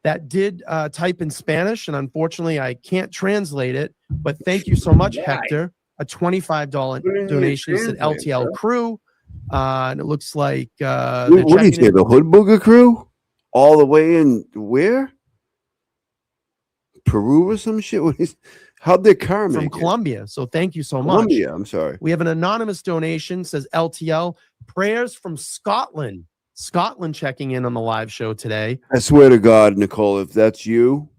that did type in Spanish, and unfortunately I can't translate it, but thank you so much, Hector. A $25 donation said LTL crew. And it looks like what do you say? The Hood Booger crew? All the way in where? Peru or some shit? How'd their car make from it? Colombia. So thank you so much. Colombia, I'm sorry. We have an anonymous donation, says LTL. Prayers from Scotland. Scotland checking in on the live show today. I swear to God, Nicole, if that's you,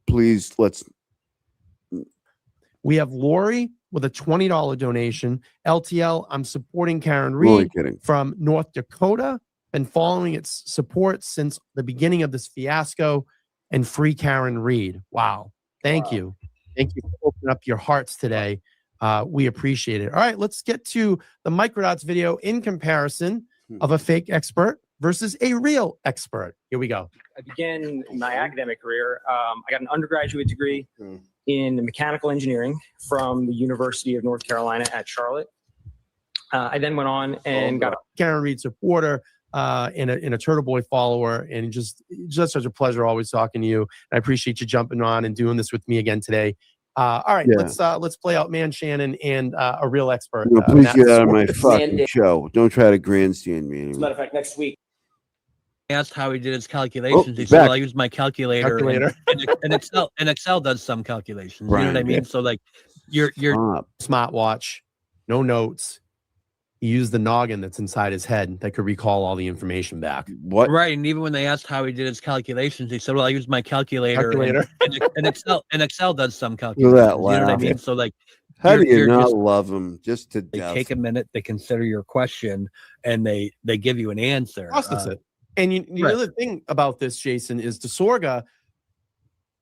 please let's. We have Lori with a $20 donation. LTL, I'm supporting Karen I'm only Reed kidding. from North Dakota. Been following its support since the beginning of this fiasco, and free Karen Reed. Wow. Thank you. Thank you for opening up your hearts today. We appreciate it. All right, let's get to the Microdots video in comparison of a fake expert versus a real expert. Here we go. I began my academic career. I got an undergraduate degree in mechanical engineering from the University of North Carolina at Charlotte. I then went on and got a Karen Reed supporter and a Turtle Boy follower, and just such a pleasure always talking to you. I appreciate you jumping on and doing this with me again today. All right, let's play out Man Shannon and a real expert. No, please get out of my fucking show. Don't try to grandstand me As a anymore. matter of fact, next week. I asked how he did his calculations. He back. said, well, I use my calculator. And Excel does some calculations. You know what I mean? So like your smartwatch, no notes. He used the noggin that's inside his head that could recall all the information back. What? Right. And even when they asked how he did his calculations, he said, well, I use my calculator. And Excel does some calculations. Look at that you know what I laugh. mean? So like How do you you're not just- love him just to they death? take a minute, they consider your question, and they give you an answer. Process it. And the other thing about this, Jason, is DeSorga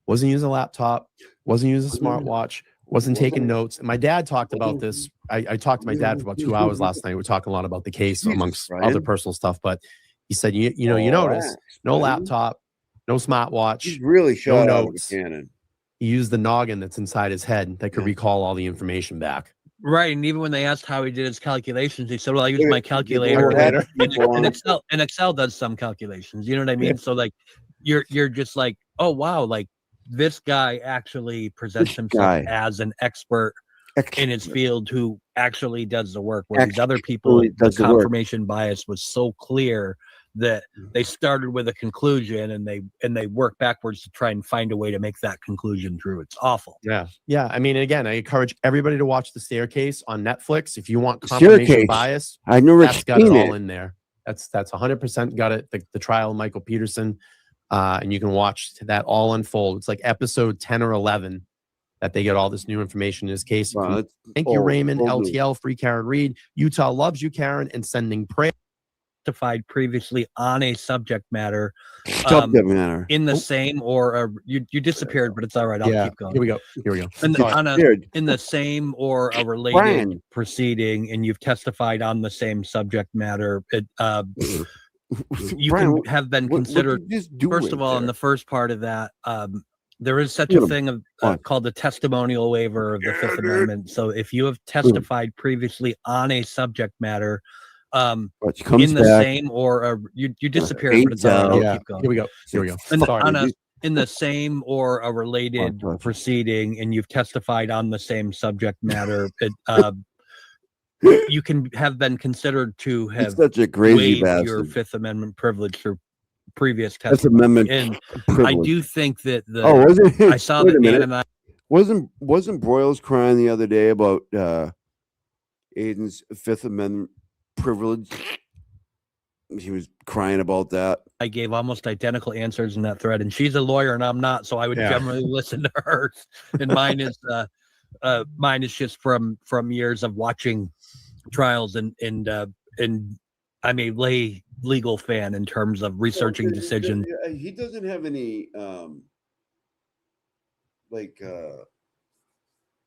wasn't using a laptop, wasn't using a smartwatch, wasn't taking notes. And my dad talked about this. I talked to my dad for about 2 hours last night. We were talking a lot about the case amongst other personal stuff. But he said, you notice no laptop, no smartwatch, He's really no shot out of a notes. cannon. He used the noggin that's inside his head that could recall all the information back. Right. And even when they asked how he did his calculations, he said, well, I use Look my at- calculator. Calculator. And Excel does some calculations. You know what I mean? So like you're just like, oh wow, like this guy actually presents himself as an expert in his field who actually does the work, where these other people, Actually the does the work. confirmation bias was so clear that they started with a conclusion and they work backwards to try and find a way to make that conclusion true. It's awful. Yeah. Yeah. I mean, again, I encourage everybody to watch The Staircase on Netflix. If you want confirmation Staircase. bias, I never that's got it seen all it. in there. That's 100% got it. The trial of Michael Peterson. And you can watch that all unfold. It's like episode 10 or 11 that they get all this new information in his case. Wow, Thank you, old- Raymond, old news. LTL, free Karen Reed. Utah loves you, Karen, and sending prayer. Testified previously on a subject matter, Subject matter. in the same or you disappeared, but it's all right. I'll Yeah, keep going. here we go. Here we go. In Sorry. in the same or a related Brian. proceeding, and you've testified on the same subject matter, you Brian, can have been what you considered. just do First right of all, in there? the first part of that, There is such a thing of called the testimonial waiver of the Fifth Amendment. So if you have testified previously on a subject matter, in the same or you disappeared, but it's all right. I'll keep going. Here we go. Here we go. In the same or a related proceeding, and you've testified on the same subject matter, you can have been considered to have such a crazy waived your bastard. Fifth Amendment privilege through previous Fifth testimony. Amendment And privilege. I do think that was it? I saw Wait that a Dan minute. and I Wasn't Broyles crying the other day about Aiden's Fifth Amendment privilege? He was crying about that. I gave almost identical answers in that thread, and she's a lawyer and I'm not, so I would generally listen to hers. And mine is just from years of watching trials and I'm a lay legal fan in terms of researching decisions. He doesn't have any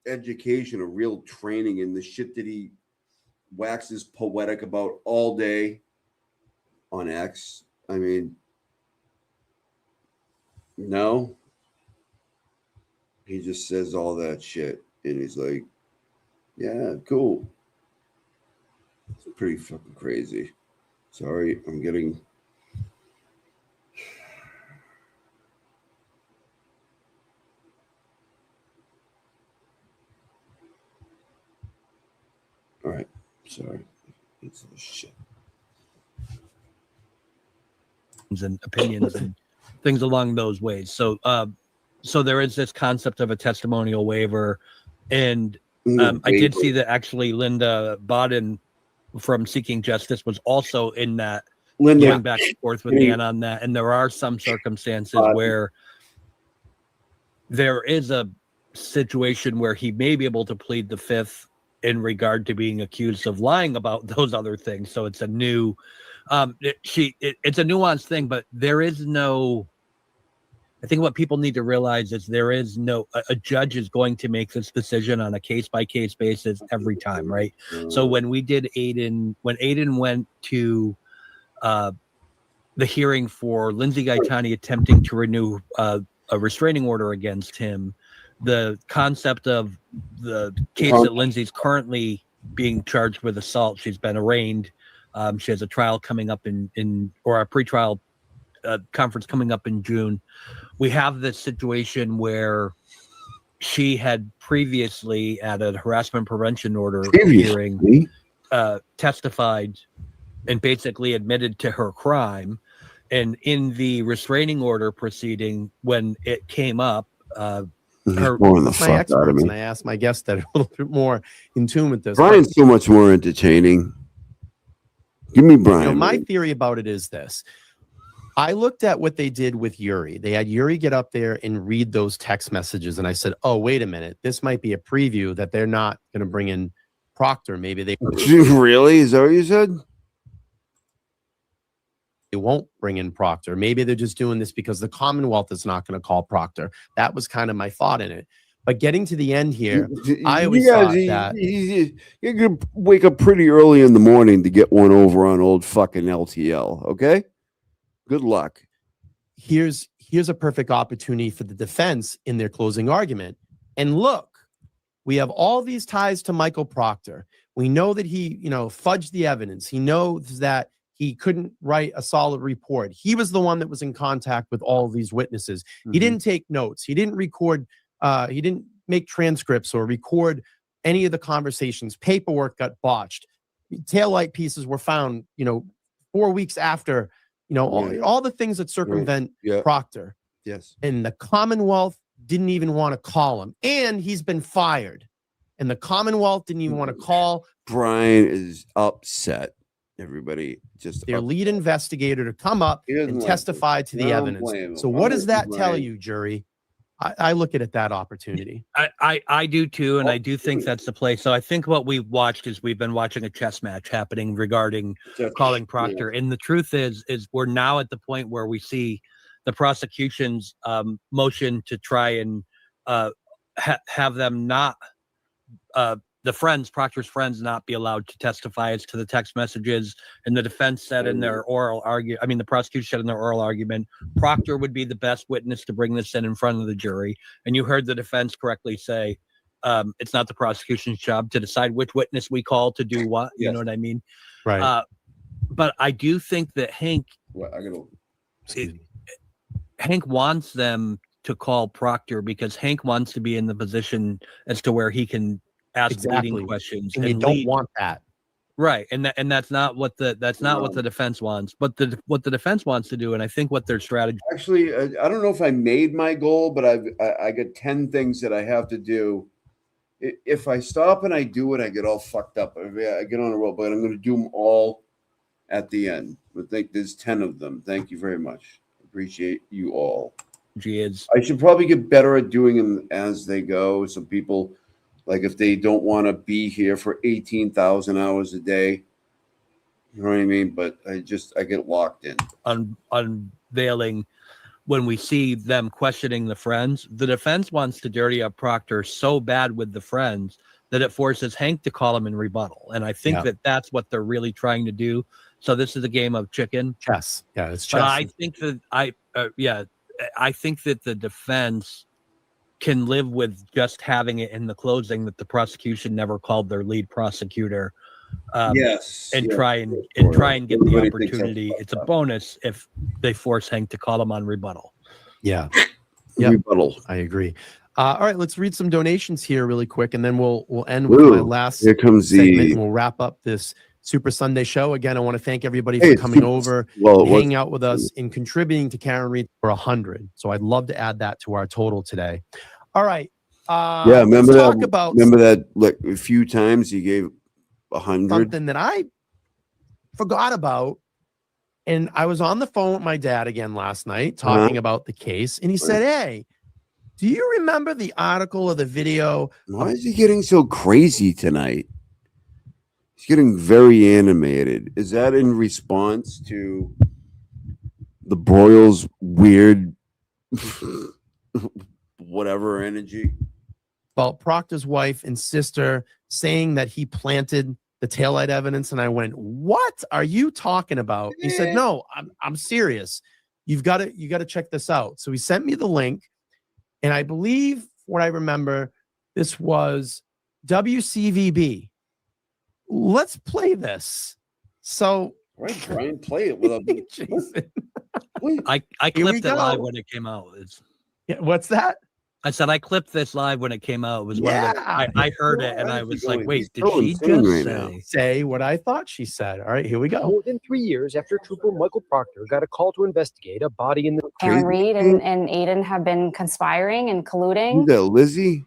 education or real training in the shit that he waxes poetic about all day on X. I mean, no. He just says all that shit and he's like, yeah, cool. It's pretty fucking crazy. Sorry, I'm getting all right. Sorry. It's shit. And opinions and things along those ways. So there is this concept of a testimonial waiver, and I did see that actually Linda Bodden from Seeking Justice was also in that, going back and forth with Dan on that. And there are some circumstances where there is a situation where he may be able to plead the Fifth in regard to being accused of lying about those other things. So it's a new it's a nuanced thing, but there is no, I think what people need to realize is there is no, a judge is going to make this decision on a case by case basis every time. Right. So when we did when Aiden went to the hearing for Lindsay Gaetani attempting to renew a restraining order against him, the concept of the case that Lindsay's currently being charged with assault, she's been arraigned. She has a trial coming up or a pretrial conference coming up in June. We have this situation where she had previously at a harassment prevention order hearing testified and basically admitted to her crime. And in the restraining order proceeding, when it came up, my experts, and I asked my guests that are a little bit more in tune with this. Brian's so much more entertaining. Give me Brian. My theory about it is this. I looked at what they did with Yuri. They had Yuri get up there and read those text messages. And I said, oh, wait a minute. This might be a preview that they're not going to bring in Proctor. Maybe they really? Is that what you said? They won't bring in Proctor. Maybe they're just doing this because the Commonwealth is not going to call Proctor. That was kind of my thought in it. But getting to the end here, I always thought that you're going to wake up pretty early in the morning to get one over on old fucking LTL. Okay. Good luck. Here's a perfect opportunity for the defense in their closing argument. And look, we have all these ties to Michael Proctor. We know that he, fudged the evidence. He knows that he couldn't write a solid report. He was the one that was in contact with all of these witnesses. He didn't take notes. He didn't record. He didn't make transcripts or record any of the conversations. Paperwork got botched. Taillight pieces were found, 4 weeks after, all the things that circumvent Proctor. Yes. And the Commonwealth didn't even want to call him. And he's been fired. And the Commonwealth didn't even want to call. Brian is upset. Everybody just their lead investigator to come up and testify to the evidence. So what does that tell you, jury? I look at it that opportunity. I do too, and I do think that's the play. So I think what we've watched is we've been watching a chess match happening regarding calling Proctor. And the truth is we're now at the point where we see the prosecution's motion to try and have them not Proctor's friends, not be allowed to testify as to the text messages. And the defense said in their the prosecution said in their oral argument, Proctor would be the best witness to bring this in front of the jury. And you heard the defense correctly say, it's not the prosecution's job to decide which witness we call to do what. You know what I mean? Right. But I do think that Hank wants them to call Proctor because Hank wants to be in the position as to where he can ask leading questions. And you don't want that. Right. And that's not what the defense wants. But what the defense wants to do, and I think what their strategy. Actually, I don't know if I made my goal, but I got 10 things that I have to do. If I stop and I do it, I get all fucked up. I get on a roll, but I'm going to do them all at the end. I think there's 10 of them. Thank you very much. Appreciate you all. I should probably get better at doing them as they go. Some people, like if they don't want to be here for 18,000 hours a day, you know what I mean? But I get locked in. Unveiling when we see them questioning the friends, the defense wants to dirty up Proctor so bad with the friends that it forces Hank to call him in rebuttal. And I think that that's what they're really trying to do. So this is a game of chicken. Chess. Yeah, it's chess. But I think that I think that the defense can live with just having it in the closing that the prosecution never called their lead prosecutor. And try and get the opportunity. It's a bonus if they force Hank to call him on rebuttal. Yeah. Rebuttal. I agree. All right, let's read some donations here really quick, and then we'll end with my last segment, and we'll wrap up this Super Sunday show. Again, I want to thank everybody for coming over, hanging out with us, and contributing to Karen Reed for 100. So I'd love to add that to our total today. All right. Remember that like a few times he gave 100. Something that I forgot about, and I was on the phone with my dad again last night talking about the case, and he said, "Hey, do you remember the article or the video?" Why is he getting so crazy tonight? He's getting very animated. Is that in response to the Broyles' weird whatever energy? About Proctor's wife and sister saying that he planted the taillight evidence, and I went, "What are you talking about?" He said, "No, I'm serious. You got to check this out." So he sent me the link, and I believe what I remember, this was WCVB. Let's play this. So, right, Brian, play it without Jason. I clipped it live when it came out. What's that? I said I clipped this live when it came out. It was one of the, I heard it and I was like, wait, did she just say what I thought she said? All right, here we go. More than 3 years after Trooper Michael Proctor got a call to investigate a body in the Karen Reed and Aiden have been conspiring and colluding. Who's that, Lizzie?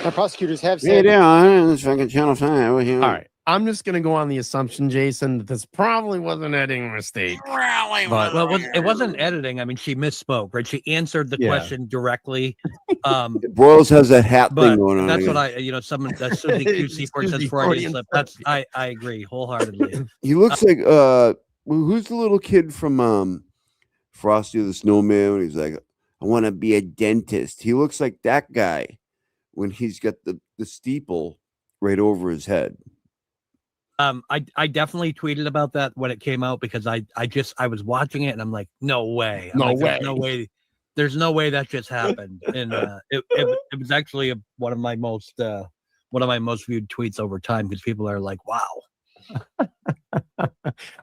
Now, prosecutors have said, this fucking Channel 5. All right. I'm just going to go on the assumption, Jason, that this probably was an editing mistake. It wasn't editing. I mean, she misspoke, right? She answered the question directly. Broyles has that hat thing going on. That's what someone that's Susie QC for says Freudian slip. That's I agree wholeheartedly. He looks like who's the little kid from Frosty the Snowman? He's like, I want to be a dentist. He looks like that guy when he's got the steeple right over his head. I definitely tweeted about that when it came out because I was watching it and I'm like, no way. There's no way that just happened. And it was actually one of my most viewed tweets over time because people are like, wow.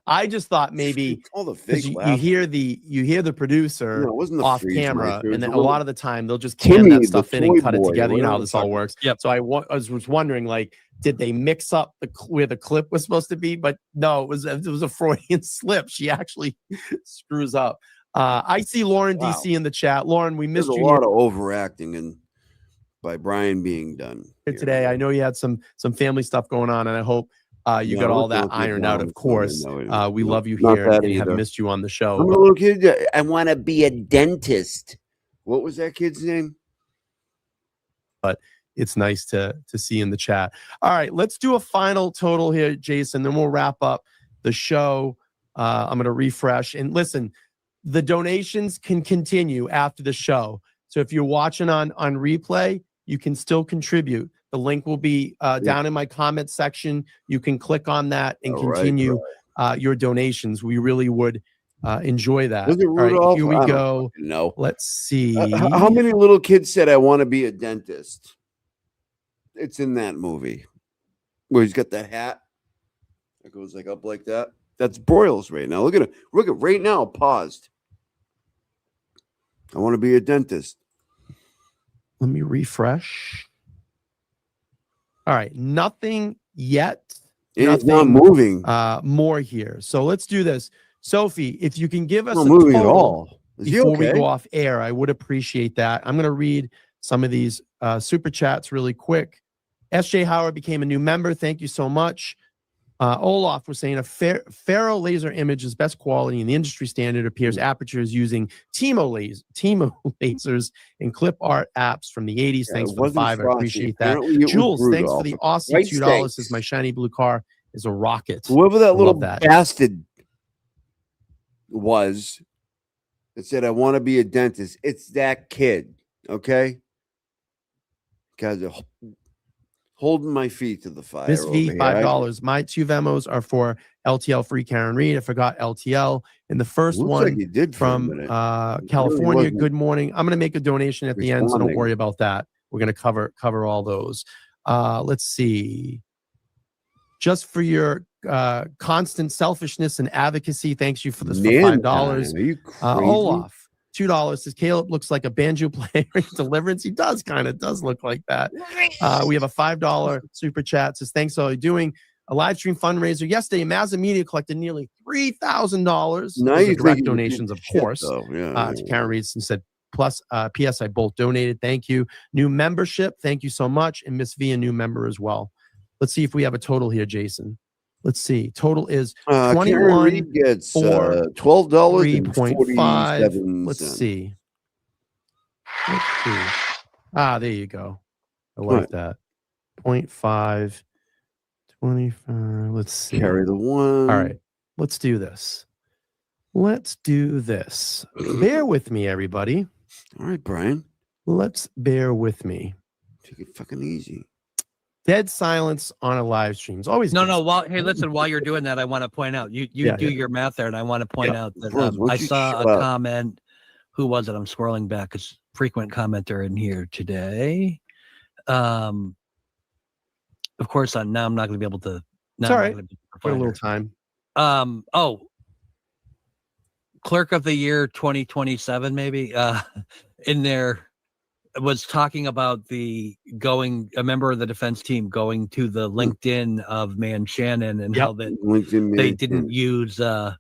I just thought maybe you hear the producer off camera, and then a lot of the time they'll just can that stuff in and cut it together. You know how this all works. Yep. So I was wondering, like, did they mix up where the clip was supposed to be? But no, it was a Freudian slip. She actually screws up. I see Lauren DC in the chat. Lauren, we missed you. There's a lot of overacting and by Brian being done today. I know you had some family stuff going on, and I hope you got all that ironed out. Of course, we love you here and have missed you on the show. I'm a little kid. I want to be a dentist. What was that kid's name? But it's nice to see in the chat. All right, let's do a final total here, Jason. Then we'll wrap up the show. I'm going to refresh and listen. The donations can continue after the show. So if you're watching on replay, you can still contribute. The link will be down in my comment section. You can click on that and All right, continue your donations. We really would enjoy that. Was it All right, Rudolph? here we I don't go. fucking know. Let's see. How many little kids said, I want to be a dentist? It's in that movie where he's got the hat that goes like up like that. That's Broyles right now. Look at it. Look at right now, paused. I want to be a dentist. Let me refresh. All right, nothing yet. It's not moving. More here. So let's do this. Sophie, if you can give us Not a moving at total all. Is he before we okay? go off air, I would appreciate that. I'm going to read some of these super chats really quick. SJ Howard became a new member. Thank you so much. Olaf was saying a Faro laser image is best quality in the industry standard. Appears apertures using Timo lasers and clip art apps from the 80s. Yeah, Thanks it for the wasn't 5. I Frosty. appreciate that. Apparently it was Jules, thanks for the Rudolph. Aussie White $2. steaks. Says my shiny blue car is a rocket. Whoever I that little love that. bastard was that said, I want to be a dentist. It's that kid. Okay. Guys are holding my feet to the fire. Miss V, over here. $5. My 2 Vemos are for LTL free Karen Reed. I forgot LTL. And the first Looks one like you did for a from minute. California. wasn't Good morning. I'm going to make a donation at the end, so don't responding. worry about that. We're going to cover all those. Let's see. Just for your constant selfishness and advocacy, thanks you for this for Man $5. time. Are you crazy? Olaf, $2 says Caleb looks like a banjo player in Deliverance. He does does look like that. We have a $5 super chat. Says thanks for all you're doing. A live stream fundraiser yesterday. Mazda Media collected nearly $3,000. Now Those you are think direct he's a donations, piece of shit, course. though. To Karen Reed and said plus P.S. I both donated. Thank you. New membership. Thank you so much. And Miss V, a new member as well. Let's see if we have a total here, Jason. Let's see. Total is Karen 21 Reed gets for $12.47. Let's see. Let's see. There you go. I like What? that. 0.5, 25. Let's see. Carry the one. All right. Let's do this. Let's do this. Bear with me, everybody. All right, Brian. Let's bear with me. Take it fucking easy. Dead silence on a live stream. It's always good. No. Hey, listen. While you're doing that, I want to point out you do your math there, and I want to point out that Bros, why I don't you saw shut a up? comment. Who was it? I'm scrolling back. It's frequent commenter in here today. Of course, now I'm not going to be able to. It's all right. For a little time. Clerk of the Year 2027, maybe. In there was talking about a member of the defense team going to the LinkedIn of Man Shannon and how that they didn't use that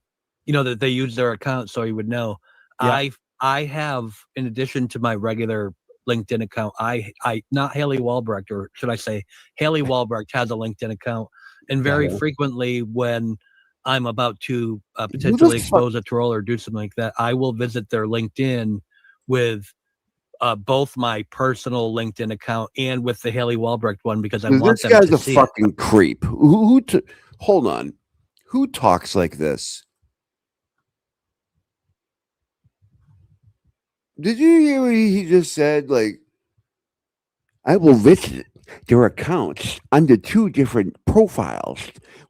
they used their account so he would know. Yep. I have, in addition to my regular LinkedIn account, I not Haley Walbrecht, or should I say Haley Walbrecht has a LinkedIn account, and very frequently when I'm about to potentially expose a troll or do something like that, I will visit their LinkedIn with both my personal LinkedIn account and with the Haley Walbrecht one because I want them to see This guy's a fucking creep. Hold on. Who talks like this? Did you hear what he just said? Like, I will visit their accounts under 2 different profiles.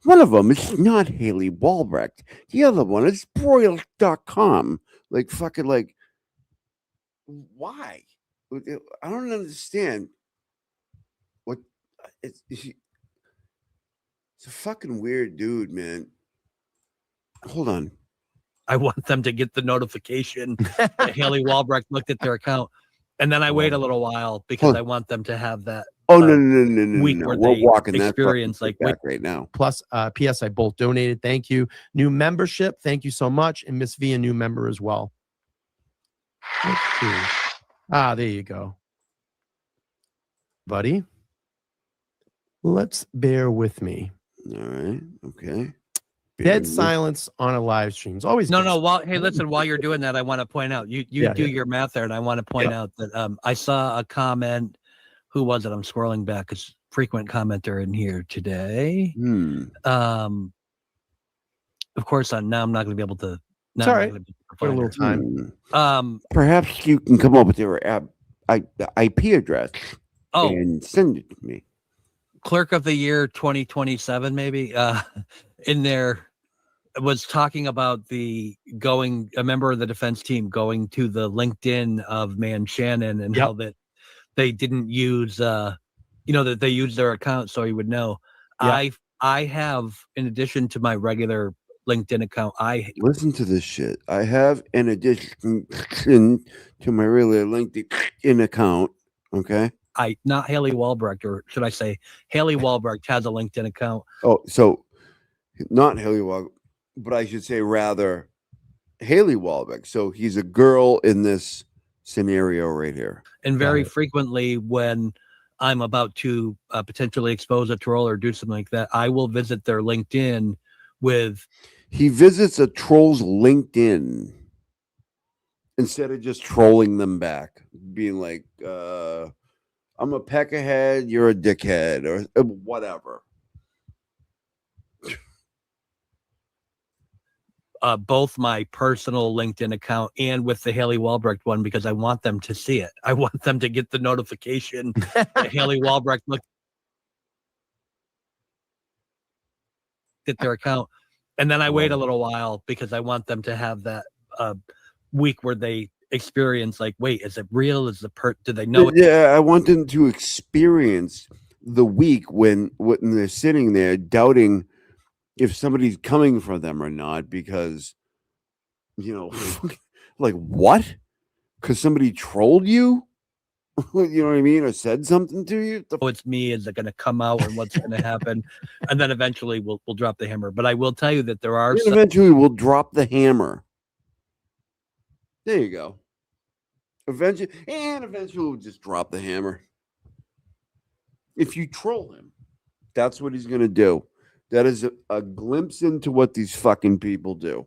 One of them is not Haley Walbrecht. The other one is Broyles.com. Like, fucking, like, why? I don't understand. What? It's a fucking weird dude, man. Hold on. I want them to get the notification that Haley Walbrecht looked at their account. And then I wait a little while because I want them to have that. No. Week where We're they walking that experience like like right now. Plus, P.S. I both donated. Thank you. New membership. Thank you so much. And Miss V, a new member as well. Let's see. There you go. Buddy. Let's bear with me. All right. Okay. Dead silence on a live stream. It's always good. Hey, listen. While you're doing that, I want to point out you do your math there, and I want to point out that I saw a comment. Who was it? I'm scrolling back. It's frequent commenter in here today. Of course, now I'm not going to be able to. It's all right. For a little time. Perhaps you can come up with your IP address and send it to me. Clerk of the Year 2027, maybe, in there was talking about a member of the defense team going to the LinkedIn of Man Shannon and how that they didn't use, that they used their account so he would know. Yep. I have, in addition to my regular LinkedIn account, Listen to this shit. I have, in addition to my regular LinkedIn account, okay? Not Haley Walbrecht, or should I say Haley Walbrecht has a LinkedIn account. Oh, so not Haley Walbrecht, but I should say rather Haley Walbrecht. So he's a girl in this scenario right here. And very frequently when I'm about to potentially expose a troll or do something like that, I will visit their LinkedIn with. He visits a troll's LinkedIn instead of just trolling them back, being like, I'm a peck ahead, you're a dickhead, or whatever. Both my personal LinkedIn account and with the Haley Walbrecht one, because I want them to see it. I want them to get the notification that Haley Walbrecht looked at their account. And then I wait a little while because I want them to have that week where they experience like, wait, is it real? Is do they know it? Yeah, I want them to experience the week when they're sitting there doubting if somebody's coming for them or not, because like what? Because somebody trolled you? You know what I mean? Or said something to you? It's me. Is it going to come out and what's going to happen? And then eventually we'll drop the hammer. But I will tell you that there are eventually we'll drop the hammer. There you go. Eventually we'll just drop the hammer. If you troll him, that's what he's going to do. That is a glimpse into what these fucking people do.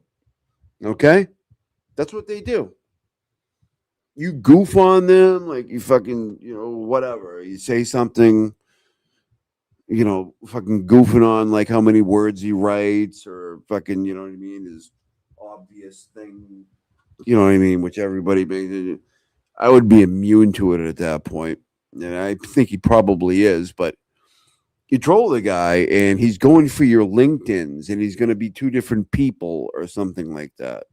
Okay? That's what they do. You goof on them, like you fucking, whatever. You say something, fucking goofing on like how many words he writes, or fucking, you know what I mean, his obvious thing, you know what I mean, which everybody makes. I would be immune to it at that point. And I think he probably is, but you troll the guy and he's going for your LinkedIns and he's going to be two different people or something like that.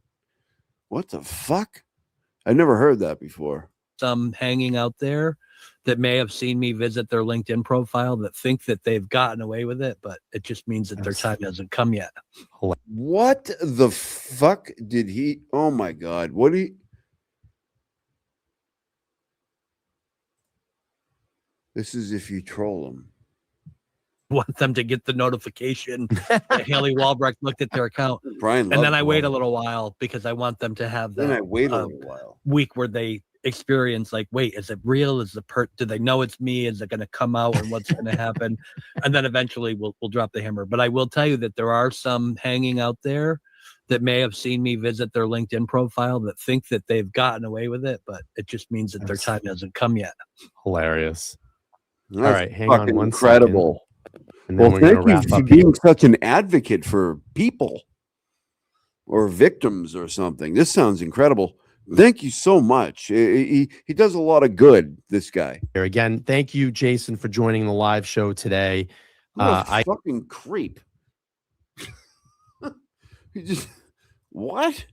What the fuck? I never heard that before. Some hanging out there that may have seen me visit their LinkedIn profile that think that they've gotten away with it, but it just means that their time hasn't come yet. What the fuck did he? Oh my God. What this is if you troll them. Want them to get the notification that Haley Walbrecht looked at their account. Brian, and then I wait a little while because I want them to have that. Then I wait a little while. Week where they experience like, wait, is it real? Is do they know it's me? Is it going to come out and what's going to happen? And then eventually we'll drop the hammer. But I will tell you that there are some hanging out there that may have seen me visit their LinkedIn profile that think that they've gotten away with it, but it just means that their time hasn't come yet. Hilarious. That's all right, hang on one incredible. second. And then Well, we're thank you for being such an advocate for people or victims or something. This sounds incredible. Thank you so much. He does a lot of good, this guy. Here again, thank you, Jason, for joining the live show today. What a fucking creep. He just what?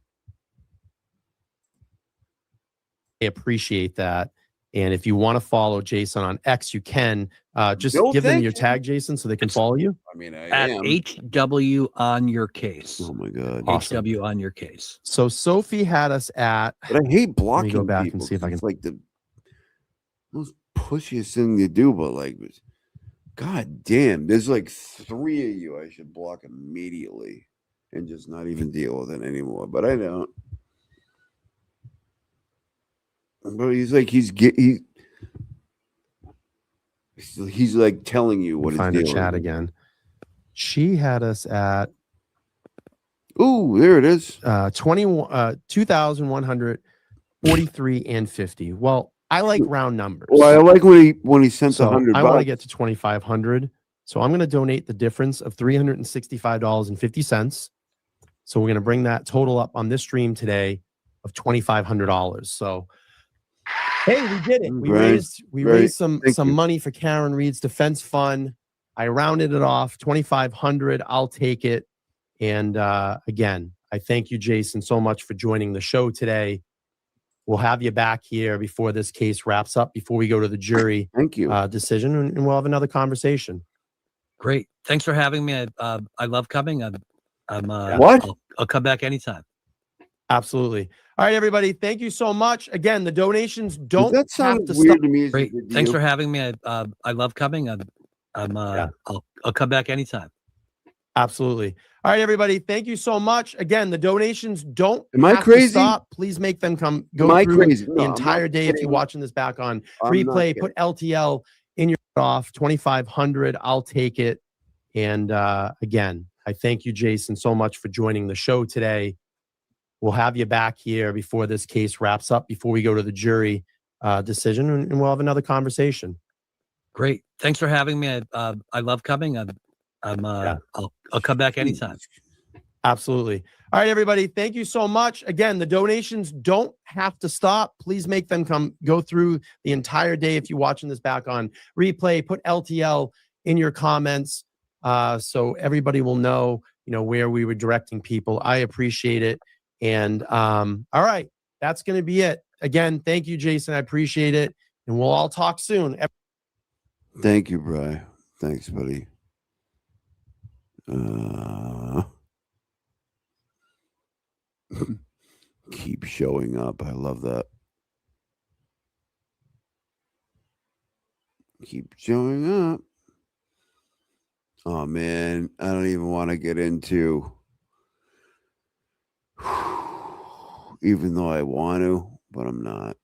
I appreciate that. And if you want to follow Jason on X, you can just No, give them thank your you. tag, Jason, so they can follow you. I mean, At HW on your case. Oh my God. Awesome. HW on your case. So Sophie had us at. But I hate blocking. Let me go back people and see if I can. It's like the most pushiest thing to do, but like, God damn, there's like 3 of you I should block immediately and just not even deal with it anymore. But I don't. But he's like he's like telling you what Find his the deal chat is. again. She had us at. Ooh, there it is. 2,143 and 50. Well, I like round numbers. Well, I like when he sent $100. I want to get to 2,500. So I'm going to donate the difference of $365.50. So we're going to bring that total up on this stream today of $2,500. So, hey, we did it. We raised some money for Karen Reed's defense fund. I rounded it off 2,500. I'll take it. And again, I thank you, Jason, so much for joining the show today. We'll have you back here before this case wraps up, before we go to the jury Thank you. Decision, and we'll have another conversation. Great. Thanks for having me. I love coming. What? I'll come back anytime. Absolutely. All right, everybody. Thank you so much. Again, the donations don't That have sounded to weird stop. to me. Great. Thanks for having me. I love coming. I'll come back anytime. Absolutely. All right, everybody. Thank you so much. Again, the donations don't Am I have to crazy? stop. Please make them Am go I through crazy? the No, I'm entire not day if you're kidding. watching this back on I'm not replay. kidding. Put LTL in your off 2,500. I'll take it. And again, I thank you, Jason, so much for joining the show today. We'll have you back here before this case wraps up, before we go to the jury decision, and we'll have another conversation. Great. Thanks for having me. I love coming. I'll come back anytime. Absolutely. All right, everybody. Thank you so much. Again, the donations don't have to stop. Please make them go through the entire day if you're watching this back on replay. Put LTL in your comments so everybody will know, where we were directing people. I appreciate it. And all right, that's going to be it. Again, thank you, Jason. I appreciate it. And we'll all talk soon. Thank you, Bri. Thanks, buddy. Keep showing up. I love that. Keep showing up. Oh, man. I don't even want to get into, even though I want to, but I'm not.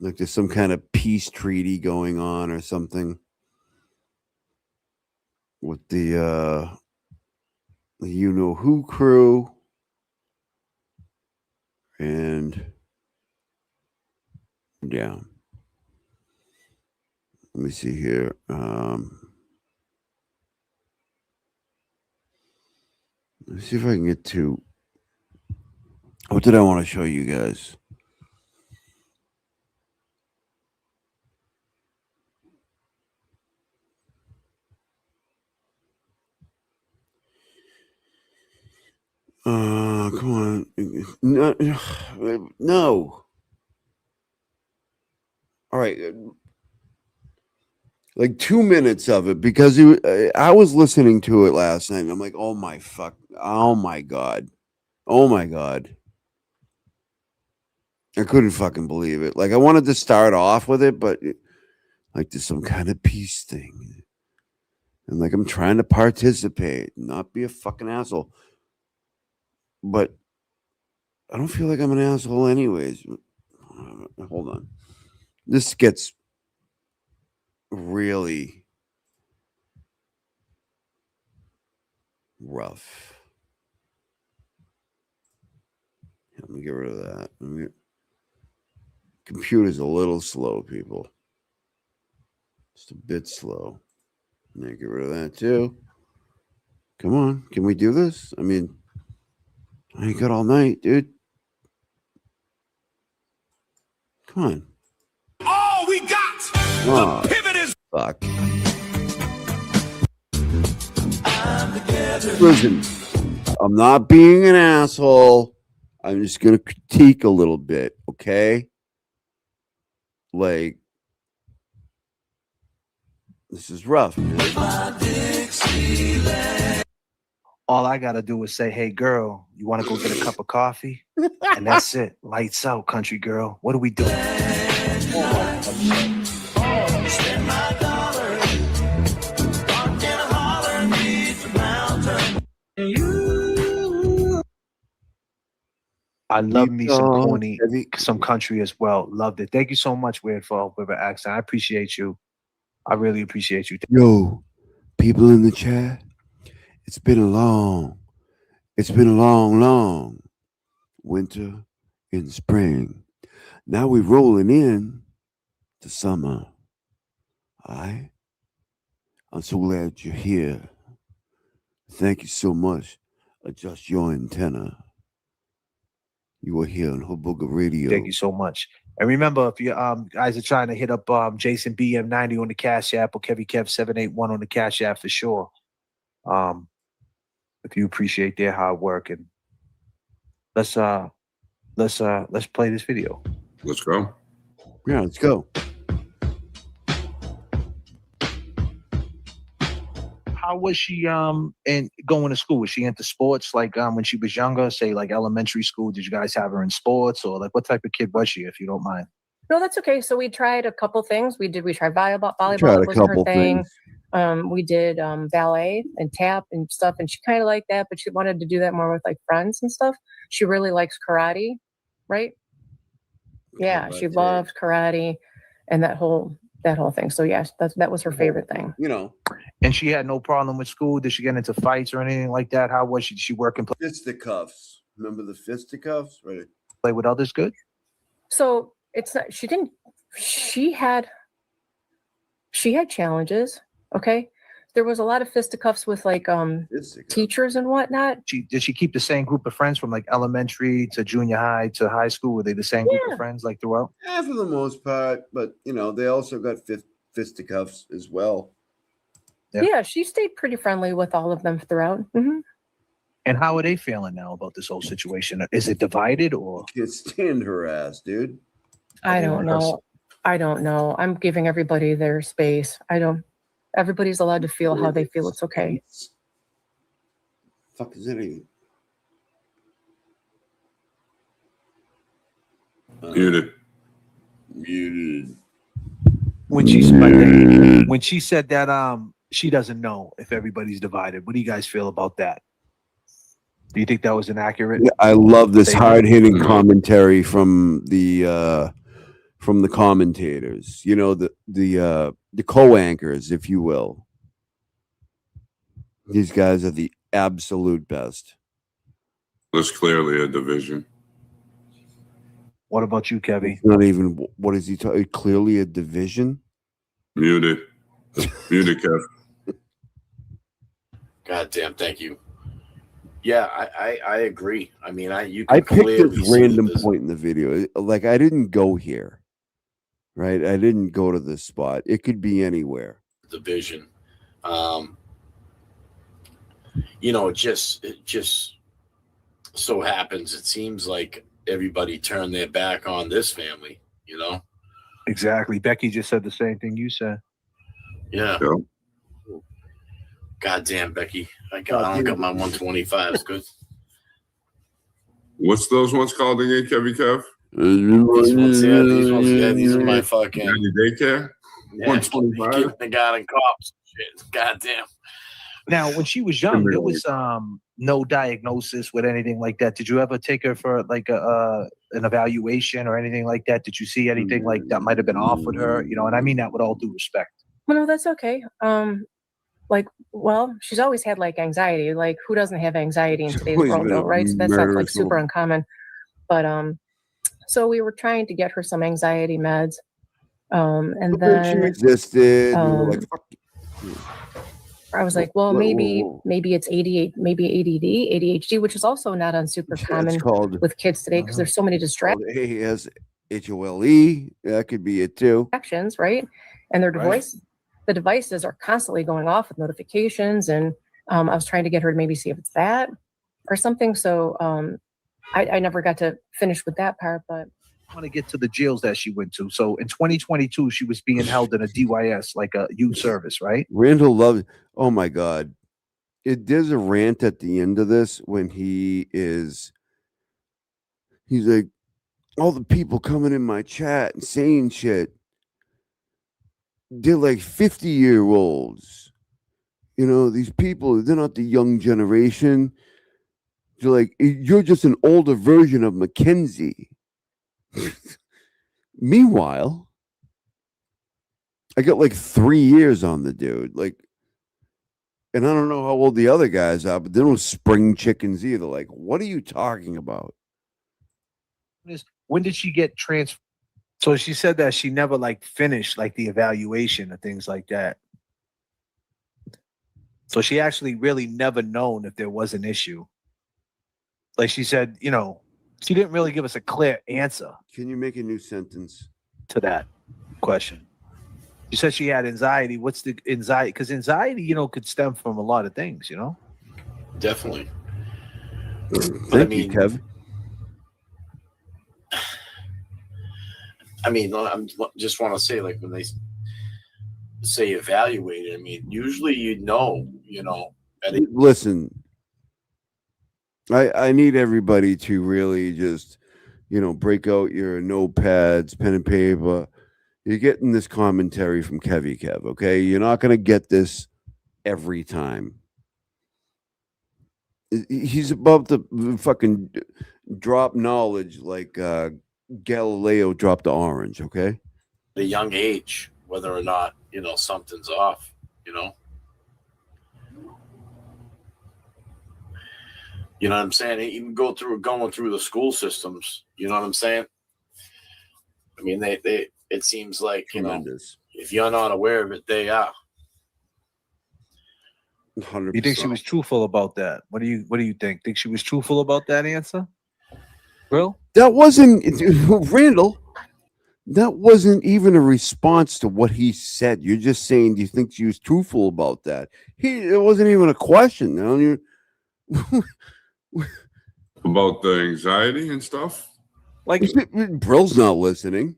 Like there's some kind of peace treaty going on or something with the you-know-who crew. And yeah. Let me see here. Let's see if I can get to, what did I want to show you guys? Come on. No. All right. Like 2 minutes of it, because I was listening to it last night and I'm like, oh my God. Oh my God. I couldn't fucking believe it. Like I wanted to start off with it, but like there's some kind of peace thing. And like I'm trying to participate, not be a fucking asshole. But I don't feel like I'm an asshole anyways. Hold on. This gets really rough. Let me get rid of that. Computer's a little slow, people. Just a bit slow. Let me get rid of that too. Come on. Can we do this? I mean, I ain't got all night, dude. Come on. All we got. Oh, The pivot is. fuck. Listen, I'm not being an asshole. I'm just going to critique a little bit, okay? Like, this is rough, man. All I gotta do is say, hey girl, you wanna go get a cup of coffee? And that's it. Lights out, country girl. What are we doing? I love me some corny, some country as well. Loved it. Thank you so much, Weird, for River Accent. I appreciate you. I really appreciate you. Yo, people in the chat, it's been a long winter and spring. Now we're rolling in to summer. I'm so glad you're here. Thank you so much. Adjust your antenna. You are here on Hoboga Radio. Thank you so much. And remember, if you guys are trying to hit up Jason BM90 on the Cash App or Kevy Kev 781 on the Cash App for sure. If you appreciate their hard work, and let's play this video. Let's go. Yeah, let's go. How was she in going to school? Was she into sports like when she was younger, say like elementary school? Did you guys have her in sports, or like what type of kid was she, if you don't mind? No, that's okay. So we tried a couple things. We tried volleyball. Tried Volleyball a wasn't her couple thing. things. We did ballet and tap and stuff, and she kind of liked that, but she wanted to do that more with like friends and stuff. She really likes karate, right? Yeah, she loved karate and that whole thing. So yes, that was her favorite thing. You know. And she had no problem with school. Did she get into fights or anything like that? How was she? Did she work and Fisticuffs. Remember the fisticuffs? Right. play with others good? So it's not. She didn't. She had challenges. Okay, there was a lot of fisticuffs with like teachers and whatnot. Did she keep the same group of friends from like elementary to junior high to high school? Were they the same group of friends like throughout? Yeah, for the most part, but you know, they also got fisticuffs as well. Yeah, she stayed pretty friendly with all of them throughout. Mm-hmm. And how are they feeling now about this whole situation? Is it divided or? Can't stand her ass, dude. I don't know. I don't know. I'm giving everybody their space. Everybody's allowed to feel how they feel. It's okay. Fuck is it even? Muted. Muted. When she said that she doesn't know if everybody's divided. What do you guys feel about that? Do you think that was inaccurate? Yeah, I love this hard-hitting commentary from the commentators. You know, the co-anchors, if you will. These guys are the absolute best. There's clearly a division. What about you, Kevy? It's not even, what is he talking? Clearly a division? Muted. Muted, Kev. God damn, thank you. Yeah, I agree. I mean, you I can picked clearly this see random this point in the video. Like, I didn't go here, right? I didn't go to this spot. It could be anywhere. division. You know, it just so happens. It seems like everybody turned their back on this family. You know. Exactly. Becky just said the same thing you said. Yeah. God damn, Becky. I don't got my 125. It's good. What's those ones called again, Kevy Kev? These ones, these are my fucking daycare. 125. Kindergarten cops. Shit. God damn. Now, when she was young, there was no diagnosis with anything like that. Did you ever take her for like an evaluation or anything like that? Did you see anything like that might have been off with her? You know, and I mean that with all due respect. Well, no, that's okay. She's always had like anxiety. Like, who doesn't have anxiety in today's world, though, right? So that's not like super uncommon. But so we were trying to get her some anxiety meds, and then she resisted. I was like, well, maybe it's ADHD, maybe ADHD, which is also not super common with kids today because there's so many distractions. HOLE. That could be it too. Right? And their the devices are constantly going off with notifications, and I was trying to get her to maybe see if it's that or something. So I never got to finish with that part, but I want to get to the jails that she went to. So in 2022, she was being held in a DYS, like a youth service, right? Randall loves. Oh my God. There's a rant at the end of this when he's like, all the people coming in my chat and saying shit. They're like 50-year-olds. You know, these people, they're not the young generation. They're like, you're just an older version of Mackenzie. Meanwhile, I got like 3 years on the dude. Like, and I don't know how old the other guys are, but they're no spring chickens either. Like, what are you talking about? When did she get transferred? So she said that she never like finished like the evaluation and things like that. So she actually really never known if there was an issue. Like she said, you know, She didn't really give us a clear answer Can you make a new sentence? to that question. She said she had anxiety. What's the anxiety? Because anxiety, could stem from a lot of things, Definitely. Thank you, Kev. I mean, I'm just want to say, like, when they say evaluate it, I mean, usually Listen, I need everybody to really just, break out your notepads, pen and paper. You're getting this commentary from Kevy Kev, okay? You're not going to get this every time. He's about to fucking drop knowledge like Galileo dropped the orange, okay? at a young age, whether or not, something's off, You know what I'm saying? Even going through the school systems, you know what I'm saying? I mean, it seems like, Tremendous. If you're not aware of it, they are. 100%. You think she was truthful about that? What do you think? Think she was truthful about that answer? Grill? That wasn't Randall. That wasn't even a response to what he said. You're just saying, do you think she was truthful about that? It wasn't even a question. About the anxiety and stuff. Like Brill's not listening.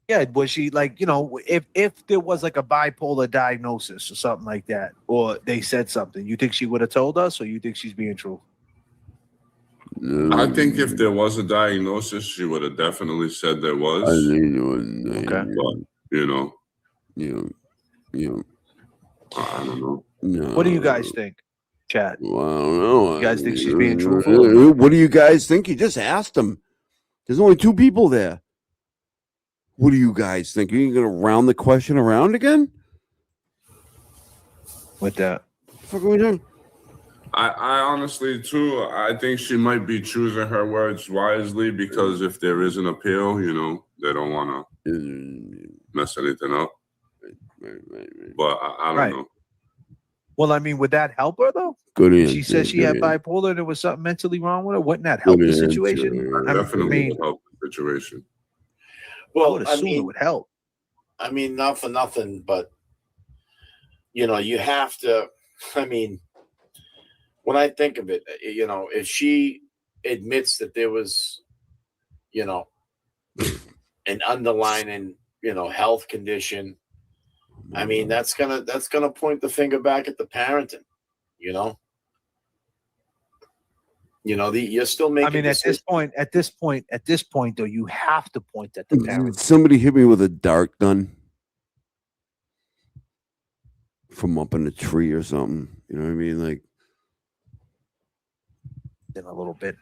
Yeah, was she like, if there was like a bipolar diagnosis or something like that, or they said something, you think she would have told us, or you think she's being true? I think if there was a diagnosis, she would have definitely said there was. Okay. But, I don't know. No. What do you guys think, chat? Well, I don't know. You guys think she's being truthful? What do you guys think? You just asked him. There's only 2 people there. What do you guys think? Are you going to round the question around again? With that? What the fuck are we doing? I honestly, too, I think she might be choosing her words wisely because if there is an appeal, they don't want to mess anything up. But I don't know. Well, I mean, would that help her though? Good If answer. she said she had bipolar and there was something mentally wrong with her, wouldn't that help the situation? Definitely would help the situation. I would assume it would help. I mean, not for nothing, but you have to. I mean, when I think of it, if she admits that there was, an underlying, health condition, I mean, that's gonna point the finger back at the parenting, you're still making. I mean, at this point, though, you have to point at the parents. Somebody hit me with a dart gun from up in a tree or something. You know what I mean? Like, in a little bit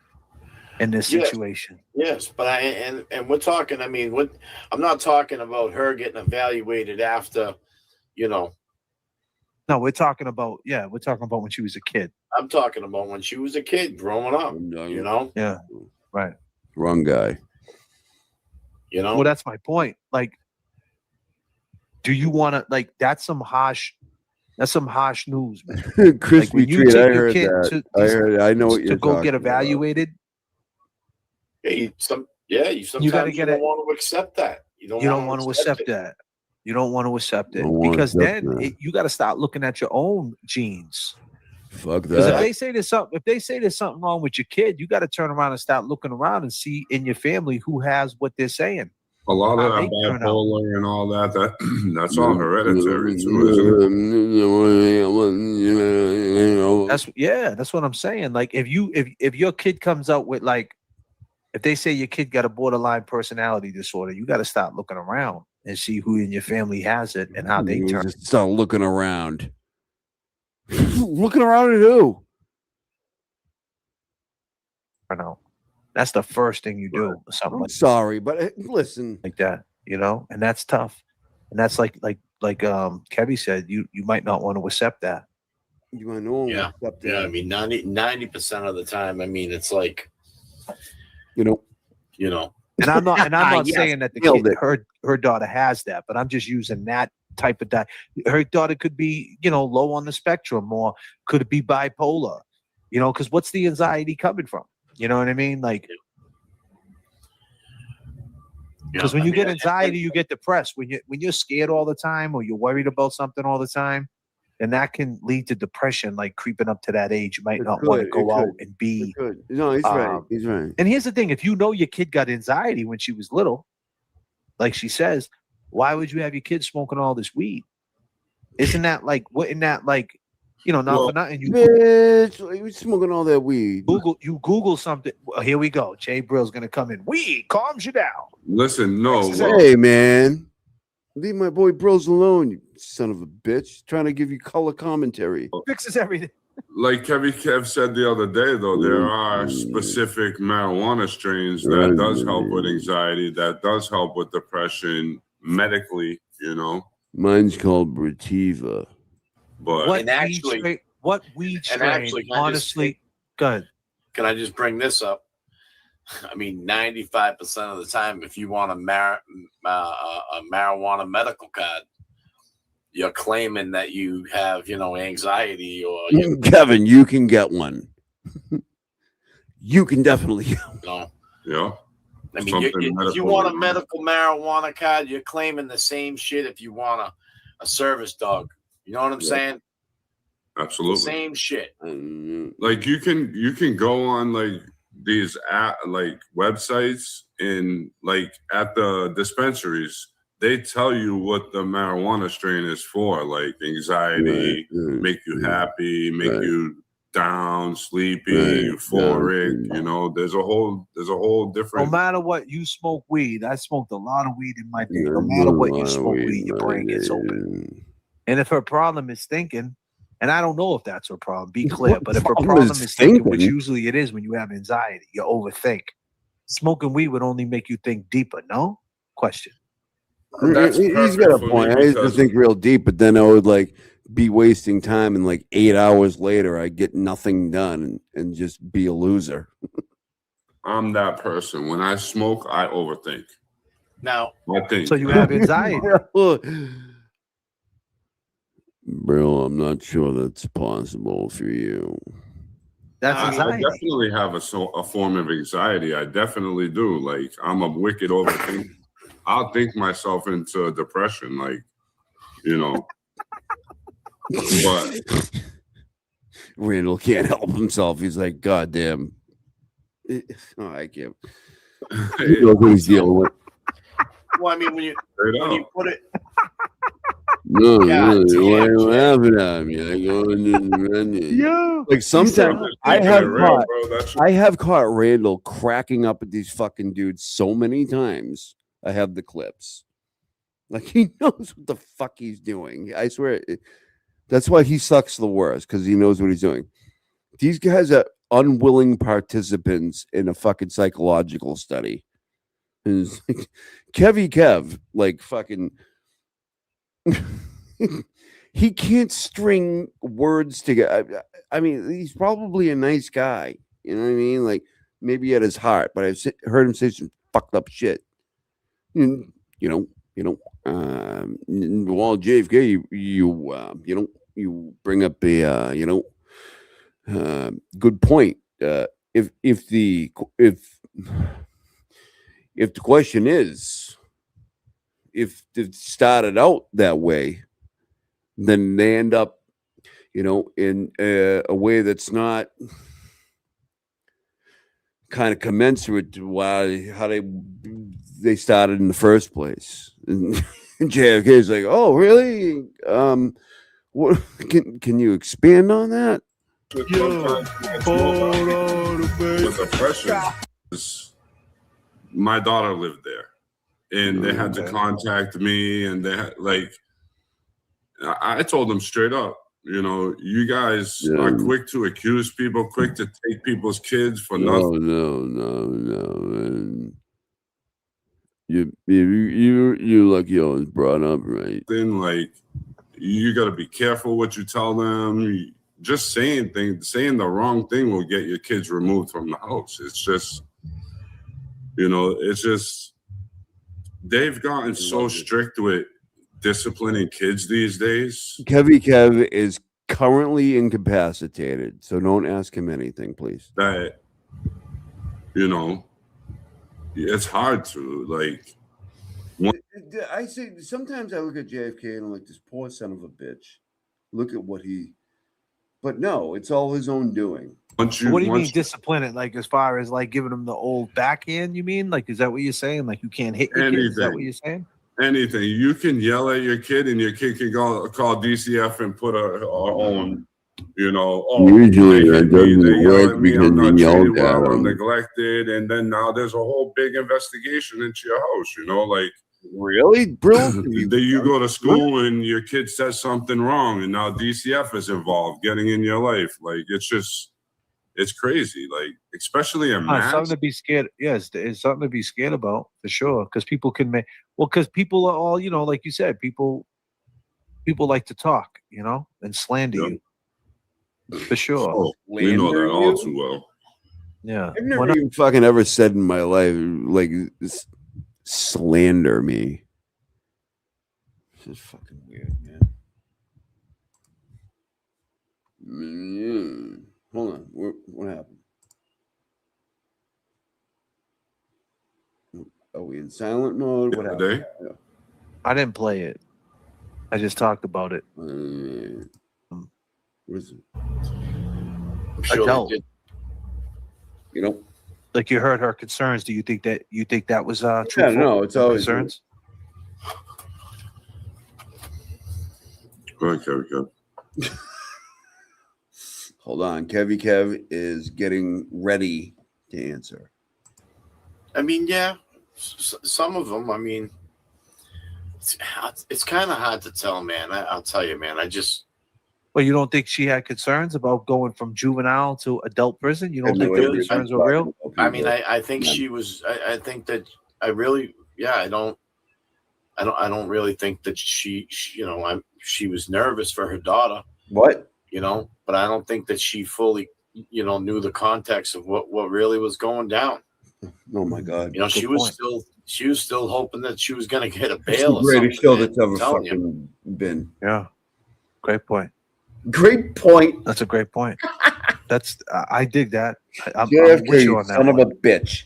in this situation. Yes, but and we're talking. I mean, I'm not talking about her getting evaluated after, No, we're talking about when she was a kid. I'm talking about when she was a kid growing up. Yeah, right. Wrong guy. Well, that's my point. Like, do you want to like? That's some harsh news, man. Crispy like, treat. I heard that. I know what you're to go talking get evaluated. You sometimes you don't want to accept that. You don't want to accept that. You don't want to accept it because then you got to start looking at your own genes. Fuck that. Because if they say there's something wrong with your kid, you got to turn around and start looking around and see in your family who has what they're saying. A lot of that bipolar and all that's all hereditary too, isn't it? That's what I'm saying. Like if your kid comes out with if they say your kid got a borderline personality disorder, you got to start looking around and see who in your family has it and how they turn. Just start looking around. Looking around at who? I know. That's the first thing you do. Something like sorry, but listen, like that, and that's tough. And that's like Kevy said, you might not want to accept that. You might not accept that. Yeah, I mean 90% of the time, I mean it's like, And I'm not yes, saying that the kid, her daughter has that, but I'm just using that type of her daughter could be, low on the spectrum, or could be bipolar. You know, because what's the anxiety coming from? You know what I mean? Like, because when you get anxiety, you get depressed. When you're scared all the time, or you're worried about something all the time, and that can lead to depression, like creeping up to that age. You might not want to go out and be. No, he's right. He's right. And here's the thing: if you know your kid got anxiety when she was little, like she says, why would you have your kid smoking all this weed? Isn't that like? Wouldn't that like? You know, not for nothing. You Bitch, you smoking all that weed. Google something. Well, here we go. Jay Brill's gonna come in. Weed calms you down. Listen, no. Hey, man. Leave my boy Bros alone, you son of a bitch. Trying to give you color commentary. Fixes everything. Like Kev said the other day, though, there are specific marijuana strains that does help with anxiety, that does help with depression medically, you know. Mine's called Brativa. But What weed strain? Honestly, good. Can I just bring this up? I mean, 95% of the time, if you want a marijuana medical card, you're claiming that you have, anxiety or. Kevin, you can get one. You can definitely get one. No. Yeah. I mean, if you want a medical marijuana card, you're claiming the same shit if you want a service dog. You know what I'm saying? Absolutely. Same shit. Like you can go on like these like websites and like at the dispensaries, they tell you what the marijuana strain is for, like anxiety, make you happy, make you down, sleepy, euphoric. You know, there's a whole different. No matter what, you smoke weed. I smoked a lot of weed in my day. No matter what you smoke weed, your brain gets open. And if her problem is thinking, and I don't know if that's her problem, be clear, but if her problem is thinking, which usually it is when you have anxiety, you overthink. Smoking weed would only make you think deeper, no? Question. He's got a point. I used to think real deep, but then I would like be wasting time, and like 8 hours later, I get nothing done and just be a loser. I'm that person. When I smoke, I overthink. Now, I think. So you have anxiety. Bro, I'm not sure that's possible for you. That's anxiety. I definitely have a form of anxiety. I definitely do. Like, I'm a wicked overthinker. I'll think myself into depression, like, you know. But Randall can't help himself. He's like, God damn. Oh, I can't. He knows what he's dealing with. Well, I mean, when you put it. No, why are you laughing at me? Like sometimes I have caught Randall cracking up at these fucking dudes so many times. I have the clips. Like he knows what the fuck he's doing. I swear. That's why he sucks the worst, because he knows what he's doing. These guys are unwilling participants in a fucking psychological study. And it's like, Kev, like fucking. He can't string words together. I mean, he's probably a nice guy. You know what I mean? Like maybe at his heart, but I've heard him say some fucked up shit. Well, JFK, you bring up a good point. If the question is, if it started out that way, then they end up, in a way that's not kind of commensurate to how they started in the first place. And JFK is like, oh, really? What can you expand on that? With depression, my daughter lived there. And they had to contact me, and they had, like, I told them straight up, you guys are quick to accuse people, quick to take people's kids for nothing. No. You lucky I was brought up right. Then, like, you got to be careful what you tell them. Just saying the wrong thing will get your kids removed from the house. It's just, they've gotten so strict with disciplining kids these days. Kev is currently incapacitated, so don't ask him anything, please. That, you know, it's hard to like. I say sometimes I look at JFK and I'm like, this poor son of a bitch. Look at what he. But no, it's all his own doing. What do you mean discipline it? Like as far as like giving him the old backhand? You mean like is that what you're saying? Like you can't hit your kids? Is that what you're saying? Anything you can yell at your kid, and your kid can go call DCF and put our own. You know, Usually they that hit me, doesn't they yell work at me, because I'm not you yelled treated well, at I'm them. neglected, and then now there's a whole big investigation into your house. You know, like really, bro. You go to school and your kid says something wrong, and now DCF is involved, getting in your life. Like it's crazy. Like especially a mass. Something to be scared. Yes, it's something to be scared about for sure. Because people can make because people are all like you said, people like to talk, and slander you. For sure. Oh, we know that all too well. Yeah. I've never even fucking ever said in my life like slander me. This is fucking weird, man. Hold on. What happened? Are we in silent mode? What happened? I didn't play it. I just talked about it. What is it? I'm sure Adele. they did. You know, like you heard her concerns. Do you think that was truthful? Yeah, no, it's always concerns. Go ahead, Kev. Hold on. Kev is getting ready to answer. I mean, yeah, some of them. I mean, it's kind of hard to tell, man. I'll tell you, man. Well, you don't think she had concerns about going from juvenile to adult prison? You don't think the concerns were real? I mean, I think she was. I think that I really, yeah. I don't really think that she was nervous for her daughter. What? But I don't think that she fully, knew the context of what really was going down. Oh my God! She was still hoping that she was going to get a It's bail. the or greatest something, show man. that's ever I'm telling fucking been. Yeah, great point. Great point. That's a great point. I dig that. I'm JFK, with you on that son one. of a bitch.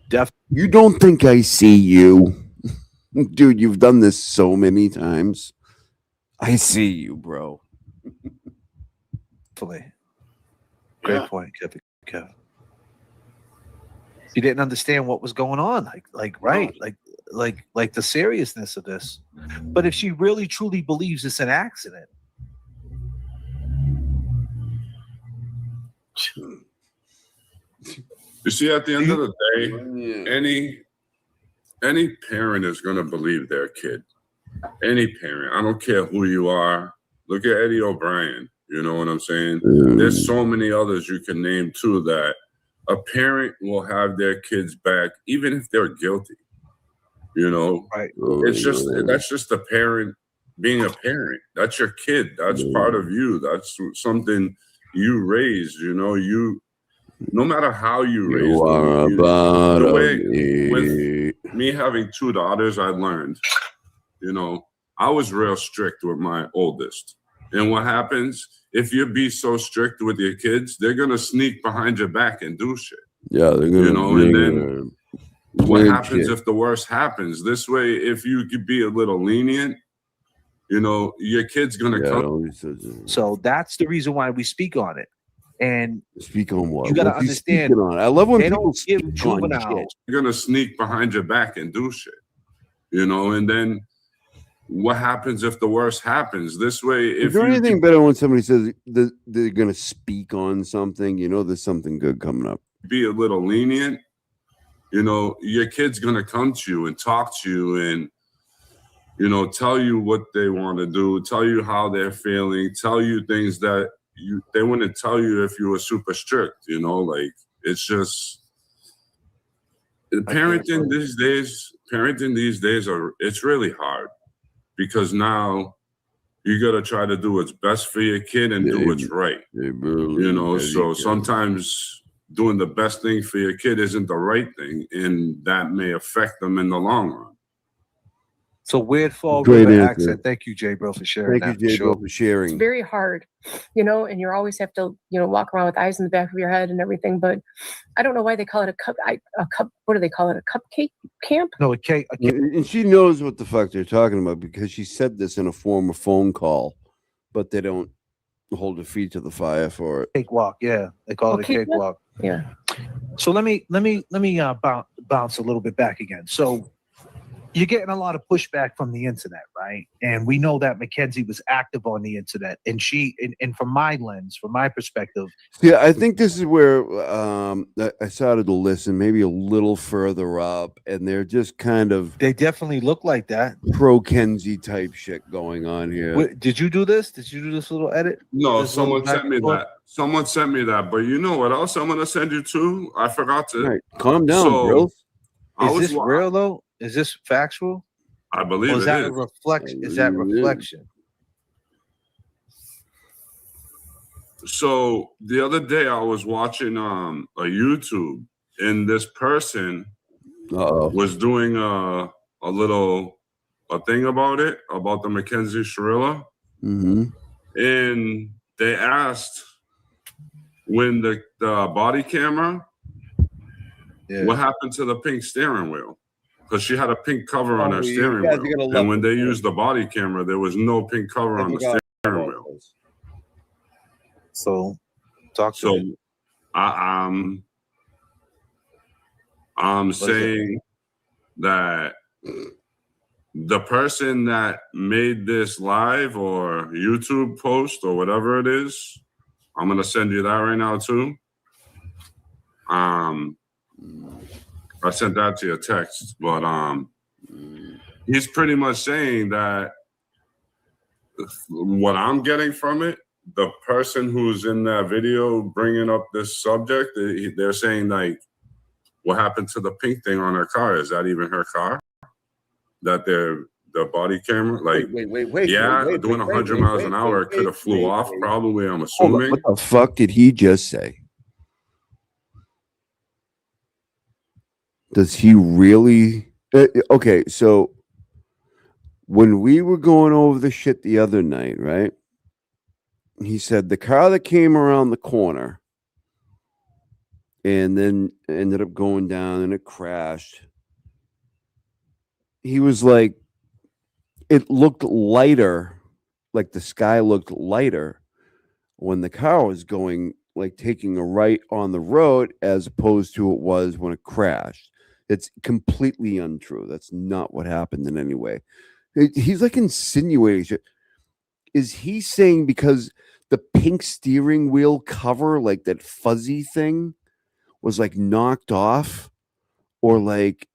Def. You don't think I see you, dude? You've done this so many times. I see you, bro. Definitely. Great point, Kev. You didn't understand what was going on, like the seriousness of this. But if she really truly believes it's an accident, You see, at the end of the day, any parent is going to believe their kid. Any parent. I don't care who you are. Look at Eddie O'Brien. You know what I'm saying? There's so many others you can name too that a parent will have their kids back, even if they're guilty. Right? That's just a parent being a parent. That's your kid. That's part of you. That's something you raised. No matter how you raised You are them, a part the of way me. with me having two daughters, I learned. I was real strict with my oldest. And what happens if you be so strict with your kids? They're gonna sneak behind your back and do shit. Yeah, they're gonna. And then what happens shit. if the worst happens? This way, if you could be a little lenient, your kid's gonna come. So that's the reason why we speak on it. And speak on what? You got to What's he understand. speaking on? I love when they people don't give speak on juvenile. shit. They're gonna sneak behind your back and do shit. And then what happens if the worst happens? This way, Is there anything better when somebody says they're going to speak on something? There's something good coming up. Be a little lenient. Your kid's gonna come to you and talk to you and tell you what they want to do, tell you how they're feeling, tell you things that they wouldn't tell you if you were super strict. It's just parenting these days it's really hard because now you got to try to do what's best for your kid and do what's right. So sometimes doing the best thing for your kid isn't the right thing, and that may affect them in the long run. So weird Fall Great River answer. accent. Thank you, Jay Bro, for sharing Thank that. you, Jay, for for It's sharing. very hard, and you always have to, walk around with eyes in the back of your head and everything. But I don't know why they call it a cup. What do they call it? A cupcake camp? No, a cake. And she knows what the fuck they're talking about because she said this in a former phone call, but they don't hold their feet to the fire for it. Cakewalk, yeah, they call it a cakewalk. Yeah. So let me bounce a little bit back again. So you're getting a lot of pushback from the internet, right? And we know that Mackenzie was active on the internet, and and from my lens, from my perspective, Yeah, I think this is where I started to listen, maybe a little further up, and they're just kind of they definitely look like that pro Kenzie type shit going on here. Wait, did you do this? Did you do this little edit? No, This someone little back sent me and forth? that. Someone sent me that. But you know what else I'm gonna send you to? I forgot to. All right, calm down, So, bro. I Is was this wa- real though? Is this factual? I believe Or is it that is. a reflection? Is that reflection? So the other day I was watching a YouTube, and this person was doing a thing about it, about the Mackenzie Shirilla. Mm-hmm. And they asked when the body camera, what happened to the pink steering wheel? Because she had a pink cover on her you steering guys are wheel. gonna love And when this they one. used the body camera, there was no pink cover on the steering wheel. So, talk to me. I'm What is it? saying that the person that made this live or YouTube post or whatever it is, I'm gonna send you that right now too. I sent that to your text, but he's pretty much saying that what I'm getting from it, the person who's in that video bringing up this subject, they're saying like, what happened to the pink thing on her car? Is that even her car? That the body camera, like, doing 100 miles an hour, it could have flew off. Probably, I'm Hold on, assuming. what the fuck did he just say? Does he really? Okay, so when we were going over the shit the other night, right? He said the car that came around the corner and then ended up going down and it crashed. He was like, it looked lighter, like the sky looked lighter when the car was going, like taking a right on the road as opposed to it was when it crashed. It's completely untrue. That's not what happened in any way. He's like insinuating shit. Is he saying because the pink steering wheel cover, like that fuzzy thing, was like knocked off, or like,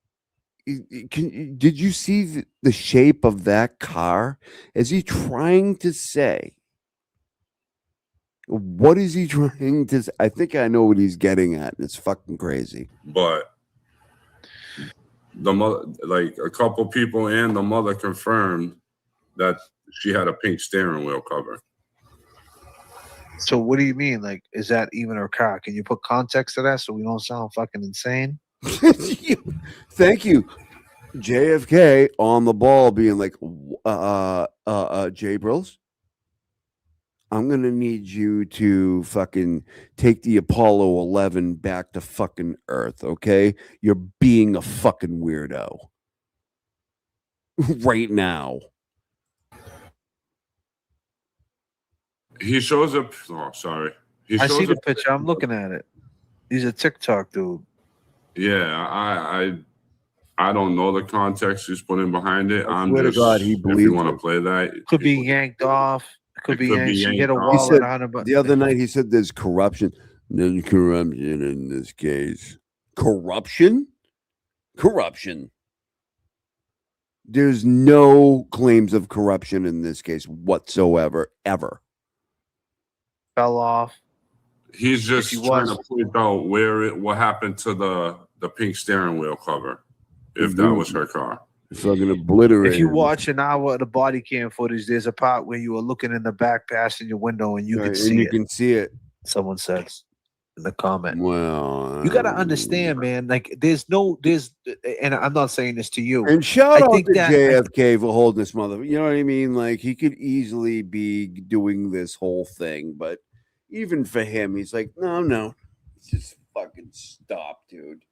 did you see the shape of that car? Is he trying to say? What is he trying to say? I think I know what he's getting at, and it's fucking crazy. But the mother, like a couple people and the mother confirmed that she had a pink steering wheel cover. So what do you mean? Like, is that even her car? Can you put context to that so we don't sound fucking insane? Thank you. JFK on the ball being like, Jay Brills, I'm going to need you to fucking take the Apollo 11 back to fucking Earth, okay? You're being a fucking weirdo right now. He shows up. Oh, sorry. I see the picture. I'm looking at it. He's a TikTok dude. Yeah, I don't know the context he's putting behind it. I'm swear to just, God, he if believes you want to it. play that, Could be yanked off. Could be yanked. She hit a He wall said at 100 bucks. the other night, he said there's corruption. There's corruption in this case. Corruption? Corruption. There's no claims of corruption in this case whatsoever, ever. Fell off. he's just he trying was- to point out what happened to the pink steering wheel cover, if that was her car. Fucking obliterated. If you watch an hour of the body cam footage, there's a part where you were looking in the back passenger window and you Right, can and see you it. can see it. Someone says in the comment. Well, You got to understand, man. Like, and I'm not saying this to you. And shout I out think to that JFK for holding this mother. You know what I mean? Like he could easily be doing this whole thing, but even for him, he's like, no, just fucking stop, dude.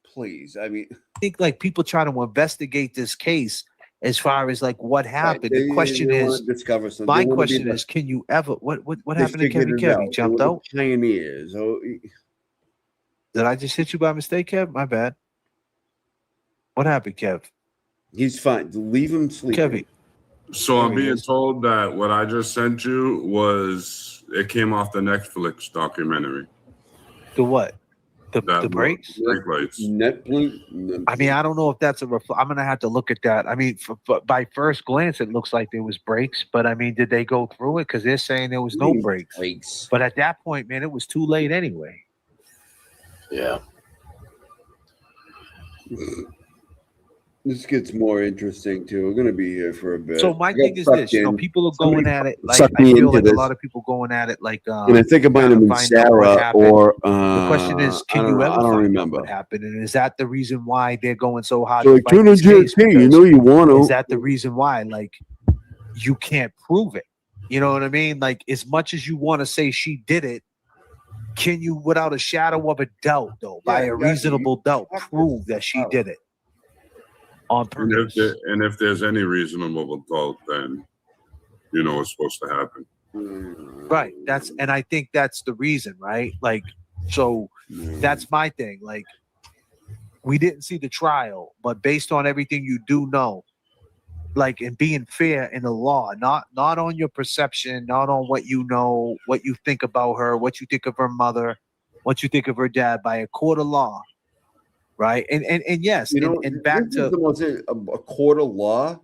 Please. I mean, I think like people try to investigate this case as far as like what happened. they, The question they is, want to discover something. my They want to be question the- is, can you ever? What they happened to figured Kevin it Kev? He out. They jumped were the out. pioneers. Oh, Did I just hit you by mistake, Kev? My bad. What happened, Kev? he's fine. Leave him sleep. Kevin. So There I'm he being is. told that what I just sent you it came off the Netflix documentary. The what? The breaks? Brake lights. Netflix. I mean, I don't know if that's I'm gonna have to look at that. I mean, by first glance, it looks like there was breaks, but I mean, did they go through it? Because they're saying there was no breaks. But at that point, man, it was too late anyway. Yeah. This gets more interesting too. We're gonna be here for a bit. So my I got thing is sucked this: you know, in. people are Somebody going at it like sucked I me feel into like this. a lot of people going at it like. And I think it might trying have to been find out what Sarah happened. or The question is, I can don't you know. ever I don't find out remember. what happened? And is that the reason why they're going so hard So to like fight tune in this case? JFK, you Because know you want is to. that the reason why? Like, you can't prove it. You know what I mean? Like, as much as you want to say she did it, can you, without a shadow of a doubt, though, by a reasonable doubt, prove that she did it on purpose? And if there's any reasonable doubt, then you know it's supposed to happen. Right. And I think that's the reason, right? Like, so that's my thing. Like, we didn't see the trial, but based on everything you do know, like, and being fair in the law, not on your perception, not on what you know, what you think about her, what you think of her mother, what you think of her dad, by a court of law, right? And yes, You know, and back this to is the most a court of law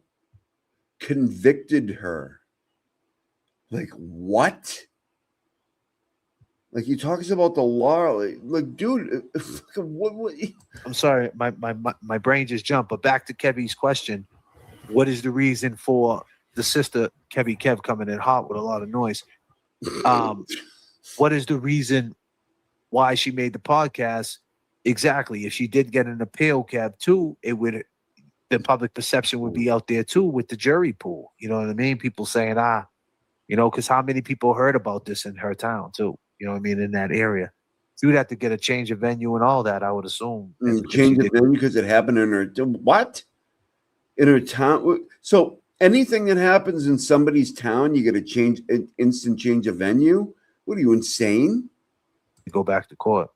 convicted her. Like what? Like he talks about the law, like dude, what? I'm sorry, my brain just jumped. But back to Kevy's question: what is the reason for the sister Kev coming in hot with a lot of noise? What is the reason why she made the podcast? Exactly. If she did get an appeal, Kev, too, the public perception would be out there too with the jury pool. You know what I mean? People saying, you know, because how many people heard about this in her town too? You know what I mean? In that area. So you'd have to get a change of venue and all that, I would assume. Change of venue because it happened in her what? In her town. So anything that happens in somebody's town, you get a change, an instant change of venue. What are you, insane? Go back to court.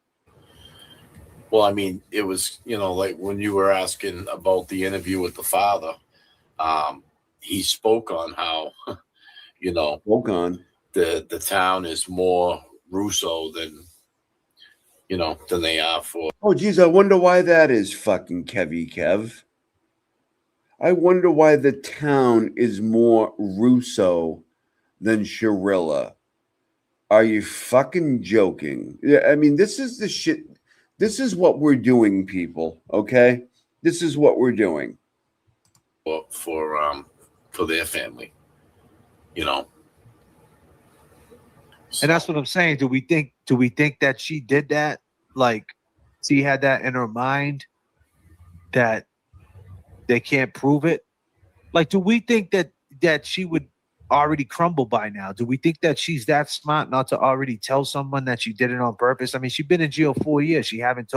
Well, I mean, it was, you know, like when you were asking about the interview with the father, he spoke on how, you know, the town is more Russo than, you know, than they are for. Oh, geez, I wonder why that is, fucking Kev. I wonder why the town is more Russo than Shirilla. Are you fucking joking? Yeah, I mean, this is the shit. This is what we're doing, people. Okay, this is what we're doing for their family, you know. And that's what I'm saying. Do we think that she did that? Like, she had that in her mind that they can't prove it? Like, do we think that she would already crumble by now? Do we think that she's that smart not to already tell someone that she did it on purpose? I mean, she's been in jail 4 years. She hasn't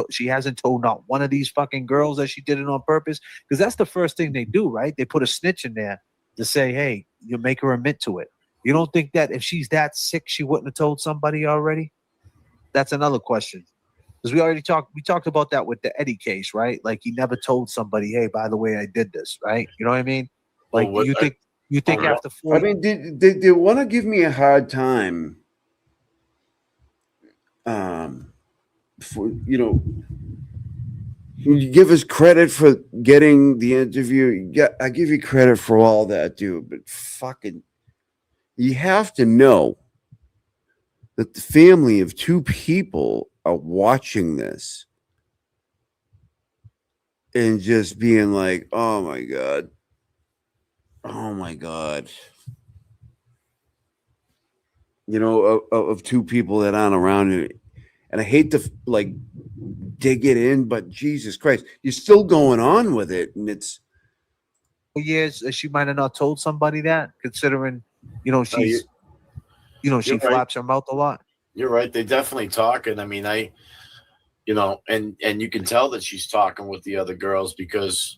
told not one of these fucking girls that she did it on purpose. Because that's the first thing they do, right? They put a snitch in there to say, hey, you make her admit to it. You don't think that if she's that sick, she wouldn't have told somebody already? That's another question. Because we talked about that with the Eddie case, right? Like, he never told somebody, hey, by the way, I did this, right? You know what I mean? Like, do you think after 4 I mean, they want to give me a hard time. For, you know, you give us credit for getting the interview. Yeah, I give you credit for all that, dude. But fucking, you have to know that the family of two people are watching this and just being like, oh my God. Oh my God. You know, of two people that aren't around it. and I hate to like dig it in, but Jesus Christ, you're still going on with it, and it's years she might have not told somebody that, considering she you're right. flaps her mouth a lot. You're right. They definitely talking. I mean, and you can tell that she's talking with the other girls because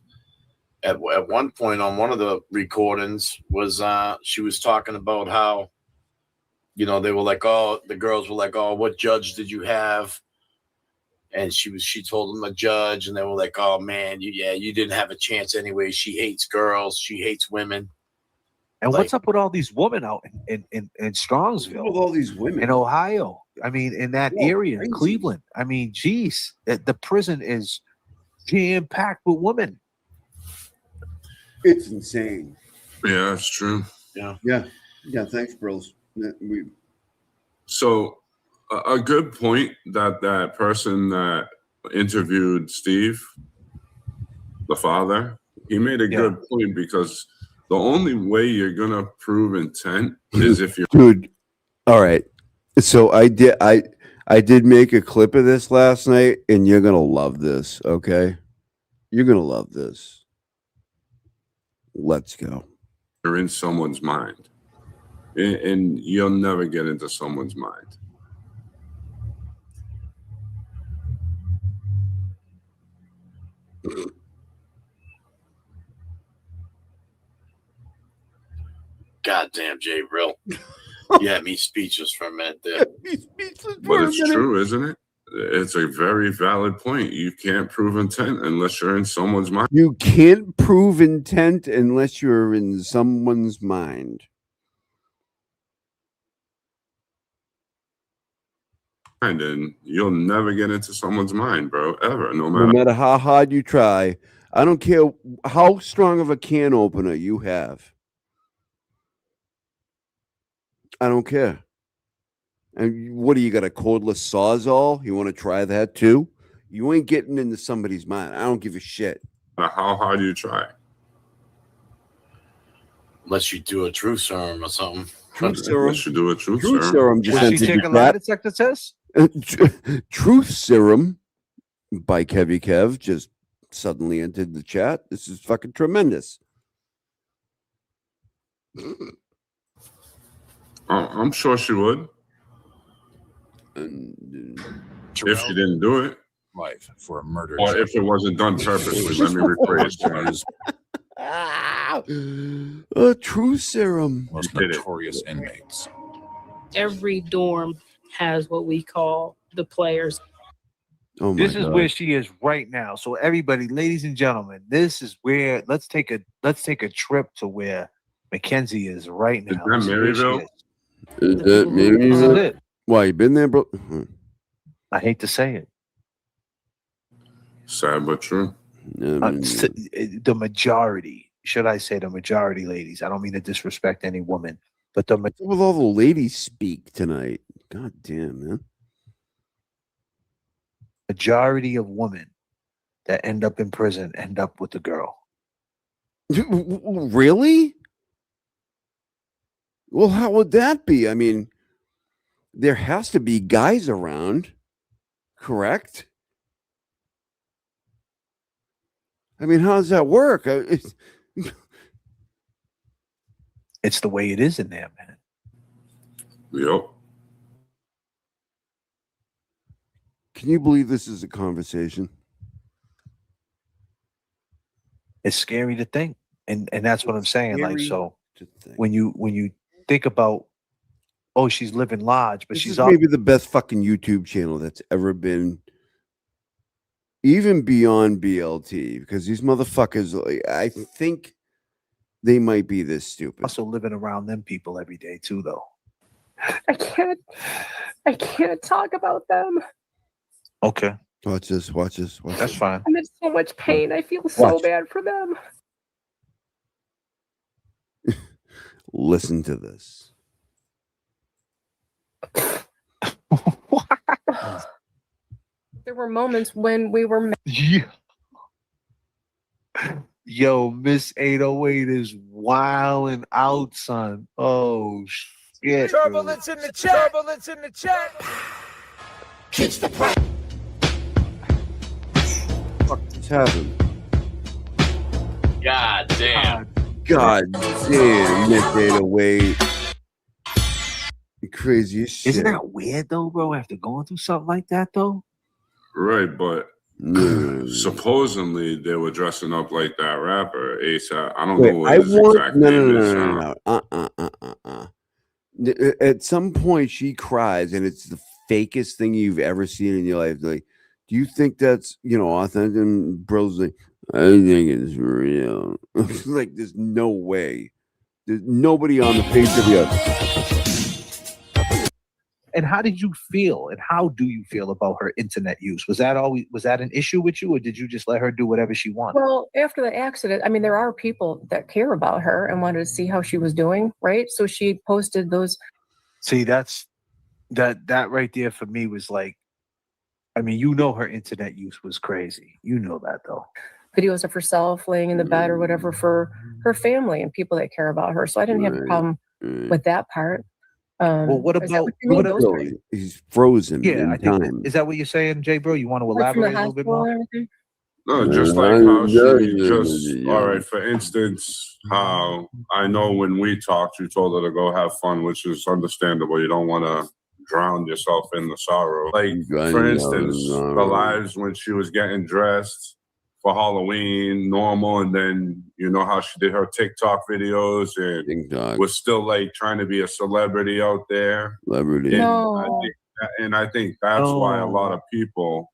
at one point on one of the recordings was she was talking about how they were like, oh, the girls were like, oh, what judge did you have? And she told them a judge, and they were like, oh man, you didn't have a chance anyway. She hates girls, she hates women. And what's up with all these women out in Strongsville? with all these women in Ohio? I mean, in that area, in Cleveland. I mean, geez, the prison is jam packed with women. It's insane. Yeah, that's true. Yeah. Thanks, bros. So, a good point that person that interviewed Steve, the father, he made a good point because the only way you're gonna prove intent is if you're dude. All right, so I did make a clip of this last night, and you're gonna love this. Okay, you're gonna love this. Let's go. You're in someone's mind, and you'll never get into someone's mind. Goddamn, Jay, real. You had me speechless for a minute there. But it's true, isn't it? It's a very valid point. You can't prove intent unless you're in someone's mind. You can't prove intent unless you're in someone's mind. And you'll never get into someone's mind, bro, ever. No No matter matter how hard you try. I don't care how strong of a can opener you have. I don't care. And what do you got, a cordless sawzall? You want to try that too? You ain't getting into somebody's mind. I don't give a shit. how hard you try. Unless you do a truth serum or something. Truth serum. Unless you do a truth Truth serum. serum just Was she entered taking your lie chat. detector tests? Truth serum by Kevy Kev just suddenly entered the chat. This is fucking tremendous. I'm sure she would. If she didn't do it. Life for a murder. Or if it wasn't done purposely. Let me rephrase. A truth serum. Most notorious inmates. Every dorm has what we call the players. Oh my This is God. where she is right now. So everybody, ladies and gentlemen, this is where let's take a trip to where Mackenzie is right now. Is that This is where Maryville? she is. Is that maybe? This is it. Why, you been there, bro? I hate to say it. Sad but true. The majority, should I say the majority, ladies? I don't mean to disrespect any woman, but the With all the ladies speak tonight. God damn, man. majority of women that end up in prison end up with the girl. Really? Well, how would that be? I mean, there has to be guys around, correct? I mean, how does that work? It's the way it is in there, man. Yep. Can you believe this is a conversation? It's scary to think, and that's what I'm saying. Like, Scary so to think. when you think about, oh, she's living large, but This she's is up. maybe the best fucking YouTube channel that's ever been, even beyond BLT, because these motherfuckers, like, I think they might be this stupid. Also living around them people every day too, though. I can't talk about them. Okay, Watch this. Watch this. Watch that's this. fine. I'm in so much pain. I feel so Watch. bad for them. Listen to this. There were moments when we were Yeah. Yo, Miss 808 is wilding out, son. Oh shit. Turbulence in the chat. Turbulence in the chat. Fuck just happened? God damn. God damn, Nick 808. You crazy as shit. Isn't that weird though, bro? After going through something like that, though. Right, but supposedly they were dressing up like that rapper ASAP. I don't know what his exact name is. No. At some point, she cries, and it's the fakest thing you've ever seen in your life. Like, do you think that's authentic? And bro's like, I think it's real. Like, there's no way. There's nobody on the face of the earth. And how did you feel? And how do you feel about her internet use? Was that an issue with you, or did you just let her do whatever she wanted? Well, after the accident, I mean, there are people that care about her and wanted to see how she was doing, right? So she posted those. See, that right there for me was like, I mean, her internet use was crazy. You know that though. Videos of herself laying in the bed or whatever for her family and people that care about her. So I didn't have a problem with that part. Well, what about he's frozen? Yeah, in I think time. is that what you're saying, Jay, bro? You want to elaborate a little bit more? No, just like how she just, all right, for instance, how I know when we talked, you told her to go have fun, which is understandable. You don't want to drown yourself in the sorrow. Like, for instance, the lives when she was getting dressed for Halloween, normal, and then you know how she did her TikTok videos and was still like trying to be a celebrity out there. Celebrity. And I think that's why a lot of people.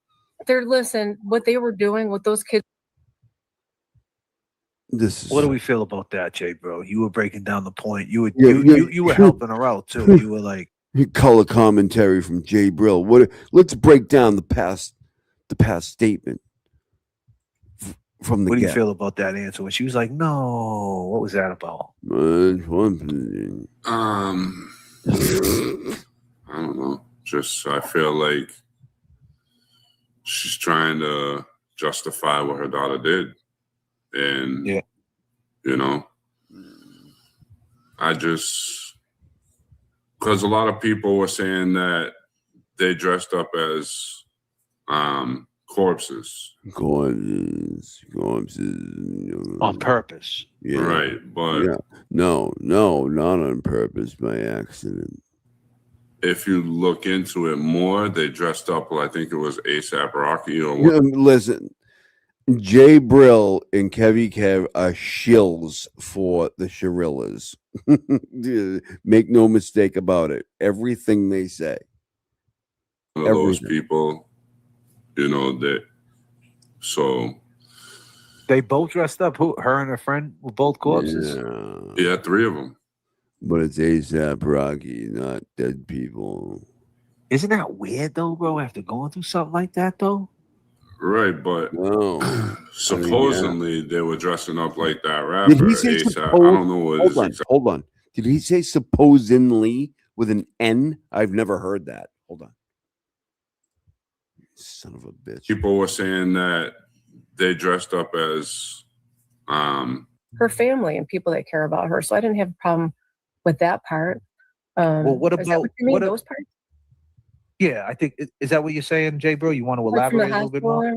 Listen, what they were doing with those kids. What do we feel about that, Jay, bro? You were breaking down the point. You were helping her out too. You were like color commentary from Jay Brill. Let's break down the past statement from the. What do you feel about that answer when she was like, "No"? What was that about? I don't know. Just I feel like she's trying to justify what her daughter did, and I just because a lot of people were saying that they dressed up as corpses. Corpses. On purpose. Yeah. Right, but no, not on purpose, by accident. If you look into it more, they dressed up. I think it was A$AP Rocky or what? Listen, Jay Brill and Kevy Kev are shills for the Shirillas. Make no mistake about it. Everything they say. Those people, that. So they both dressed up. Her and her friend were both corpses. Yeah, 3 of them. But it's A$AP Rocky, not dead people. Isn't that weird though, bro? After going through something like that, though. Right, but supposedly they were dressing up like that rapper. Did he say I don't know what. Hold on. Did he say supposedly with an N? I've never heard that. Hold on. Son of a bitch. People were saying that they dressed up as her family and people that care about her. So I didn't have a problem with that part. Well, what about those parts? Yeah, I think is that what you're saying, Jay, bro? You want to elaborate a little bit more?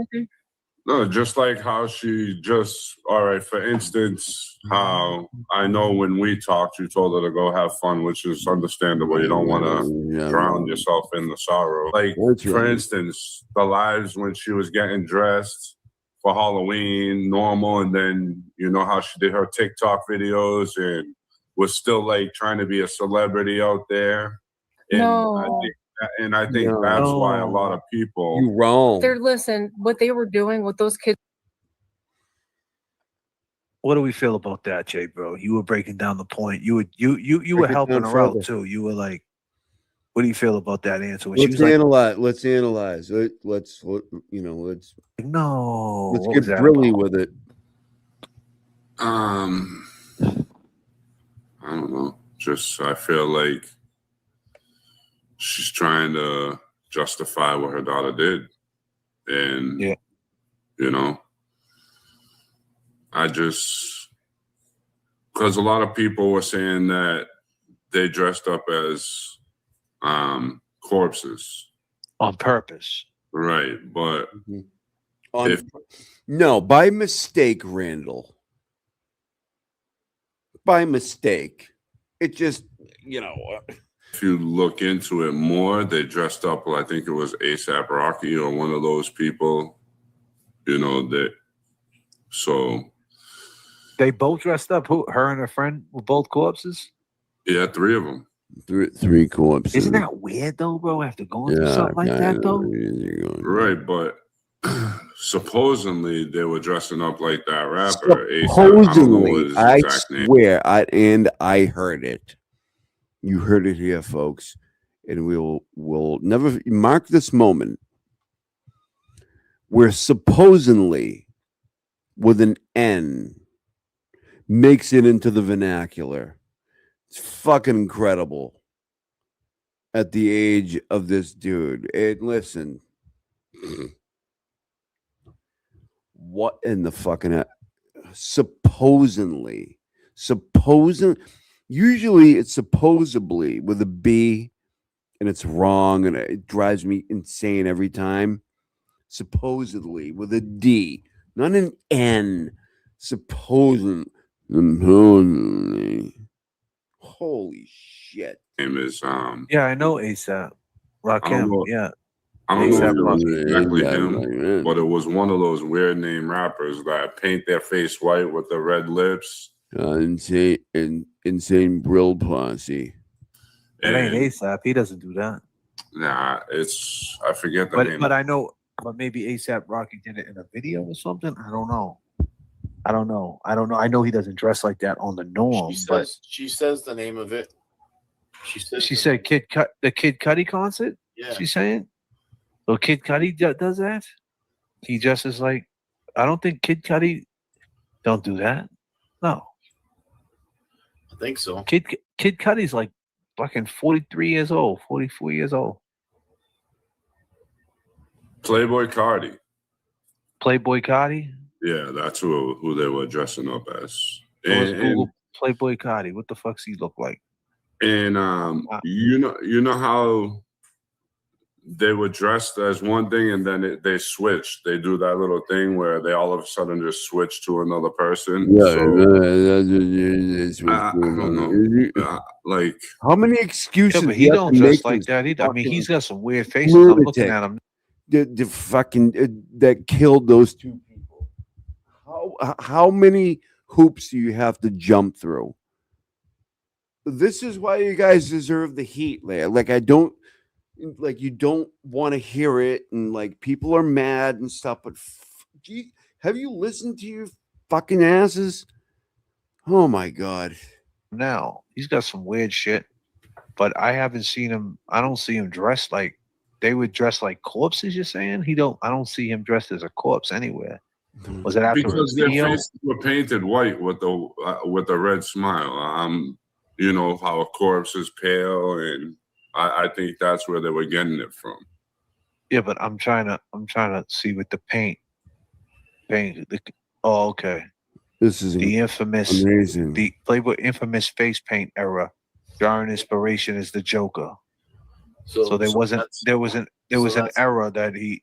No, just like how she just, all right, for instance, how I know when we talked, you told her to go have fun, which is understandable. You don't want to drown yourself in the sorrow. Like, for instance, the lives when she was getting dressed for Halloween, normal, and then you know how she did her TikTok videos and was still like trying to be a celebrity out there. And I think that's why a lot of people. You wrong. Listen, what they were doing with those kids. What do we feel about that, Jay, bro? You were breaking down the point. You were helping her out too. You were like, what do you feel about that answer? When Let's analyze. Let's analyze. Let's get brilliant with it. I don't know. Just I feel like she's trying to justify what her daughter did. And, I just, because a lot of people were saying that they dressed up as corpses. on purpose. Right, but On, no, by mistake, Randall. By mistake. It just, you know. If you look into it more, they dressed up. I think it was ASAP Rocky or one of those people. You know that. So They both dressed up. Who? Her and her friend were both corpses. yeah, 3 of them. Three corpses. Isn't that weird though, bro? After going through something like that, though. Right, but supposedly they were dressing up like that rapper. A$AP. I don't know what his Supposedly, I exact name. swear, I heard it. You heard it here, folks, and we'll never mark this moment where supposedly, with an N, makes it into the vernacular. It's fucking incredible. At the age of this dude, and listen. What in the fucking supposedly usually it's supposedly with a B and it's wrong and it drives me insane every time. Supposedly with a D, not an N. Supposedly. Holy shit. Name is Yeah, I know ASAP. Rakim. Yeah. I don't know if A$AP it was Rocky. exactly him, but it was one of those weird name rappers that paint their face white with the red lips. Insane Brill Posse. It ain't ASAP. He doesn't do that. Nah, I forget the name. But I know, but maybe ASAP Rocky did it in a video or something. I don't know. I know he doesn't dress like that on the norm. She says the name of it. She said the Kid Cudi concert. Yeah. She's saying. So Kid Cudi does that. He dresses like. I don't think Kid Cudi don't do that. No. I think so. Kid Cudi's like fucking 43 years old, 44 years old. Playboy Cardi. Playboy Cardi. Yeah, that's who they were dressing up as. So let's Google Playboy Cardi. What the fuck's he look like? And you know how they were dressed as one thing and then they switched. They do that little thing where they all of a sudden just switch to another person. Yeah, I don't know. Like how many excuses? Yeah, but he don't dress like that. I mean, he's got some weird faces. I'm looking at him. The fucking that killed those two people. How many hoops do you have to jump through? This is why you guys deserve the heat, Leia. Like you don't want to hear it, and like people are mad and stuff. But have you listened to your fucking asses? Oh my god! Now he's got some weird shit, but I haven't seen him. I don't see him dressed like they would dress like corpses. You're saying I don't see him dressed as a corpse anywhere. Was it after because a their video? faces were painted white with the red smile. You know how a corpse is pale, and I think that's where they were getting it from. Yeah, but I'm trying to see with the paint. Oh, okay. This is the infamous amazing. The Playboy infamous face paint era. Drawing inspiration is the Joker. So there was an era that he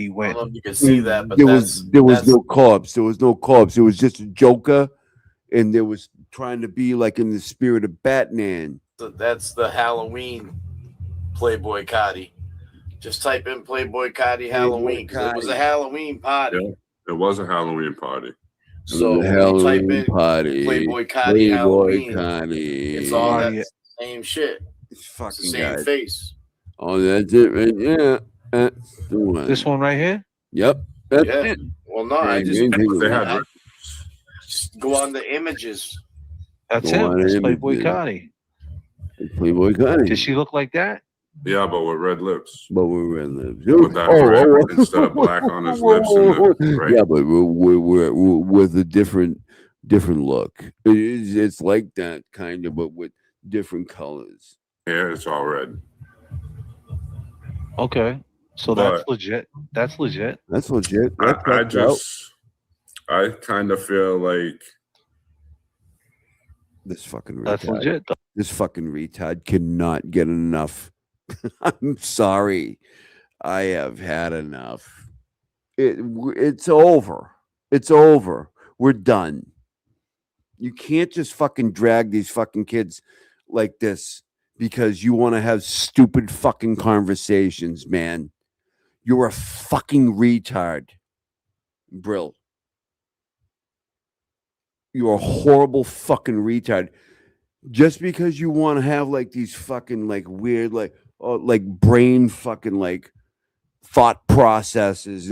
went. You can see that, but there was no corpse. There was no corpse. It was just a Joker, and there was trying to be like in the spirit of Batman. That's the Halloween Playboy Cardi. Just type in Playboy Cardi Halloween because it was a Halloween party. Yeah, it was a Halloween party. So when you type in Playboy Cardi Halloween, it's all that same shit. It's fucking the same guys. face. Oh, that's it right yeah. That's the one. This one right here? Yep. That's Yeah. it. Well, no, I just go on the images. That's Go him. on It's in, Playboy yeah. Cardi. Playboy Cardi. Does she look like that? Yeah, but with red lips. But with red lips. With that red instead of black on his lips. Right? Yeah, but we're with a different look. It's like that kind of, but with different colors. Yeah, it's all red. Okay. So But- that's legit. That's legit. That's legit. I kind of feel like This fucking retard. That's legit, though. This fucking retard cannot get enough. I'm sorry. I have had enough. It's over. It's over. We're done. You can't just fucking drag these fucking kids like this because you want to have stupid fucking conversations, man. You're a fucking retard, Brill. You're a horrible fucking retard. Just because you want to have like these fucking like weird like brain fucking like thought processes.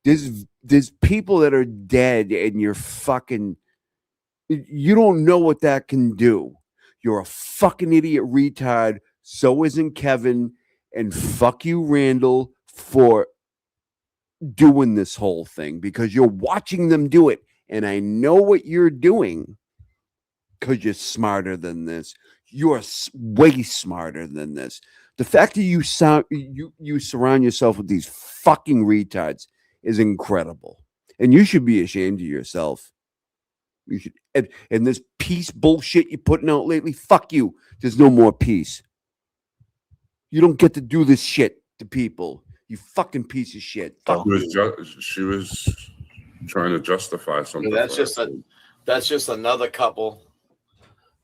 There's people that are dead and you're fucking you don't know what that can do. You're a fucking idiot retard. So isn't Kevin. And fuck you, Randall, for doing this whole thing because you're watching them do it. And I know what you're doing because you're smarter than this. You're way smarter than this. The fact that you surround yourself with these fucking retards is incredible. And you should be ashamed of yourself. You should, and this peace bullshit you're putting out lately, fuck you. There's no more peace. You don't get to do this shit to people. You fucking piece of shit. Fuck She was trying to justify something. That's just another couple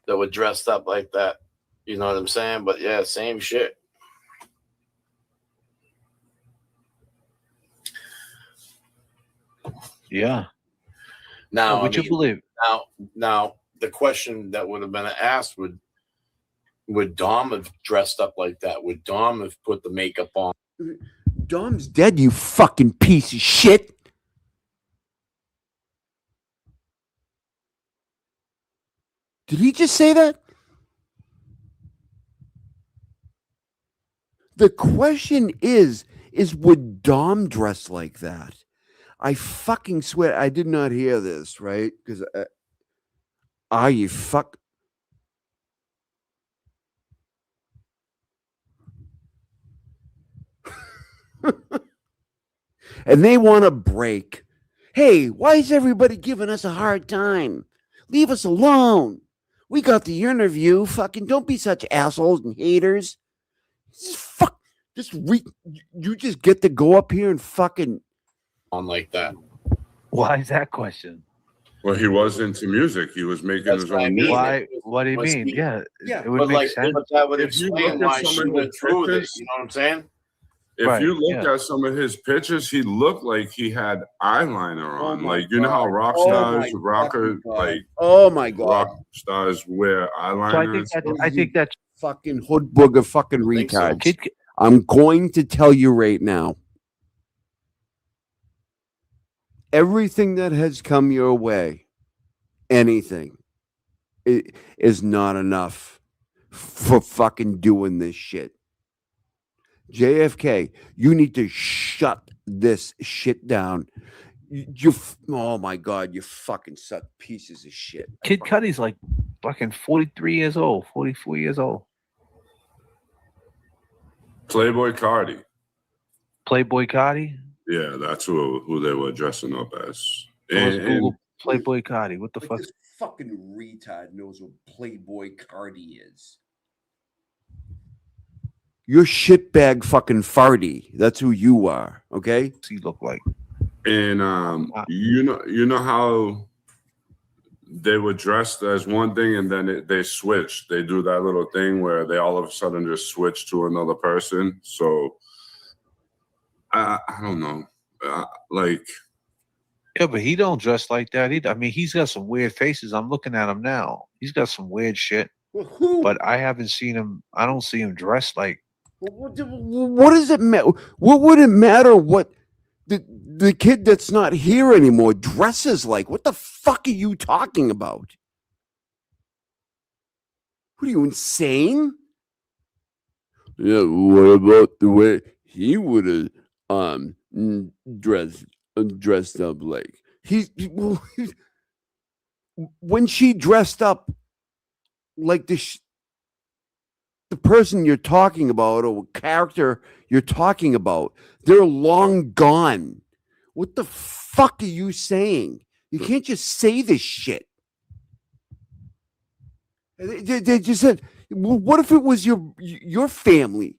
that were dressed up like that. You know what I'm saying? But yeah, same shit. Yeah. Now, would you believe? Now, the question that would have been asked would Dom have dressed up like that? Would Dom have put the makeup on? Dom's dead, you fucking piece of shit. Did he just say that? The question is would Dom dress like that? I fucking swear I did not hear this, right? Because you fuck. And they want a break. Hey, why is everybody giving us a hard time? Leave us alone. We got the interview. Fucking don't be such assholes and haters. You just get to go up here and fucking on like that. Why is that question? Well, he was into music. He was making his own music. Why? What do you mean? Yeah, it would But make sense. but that would If you explain look at why some she of went his through with it. pictures- You know what I'm saying? If you look at some of his pictures, he looked like he had eyeliner on. Like, you know how rock stars, oh my god, rock stars wear eyeliner. I think that's fucking hood booger fucking retards. I'm going to tell you right now. Everything that has come your way, anything, is not enough for fucking doing this shit. JFK, you need to shut this shit down. Oh my god, you fucking suck pieces of shit. Kid Cudi's like fucking 43 years old, 44 years old. Playboy Cardi. Playboy Cardi? Yeah, that's who they were dressing up as. So let's Google Playboy Cardi. What the fuck? This fucking retard knows what Playboy Cardi is. You're shitbag fucking farty. That's who you are. Okay. What's he look like? And you know how they were dressed as one thing and then they switched. They do that little thing where they all of a sudden just switch to another person. So I don't know. Yeah, but he don't dress like that either. I mean, he's got some weird faces. I'm looking at him now. He's got some weird shit. But I haven't seen him. I don't see him dressed like. What does it matter? What would it matter what the kid that's not here anymore dresses like? What the fuck are you talking about? What are you, insane? Yeah, what about the way he would have dressed up like? When she dressed up like the person you're talking about or character you're talking about, they're long gone. What the fuck are you saying? You can't just say this shit. They just said, what if it was your family?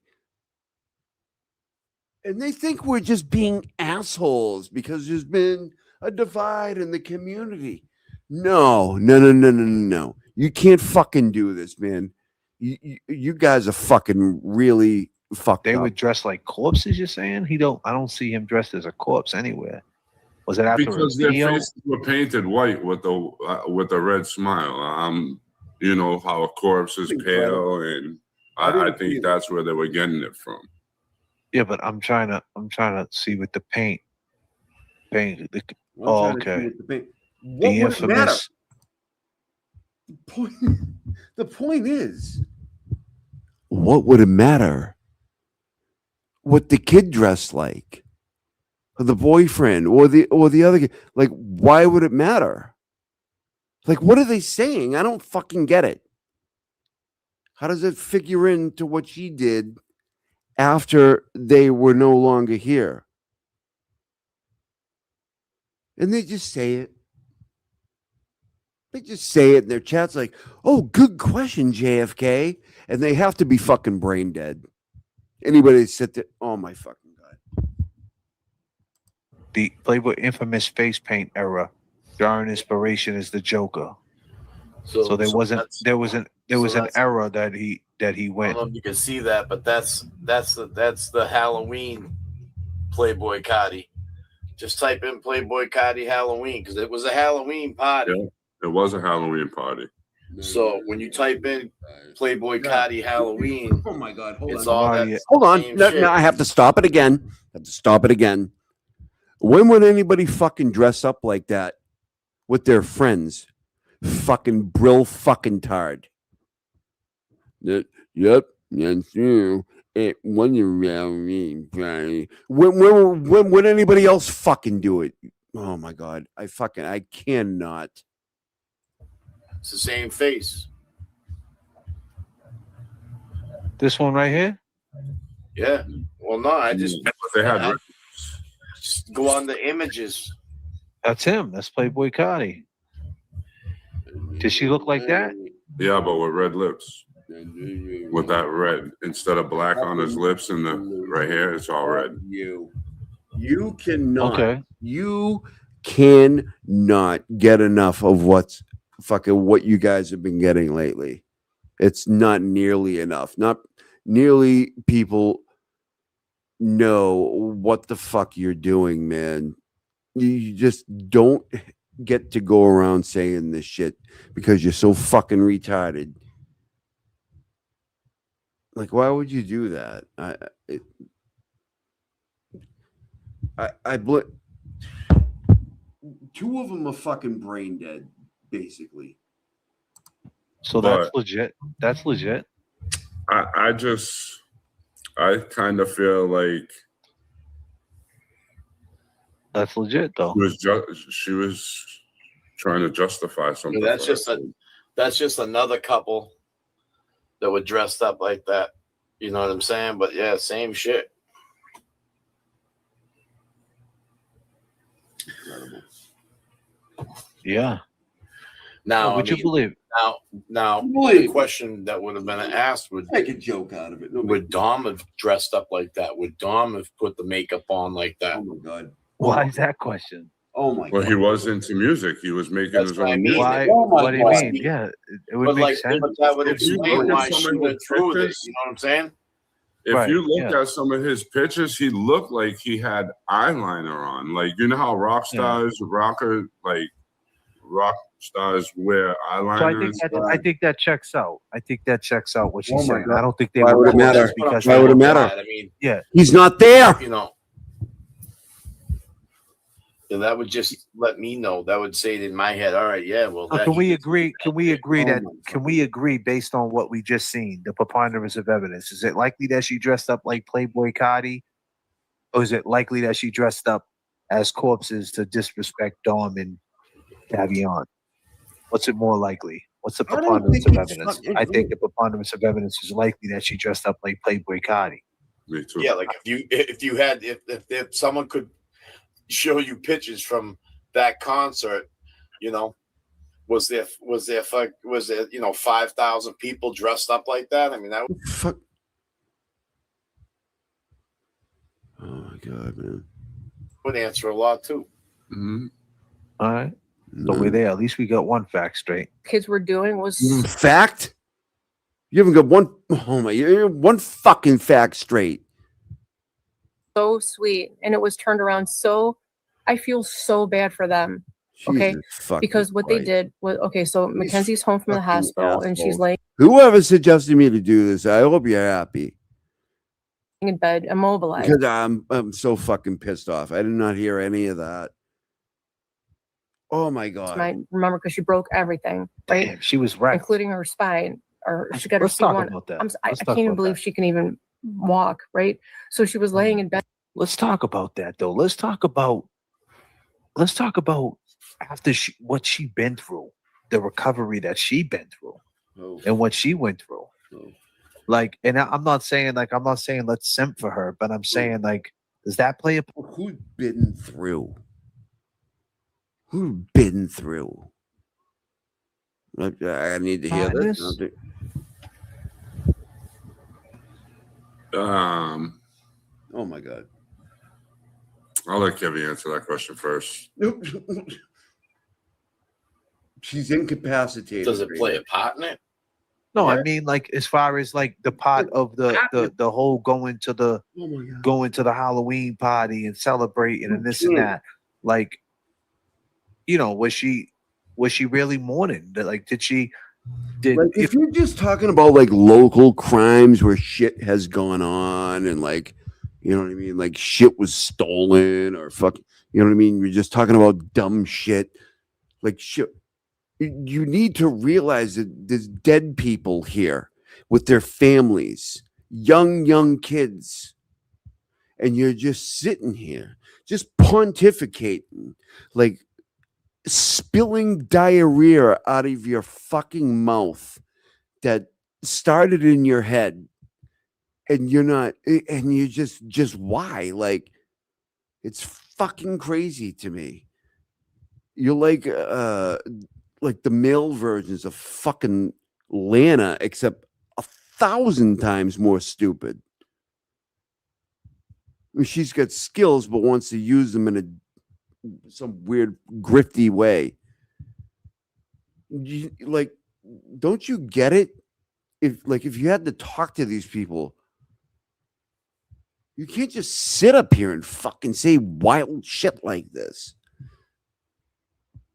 And they think we're just being assholes because there's been a divide in the community. No. You can't fucking do this, man. You guys are fucking really fucked They up. would dress like corpses. You're saying I don't see him dressed as a corpse anywhere. Was it after Because a their video? faces were painted white with a red smile. You know how a corpse is pale, and I think that's where they were getting it from. Yeah, but I'm trying to see with the paint. I'm Oh, trying to see okay. what the paint- What The would it matter? infamous. The point is, what would it matter? What the kid dressed like, or the boyfriend, or the other kid? Like, why would it matter? Like, what are they saying? I don't fucking get it. How does it figure into what she did after they were no longer here? And they just say it. They just say it in their chats like, oh, good question, JFK. And they have to be fucking brain dead. Anybody sit there, oh my fucking God. The Playboy infamous face paint era. Drawing inspiration is the Joker. So there was an era that he I went. don't know if you can see that, but that's the Halloween Playboy Cardi. Just type in Playboy Cardi Halloween because it was a Halloween party. Yeah, it was a Halloween party. So when you type in Playboy Cardi Halloween, oh my God, hold it's on. all that. Hold on. same No, shit. I have to stop it again. When would anybody fucking dress up like that with their friends? Fucking Brill fucking tard. Yep. Yes, you. It was around me, Brian. When would anybody else fucking do it? Oh my God. I cannot. It's the same face. This one right here? Yeah. Well, no, I just they had. Just go on the images. That's him. That's Playboy Cardi. Does she look like that? Yeah, but with red lips. With that red instead of black on his lips and the right here, it's all red. You cannot. Okay. You cannot get enough of what you guys have been getting lately. It's not nearly enough. Not nearly people know what the fuck you're doing, man. You just don't get to go around saying this shit because you're so fucking retarded. Like, why would you do that? Two of them are fucking brain dead, basically. So that's legit. That's legit. I kind of feel like that's legit, though. She was trying to justify something. That's just another couple that were dressed up like that. You know what I'm saying? But yeah, same shit. Yeah. Now, would you believe? Now, the question that would have been asked would make a joke out of it. Would Dom have dressed up like that? Would Dom have put the makeup on like that? Oh my God! Why is that question? Oh my Well, he was into music. He was making his own music. Why? What do you mean? Yeah, it would make sense. But that would If you explain look at why some she of went his through with it. pictures- You know what I'm saying? If you look at some of his pictures, he looked like he had eyeliner on. Like, you know how rock stars wear eyeliner. So I think that checks out. I think that checks out what she's saying. I don't think they Why would it were matter? because Why would it matter? I mean, yeah, he's not there. You know, that would just let me know. That would say it in my head. All right, yeah. Well, So that can he we gets- agree? Can we agree that? Can we agree based on what we just seen, the preponderance of evidence? Is it likely that she dressed up like Playboy Cardi, or is it likely that she dressed up as corpses to disrespect Dom and Davion? What's it more likely? What's the preponderance of evidence? I think the preponderance of evidence is likely that she dressed up like Playboy Cardi. Me too. Yeah, like if someone could show you pictures from that concert, you know, was there 5,000 people dressed up like that? I mean, that would Fuck. Oh God, man. Would answer a lot too. Mm-hmm. All right. So we're there. At least we got one fact straight. Kids were doing was Fact? You haven't got one. Oh my! You're one fucking fact straight. so sweet, and it was turned around so. I feel so bad for them. Okay, Jesus fucking because what they Christ. did was okay. So Mackenzie's home from the fucking hospital, and she's assholes. laying Whoever suggested me to do this, I hope you're happy in bed, immobilized. because I'm so fucking pissed off. I did not hear any of that. Oh my God! I remember because she broke everything, right? Damn, she was wrecked. Including her spine, or she got her Let's talk C1. about that. I Let's can't talk even about believe that. she can even walk, right? So she was laying in bed. Let's talk about that though. Let's talk about after what she been through, the recovery that she been through, and what she went through. Like, and I'm not saying let's simp for her, but I'm saying like, does that play a Who's been through? Who's been through? I need to hear this. Oh my God! I'll let Kevin answer that question first. She's incapacitated. Does it play a part in it? No, I mean like as far as like the part of the whole going to the Halloween party and celebrating and this and that. Like, you know, was she really mourning? Like, if you're just talking about like local crimes where shit has gone on and like, you know what I mean, like shit was stolen or fuck, you know what I mean. You're just talking about dumb shit, like shit. You need to realize that there's dead people here with their families, young kids, and you're just sitting here, just pontificating, like spilling diarrhea out of your fucking mouth that started in your head, and you're not, and you just why? Like, it's fucking crazy to me. You're like the male versions of fucking Lana, except 1,000 times more stupid. I mean, she's got skills, but wants to use them in some weird grifty way. Don't you get it? If you had to talk to these people, you can't just sit up here and fucking say wild shit like this.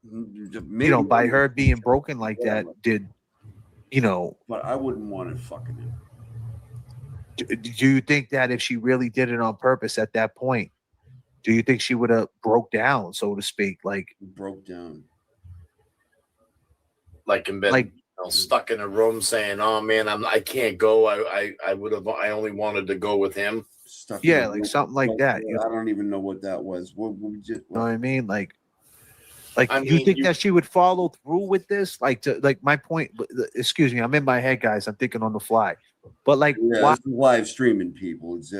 You know, by her being broken like that, But I wouldn't want it fucking him. Do you think that if she really did it on purpose at that point, do you think she would have broke down, so to speak? Like broke down, like and been stuck in a room saying, "Oh man, I can't go. I only wanted to go with him." Yeah, like something like that. I don't even know what that was. What we just? You know what I mean? Like you think that she would follow through with this? Like my point. Excuse me, I'm in my head, guys. I'm thinking on the fly. But like, why live streaming people? It's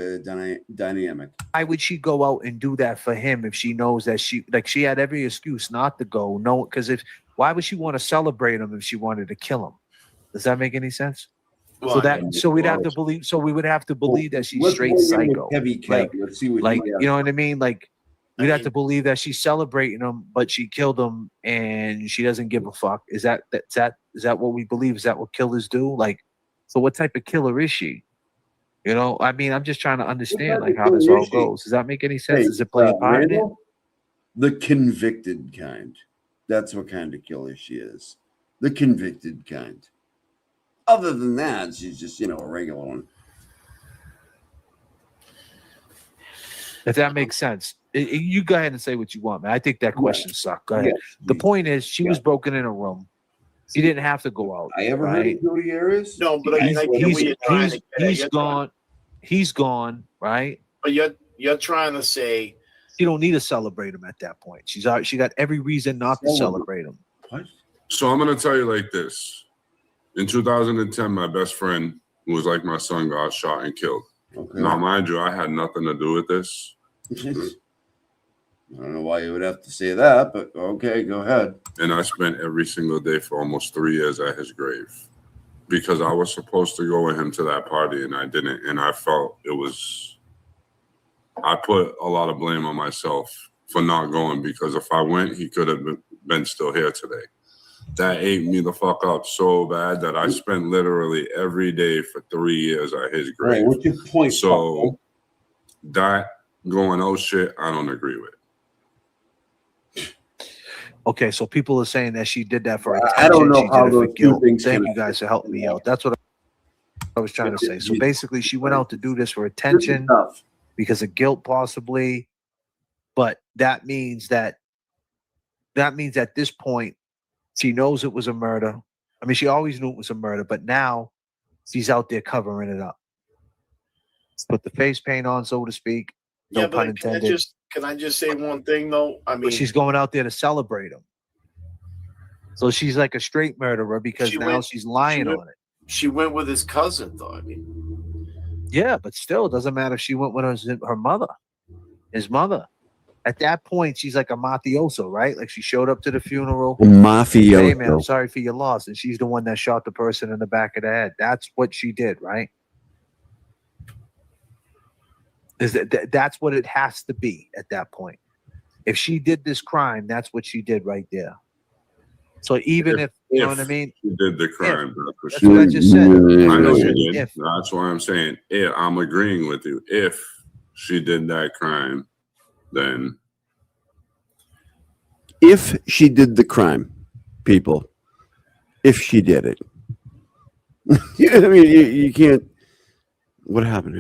dynamic. Why would she go out and do that for him if she knows that she had every excuse not to go? No, because why would she want to celebrate him if she wanted to kill him? Does that make any sense? Well, we would have to believe that she's straight psycho. Let's see what you know what I mean? Like we'd have to believe that she's celebrating him, but she killed him and she doesn't give a fuck. Is that what we believe? Is that what killers do? Like, so what type of killer is she? You know, I mean, I'm just trying to understand like how this all goes. Does that make any sense? Does it play a part in it? The convicted kind. That's what kind of killer she is. The convicted kind. Other than that, she's just, a regular one. If that makes sense. You go ahead and say what you want, man. I think that question sucked. Go ahead. Yes, the point is, she was broken in a room. She didn't have to go out. I ever heard of Jody Harris? No, but he's gone. He's gone, right? But you're trying to say you don't need to celebrate him at that point. She got every reason not to celebrate him. What? So I'm gonna tell you like this. In 2010, my best friend, who was like my son, got shot and killed. Okay. Now, mind you, I had nothing to do with this. I don't know why you would have to say that, but okay, go ahead. And I spent every single day for almost 3 years at his grave because I was supposed to go with him to that party and I didn't. And I felt it was I put a lot of blame on myself for not going, because if I went, he could have been still here today. That ate me the fuck up so bad that I spent literally every day for 3 years at his grave. Right, what's your point? So that going oh shit, I don't agree with. Okay, so people are saying that she did that for attention. I don't know she how did it for those two guilt. things Thank can- you guys for helping me out. That's what I was trying to say. So basically, she went out to do this for attention because of guilt, possibly. But that means at this point, she knows it was a murder. I mean, she always knew it was a murder, but now she's out there covering it up. Put the face paint on, so to speak. No Yeah, pun but intended. can I just say one thing though? I mean, But she's going out there to celebrate him. So she's like a straight murderer because now she's lying on it. She went with his cousin though. I mean, Yeah, but still, it doesn't matter if she went with her mother, his mother. At that point, she's like a mafioso, right? Like she showed up to the funeral. A mafioso. Hey, man, I'm sorry for your loss. And she's the one that shot the person in the back of the head. That's what she did, right? That's what it has to be at that point. If she did this crime, that's what she did right there. So even if you know what I mean, She did the crime. that's what I just said. I know I said she did. if. That's why I'm saying, yeah, I'm agreeing with you. If she did that crime, then If she did the crime, people, if she did it. I mean, you can't. What happened?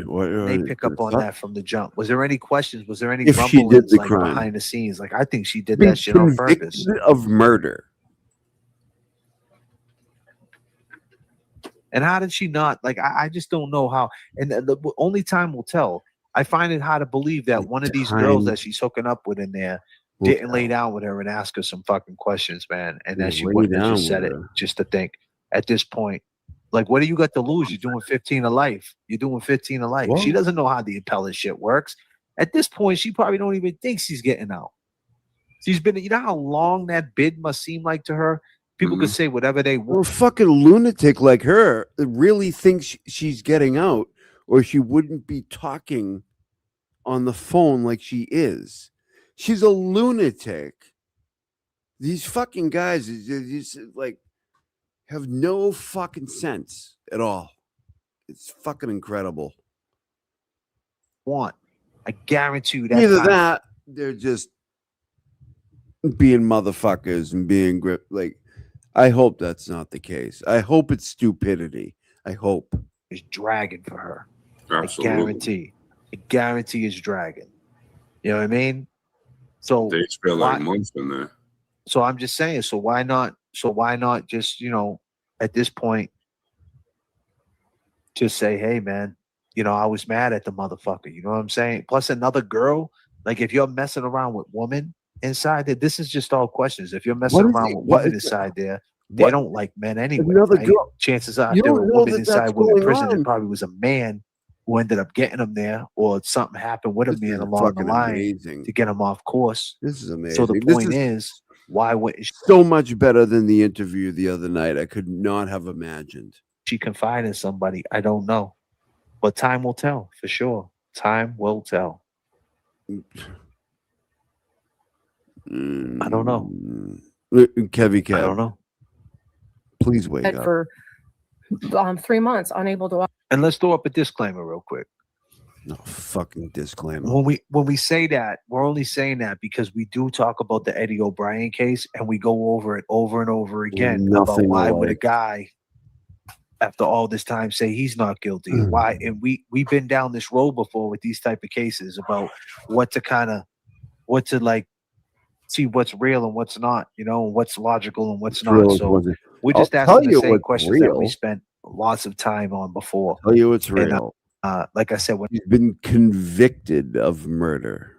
They pick up on that from the jump. Was there any questions? Was there any If she did rumblings the like crime. behind the scenes? Like I think she did Been that shit on purpose. convicted of murder. And how did she not? Like I just don't know how. And the only time will tell. I find it hard to believe that one of these girls Time that she's hooking up with in there will didn't lay down with her and ask her some fucking questions, man. And Yeah, that she lay wouldn't have down just said with it her. just to think at this point. Like, what do you got to lose? You're doing 15 of life. You're doing 15 of life. She Well- doesn't know how the appellate shit works. At this point, she probably don't even think she's getting out. She's been, you know how long that bid must seem like to her? People could say whatever they want. Well, a fucking lunatic like her really thinks she's getting out, or she wouldn't be talking on the phone like she is. She's a lunatic. These fucking guys just like have no fucking sense at all. It's fucking incredible. Want. I guarantee you that. Either time- that, they're just being motherfuckers and being grip. Like, I hope that's not the case. I hope it's stupidity. I hope. is dragging for her. Absolutely. I guarantee it's dragging. You know what I mean? So they spent like why- months in there. So I'm just saying, so why not just, you know, at this point, just say, hey man, you know, I was mad at the motherfucker. You know what I'm saying? Plus another girl, like if you're messing around with women inside there, this is just all questions. If you're messing What is around it? with What women is it? inside there, they What- don't like men anyway. Another right? girl- Chances are You if there were don't know women that inside that's women going prison, on. it probably was a man who ended up getting them there, or something happened with a This man is along the fucking line amazing. to get him off course. This is amazing. So the This point is, why would so much better than the interview the other night. I could not have imagined. she confide in somebody? I don't know, but time will tell for sure. Time will tell. I don't know. Kevy Kev. I don't know. Please wake up. For 3 months, unable to walk. And let's throw up a disclaimer real quick. No fucking disclaimer. When we say that, we're only saying that because we do talk about the Eddie O'Brien case, and we go over it over and over again about Nothing why would a alike. guy, after all this time, say he's not guilty? And why? And we've been down this road before with these type of cases about what to like see what's real and what's not, you know, and what's logical and what's Real not. and So wasn't. we're just I'll tell asking the you same what's questions that we real. spent lots of time on before. Tell you what's And, real. like I said, when He's been convicted of murder.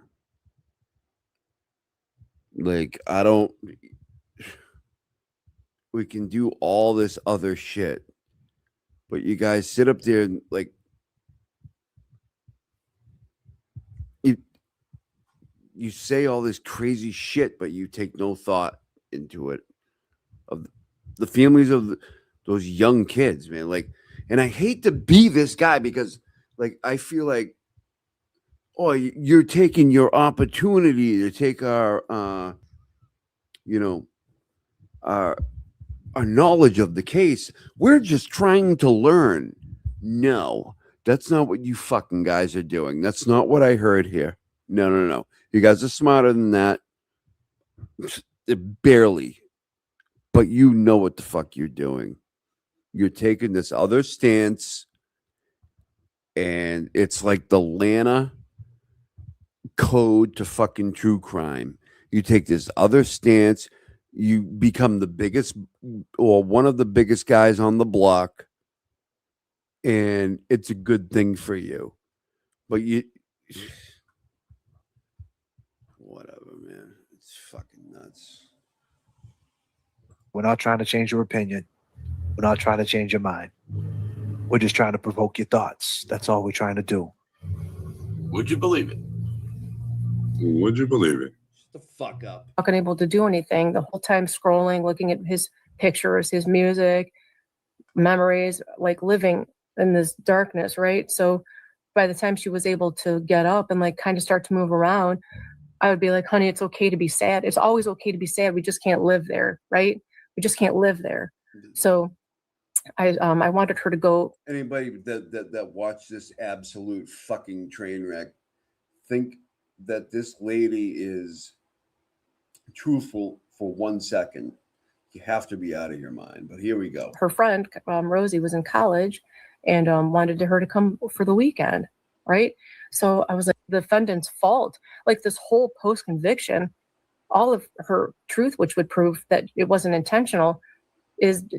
Like, I don't. We can do all this other shit, but you guys sit up there and like. You say all this crazy shit, but you take no thought into it of the families of those young kids, man. Like, and I hate to be this guy because, like, I feel like oh, you're taking your opportunity to take our, you know, our knowledge of the case. We're just trying to learn. No, that's not what you fucking guys are doing. That's not what I heard here. No, no, no. You guys are smarter than that. Barely. But you know what the fuck you're doing. You're taking this other stance, and it's like the Lana code to fucking true crime. You take this other stance, you become the biggest or one of the biggest guys on the block, and it's a good thing for you. But you whatever, man. It's fucking nuts. We're not trying to change your opinion. We're not trying to change your mind. We're just trying to provoke your thoughts. That's all we're trying to do. Would you believe it? Would you believe it? Shut the fuck up. Not able to do anything the whole time, scrolling, looking at his pictures, his music, memories, like living in this darkness, right? So by the time she was able to get up and like kind of start to move around, I would be like, honey, it's okay to be sad. It's always okay to be sad. We just can't live there, right? We just can't live there. So I wanted her to go. Anybody that watched this absolute fucking train wreck think that this lady is truthful for 1 second. You have to be out of your mind. But here we go. Her friend, Rosie, was in college and wanted her to come for the weekend, right? So I was like, the defendant's fault. Like this whole post-conviction, all of her truth, which would prove that it wasn't intentional,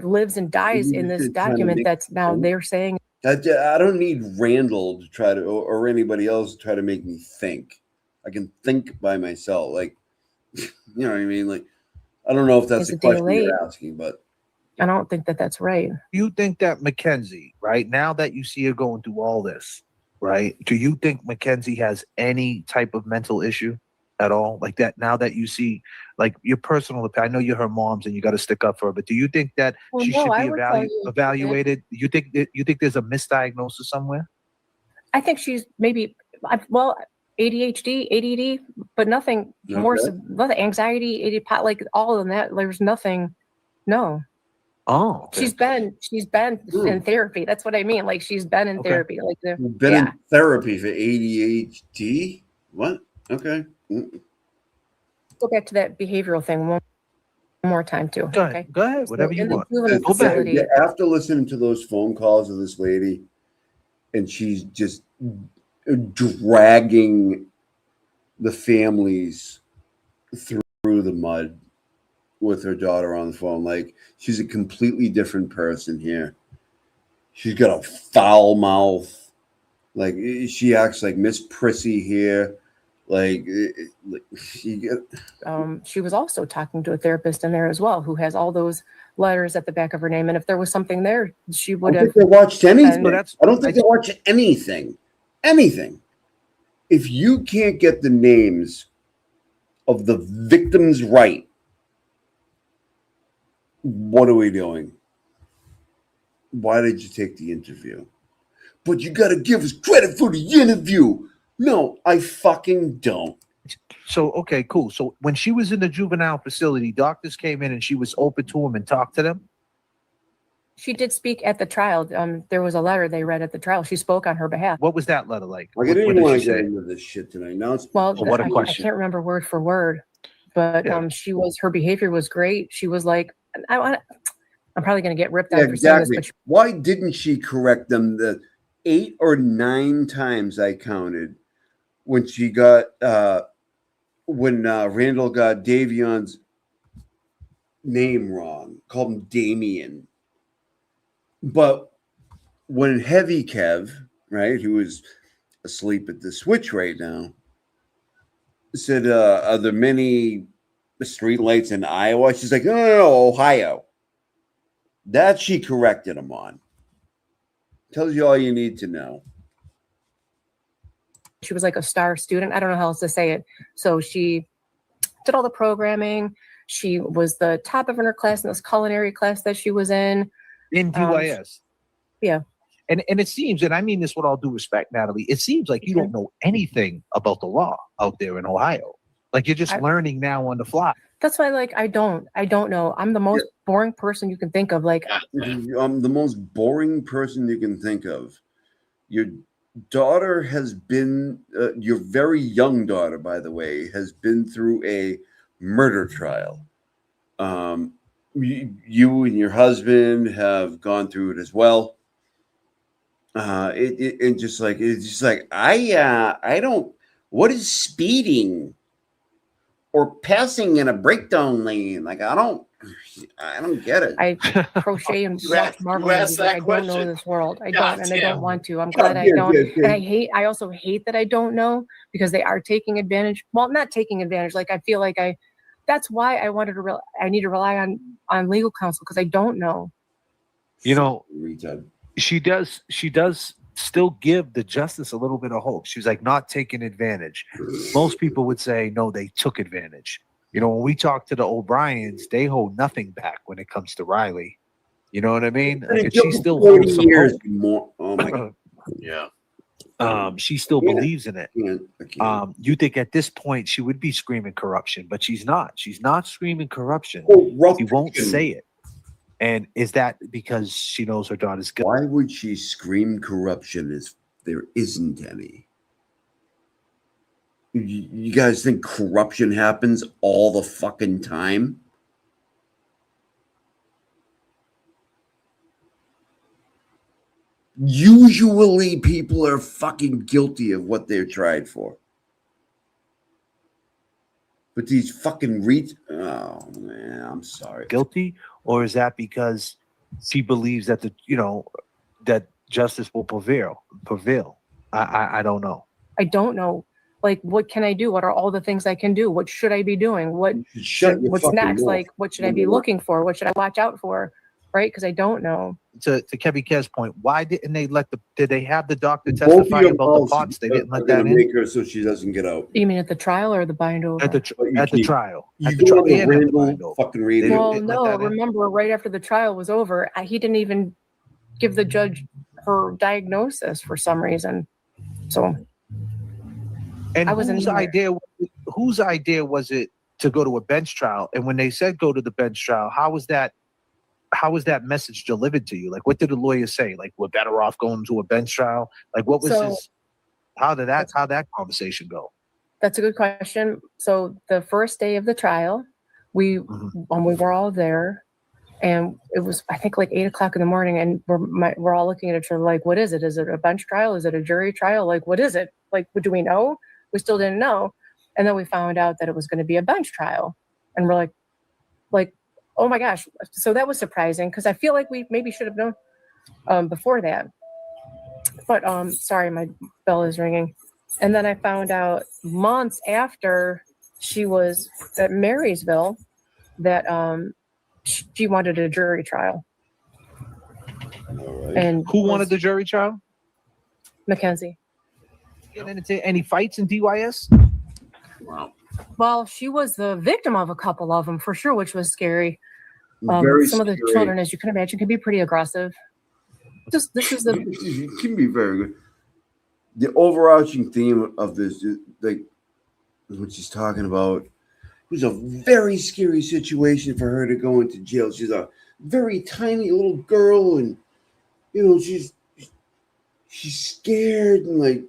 lives and dies in this document that's now they're saying. I don't need Randall to try to, or anybody else to try to make me think. I can think by myself. Like, you know what I mean? Like, I don't know if that's the question you're asking, but I don't think that that's right. You think that Mackenzie, right, now that you see her going through all this, right, do you think Mackenzie has any type of mental issue at all? Like that, now that you see, like your personal opinion, I know you're her mom's and you got to stick up for her, but do you think that she should be evaluated? You think there's a misdiagnosis somewhere? I think she's maybe, ADHD, ADD, but nothing more, nothing, anxiety, ADD, like all of that. There's nothing, no. Oh, okay. She's been in therapy. That's what I mean. Like she's been in therapy. Like been in therapy for ADHD. What? Okay. Go back to that behavioral thing one more time too. Go ahead. Okay? Go ahead. Whatever you want. Go back. After listening to those phone calls of this lady, and she's just dragging the families through the mud with her daughter on the phone. Like she's a completely different person here. She's got a foul mouth. Like she acts like Miss Prissy here. She was also talking to a therapist in there as well, who has all those letters at the back of her name. And if there was something there, she would have. I don't think they watched anything. I don't think they watched anything. Anything. If you can't get the names of the victims right, what are we doing? Why did you take the interview? But you got to give us credit for the interview. No, I fucking don't. So, okay, cool. So when she was in the juvenile facility, doctors came in and she was open to them and talked to them? She did speak at the trial. There was a letter they read at the trial. She spoke on her behalf. What was that letter like? I didn't want to get into this shit tonight. Now it's what a question. I can't remember word for word, but her behavior was great. She was like, I'm probably going to get ripped out for saying this, but why didn't she correct them the 8 or 9 times I counted when she got when Randall got Davion's name wrong, called him Damien. But when Heavy Kev, right, who is asleep at the switch right now, said, are there many street lights in Iowa? She's like, no, Ohio. That she corrected him on. Tells you all you need to know. she was like a star student. I don't know how else to say it. So she did all the programming. She was the top of her class in this culinary class that she was in. In GYS. Yeah. And it seems, and I mean this with all due respect, Natalie, it seems like you don't know anything about the law out there in Ohio. Like you're just learning now on the fly. That's why, like, I don't know. I'm the most boring person you can think of. Like, I'm the most boring person you can think of. Your daughter has been, your very young daughter, by the way, has been through a murder trial. You and your husband have gone through it as well. It's just like I don't. What is speeding or passing in a breakdown lane? Like I don't get it. I crochet and You watch asked- Marvel you movies. asked Like, that I don't know question. this world. I God don't, and I damn. don't want to. I'm glad I don't. And I also hate that I don't know because they are taking advantage. Well, not taking advantage. Like I feel like that's why I wanted to. I need to rely on legal counsel because I don't know. You know, Retard. she does still give the justice a little bit of hope. She was like, not taking advantage. Most people would say, no, they took advantage. You know, when we talk to the O'Briens, they hold nothing back when it comes to Riley. You know what I mean? Like, and she still holds some hope. More. Oh my God. Yeah. She still believes in it. You think at this point she would be screaming corruption, but she's not. She's not screaming corruption. She won't say it. And is that because she knows her daughter's good? Why would she scream corruption if there isn't any? You guys think corruption happens all the fucking time? Usually people are fucking guilty of what they're tried for. But these fucking oh man, I'm sorry. Guilty, or is that because she believes that that justice will prevail? I don't know. I don't know. Like, what can I do? What are all the things I can do? What should I be doing? What's next? Like, what should I be looking for? What should I watch out for? Right? Because I don't know. To Kevin Kerr's point, why didn't they did they have the doctor testify about the pots? They didn't let that in. Make her so she doesn't get out. You mean at the trial or the bind over? At the trial. You At the go trial. to And at the Randall bind over. fucking read Well, it. no, remember right after the trial was over, he didn't even give the judge her diagnosis for some reason. So, And I wasn't whose idea was it to go to a bench trial? And when they said go to the bench trial, how was that message delivered to you? Like, what did the lawyer say? Like, we're better off going to a bench trial? Like, what was how did that conversation go? That's a good question. So the first day of the trial, we were all there, and it was, I think, like 8:00 in the morning, and we're all looking at each other like, what is it? Is it a bench trial? Is it a jury trial? Like, what is it? Like, do we know? We still didn't know. And then we found out that it was going to be a bench trial, and we're like, oh my gosh. So that was surprising because I feel like we maybe should have known before that. But sorry, my bell is ringing. And then I found out months after she was at Marysville that she wanted a jury trial. And who wanted the jury trial? Mackenzie. Get into any fights in DYS? Wow. Well, she was the victim of a couple of them for sure, which was scary. Very Some of the scary. children, as you can imagine, can be pretty aggressive. This is the It can be very good. The overarching theme of this, like what she's talking about, it was a very scary situation for her to go into jail. She's a very tiny little girl, and she's scared and like,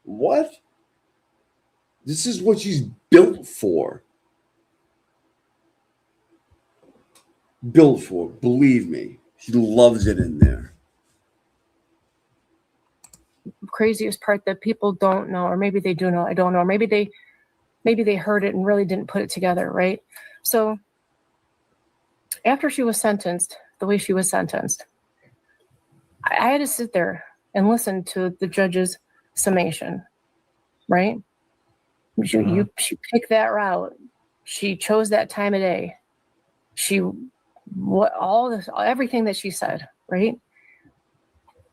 what? This is what she's built for. Built for, believe me. She loves it in there. craziest part that people don't know, or maybe they do know, I don't know, maybe they heard it and really didn't put it together, right? So after she was sentenced, the way she was sentenced, I had to sit there and listen to the judge's summation, right? She picked that route. She chose that time of day. Everything that she said, right?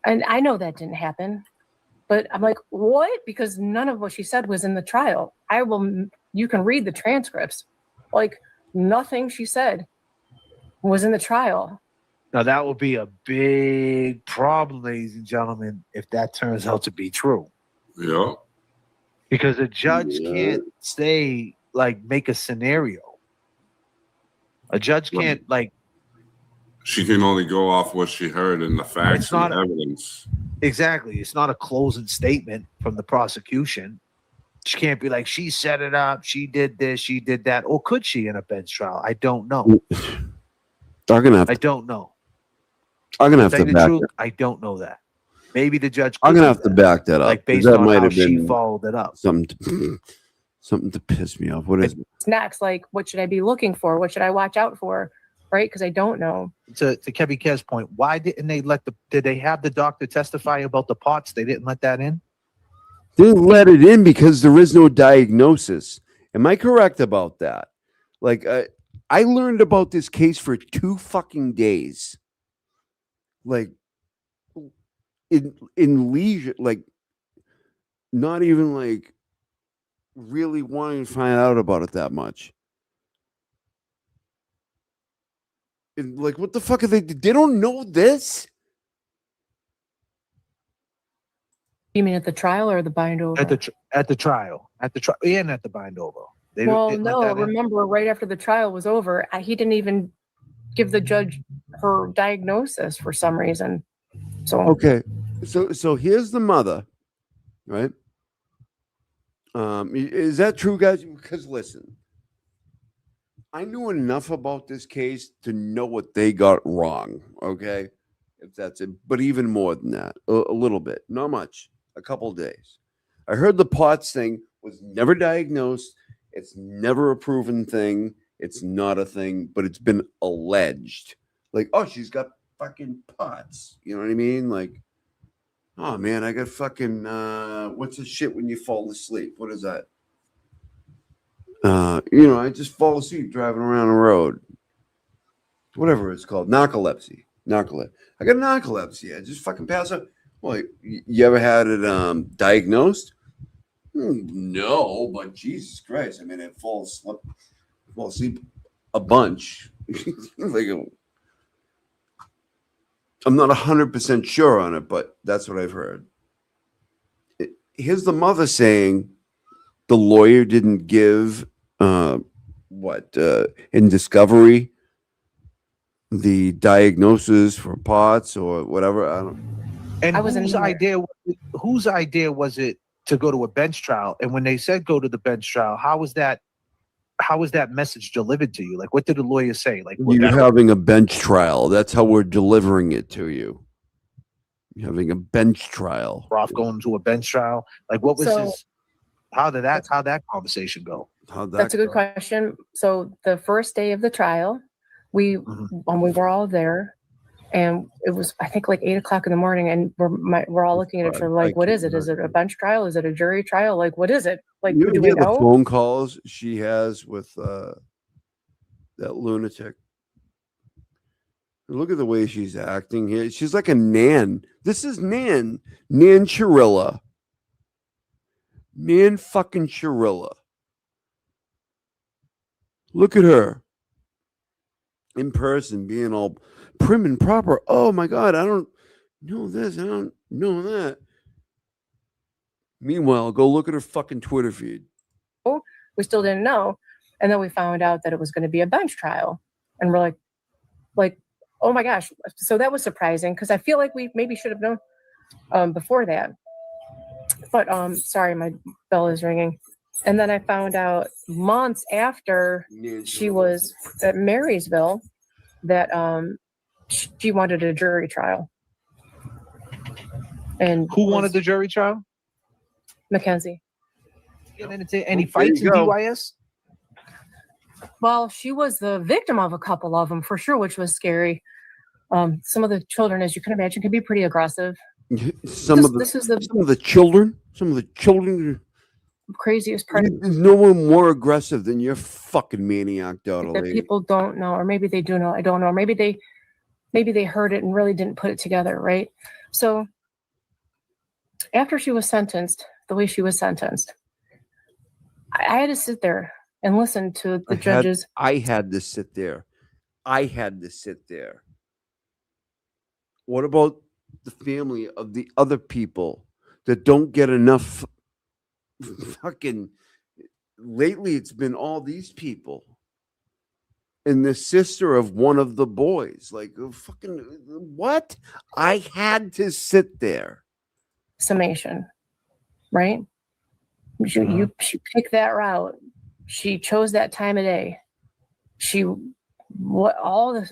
And I know that didn't happen, but I'm like, what? Because none of what she said was in the trial. You can read the transcripts. Like, nothing she said was in the trial. Now that would be a big problem, ladies and gentlemen, if that turns out to be true. Yeah. Because a judge can't say like make a scenario. A judge can't like. She can only go off what she heard and the facts It's not and the evidence. Exactly. It's not a closing statement from the prosecution. She can't be like, she set it up, she did this, she did that. Or could she in a bench trial? I don't know. I'm gonna have I to, don't know. I'm gonna have Tell to you the back truth, that. I don't know that. Maybe the judge. I'm could gonna do have to that, back that up. like 'cause based that on might how have she been followed it up. something to piss me off. What is it? Next, like, what should I be looking for? What should I watch out for? Right? Because I don't know. To Kevin Kerr's point, why didn't they did they have the doctor testify about the parts? They didn't let that in? Didn't let it in because there is no diagnosis. Am I correct about that? Like, I learned about this case for 2 fucking days. Like, in leisure, like, not even like really wanting to find out about it that much. And like, what the fuck are they? They don't know this. You mean at the trial or the bind over? At the trial, and at the bind over. They Well, didn't let no, that in? remember right after the trial was over, he didn't even give the judge her diagnosis for some reason. So Okay, so here's the mother, right? Is that true, guys? Because listen, I knew enough about this case to know what they got wrong. Okay, if that's it, but even more than that, a little bit, not much, a couple days. I heard the POTS thing was never diagnosed. It's never a proven thing. It's not a thing, but it's been alleged. Like, oh, she's got fucking POTS. You know what I mean? Like, oh man, I got fucking what's the shit when you fall asleep? What is that? I just fall asleep driving around the road. Whatever it's called. Narcolepsy. Narcolepsy. I got narcolepsy. I just fucking pass out. Well, you ever had it diagnosed? No, but Jesus Christ. I mean, I fall asleep a bunch. Like I'm not 100% sure on it, but that's what I've heard. Here's the mother saying the lawyer didn't give in discovery the diagnosis for POTS or whatever. I don't. And I wasn't whose idea was it to go to a bench trial? And when they said go to the bench trial, how was that message delivered to you? Like, what did the lawyer say? Like, You're having a bench trial. That's how we're delivering it to you. You're having a bench trial. Roth going to a bench trial. Like, what was So- his? How did that conversation go? That's a good question. So the first day of the trial, we were all there, and it was I think like 8 o'clock in the morning, and we're all looking at it for like, what is it? Is it a bench trial? Is it a jury trial? Like, what is it? Like, You do we hear the know? phone calls she has with that lunatic. Look at the way she's acting here. She's like a Nan. This is Nan Chirilla. Nan fucking Chirilla. Look at her in person, being all prim and proper. Oh my God, I don't know this. I don't know that. Meanwhile, go look at her fucking Twitter feed. We still didn't know, and then we found out that it was going to be a bench trial, and we're like, oh my gosh! So that was surprising because I feel like we maybe should have known before that. But sorry, my bell is ringing. And then I found out months after she was at Marysville that she wanted a jury trial. And who wanted the jury trial? Mackenzie. Get into any fights in DYS? Well, she was the victim of a couple of them for sure, which was scary. Some of the children, as you can imagine, can be pretty aggressive. Some of the children. Craziest part. There's no one more aggressive than your fucking maniac daughter, That lady. people don't know, or maybe they do know. I don't know. Maybe they heard it and really didn't put it together, right? So after she was sentenced, the way she was sentenced, I had to sit there and listen to the judges. I had to sit there. What about the family of the other people that don't get enough fucking lately it's been all these people and the sister of one of the boys like fucking what I had to sit there Summation, right? You she picked that route. She chose that time of day. She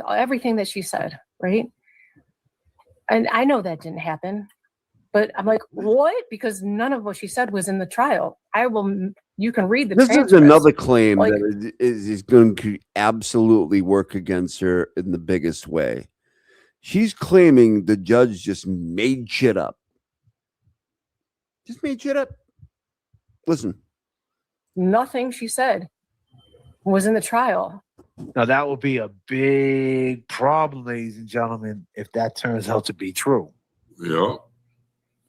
everything that she said, right? And I know that didn't happen, but I'm like, what? Because none of what she said was in the trial. You can read the this transcripts. is another claim Like, that is going to absolutely work against her in the biggest way. She's claiming the judge just made shit up. Just made shit up. Listen. nothing she said was in the trial. Now that would be a big problem, ladies and gentlemen, if that turns out to be true. Yeah.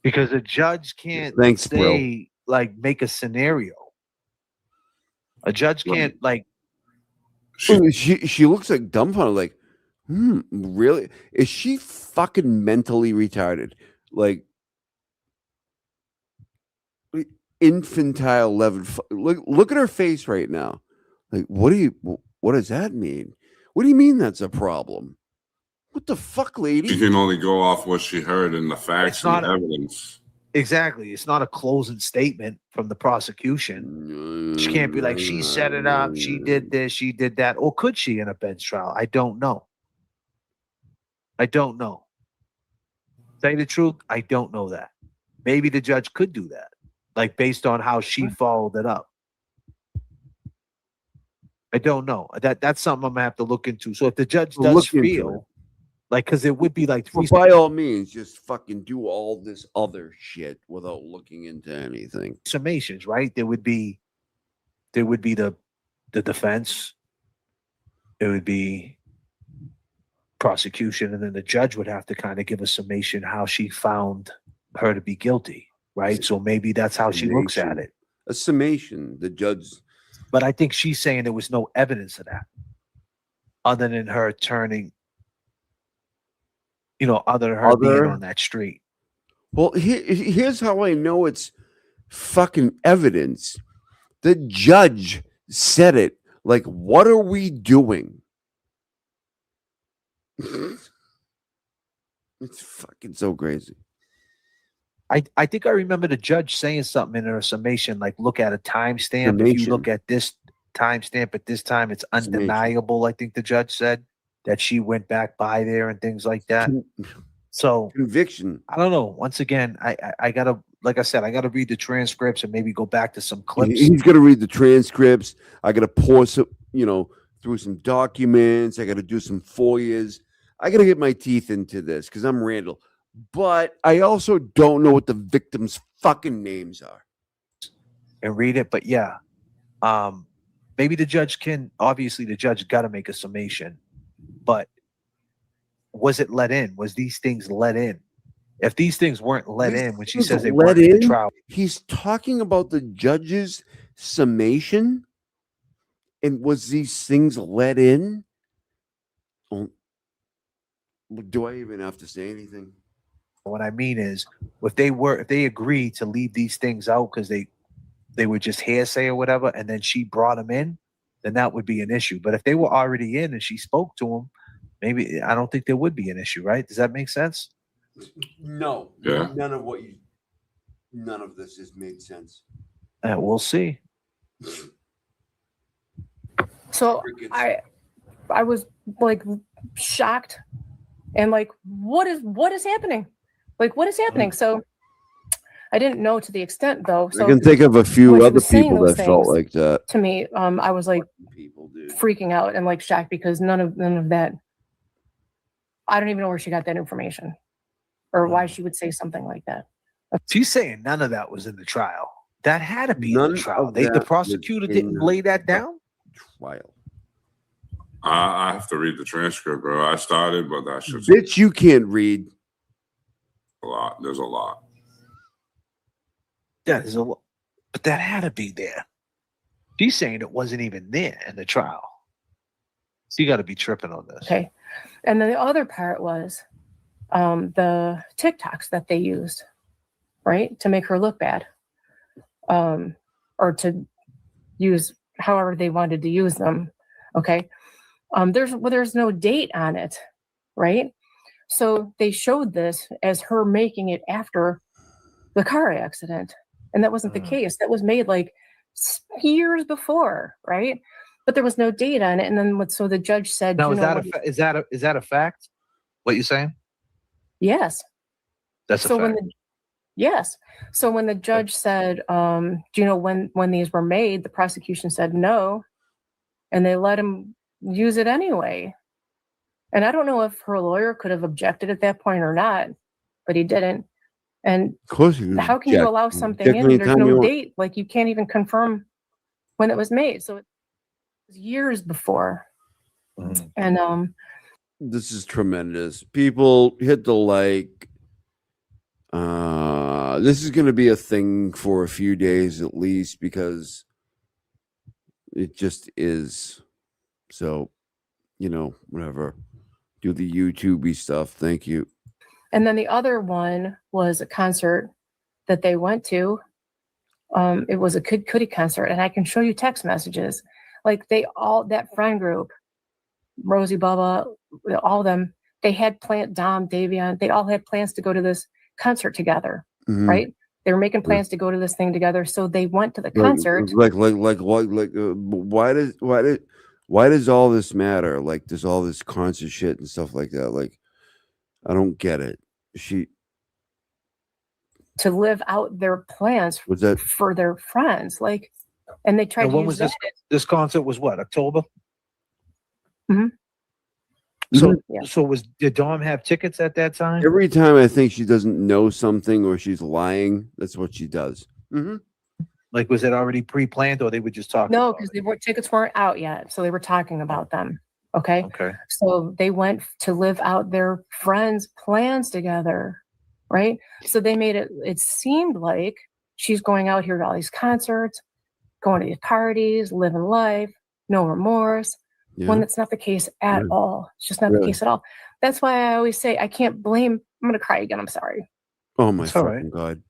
Because a judge can't Thanks, say like make a scenario. A judge can't like she looks like dumbfounded, like, really? Is she fucking mentally retarded? Like infantile level. Look at her face right now. Like, what does that mean? What do you mean that's a problem? What the fuck, lady? She can only go off what she heard and the facts and the evidence. exactly. It's not a closing statement from the prosecution. She can't be like, she set it up, she did this, she did that. Or could she in a bench trial? I don't know. I don't know. Tell you the truth, I don't know that. Maybe the judge could do that, like based on how she followed it up. I don't know. That's something I'm gonna have to look into. So if the judge does feel like, because it would be like, well, by all means, just fucking do all this other shit without looking into anything. Summations, right? There would be the defense, it would be prosecution, and then the judge would have to kind of give a summation how she found her to be guilty, right? So maybe that's how she looks at it. A summation, the judge. But I think she's saying there was no evidence of that, other than her turning, other than her being on that street. Well, here's how I know it's fucking evidence. The judge said it. Like, what are we doing? It's fucking so crazy. I think I remember the judge saying something in her summation, like, look at a timestamp. If you look at this timestamp at this time, it's undeniable. I think the judge said that she went back by there and things like that. So conviction. I don't know. Once again, I gotta, like I said, I gotta read the transcripts and maybe go back to some clips. He's gonna read the transcripts. I gotta pour some, through some documents. I gotta do some FOIAs. I gotta get my teeth into this because I'm Randall. But I also don't know what the victims' fucking names are. And read it. But yeah, maybe the judge obviously the judge got to make a summation, but was it let in? Was these things let in? If these things weren't let in when she says they weren't in the trial. He's talking about the judge's summation. And was these things let in? Do I even have to say anything? What I mean is, if they agreed to leave these things out because they were just hearsay or whatever, and then she brought them in, then that would be an issue. But if they were already in and she spoke to them, maybe I don't think there would be an issue, right? Does that make sense? No. Yeah. None of this has made sense. We'll see. So I was like shocked and like, what is happening? Like, what is happening? So I didn't know to the extent though. So I can think of a few when she other was saying people those that felt things like that. to me, I was like freaking out and like shocked because none of that. I don't even know where she got that information or why she would say something like that. She's saying none of that was in the trial. That had to be in None the trial. of The that prosecutor was in didn't the lay that down. Trial. I have to read the transcript, bro. I started, but that shit's Bitch, you can't read. a lot. There's a lot. Yeah, there's a lot, but that had to be there. She's saying it wasn't even there in the trial. So you got to be tripping on this. Okay. And then the other part was the TikToks that they used, right, to make her look bad, or to use however they wanted to use them. Okay. There's no date on it, right? So they showed this as her making it after the car accident, and that wasn't the case. That was made like years before, right? But there was no date on it. And then so the judge said, Now, you is know that what? is that a fact? What you're saying? Yes. That's a So fact. yes. So when the judge said, do you know when these were made, the prosecution said no, and they let him use it anyway. And I don't know if her lawyer could have objected at that point or not, but he didn't. And Of course, you how can you allow something in? There's anytime you no want. date. Like you can't even confirm when it was made. So it was years before. And This is tremendous. People hit the like. This is going to be a thing for a few days at least because it just is. So, whatever. Do the YouTubey stuff. Thank you. and then the other one was a concert that they went to. It was a Kid Cudi concert, and I can show you text messages. Like that friend group, Rosie, Bubba, all of them, they had Dom, Davion, they all had plans to go to this concert together, right? They were making plans to go to this thing together, so they went to the concert. Why does all this matter? Like, there's all this concert shit and stuff like that. Like, I don't get it. To live out their plans Was that for their friends, like, and they tried And to when use was this concert was what, October? So did Dom have tickets at that time? Every time I think she doesn't know something or she's lying, that's what she does. Like, was it already pre-planned or they were just talking? No, because tickets weren't out yet, so they were talking about them. Okay. Okay. So they went to live out their friends' plans together, right? So they made it seemed like she's going out here to all these concerts, going to these parties, living life, no remorse, when that's not the case at all. It's just not the case at all. That's why I always say I can't blame, I'm going to cry again. I'm sorry. Oh my fucking God.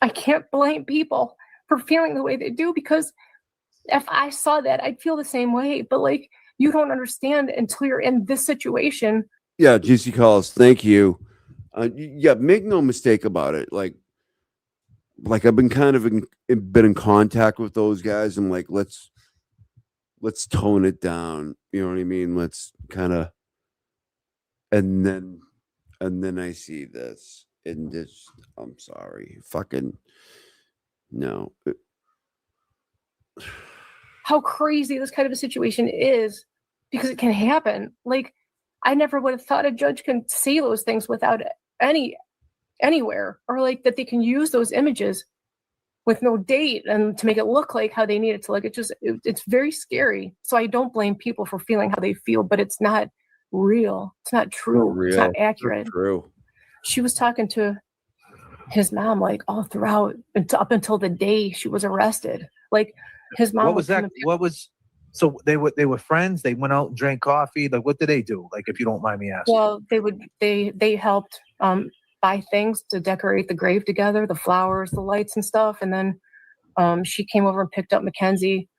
I can't blame people for feeling the way they do, because if I saw that, I'd feel the same way. But like, you don't understand until you're in this situation. Yeah, GC calls. Thank you. Yeah, make no mistake about it. Like I've been kind of been in contact with those guys. I'm like, let's tone it down. You know what I mean? Let's kind of, and then I see this, and this. I'm sorry, fucking no. How crazy this kind of a situation is, because it can happen. Like, I never would have thought a judge can say those things without anywhere, or like that they can use those images with no date and to make it look like how they need it to look. It's very scary. So I don't blame people for feeling how they feel, but it's not real. It's not true. It's not accurate. True. She was talking to his mom like all throughout up until the day she was arrested. Like, his mom. What was that? So they were friends. They went out and drank coffee. Like, what did they do? Like, if you don't mind me asking. Well, they helped buy things to decorate the grave together, the flowers, the lights and stuff. And then she came over and picked up Mackenzie.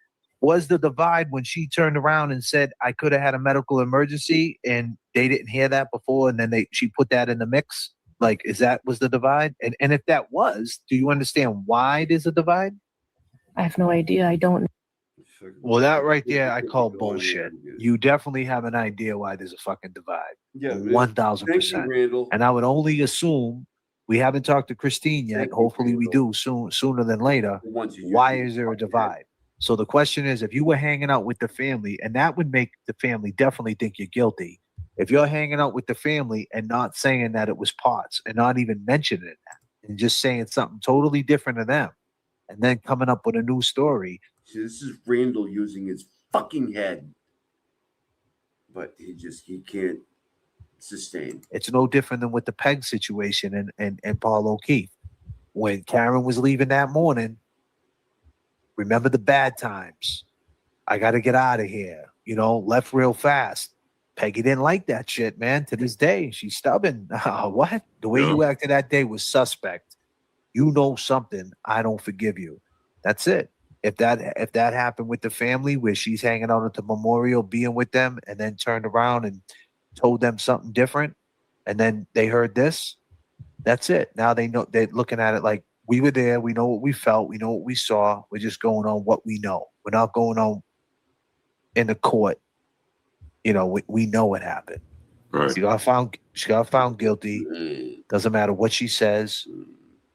Was the divide when she turned around and said, I could have had a medical emergency, and they didn't hear that before, and then she put that in the mix? Like, was the divide? And if that was, do you understand why there's a divide? I have no idea. I don't. Well, that right there, I call bullshit. You definitely have an idea why there's a fucking divide. Yeah, 1000%. And I would only assume, we haven't talked to Christine yet. Hopefully we do sooner than later. Why is there a divide? So the question is, if you were hanging out with the family, and that would make the family definitely think you're guilty. If you're hanging out with the family and not saying that it was Potts, and not even mentioning that, and just saying something totally different to them, and then coming up with a new story. See, this is Randall using his fucking head, but he can't sustain. It's no different than with the Peg situation and Paul O'Keefe. When Karen was leaving that morning, remember the bad times. I got to get out of here. Left real fast. Peggy didn't like that shit, man. To this day, she's stubborn. What? The way you acted that day was suspect. You know something. I don't forgive you. That's it. If that happened with the family where she's hanging out at the memorial, being with them, and then turned around and told them something different, and then they heard this, that's it. Now they know, they're looking at it like, we were there, we know what we felt, we know what we saw. We're just going on what we know. We're not going on in the court. You know, we know what happened. Right. She got found guilty. Doesn't matter what she says.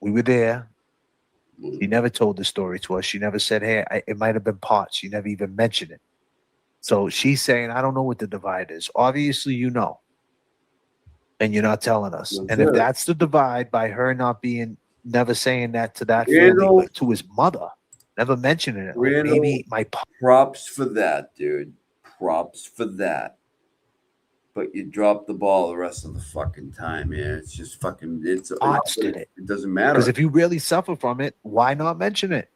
We were there. She never told the story to us. She never said, hey, it might have been parts. She never even mentioned it. So she's saying, I don't know what the divide is. Obviously, you know. And you're not telling us. That's and if it. that's the divide by her never saying that to that Randall- family, like, to his mother, never mentioning it. Like, Randall, maybe my props for that, dude. Props for that. But you dropped the ball the rest of the fucking time, man. It's just fucking. Ots did it. It doesn't matter. Because if you really suffer from it, why not mention it?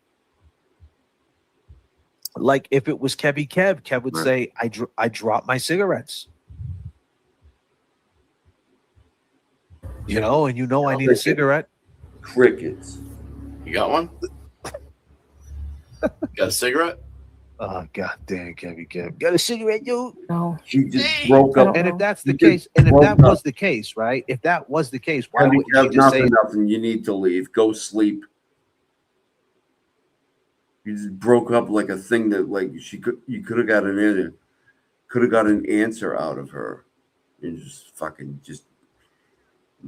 Like if it was Kev would say, I dropped my cigarettes. You know, and you know I need a cigarette. Crickets. You got one? Got a cigarette? Oh god damn, Kev. Got a cigarette, dude? No. She just broke up. And if that's the She case, just and if broke that was up. the case, right? If that was the case, why Heavy wouldn't Kev, she just say nothing. You need to leave. Go sleep. You just broke up like a thing that, like, you could have got an answer out of her. You're just fucking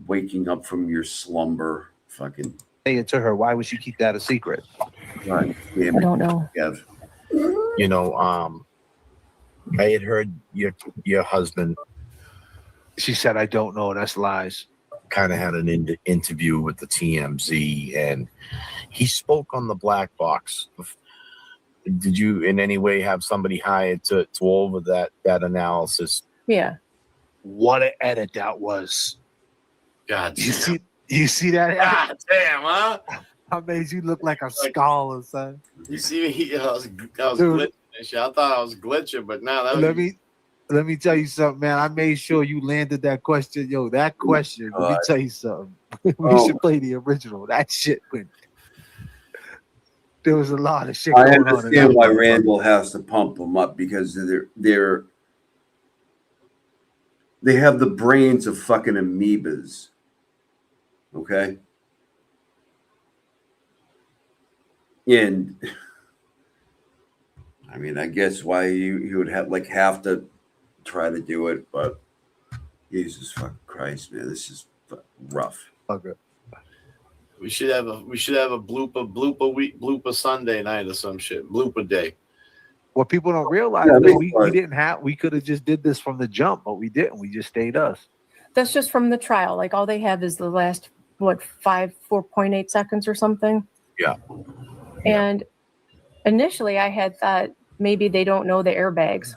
waking up from your slumber. Fucking say it to her? Why would she keep that a secret? God damn I it, don't know. Kev. You know, I had heard your husband. She said, I don't know. That's lies. Kind of had an interview with the TMZ, and he spoke on the black box. Did you in any way have somebody hired to go over that analysis? Yeah. What an edit that was. God, you see that? God damn, huh? I made you look like a scholar, son. You see me? I was Dude. glitching and shit. I thought I was glitching, but now that was Let me tell you something, man. I made sure you landed that question. Yo, that question, let me tell you something. We should play the original. That shit went. There was a lot of shit I going on. understand why Randall has to pump them up, because they have the brains of fucking amoebas. Okay. And I mean, I guess why he would have to try to do it, but Jesus fucking Christ, man, this is rough. Okay. we should have a blooper week, blooper Sunday night or some shit, blooper day. What people don't realize is we could have just did this from the jump, but we didn't. We just stayed us. That's just from the trial. Like all they have is the last 4.8 seconds or something. Yeah. And initially I had thought maybe they don't know the airbags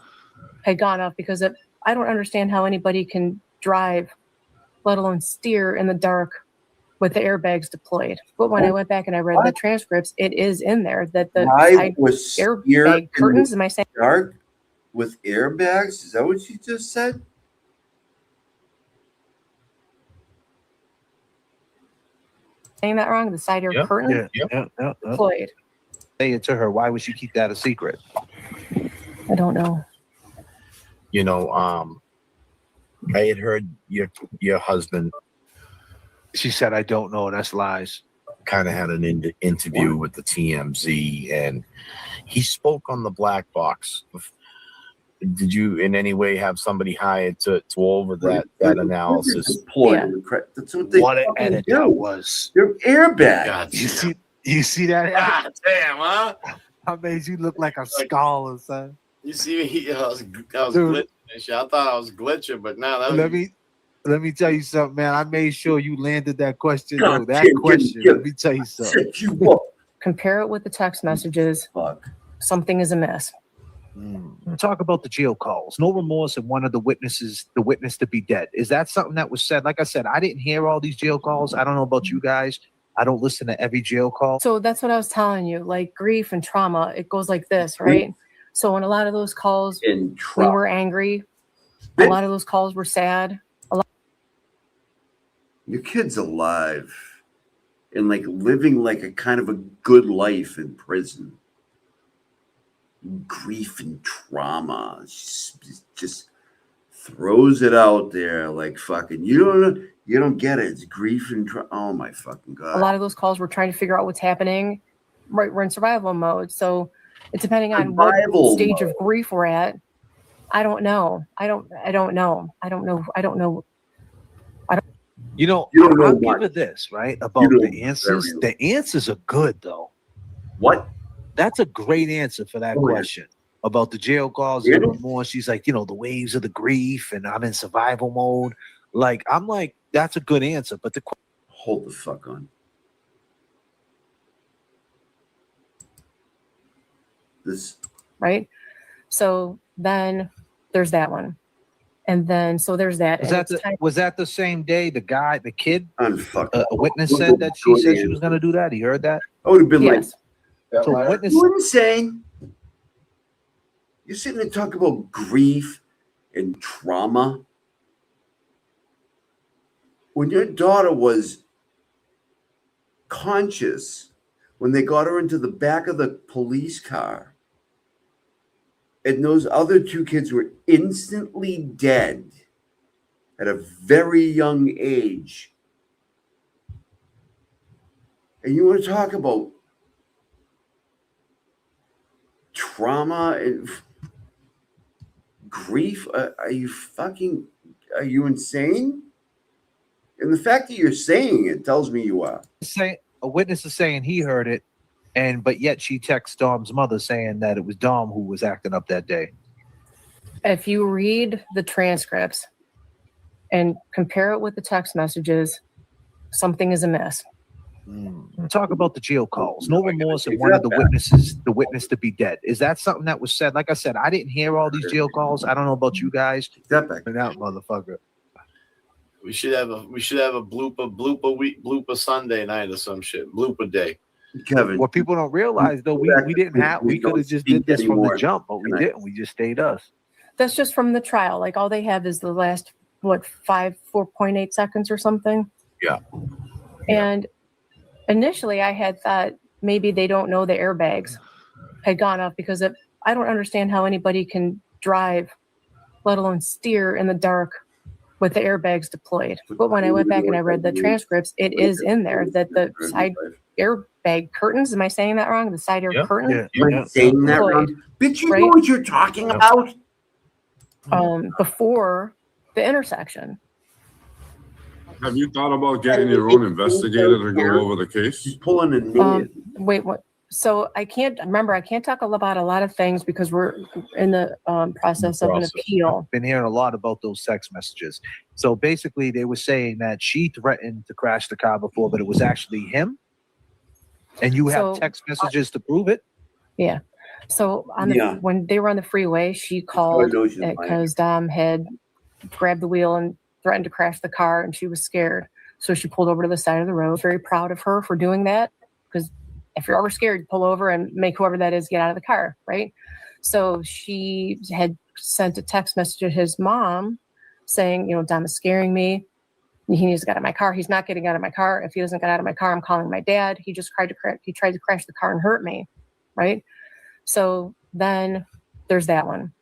had gone off, because I don't understand how anybody can drive, let alone steer in the dark with the airbags deployed. But when I went back and I read the transcripts, it is in there that the side airbag curtains, am I saying? Dark with airbags? Is that what you just said? Saying that wrong? The side air curtain deployed. Say it to her. Why would she keep that a secret? I don't know. You know, I had heard your husband. She said, I don't know. That's lies. Kind of had an interview with the TMZ, and he spoke on the black box. Did you in any way have somebody hired to go over that analysis? Yeah. That's what they What an edit do. that was. They're airbags. God, You see that? God damn, huh? I made you look like a scholar, son. You see me? I was Dude. glitching and shit. I thought I was glitching, but now that was. Let me tell you something, man. I made sure you landed that question. God, That Kim, question. Kim, Let me tell you something. Set you up. Compare it with the text messages. Something is amiss. Talk about the jail calls. No remorse and one of the witnesses, the witness to be dead. Is that something that was said? Like I said, I didn't hear all these jail calls. I don't know about you guys. I don't listen to every jail call. So that's what I was telling you. Like grief and trauma, it goes like this, right? So in a lot of those calls, we were angry. A lot of those calls were sad. Your kid's alive and like living like a kind of a good life in prison. Grief and trauma. Just throws it out there like fucking you don't get it. It's grief and oh my fucking god. A lot of those calls were trying to figure out what's happening. Right, we're in survival mode, so it's depending on what stage of grief we're at. I don't know. I don't know. You know, You don't know I'll what? give it this, right? About the answers. The answers are good, though. What? That's a great answer for that question. About the jail calls and more. She's like, the waves of the grief, and I'm in survival mode. Like, I'm like, that's a good answer. But hold the fuck on. This right? So then there's that one. And then so there's that. Was that the same day the kid, a witness said that she said she was going to do that? He heard that? I would have been Yes. like, So witness. you insane? You're sitting there talking about grief and trauma. When your daughter was conscious, when they got her into the back of the police car, and those other two kids were instantly dead at a very young age. And you want to talk about trauma and grief? Are you insane? And the fact that you're saying it tells me you are. A witness is saying he heard it, but yet she texts Dom's mother saying that it was Dom who was acting up that day. If you read the transcripts and compare it with the text messages, something is amiss. Talk about the jail calls. No remorse and wanted the witness to be dead. Is that something that was said? Like I said, I didn't hear all these jail calls. I don't know about you guys. That back out, motherfucker. We should have a blooper week, blooper Sunday night or some shit. Blooper day. Kevin. What people don't realize though, we could have just did this from the jump, but we didn't. We just stayed us. That's just from the trial. Like all they have is the last 4.8 seconds or something. Yeah. And initially I had thought maybe they don't know the airbags had gone off because I don't understand how anybody can drive, let alone steer in the dark with the airbags deployed. But when I went back and I read the transcripts, it is in there that the side airbag curtains, am I saying that wrong? The side air curtain? Saying that wrong. Bitch, you know what you're talking about? Before the intersection. Have you thought about getting your own investigator to go over the case? She's pulling a Wait, what? So I can't talk about a lot of things because we're in the process of an appeal. Been hearing a lot about those text messages. So basically they were saying that she threatened to crash the car before, but it was actually him. And you have text messages to prove it? Yeah. So when they were on the freeway, she called because Dom had grabbed the wheel and threatened to crash the car, and she was scared. So she pulled over to the side of the road. Very proud of her for doing that, because if you're ever scared, pull over and make whoever that is get out of the car, right? So she had sent a text message to his mom saying, Dom is scaring me. He needs to get out of my car. He's not getting out of my car. If he doesn't get out of my car, I'm calling my dad. He tried to crash the car and hurt me, right? So then there's that one.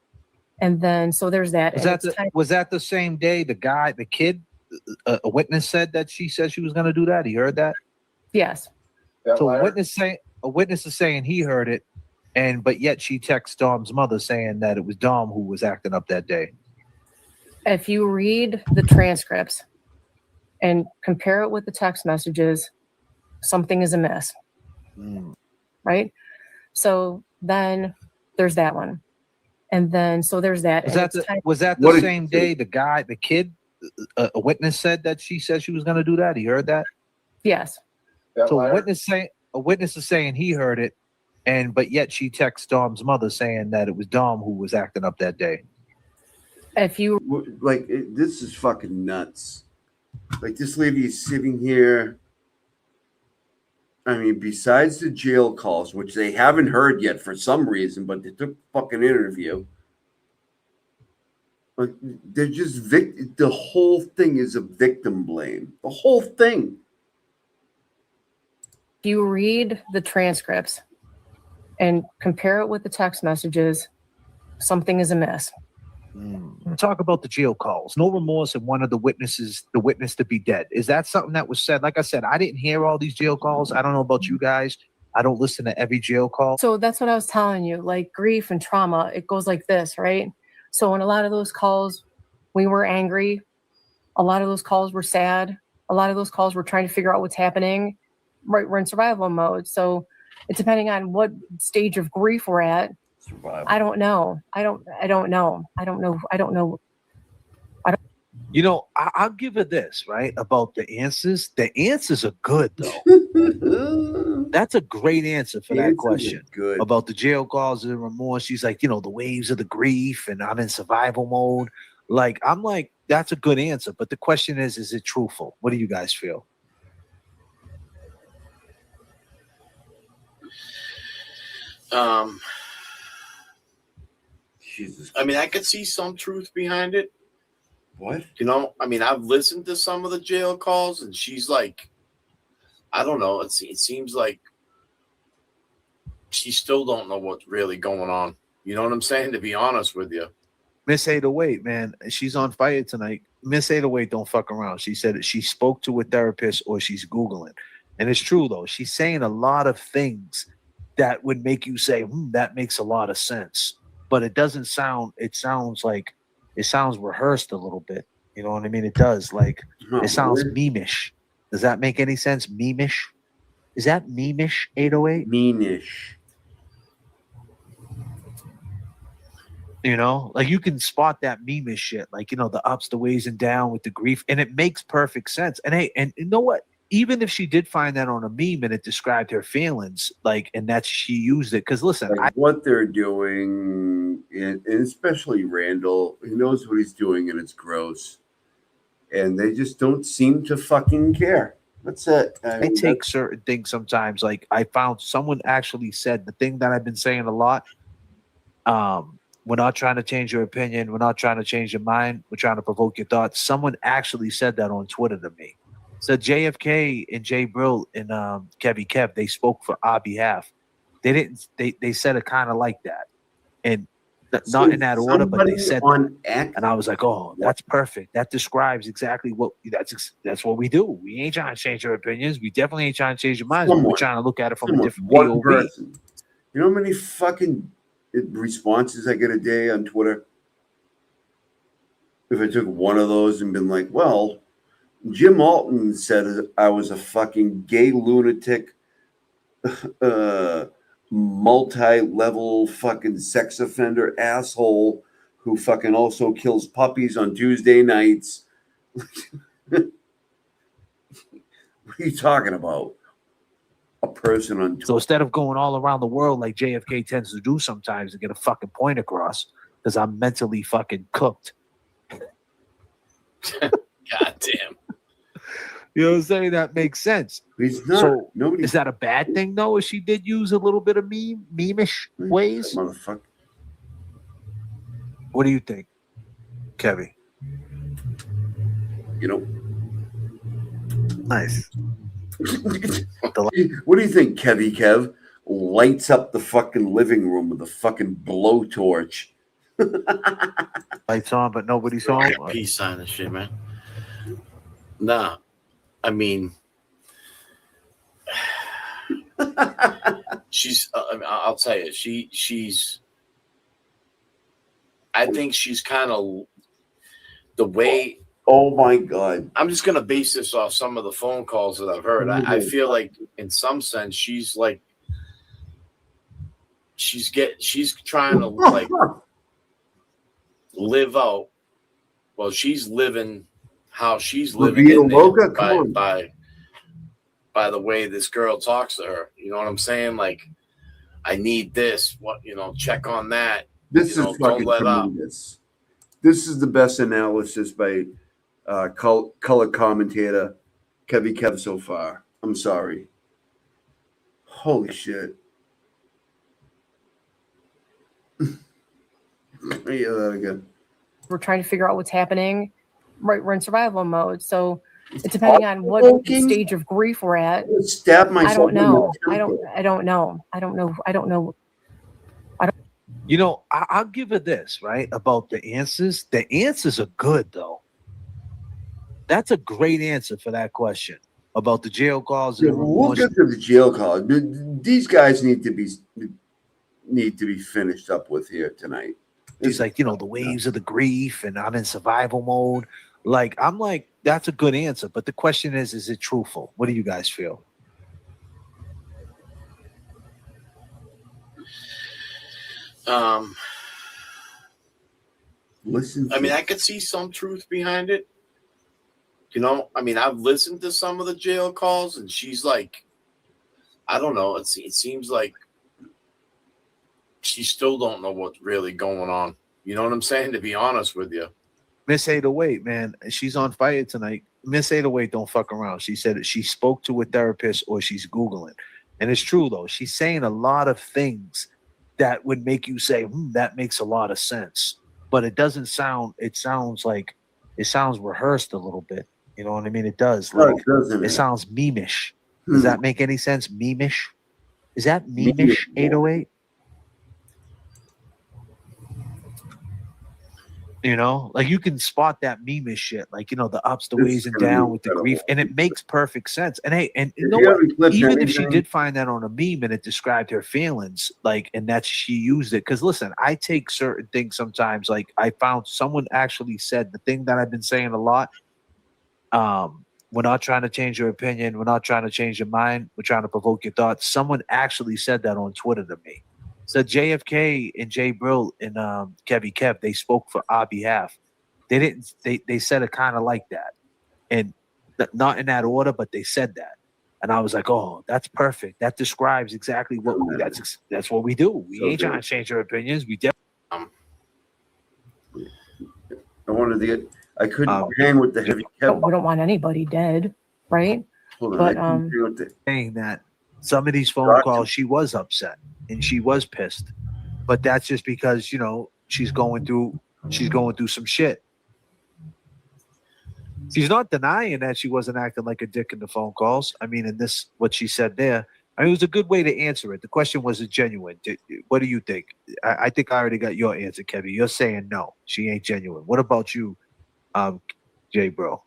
And then, so there's that. Was that the same day the kid, a witness said that she said she was going to do that? He heard that? Yes. So a witness is saying he heard it, but yet she texts Dom's mother saying that it was Dom who was acting up that day. If you read the transcripts and compare it with the text messages, something is amiss. Right? So then there's that one. And then, so there's that. Was that the same day the kid, a witness said that she said she was going to do that? He heard that? Yes. So a witness is saying he heard it, but yet she texts Dom's mother saying that it was Dom who was acting up that day. If you this is fucking nuts. Like, this lady is sitting here. I mean, besides the jail calls, which they haven't heard yet for some reason, but they took fucking interview. Like, they're just the whole thing is a victim blame. The whole thing. If you read the transcripts and compare it with the text messages, something is amiss. Talk about the jail calls. No remorse and one of the witnesses, the witness to be dead. Is that something that was said? Like I said, I didn't hear all these jail calls. I don't know about you guys. I don't listen to every jail call. So that's what I was telling you, like grief and trauma, it goes like this, right? So in a lot of those calls, we were angry. A lot of those calls were sad. A lot of those calls were trying to figure out what's happening. Right, we're in survival mode. So it's depending on what stage of grief we're at. I don't know. I don't know. You know, I'll give her this, right? About the answers. The answers are good, though. That's a great answer for that question. Good. About the jail calls and remorse. She's like, you know, the waves of the grief, and I'm in survival mode. Like, I'm like, that's a good answer. But the question is it truthful? What do you guys feel? Jesus. I mean, I could see some truth behind it. What? You know, I mean, I've listened to some of the jail calls, and she's like, I don't know. It seems like she still don't know what's really going on. You know what I'm saying? To be honest with you. Miss 808, man, she's on fire tonight. Miss 808 don't fuck around. She said that she spoke to a therapist or she's Googling. And it's true, though. She's saying a lot of things that would make you say, that makes a lot of sense. But it doesn't sound, it sounds rehearsed a little bit. You know what I mean? It does. Like, it sounds memeish. Does that make any sense? Memeish? Is that memeish, 808? Meanish. You know, like you can spot that memeish shit, like, you know, the ups, the ways, and down with the grief, and it makes perfect sense. And hey, and you know what? Even if she did find that on a meme and it described her feelings, like, and that she used it, because listen, Like what they're doing, and especially Randall, he knows what he's doing, and it's gross. And they just don't seem to fucking care. That's it. I take certain things sometimes. Like, I found someone actually said the thing that I've been saying a lot. We're not trying to change your opinion. We're not trying to change your mind. We're trying to provoke your thoughts. Someone actually said that on Twitter to me. So JFK and Jay Brill and Kevy Kev, they spoke for our behalf. They didn't. They said it kind of like that, and not in that order, but they said that. And I was like, oh, that's perfect. That describes exactly what that's what we do. We ain't trying to change your opinions. We definitely ain't trying to change your minds. We're trying to look at it from a different POV. Person. You know how many fucking responses I get a day on Twitter? If I took one of those and been like, well, Jim Alton said I was a fucking gay lunatic, multi-level fucking sex offender asshole who fucking also kills puppies on Tuesday nights. What are you talking about? A person on Twitter. So instead of going all around the world like JFK tends to do sometimes to get a fucking point across, because I'm mentally fucking cooked. God damn. You know what I'm saying? That makes sense. He's not. So Nobody. Is that a bad thing though? If she did use a little bit of memeish ways? Motherfucker. What do you think, Kevin? You know. Nice. What do you think, Kevy Kev? Lights up the fucking living room with a fucking blowtorch. Lights on, but nobody's home. Peace sign and shit, man. Nah, I mean, she's. I'll tell you, she's. I think she's kind of the way. Oh my God! I'm just gonna base this off some of the phone calls that I've heard. I feel like, in some sense, she's like, she's trying to like live out. Well, she's living how she's living in there by the way this girl talks to her. You know what I'm saying? Like, I need this. What, you know? Check on that. This is fucking tremendous. This is the best analysis by color commentator Kevy Kev so far. I'm sorry. Holy shit. Hear that again. we're trying to figure out what's happening. Right, we're in survival mode. So it's depending on what stage of grief we're at. Stab myself. I don't know. I don't know. You know, I'll give her this, right? About the answers. The answers are good, though. That's a great answer for that question about the jail calls. Yeah, we'll get to the jail calls. These guys need to be finished up with here tonight. She's like, you know, the waves of the grief, and I'm in survival mode. Like, I'm like, that's a good answer. But the question is it truthful? What do you guys feel? Listen. I mean, I could see some truth behind it. You know, I mean, I've listened to some of the jail calls, and she's like, I don't know. It seems like she still don't know what's really going on. You know what I'm saying? To be honest with you. Miss 808, man, she's on fire tonight. Miss 808 don't fuck around. She said that she spoke to a therapist or she's Googling. And it's true, though. She's saying a lot of things that would make you say, that makes a lot of sense. But it doesn't sound, it sounds rehearsed a little bit. You know what I mean? It does. Like, it sounds memeish. Does that make any sense? Memeish? Is that memeish, 808? You know, like you can spot that meme shit, like, you know, the ups, the ways, and down with the grief, and it makes perfect sense. And hey, and you know what? Even if she did find that on a meme and it described her feelings, like, and that she used it, because listen, I take certain things sometimes. Like, I found someone actually said the thing that I've been saying a lot. We're not trying to change your opinion. We're not trying to change your mind. We're trying to provoke your thoughts. Someone actually said that on Twitter to me. So JFK and Jay Brill and Kevy Kev, they spoke for our behalf. They didn't. They said it kind of like that, and not in that order, but they said that, and I was like, oh, that's perfect. That describes exactly what that's what we do. We ain't trying to change our opinions. We definitely. I wanted to get. I couldn't hang with the heavy Kev. We don't want anybody dead, right? But saying that some of these phone calls, she was upset and she was pissed, but that's just because, you know, she's going through some shit. She's not denying that she wasn't acting like a dick in the phone calls. I mean, in this, what she said there, I mean, it was a good way to answer it. The question was genuine. What do you think? I think I already got your answer, Kevin. You're saying no, she ain't genuine. What about you, Jay Bro?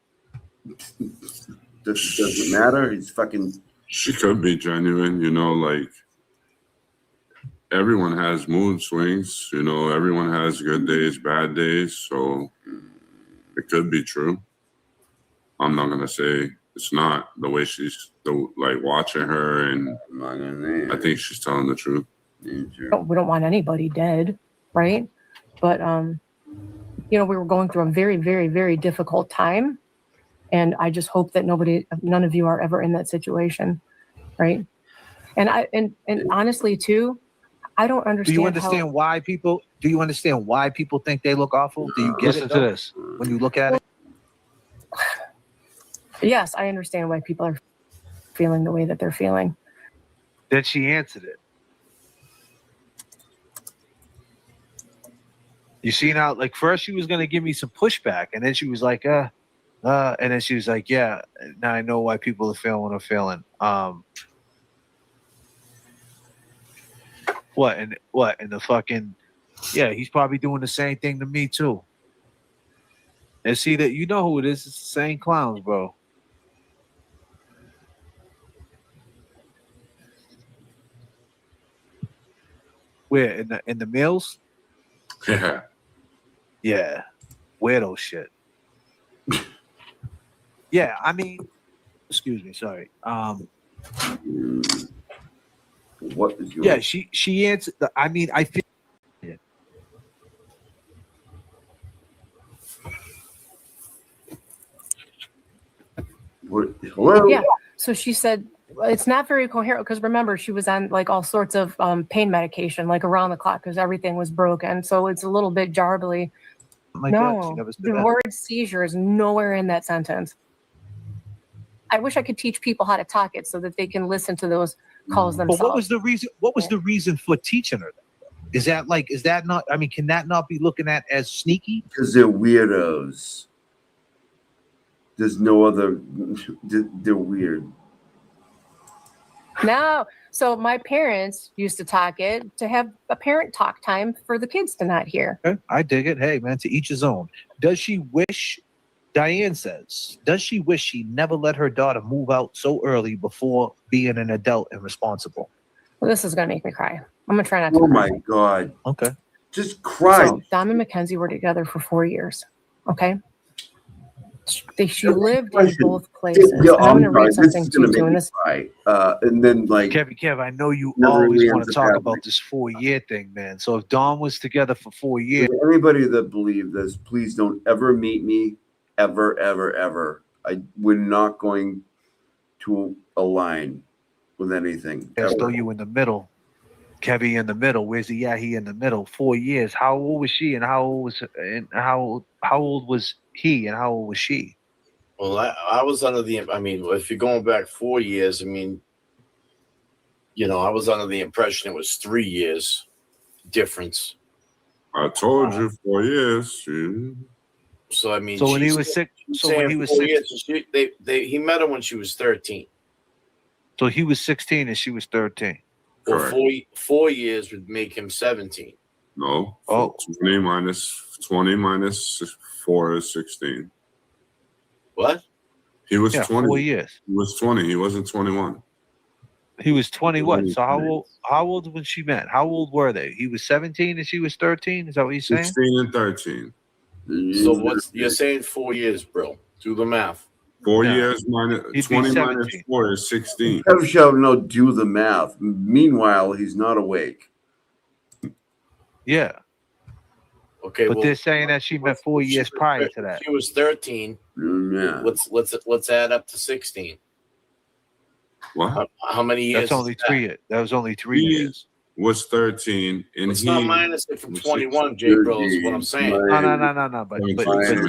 Doesn't matter. He's fucking. She could be genuine, you know, like everyone has mood swings, you know, everyone has good days, bad days, so it could be true. I'm not gonna say it's not the way she's like watching her, and I think she's telling the truth. we don't want anybody dead, right? But you know, we were going through a very, very, very difficult time. And I just hope that none of you are ever in that situation, right? And honestly, too, I don't understand. Do you understand why people? Do you understand why people think they look awful? Do you get it to this when you look at it? Yes, I understand why people are feeling the way that they're feeling. Then she answered it. You see now, like first she was gonna give me some pushback, and then she was like, and then she was like, yeah, now I know why people are feeling what they're feeling. What? And the fucking, yeah, he's probably doing the same thing to me too. And see that, you know who it is? It's the same clowns, bro. Where in the mills? Yeah. Yeah. Weirdo shit. Yeah, I mean, excuse me, sorry. What is your? Yeah, she answered. I mean, I feel. Yeah. Hello. Yeah. So she said it's not very coherent because remember she was on like all sorts of pain medication, like around the clock because everything was broken. So it's a little bit jarbly. No, the word seizure is nowhere in that sentence. I wish I could teach people how to talk it so that they can listen to those calls themselves. But what was the reason? What was the reason for teaching her that? Is that not? I mean, can that not be looking at as sneaky? Because they're weirdos. There's no other. They're weird. No. So my parents used to talk it to have a parent talk time for the kids to not hear. Okay, I dig it. Hey, man, to each his own. Does she wish? Diane says, does she wish she never let her daughter move out so early before being an adult and responsible? Well, this is gonna make me cry. I'm gonna try not to. Oh cry. my God. Okay. Just cry. So Dom and Mackenzie were together for 4 years. Okay. She lived in both places. And I'm gonna read something to you. And this, and then like Kev, I know you never always really want ends to up talk happening. about this 4-year thing, man. So if Dom was together for 4 years, Anybody that believes this, please don't ever meet me, ever, ever, ever. We're not going to align with anything. as though ever. you in the middle, Kevy in the middle. Where's he at? He in the middle. 4 years. How old was she, and how old was how old was he, and how old was she? Well, I was under the. I mean, if you're going back 4 years, I mean, I was under the impression it was 3 years difference. I told you 4 years. So I mean, So when he she's- was sick, she's so when saying he was 4 six, years, so he met her when she was 13. so he was 16 and she was 13. Well, Correct. 4 years would make him 17. No. Oh. 20 minus 4 is 16. What? He was Yeah, 20. 4 years. He was 20. He wasn't 21. He was 21. So how old when she met? How old were they? He was 17 and she was 13. Is that what you're saying? 16 and 13. So you're saying 4 years, bro? Do the math. 4 Yeah. years minus He'd be 20 minus 17. 4 is 16. Kev shall no do the math. Meanwhile, he's not awake. Yeah. Okay, But well, they're saying that she met 4 years prior to that. She was 13. Yeah. Let's add up to 16. What? How many years? That's only is that? 3 years. That was only 3 He years. was 13, and Let's he not minus it from was 21, J. Bro, is what I'm saying. No. But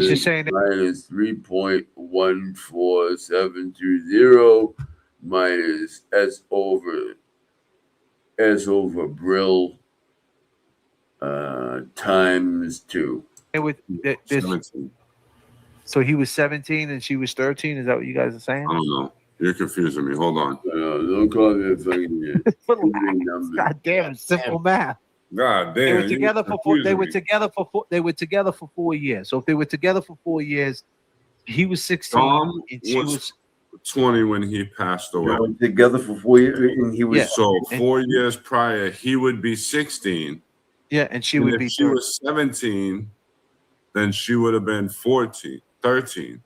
she's saying that minus 3.14720 minus S over Brill times 2. it was, this, 17. so he was 17 and she was 13. Is that what you guys are saying? I don't know. You're confusing me. Hold on. Don't call me a fucking God damn, simple math. God They damn. were together for 4. They were together for 4. They were together for 4 years. So if they were together for 4 years, he was 16 Tom and she was 20 when he passed away. Together for 4 years, and he was Yeah. So 4 years prior, he would be 16. Yeah, and she And would if be she 13. was 17, then she would have been 13. 13.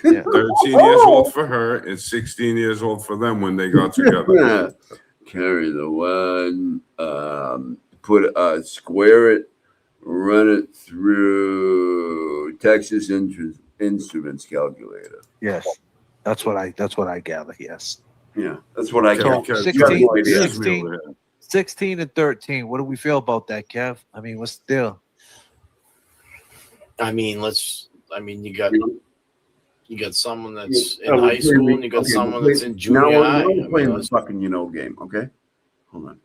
Yeah. 13 years old for her and 16 years old for them when they got together. Carry the one, square it, run it through Texas Instruments calculator. Yes. That's what I gather. Yes. Yeah, that's what I So got. 16 and 13. What do we feel about that, Kev? I mean, what's the deal? I mean, you got someone that's in high school and you got someone that's in junior high. Now we're playing I mean, the fucking game, okay? Hold on.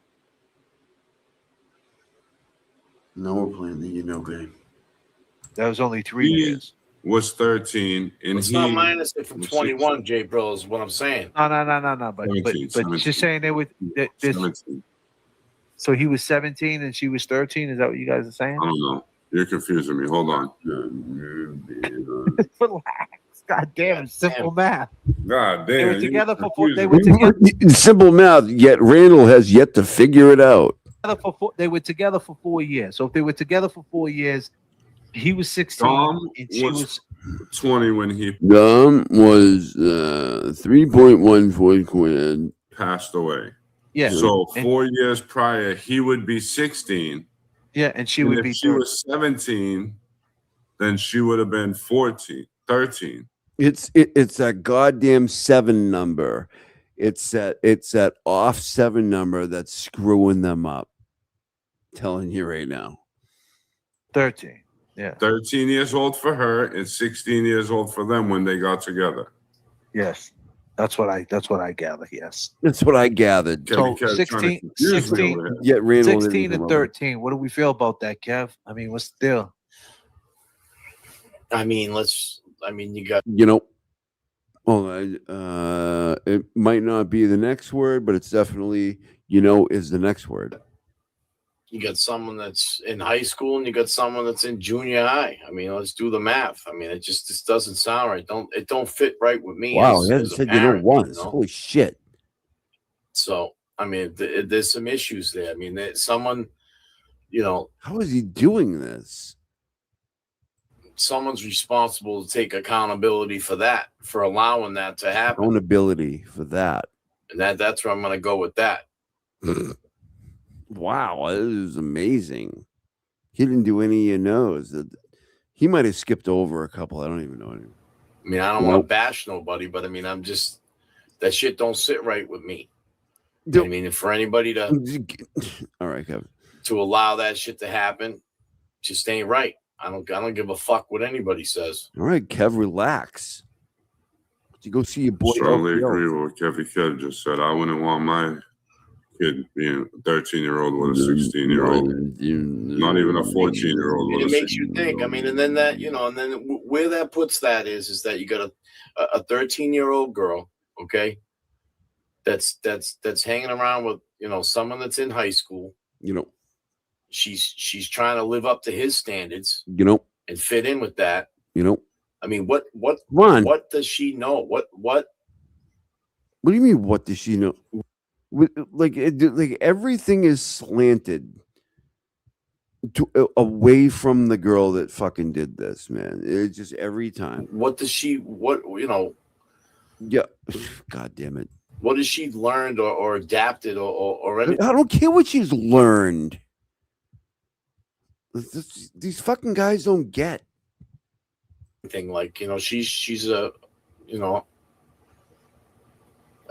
Now we're playing the game. That was only 3 He years. was 13, and let's he not minus it from was 21, J. Bro, is what I'm saying. No. But 17. she's saying they would. This, 17. so he was 17 and she was 13. Is that what you guys are saying? I don't know. You're confusing me. Hold on. Relax. God damn, simple math. God damn. They were you together for 4. confusing They me. were together. Simple math, yet Randall has yet to figure it out. For 4. They were together for 4 years. So if they were together for 4 years, he was 16 Dom and she was 20 when he Dom was 3.14 quid. passed away. yeah. So And- 4 years prior, he would be 16. yeah, and she And would if be she 13. was 17, then she would have been 13. It's that goddamn 7 number. It's that off 7 number that's screwing them up. Telling you right now. 13. Yeah. 13 years old for her and 16 years old for them when they got together. Yes. That's what I gather. Yes. That's what I gathered. So Kev's trying to 16, confuse me 16, over here. Yeah, Randall didn't 16 come and over. 13. What do we feel about that, Kev? I mean, what's the deal? I mean, you got You know, well, it might not be the next word, but it's definitely, is the next word. you got someone that's in high school and you got someone that's in junior high. I mean, let's do the math. I mean, it just doesn't sound right. It don't fit right with me. Wow, as, he hasn't as a said parent, once. you know? Holy shit. So, I mean, there's some issues there. I mean, someone, how is he doing this? Someone's responsible to take accountability for that, for allowing that to happen. Accountability for that. And that's where I'm going to go with that. Wow, this is amazing. He didn't do any of your nose. He might have skipped over a couple. I don't even know anymore. I mean, I don't want to bash nobody, but I mean, that shit don't sit right with me. I mean, for anybody to, all right, Kevin, to allow that shit to happen, just ain't right. I don't give a fuck what anybody says. All right, Kev, relax. You go see your boy. Strongly agree with what Kev just said. I wouldn't want my kid being a 13-year-old with a 16-year-old, not even a 14-year-old with It a makes you think. I mean, and then that, and then where that puts that is that you got a 13-year-old girl, okay, that's hanging around with someone that's in high school. She's trying to live up to his standards, and fit in with that. I mean, what does she know? What do you mean? What does she know? Like everything is slanted away from the girl that fucking did this, man. It's just every time. What does she? Yeah. God damn it. What has she learned or adapted or anything? I don't care what she's learned. These fucking guys don't get. Like, she's a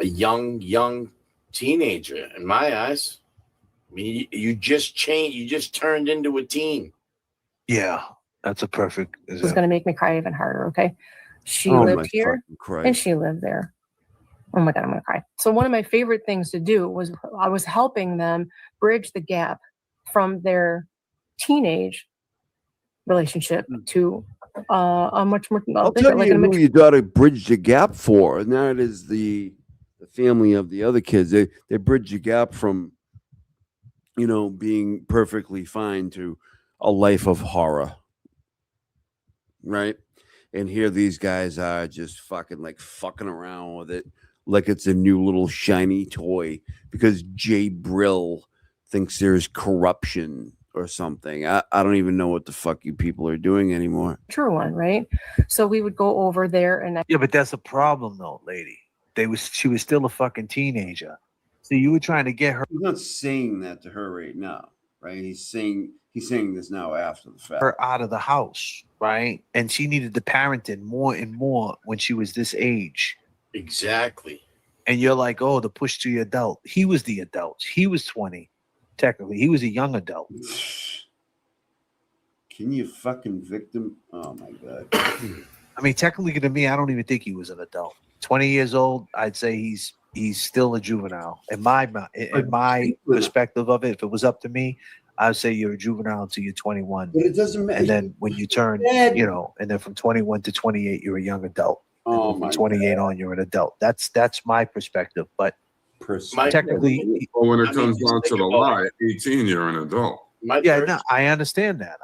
young teenager in my eyes. I mean, you just changed. You just turned into a teen. Yeah, that's a perfect. This is going to make me cry even harder. Okay. She lived here and she lived there. Oh my God, I'm going to cry. So one of my favorite things to do was I was helping them bridge the gap from their teenage relationship to a much more. I'll tell you who you got to bridge the gap for, and that is the family of the other kids. They bridge the gap from, being perfectly fine to a life of horror, right? And here these guys are just fucking around with it like it's a new little shiny toy because Jay Brill thinks there's corruption or something. I don't even know what the fuck you people are doing anymore. True one, right? So we would go over there and yeah, but that's a problem though, lady. She was still a fucking teenager. So you were trying to get her. He's not saying that to her right now, right? He's saying this now after the fact. Her out of the house, right? And she needed the parenting more and more when she was this age. Exactly. And you're like, oh, the push to the adult. He was the adult. He was 20. Technically, he was a young adult. Can you fucking victim? Oh my God. I mean, technically to me, I don't even think he was an adult. 20 years old, I'd say he's still a juvenile. In my perspective of it, if it was up to me, I'd say you're a juvenile until you're 21. But it doesn't matter. And then when you turn, and then from 21 to 28, you're a young adult. Oh from 28 on, you're an adult. That's my perspective. But technically, when it comes down to the lie, 18, you're an adult. I understand that.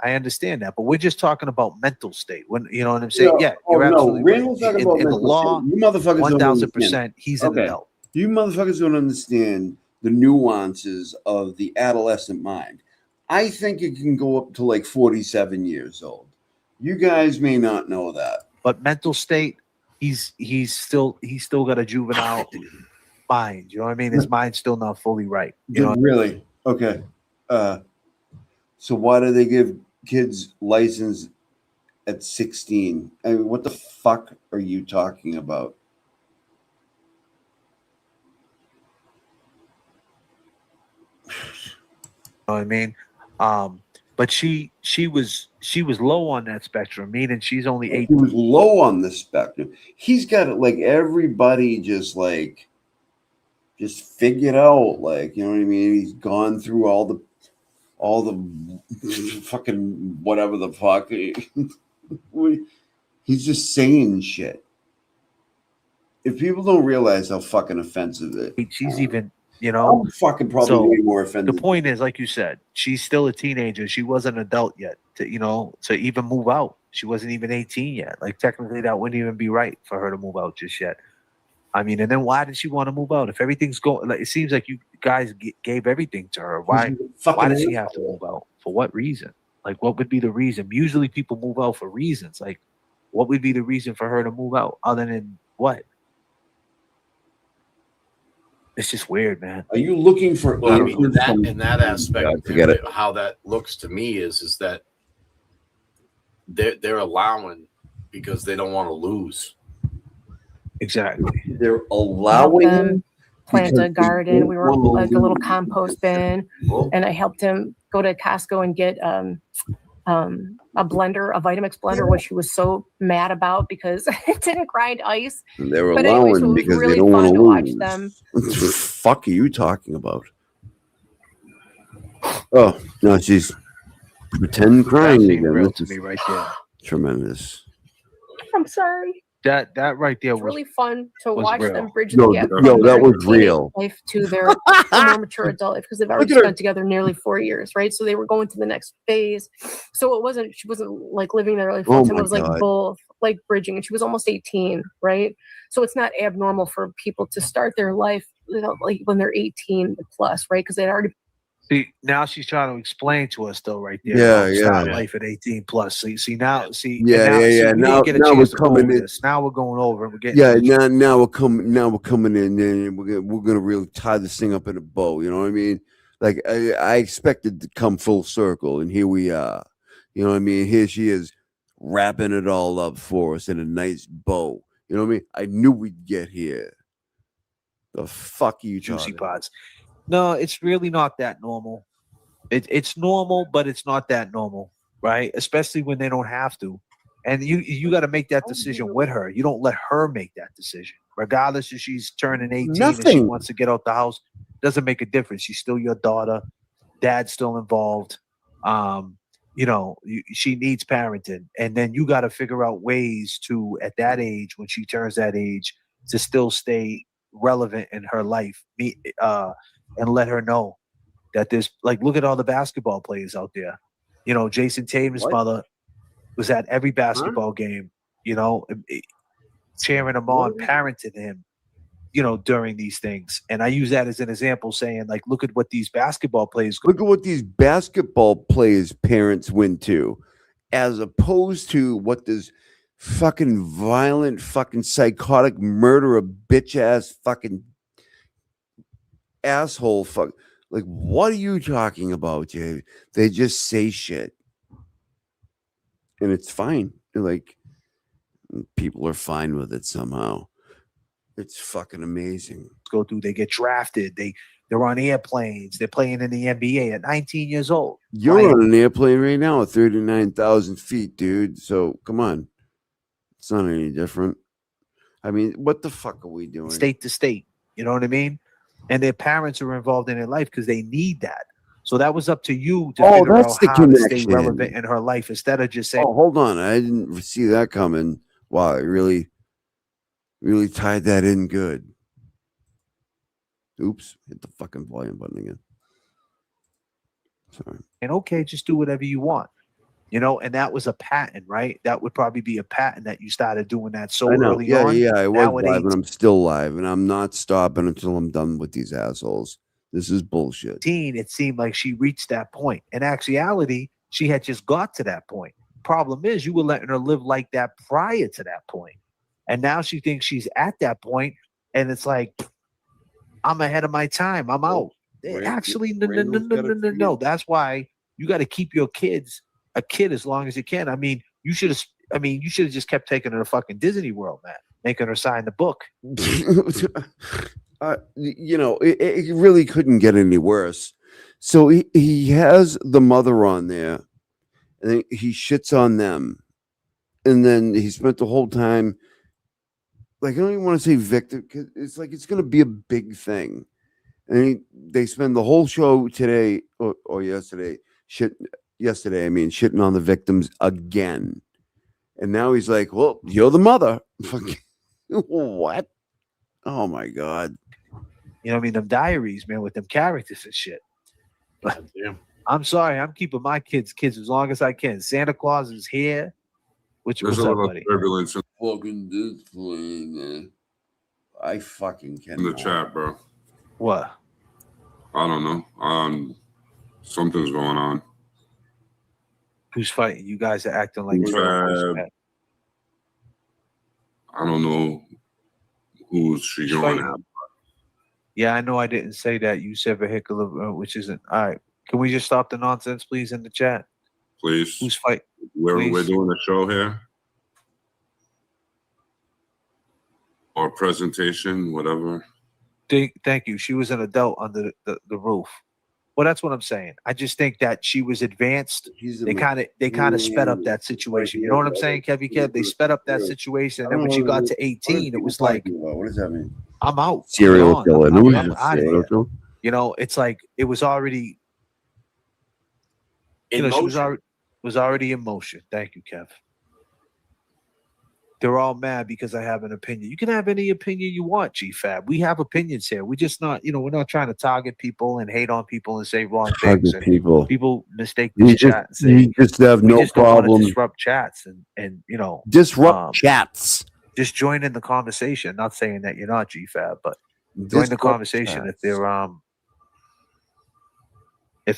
But we're just talking about mental state. When you know what I'm saying? You're absolutely right. In the law, you motherfuckers 1000%, he's an adult. You motherfuckers don't understand the nuances of the adolescent mind. I think it can go up to like 47 years old. You guys may not know that. But mental state, he's still got a juvenile mind. You know what I mean? His mind's still not fully right. You know? Really? Okay. So why do they give kids license at 16? I mean, what the fuck are you talking about? You know what I mean? but she was low on that spectrum, meaning she's only 8. He was low on the spectrum. He's got it like everybody just figured out, like, you know what I mean? He's gone through all the fucking whatever the fuck. He's just saying shit. If people don't realize how fucking offensive it, she's even, you know, I'm fucking probably way more offended. The point is, like you said, she's still a teenager. She wasn't an adult yet to even move out. She wasn't even 18 yet. Like, technically, that wouldn't even be right for her to move out just yet. I mean, and then why did she want to move out? If everything's going, like, it seems like you guys gave everything to her. Why does she have to move out? For what reason? Like, what would be the reason? Usually people move out for reasons. Like, what would be the reason for her to move out other than what? It's just weird, man. Are you looking for? Well, I mean, in that aspect, forget it. how that looks to me is that they're allowing because they don't want to lose. Exactly. They're allowing them plant a garden. We were like a little compost bin, and I helped him go to Costco and get a blender, a Vitamix blender, which he was so mad about because it didn't grind ice. They're But allowing anyway, so it was because really they don't want fun to to watch lose. them. What the fuck are you talking about? Oh no, she's pretend crying That seemed again. real This to is me right there. tremendous. I'm sorry. That right there It's was really fun to was watch real. them bridge No, the gap yo, from that their was teenage real. life to their more mature adult life because they've already at her. spent together nearly 4 years, right? So they were going to the next phase. So she wasn't like living their life full Oh time. my It was like God. both, like bridging, and she was almost 18, right? So it's not abnormal for people to start their life, like when they're 18 plus, right? Because they'd already. See, now she's trying to explain to us though, right there. Yeah, about start yeah. life at 18 plus. See now, Yeah, and now, yeah, yeah. we Now- didn't get a now chance we're to go coming over in. this. Now we're going over and we're getting. Yeah, into now we're coming in, and we're gonna really tie this thing up in a bow. You know what I mean? Like I expected to come full circle, and here we are. You know what I mean? Here she is, wrapping it all up for us in a nice bow. You know what I mean? I knew we'd get here. The fuck are you juicy talking? pods. No, it's really not that normal. It's normal, but it's not that normal, right? Especially when they don't have to. And you got to make that decision with her. You don't let her make that decision, regardless if she's turning 18 and she Nothing. wants to get out the house. Doesn't make a difference. She's still your daughter. Dad's still involved. She needs parenting, and then you got to figure out ways to, at that age, when she turns that age, to still stay relevant in her life, and let her know that there's, like, look at all the basketball players out there. You know, Jason Tatum's mother was at every basketball game, cheering him on, parenting him, during these things. And I use that as an example, saying, like, look at what these basketball players Look at what these basketball players' parents went to, as opposed to what this fucking violent, fucking psychotic murderer, bitch ass fucking asshole. Fuck. Like, what are you talking about, Jay? They just say shit, and it's fine. Like, people are fine with it somehow. It's fucking amazing. go through. They get drafted. They're on airplanes. They're playing in the NBA at 19 years old. You're right? on an airplane right now at 39,000 feet, dude. So come on. It's not any different. I mean, what the fuck are we doing? State to state. You know what I mean? And their parents are involved in their life because they need that. So that was up to you to figure that's out the how to stay connection. relevant in her life instead of just saying, Oh, hold on. I didn't see that coming. Wow, I really tied that in good. Oops, hit the fucking volume button again. Sorry. and okay, just do whatever you want. And that was a pattern, right? That would probably be a pattern that you started doing that so I know. early Yeah, on. yeah, I was Now at live, and I'm still live, and I'm not stopping until I'm done with these assholes. This is bullshit. 18, it seemed like she reached that point. In actuality, she had just got to that point. Problem is, you were letting her live like that prior to that point. And now she thinks she's at that point, and it's like, I'm ahead of my time. I'm out. Actually, no. That's why you got to keep your kids a kid as long as you can. I mean, you should have just kept taking her to fucking Disney World, man, making her sign the book. It really couldn't get any worse. So he has the mother on there, and then he shits on them, and then he spent the whole time. Like, I don't even want to say victim, because it's like it's going to be a big thing. And they spend the whole show today or yesterday yesterday, I mean, shitting on the victims again. And now he's like, well, you're the mother. What? Oh my God. You know what I mean? Them diaries, man, with them characters and shit. But I'm sorry, I'm keeping my kids as long as I can. Santa Claus is here. What's There's a up, little buddy? turbulence Fucking this plane, man. I fucking in the cannot. chat, bro. What? I don't know. Something's going on. Who's fighting? You guys are acting like I don't know who's she going at. Yeah, I know I didn't say that. You said vehicular, which isn't. All right. Can we just stop the nonsense, please, in the chat? Please. Who's fighting? We're Please. doing a show here. Or presentation, whatever. Thank you. She was an adult under the roof. Well, that's what I'm saying. I just think that she was advanced. They kind of sped up that situation. You know what I'm saying, Kevy Kev? They sped up that situation. And then when she got to 18, it was like, what does that mean? I'm out. Serial killer. I'm out of Serial here. killer? You know, it's like it was already. You know, she was already in motion. Thank you, Kev. They're all mad because I have an opinion. You can have any opinion you want, GFAB. We have opinions here. We're just not, we're not trying to target people and hate on people and say wrong things. And people mistake this chat and say you just have we no just don't want problem. to disrupt chats and Disrupt chats. Just join in the conversation. Not saying that you're not GFAB, but join the conversation if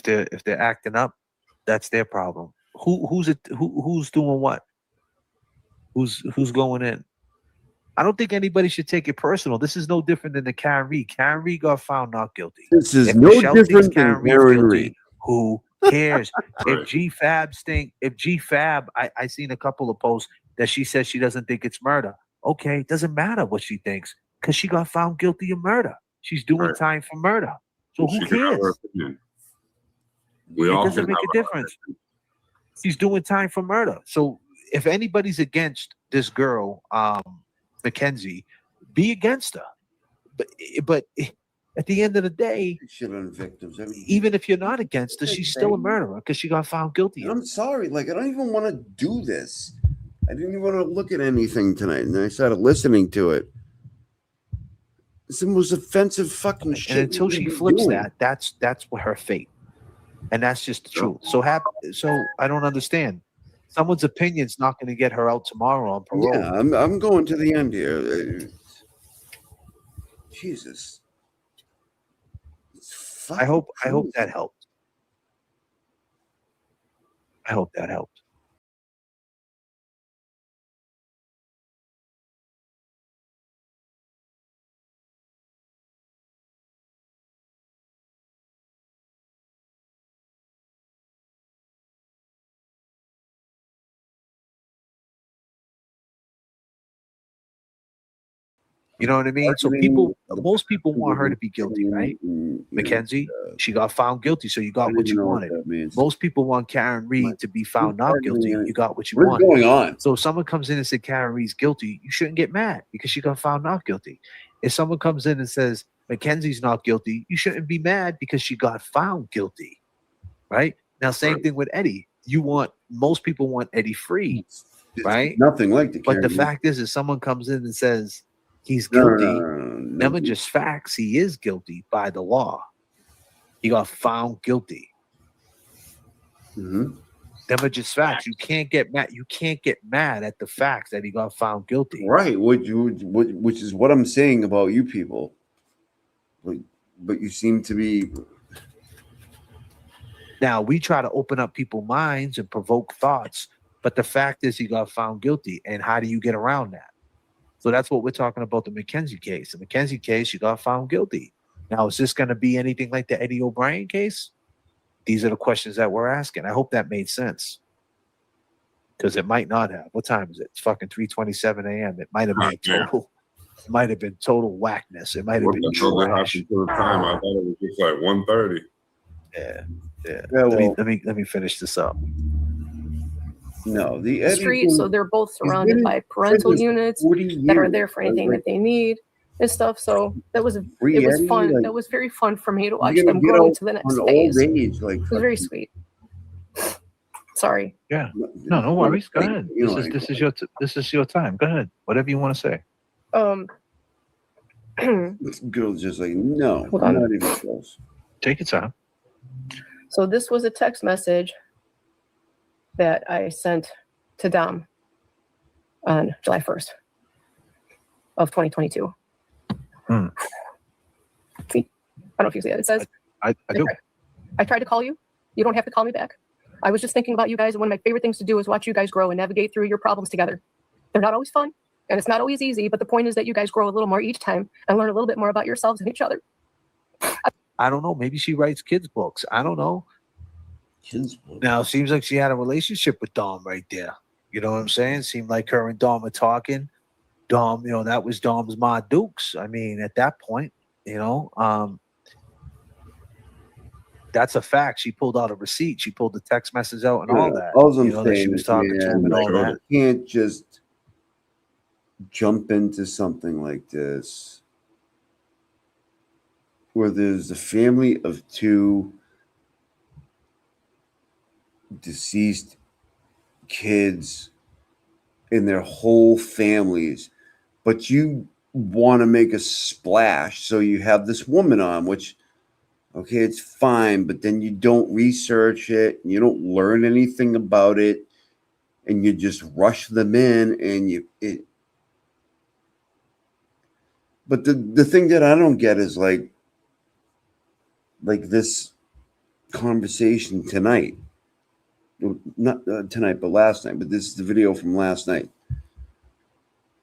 they're acting up. That's their problem. Who's doing what? Who's going in? I don't think anybody should take it personal. This is no different than the Karen Reed. Karen Reed got found not guilty. This is If no Michelle thinks different than Karen Reed's Karen guilty, Reed. who cares? If GFAB, I seen a couple of posts that she says she doesn't think it's murder. Okay, it doesn't matter what she thinks because she got found guilty of murder. She's doing time for murder. So who cares? We all It doesn't can make have a difference. She's doing time for murder. So if anybody's against this girl, Mackenzie, be against her. But at the end of the day, even if you're not against her, she's still a murderer because she got found guilty. And I'm sorry, like I don't even want to do this. I didn't even want to look at anything tonight, and then I started listening to it. It's the most offensive fucking shit. And until she flips that's what her fate, and that's just the truth. So I don't understand. Someone's opinion's not going to get her out tomorrow on parole. Yeah, I'm going to the end here. Jesus. I hope that helped. I hope that helped. You know what I mean? So most people want her to be guilty, right? Mackenzie, she got found guilty, so you got what you wanted. Most people want Karen Reed to be found not guilty. You got what you wanted. What's going on? So if someone comes in and says Karen Reed's guilty, you shouldn't get mad because she got found not guilty. If someone comes in and says Mackenzie's not guilty, you shouldn't be mad because she got found guilty, right? Now, same thing with Eddie. Most people want Eddie free, right? Nothing like the But the fact is, if someone comes in and says he's guilty, never just facts, he is guilty by the law. He got found guilty. Never just facts. You can't get mad. You can't get mad at the facts that he got found guilty. Right, which is what I'm saying about you people. But you seem to be. Now we try to open up people's minds and provoke thoughts, but the fact is he got found guilty. And how do you get around that? So that's what we're talking about the Mackenzie case. The Mackenzie case, she got found guilty. Now, is this going to be anything like the Eddie O'Brien case? These are the questions that we're asking. I hope that made sense. Because it might not have. What time is it? It's fucking 3:27 a.m. It might have been total. It might have been total whackness. It might have been trash. The time? I thought it was just like 1:30. Yeah. Yeah, Let me finish this up. No, the The street, so they're both surrounded by parental units that are there for anything that they need and stuff. So it was fun. Like, that was very fun for me to you're watch gonna them get grow out to the next on old phase. age, like, It was very sweet. Sorry. Yeah. No worries. Go ahead. This is your time. Go ahead. Whatever you want to say. This girl's just like, no, Hold on. not even close. Take your time. So this was a text message that I sent to Dom on July 1st of 2022. See, I don't know if you see it. It says, I do. I tried to call you. You don't have to call me back. I was just thinking about you guys, and one of my favorite things to do is watch you guys grow and navigate through your problems together. They're not always fun, and it's not always easy, but the point is that you guys grow a little more each time and learn a little bit more about yourselves and each other. I don't know. Maybe she writes kids' books. I don't know. Kids' books. Now, it seems like she had a relationship with Dom right there. You know what I'm saying? Seemed like her and Dom were talking. Dom, that was Dom's Ma Dukes. I mean, at that point, that's a fact. She pulled out a receipt. She pulled the text message out and all that. All I'm that saying she was is, talking to him and all that. You can't just jump into something like this where there's a family of two deceased kids and their whole families, but you want to make a splash, so you have this woman on, which, okay, it's fine, but then you don't research it, and you don't learn anything about it, and you just rush them in, and but the thing that I don't get is like this conversation tonight, not tonight, but last night, but this is the video from last night.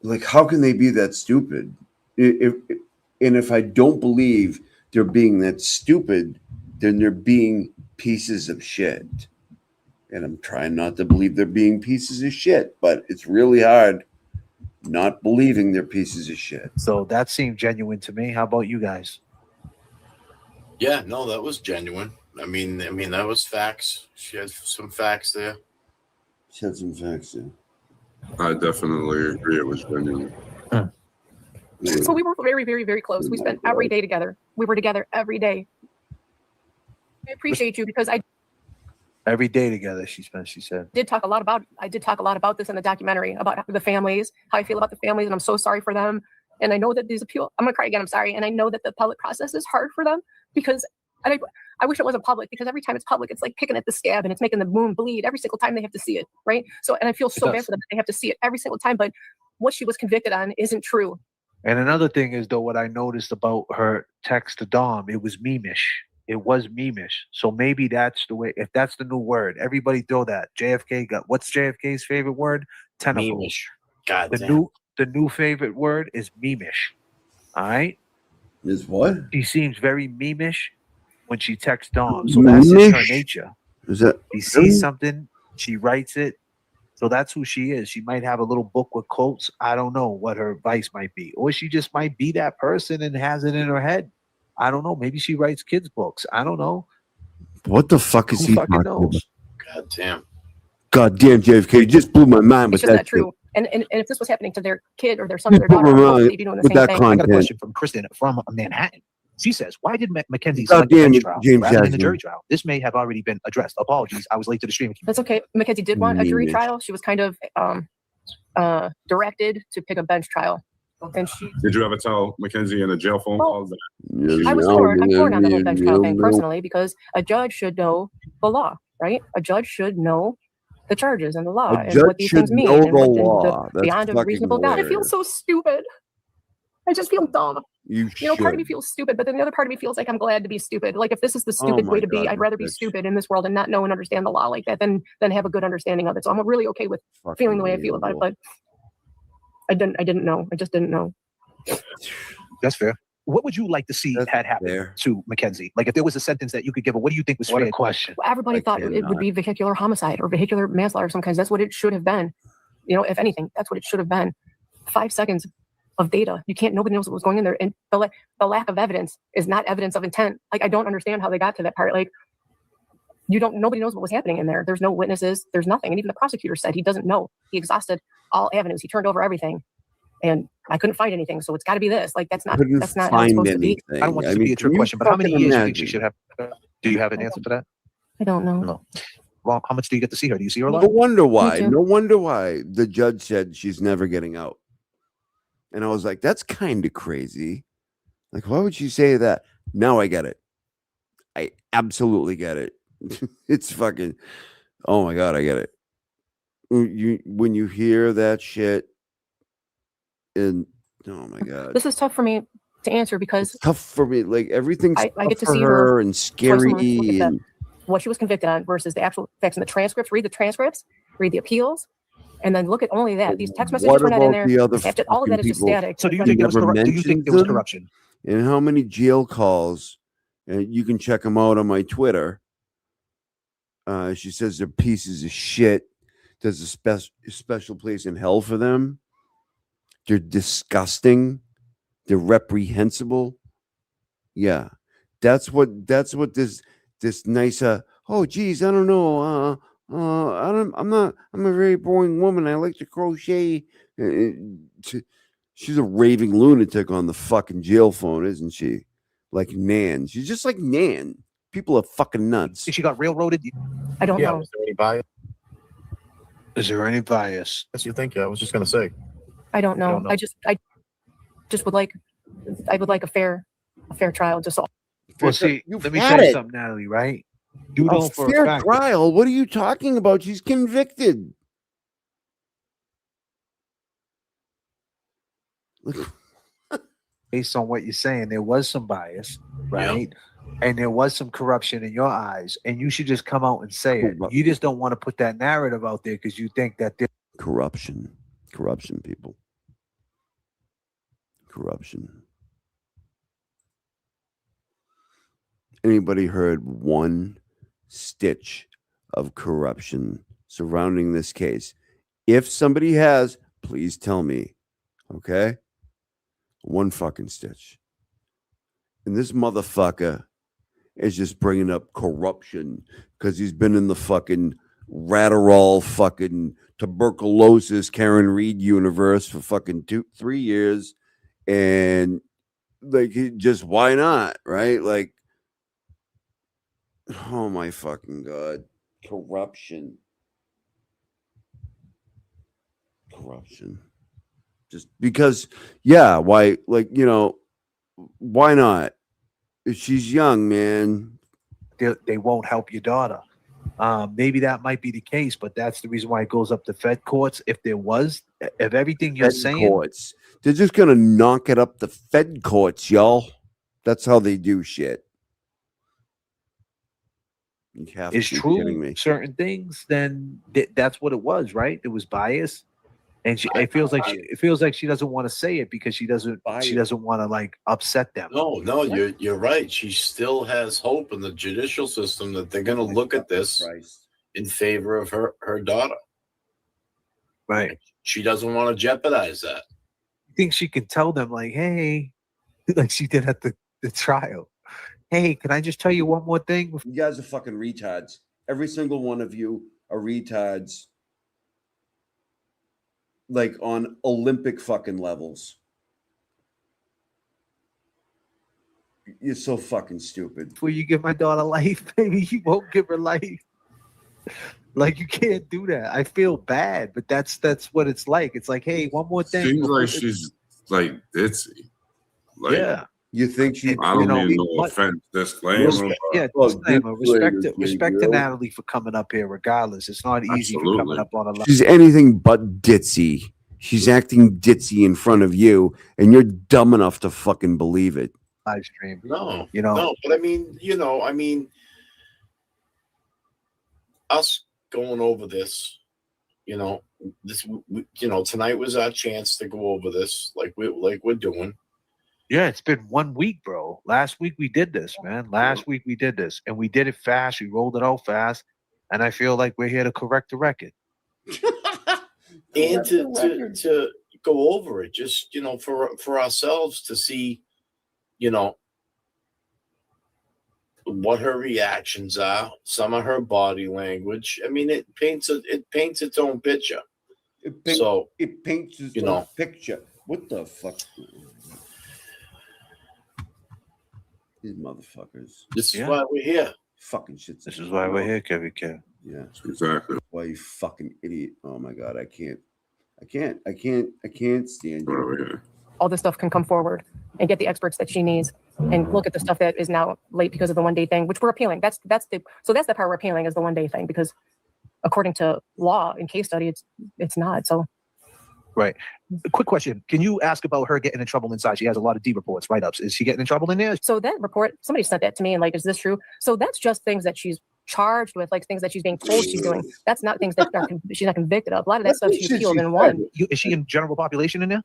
Like, how can they be that stupid? If I don't believe they're being that stupid, then they're being pieces of shit. And I'm trying not to believe they're being pieces of shit, but it's really hard not believing they're pieces of shit. So that seemed genuine to me. How about you guys? Yeah, no, that was genuine. I mean, that was facts. She had some facts there. She had some facts there. I definitely agree. It was genuine. So we were very, very, very close. We spent every day together. We were together every day. I appreciate you because I Every day together, she said. did talk a lot about this in the documentary about the families, how I feel about the families, and I'm so sorry for them. And I know that these appeal, I'm gonna cry again, I'm sorry. And I know that the appellate process is hard for them because, and I wish it wasn't public, because every time it's public, it's like picking at the scab and it's making the wound bleed every single time they have to see it, right? So, and I feel so bad for them that they have to see it every single time, but what she was convicted on isn't true. And another thing is, though, what I noticed about her text to Dom, it was memeish. It was memeish. So maybe that's the way, if that's the new word, everybody throw that. JFK got, what's JFK's favorite word? Tentacles. Memeish. God the damn. The new favorite word is memeish. All right? Is what? She seems very memeish when she texts Dom. So that's just her nature. Is that? She sees something, she writes it. So that's who she is. She might have a little book with quotes. I don't know what her advice might be. Or she just might be that person and has it in her head. I don't know. Maybe she writes kids' books. I don't know. What the fuck is Who he fucking talking about? knows? God damn. God damn, JFK, you just blew my mind with It's just that not true. And if this was happening to their kid or their son You or their put daughter, me I wrong would be doing the with same that thing. I got a content. question from Kristen from Manhattan. She says, why did Mackenzie God select the damn bench it, trial James rather than the Jasmine. jury trial? This may have already been addressed. Apologies. I was late to the stream. That's okay. Mackenzie did want a jury Memeish. trial. She was kind of directed to pick a bench trial. And she Did you ever tell Mackenzie in a jail phone Well, call that? I was torn. I'm torn on the whole bench trial thing personally, because a judge should know the law, right? A judge should know the charges and the law A and judge what these should things mean know and the what law. That's beyond a fucking reasonable doubt. I feel hilarious. so stupid. I just feel dumb. You Part of me should. feels stupid, but then the other part of me feels like I'm glad to be stupid. Like if this is the Oh stupid my way to be, God, I'd rather be bitch. stupid in this world and not know and understand the law like that than have a good understanding of it. So I'm really okay with feeling the way I feel about it, but I didn't know. I just didn't know. That's fair. What would you like to see had happened to Mackenzie? Like if there was a sentence that you could give her, what do you think was What fair? a question. Well, everybody thought it would be vehicular homicide or vehicular manslaughter of some kinds. That's what it should have been. You know, if anything, that's what it should have been. 5 seconds of data. Nobody knows what was going in there. And the lack of evidence is not evidence of intent. Like, I don't understand how they got to that part. Like, Nobody knows what was happening in there. There's no witnesses. There's nothing. And even the prosecutor said he doesn't know. He exhausted all avenues. He turned over everything. And I couldn't find anything. So it's got to be this. Like, that's not how it's supposed to be. I don't want this to be a trick question, but how many years do you think she should have? Do you have an answer for that? I don't know. No. Well, how much do you get to see her? Do you see her a lot? No wonder why. No wonder why the judge said she's never getting out. And I was like, that's kind of crazy. Like, why would you say that? Now I get it. I absolutely get it. It's fucking, oh my God, I get it. When you hear that shit, and oh my God. This is tough for me to answer because It's tough for me. Like, everything's I tough get to for see her her and twice a month, look scary. at And what she was convicted on versus the actual facts in the transcripts. Read the transcripts, read the appeals, and then look at only that. These text messages what were not in about there. the other all of that is just fucking people? static. So do you He think it was never corrupt? Do you think there was mentions them? corruption? And how many jail calls? And you can check them out on my Twitter. She says they're pieces of shit. There's a special place in hell for them. They're disgusting. They're reprehensible. Yeah, that's what this nice. Oh, geez, I don't know. I'm a very boring woman. I like to crochet. She's a raving lunatic on the fucking jail phone, isn't she? Like Nan. She's just like Nan. People are fucking nuts. She got railroaded. I don't know. Was there any bias? Is there any bias? Yes, you think? Yeah, I was just gonna say. I don't know. don't know. I just would like a fair trial. Just all. Well, see, You've let me had tell you it. something, Natalie. Right? You A know for a fair fact. trial? What are you talking about? She's convicted. Based on what you're saying, there was some bias, right? And there was some corruption in your eyes, and you should just come out and say it. You just don't want to put that narrative out there because you think that Corruption, people. Corruption. Anybody heard one stitch of corruption surrounding this case? If somebody has, please tell me. Okay? One fucking stitch. And this motherfucker is just bringing up corruption because he's been in the fucking Radderall fucking tuberculosis Karen Reed universe for fucking 2-3 years. And like, why not? Right? Like, oh my fucking God. Corruption. Just because, yeah, why, like, why not? If she's young, man. they won't help your daughter. Maybe that might be the case, but that's the reason why it goes up to Fed courts. If everything you're saying, courts, they're just gonna knock it up the Fed courts, y'all. That's how they do shit. You have is to be kidding true me. certain things, then that's what it was, right? There was bias, and it feels like she doesn't want to say it because she doesn't want to like upset them. No, you're right. She still has hope in the judicial system that they're going to look at this in favor of her daughter. Right. She doesn't want to jeopardize that. You think she can tell them like, hey, like she did at the trial. Hey, can I just tell you one more thing? You guys are fucking retards. Every single one of you are retards. Like on Olympic fucking levels. You're so fucking stupid. Before you give my daughter life, maybe you won't give her life. Like, you can't do that. I feel bad, but that's what it's like. It's like, hey, one more thing. Seems like she's like ditzy. Like, yeah. You think she? I don't mean no offense. Disclaimer. Respect to Natalie for coming up here. Regardless, it's not easy for coming up on a. She's anything but ditzy. She's acting ditzy in front of you, and you're dumb enough to fucking believe it. Live stream. No, no, but I mean, us going over this, tonight was our chance to go over this, like we're doing. Yeah, it's been 1 week, bro. Last week we did this, man. Last week we did this, and we did it fast. We rolled it out fast, and I feel like we're here to correct the record. And to go over it, just for ourselves to see, what her reactions are, some of her body language. I mean, it paints its own picture. It paints its own picture. What the fuck? These motherfuckers. This is why we're here. Fucking shit. This is why we're here, Kevin. Yeah, exactly. Why you fucking idiot? Oh my god, I can't stand you. All this stuff can come forward and get the experts that she needs and look at the stuff that is now late because of the 1 day thing, which we're appealing. That's the part we're appealing is the 1 day thing, because according to law and case study, it's not. So Right. Quick question. Can you ask about her getting in trouble inside? She has a lot of D reports, write-ups. Is she getting in trouble in there? So that report, somebody sent that to me and like, is this true? So that's just things that she's charged with, like things that she's being told she's doing. That's not things that she's not convicted of. A lot of that stuff she's appealed and won. Is she in general population in there?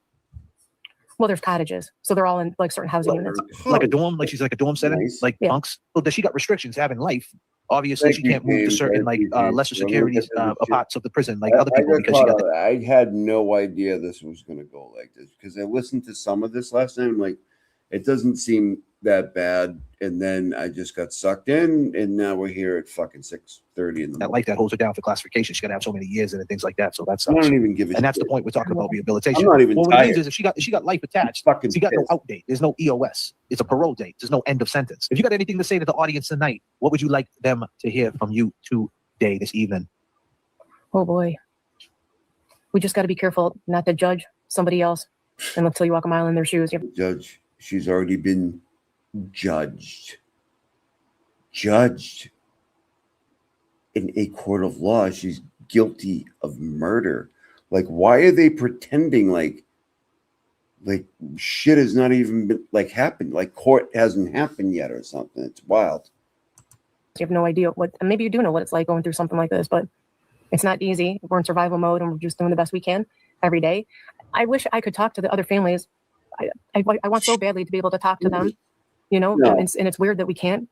Well, there's cottages. So they're all in like certain housing units. Like a dorm? Like she's like a dorm setting? Like bunks? So does she got restrictions having life? Obviously, she can't move to certain like lesser security parts of the prison like other people because she got that. I had no idea this was going to go like this because I listened to some of this last night. I'm like, it doesn't seem that bad, and then I just got sucked in, and now we're here at fucking 6:30 in the that life that holds her down for classification. She's got to have so many years in it, things like that. So that's I don't even give a and that's shit. the point we're talking about rehabilitation. I'm not even well, what it means tired. is if she got life attached, Fucking she got no pissed. out date. There's no EOS. It's a parole date. There's no end of sentence. If you got anything to say to the audience tonight, what would you like them to hear from you today, this evening? Oh boy. We just got to be careful not to judge somebody else and until you walk a mile in their shoes. Judge, she's already been judged in a court of law. She's guilty of murder. Like, why are they pretending like shit has not even been like happened, like court hasn't happened yet or something? It's wild. You have no idea what, and maybe you do know what it's like going through something like this, but it's not easy. We're in survival mode and we're just doing the best we can every day. I wish I could talk to the other families. I want so badly to be able to talk to them, you know, No. and it's weird that we can't.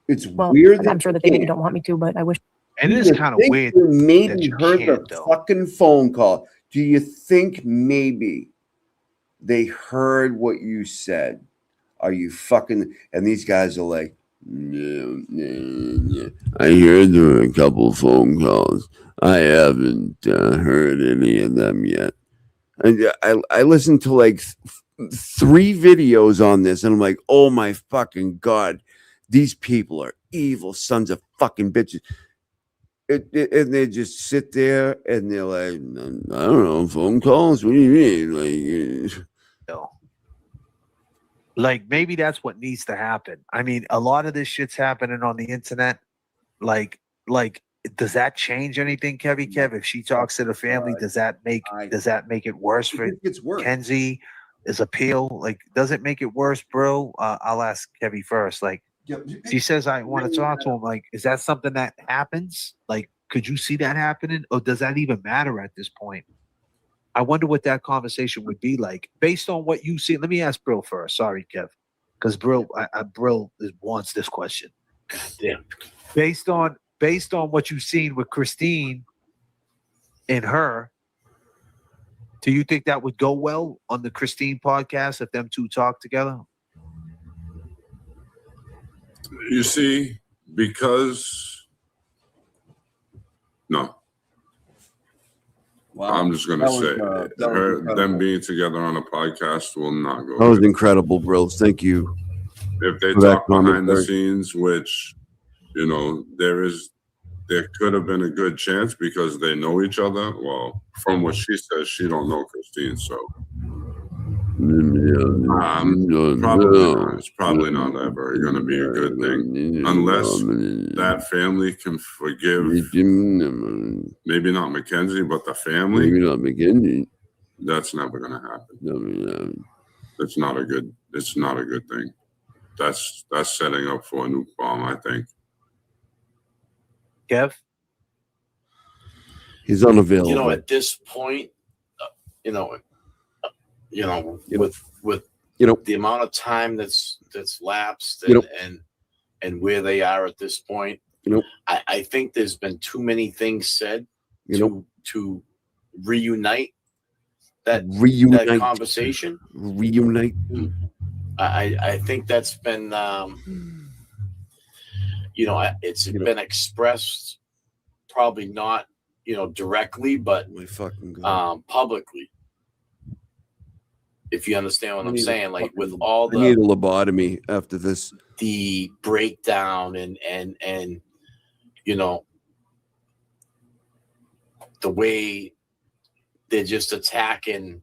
It's Well, weird that I'm sure that we they maybe can't. don't want me to, but I wish. And it is kind of weird You maybe that you heard can't, the though. fucking phone call. Do you think maybe they heard what you said? Are you fucking? And these guys are like, no. I heard there were a couple phone calls. I haven't heard any of them yet. And I listened to like 3 videos on this, and I'm like, oh my fucking god, these people are evil sons of fucking bitches. And they just sit there and they're like, I don't know, phone calls. What do you mean? Like, Like maybe that's what needs to happen. I mean, a lot of this shit's happening on the internet. Like, does that change anything, Kev? If she talks to the family, does that make it worse for Kenzie? His appeal, like, does it make it worse, bro? I'll ask Kevy first. Like, she says I want to talk to him. Like, is that something that happens? Like, could you see that happening, or does that even matter at this point? I wonder what that conversation would be like based on what you see. Let me ask Brill first. Sorry, Kev, because Brill wants this question. God damn. Based on what you've seen with Christine and her, do you think that would go well on the Christine podcast if them two talk together? You see, because no. Wow. I'm just gonna That was, say that was them incredible. being together on a podcast will not go. That was good. incredible, Brills. Thank you. If they for that talk behind the commentary. scenes, which there could have been a good chance because they know each other. Well, from what she says, she don't know Christine, so probably not. It's probably not ever going to be a good thing unless that family can forgive. Maybe not Mackenzie, but the family. Maybe not Mackenzie. That's never going to happen. It's not a good. It's not a good thing. That's setting up for a nuke bomb, I think. Kev? He's unavailable. You know, at this point, with the amount of time that's lapsed and where they are at this point, I think there's been too many things said to reunite that conversation. Reunite. I think that's been it's been expressed, probably not, directly, but publicly. If you understand what I'm saying, like with all I need a the lobotomy after this. the breakdown and the way they're just attacking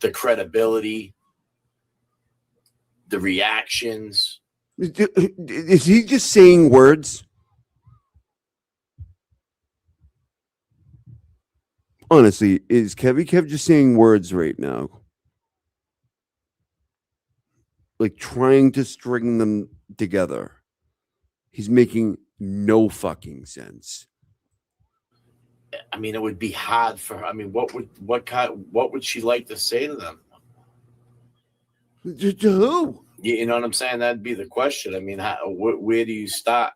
the credibility, the reactions. Is he just saying words? Honestly, is Kev just saying words right now? Like trying to string them together. He's making no fucking sense. I mean, it would be hard for her. I mean, what would she like to say to them? To who? You know what I'm saying? That'd be the question. I mean, where do you start?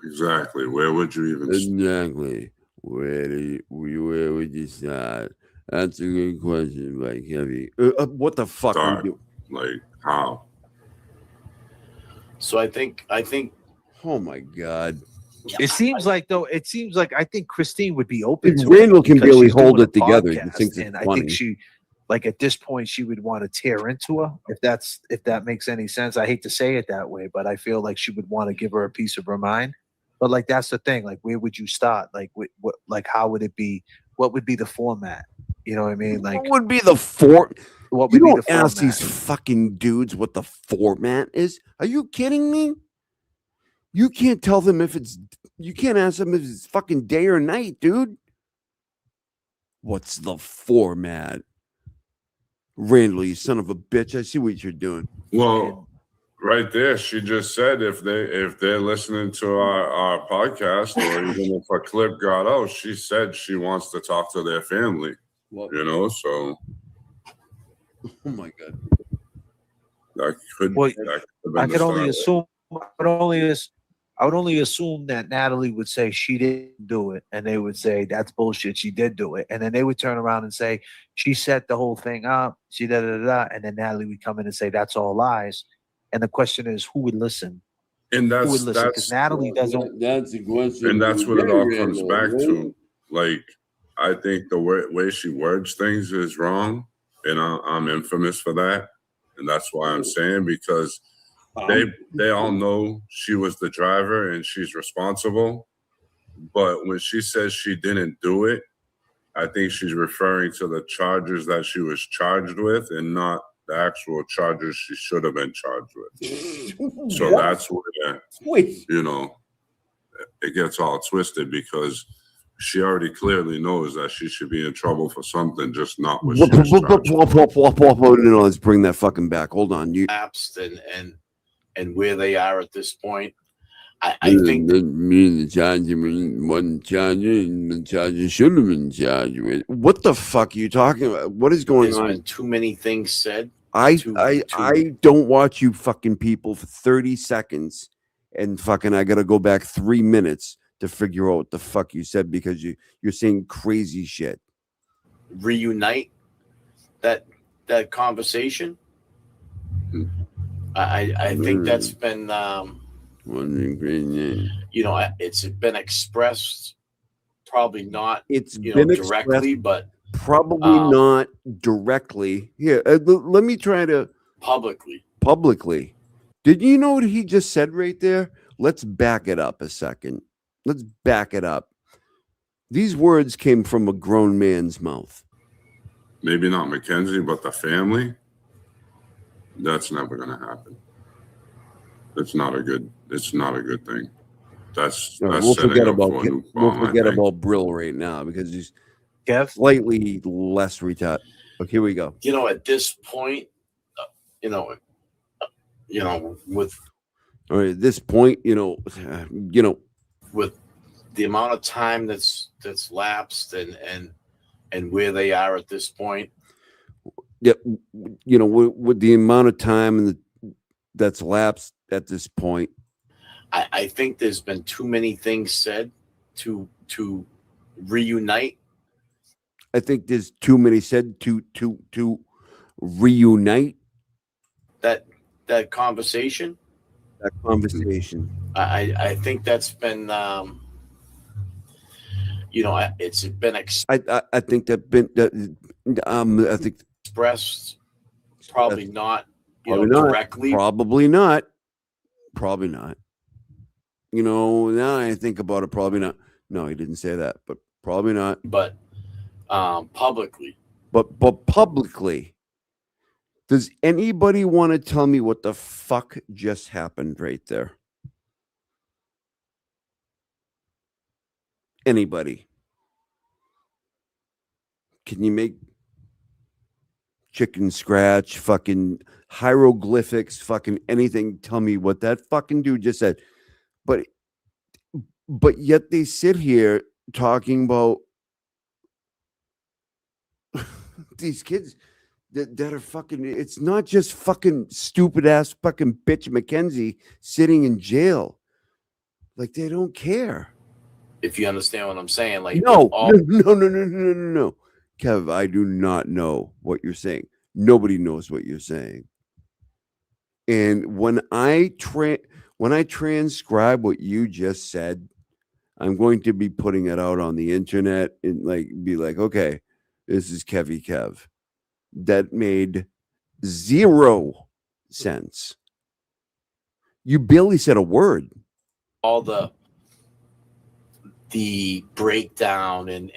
Exactly. Where would you even Exactly. Where would you start? That's a good question, by Kevin. What the fuck? start? Like how? So I think. Oh my god. It seems like I think Christine would be open to Randall it can because barely she's doing hold a it together. He podcast, thinks it's and I funny. think she, like at this point, she would want to tear into her if that makes any sense. I hate to say it that way, but I feel like she would want to give her a piece of her mind. But like that's the thing. Like, where would you start? Like, what? Like, how would it be? What would be the format? You know what I mean? Like, What would be the format? What You would be don't the ask format? these fucking dudes what the format is. Are you kidding me? You can't tell them if it's. You can't ask them if it's fucking day or night, dude. What's the format? Randall, you son of a bitch! I see what you're doing. Well, right there, she just said if they're listening to our podcast, or even if a clip got out, she said she wants to talk to their family. So. Oh my god. That could. Well, that could have been I the could only start. assume. I would only assume that Natalie would say she didn't do it, and they would say that's bullshit. She did do it, and then they would turn around and say she set the whole thing up. She da da da, da, and then Natalie would come in and say that's all lies. And the question is, who would listen? And Who that's would listen? Because Natalie doesn't. That's a question. And that's what it all comes Randall, back right? to. Like, I think the way she words things is wrong, and I'm infamous for that. And that's why I'm saying, because they all know she was the driver and she's responsible. But when she says she didn't do it, I think she's referring to the charges that she was charged with and not the actual charges she should have been charged with. So What? that's where, Wait. it gets all twisted, because she already clearly knows that she should be in trouble for something, just not what she was charged with. No, let's bring that fucking back. Hold on. Lapsed and where they are at this point. I think the charger wasn't charged. The charger should have been charged with. What the fuck are you talking about? What is going there's on? been too many things said. I to- don't watch you fucking people for 30 seconds and fucking I gotta go back 3 minutes to figure out what the fuck you said, because you're saying crazy shit. reunite that conversation. I think that's been it's been expressed, probably not been directly, expressed, but probably not directly. Here, let me try to publicly. Did you know what he just said right there? Let's back it up a second. Let's back it up. These words came from a grown man's mouth. Maybe not Mackenzie, but the family. That's never going to happen. It's not a good thing. That's We'll setting forget up about for a new we'll bomb, I forget think. about Brill right now because he's slightly less retarded. Okay, here we go. At this point, with All right, at this point, with the amount of time that's lapsed and where they are at this point. Yeah, with the amount of time that's lapsed at this point, I think there's been too many things said to reunite. I think there's too many said to reunite that conversation. that conversation. I think that's been it's been I think that been I think expressed probably not directly. Probably not. Now I think about it, probably not. No, he didn't say that, but probably not. But publicly. But publicly. Does anybody want to tell me what the fuck just happened right there? Anybody? Can you make chicken scratch, fucking hieroglyphics, fucking anything? Tell me what that fucking dude just said. But yet they sit here talking about these kids that are fucking, it's not just fucking stupid ass fucking bitch Mackenzie sitting in jail. Like, they don't care. If you understand what I'm saying, like No. Kev, I do not know what you're saying. Nobody knows what you're saying. And when I transcribe what you just said, I'm going to be putting it out on the internet and be like, okay, this is Kevy Kev. That made 0 sense. You barely said a word. All the breakdown and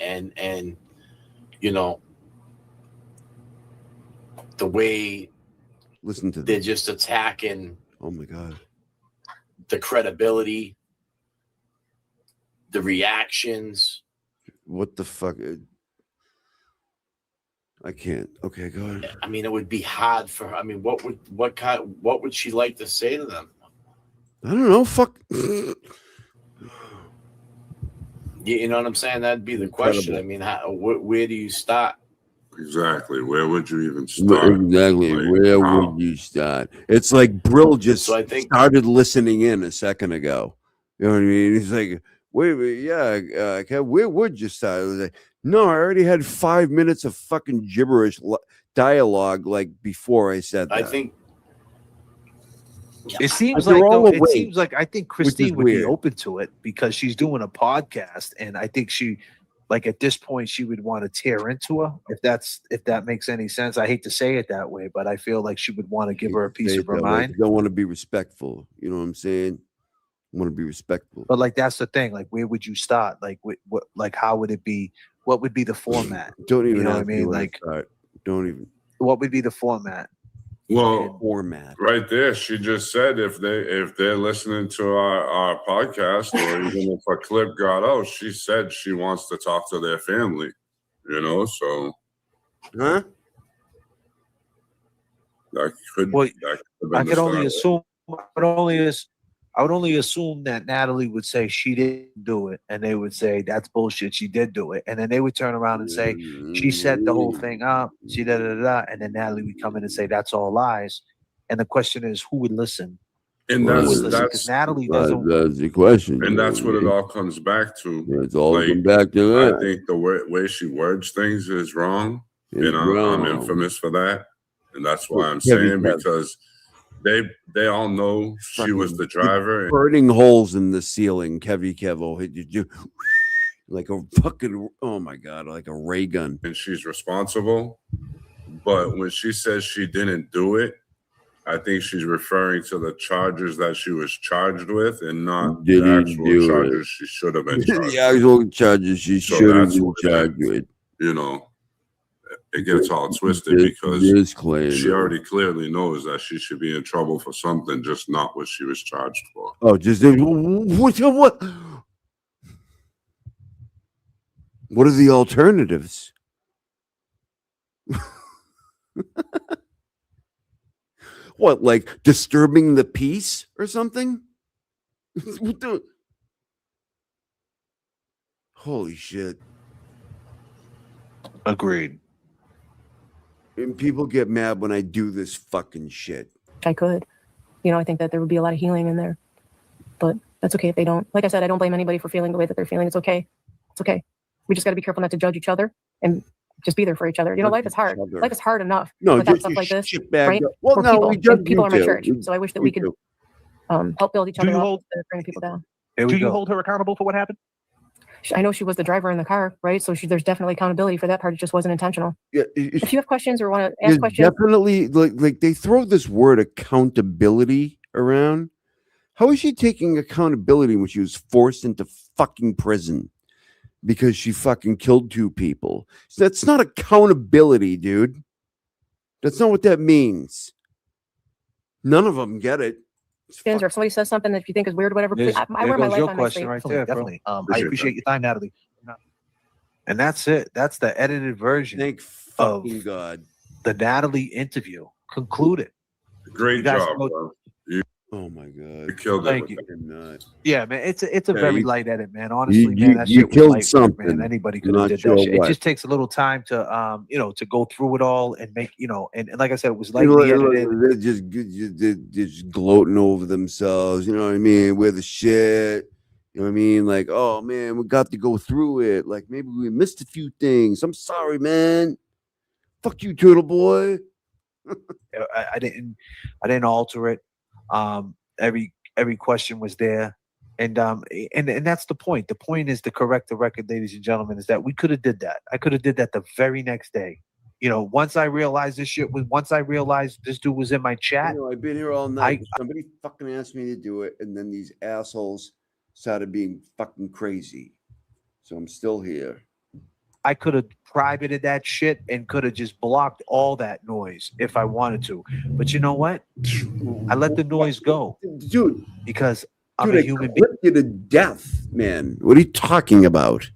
the way listen to they're just attacking. Oh my God. The credibility, the reactions. What the fuck? I can't. Okay, go ahead. I mean, it would be hard for her. I mean, what would she like to say to them? I don't know. Fuck. You know what I'm saying? That'd be the question. I mean, where do you start? Exactly. Where would you even start? Exactly. Where would you start? It's like Brill just started listening in a second ago. You know what I mean? He's like, wait, yeah, where would you start? I was like, no, I already had 5 minutes of fucking gibberish dialogue before I said that. I think it seems like I think Christine would be open to it because she's doing a podcast, and I think she, at this point, she would want to tear into her if that makes any sense. I hate to say it that way, but I feel like she would want to give her a piece of her mind. You don't want to be respectful. You know what I'm saying? I want to be respectful. But that's the thing. Where would you start? What? How would it be? What would be the format? Don't even. You know what I mean? Don't even. What would be the format? Well, format right there. She just said if they're listening to our podcast, or even if a clip got out, she said she wants to talk to their family. So huh? That could. Well, that could I could only assume. I would only assume that Natalie would say she didn't do it, and they would say that's bullshit. She did do it, and then they would turn around and say she set the whole thing up. She and then Natalie would come in and say that's all lies. And the question is, who would listen? And that's Natalie doesn't. That's the question. And that's what it all comes back to. It's all come back to that. I think the way she words things is wrong, and I'm infamous for that. And that's why I'm saying, because they all know she was the driver. Burning holes in the ceiling, Kevy Kevo hit you like a fucking, oh my God, like a ray gun. And she's responsible. But when she says she didn't do it, I think she's referring to the charges that she was charged with, and not the actual charges she should have been charged. The actual charges she should have been charged with. It gets all twisted because she already clearly knows that she should be in trouble for something, just not what she was charged for. Oh, just what? What are the alternatives? What, like disturbing the peace or something? Holy shit. Agreed. And people get mad when I do this fucking shit. I could. I think that there would be a lot of healing in there. But that's okay if they don't. Like I said, I don't blame anybody for feeling the way that they're feeling. It's okay. It's okay. We just got to be careful not to judge each other and just be there for each other. Life is hard. Life is hard enough. No, without stuff like this, right? Well, no, people are in my church, so I wish that we could help build each Do other you up hold- instead of bringing people down. Do you hold her accountable for what happened? I know she was the driver in the car, right? So there's definitely accountability for that part. It just wasn't intentional. Yeah, If you have questions or want to there's ask questions, definitely like they throw this word accountability around. How is she taking accountability when she was forced into fucking prison because she fucking killed 2 people? That's not accountability, dude. That's not what that means. None of them get it. or if somebody says something that you think is weird, or whatever, There's- I there wear my goes life your on my question sleeve. right there, bro. Definitely. I Appreciate appreciate your time, Natalie. And that's it. That's the edited version Thank of fucking God. the Natalie interview concluded. Great You guys job, go- bro. You Oh my God. killed it. Thank with you. that. Cannot. Yeah, man, it's a Yeah, very you- light edit, man. Honestly, man, you that shit was killed light work, something. man. Anybody I'm could have not did sure that shit. what. It just takes a little time to to go through it all and make, and like I said, it was You know, lightly edited. they're just gloating over themselves. You know what I mean? We're the shit. You know what I mean? Like, oh man, we got to go through it. Like maybe we missed a few things. I'm sorry, man. Fuck you, turtle boy. I didn't alter it. Every question was there. And that's the point. The point is to correct the record, ladies and gentlemen, is that we could have did that. I could have did that the very next day. Once I realized this dude was in my I chat. know, I've been here all night. Somebody fucking asked me to do it, and then these assholes started being fucking crazy. So I'm still here. I could have privated that shit and could have just blocked all that noise if I wanted to. But you know what? I let the noise go, dude. Because I'm Dude, a I human being. clipped you to death, man. What are you talking about?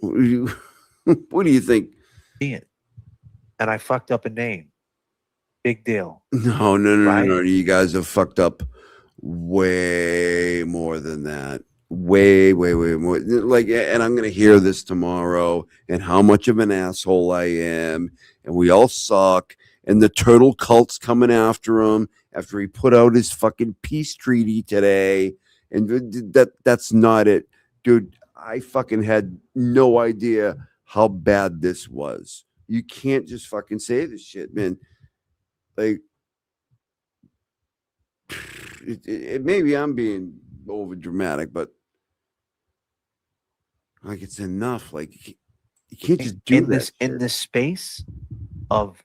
What do you think? And I fucked up a name. Big deal. No. Right? No. You guys have fucked up way more than that. Way more. Like, and I'm gonna hear this tomorrow, and how much of an asshole I am, and we all suck. And the turtle cult's coming after him after he put out his fucking peace treaty today. And that's not it, dude. I fucking had no idea how bad this was. You can't just fucking say this shit, man. Like, maybe I'm being over dramatic, but like it's enough. Like you can't just do that in this space of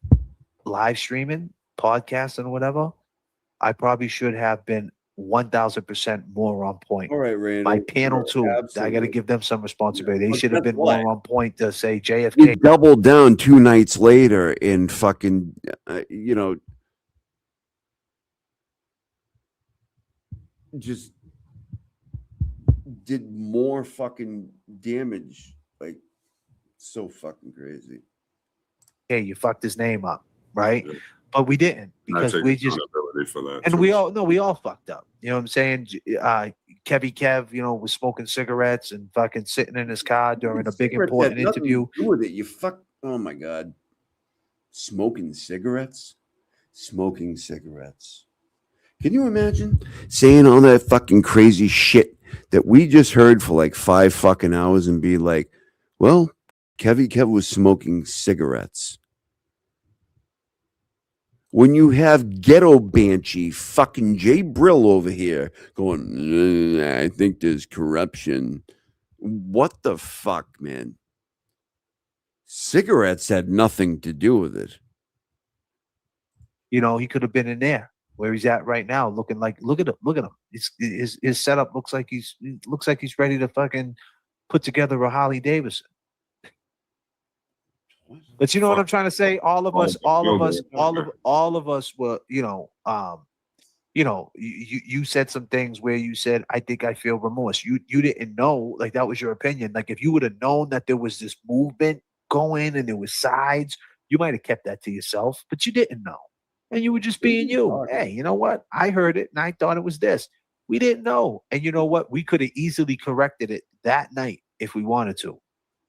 live streaming, podcasts, and whatever. I probably should have been 1,000% more on point. All right, Randall. My panel too. I got to Absolutely. give them some responsibility. They But should have that's been why. more on point to say You JFK. doubled down 2 nights later and fucking, just did more fucking damage. Like, so fucking crazy. Hey, you fucked his name up, right? Yeah. But we didn't I because take we just accountability for that. and too. we all fucked up. You know what I'm saying? Kevy Kev, was smoking cigarettes and fucking sitting in his car during a big Cigarettes important had nothing to interview. do with it. You fuck. Oh my god. Smoking cigarettes. Can you imagine saying all that fucking crazy shit that we just heard for like 5 fucking hours and be like, well, Kevy Kev was smoking cigarettes. When you have ghetto banshee fucking Jay Brill over here going, I think there's corruption. What the fuck, man? Cigarettes had nothing to do with it. He could have been in there where he's at right now, looking like look at him. His setup looks like he's ready to fucking put together a Harley Davidson. But you know what I'm trying to say? All of us were, you said some things where you said, I think I feel remorse. You didn't know, like that was your opinion. Like if you would have known that there was this movement going and there was sides, you might have kept that to yourself, but you didn't know. And you were just being you. Hey, you know what? I heard it and I thought it was this. We didn't know. And you know what? We could have easily corrected it that night if we wanted to.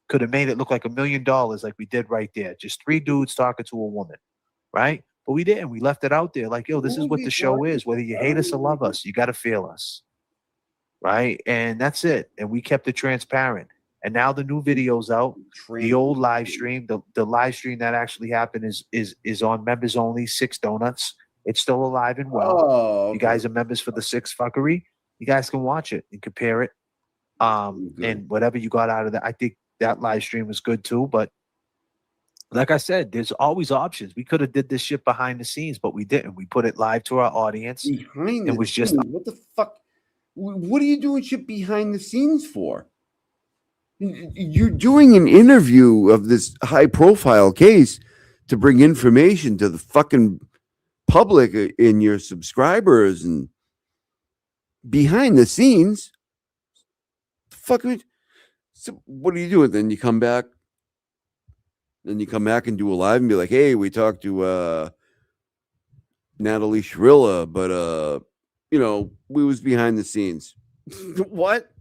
Could have made it look like $1 million like we did right there. Just 3 dudes talking to a woman, right? But we didn't. We left it out there like, yo, this is what the show is. Whether you hate us or love us, you got to feel us, right? And that's it. And we kept it transparent. And now the new video's out. The old live stream, the live stream that actually happened is on members only, 6 donuts. It's still alive and well. Oh, You guys are members for the six fuckery. You guys can watch it and compare it. And whatever you got out of that, I think that live stream was good too. But like I said, there's always options. We could have did this shit behind the scenes, but we didn't. We put it live to our audience. Behind It the was just scenes? What the fuck? What are you doing shit behind the scenes for? You're doing an interview of this high profile case to bring information to the fucking public and your subscribers, and behind the scenes. Fuck it. So what are you doing? Then you come back. Then you come back and do a live and be like, hey, we talked to Natalie Shrilla, but you know, we was behind the scenes. What?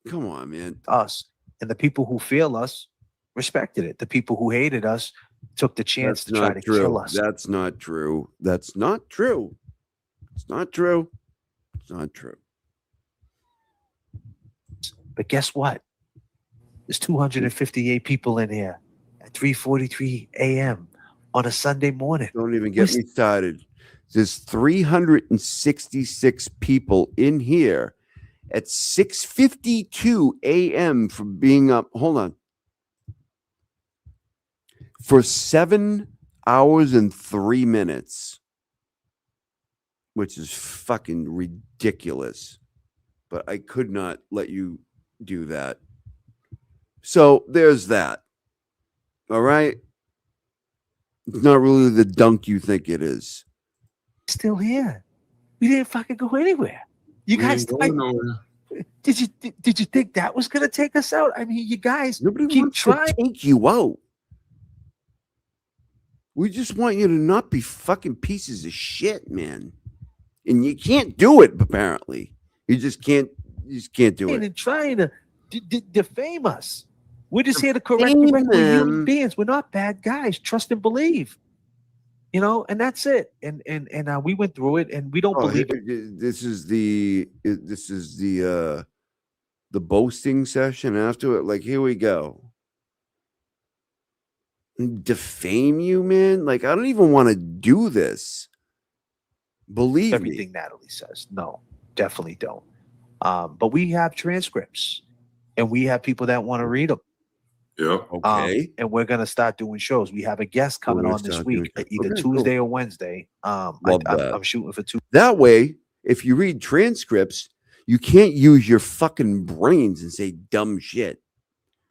Come on, man. Us and the people who feel us respected it. The people who hated us took the chance to try to kill us. That's not true. That's not true. It's not true. It's not true. But guess what? There's 258 people in here at 3:43 a.m. on a Sunday morning. Don't even get me started. There's 366 people in here at 6:52 a.m. for being up. Hold on. For 7 hours and 3 minutes, which is fucking ridiculous. But I could not let you do that. So there's that. All right. It's not really the dunk you think it is. Still here. We didn't fucking go anywhere. You guys, did you think that was gonna take us out? I mean, you guys keep trying. Take you out. We just want you to not be fucking pieces of shit, man. And you can't do it, apparently. You just can't do it. And trying to defame us. We're just here to correct we're human beings. We're not bad guys. Trust and believe. You know, and that's it. And we went through it, and we don't believe it. This is the boasting session after it. Like, here we go. Defame you, man. Like, I don't even want to do this. Believe everything Natalie says. No, definitely don't. But we have transcripts, and we have people that want to read them. Yeah. Okay. And we're gonna start doing shows. We have a guest coming on this week, either Tuesday or Wednesday. I'm shooting for two. That way, if you read transcripts, you can't use your fucking brains and say dumb shit,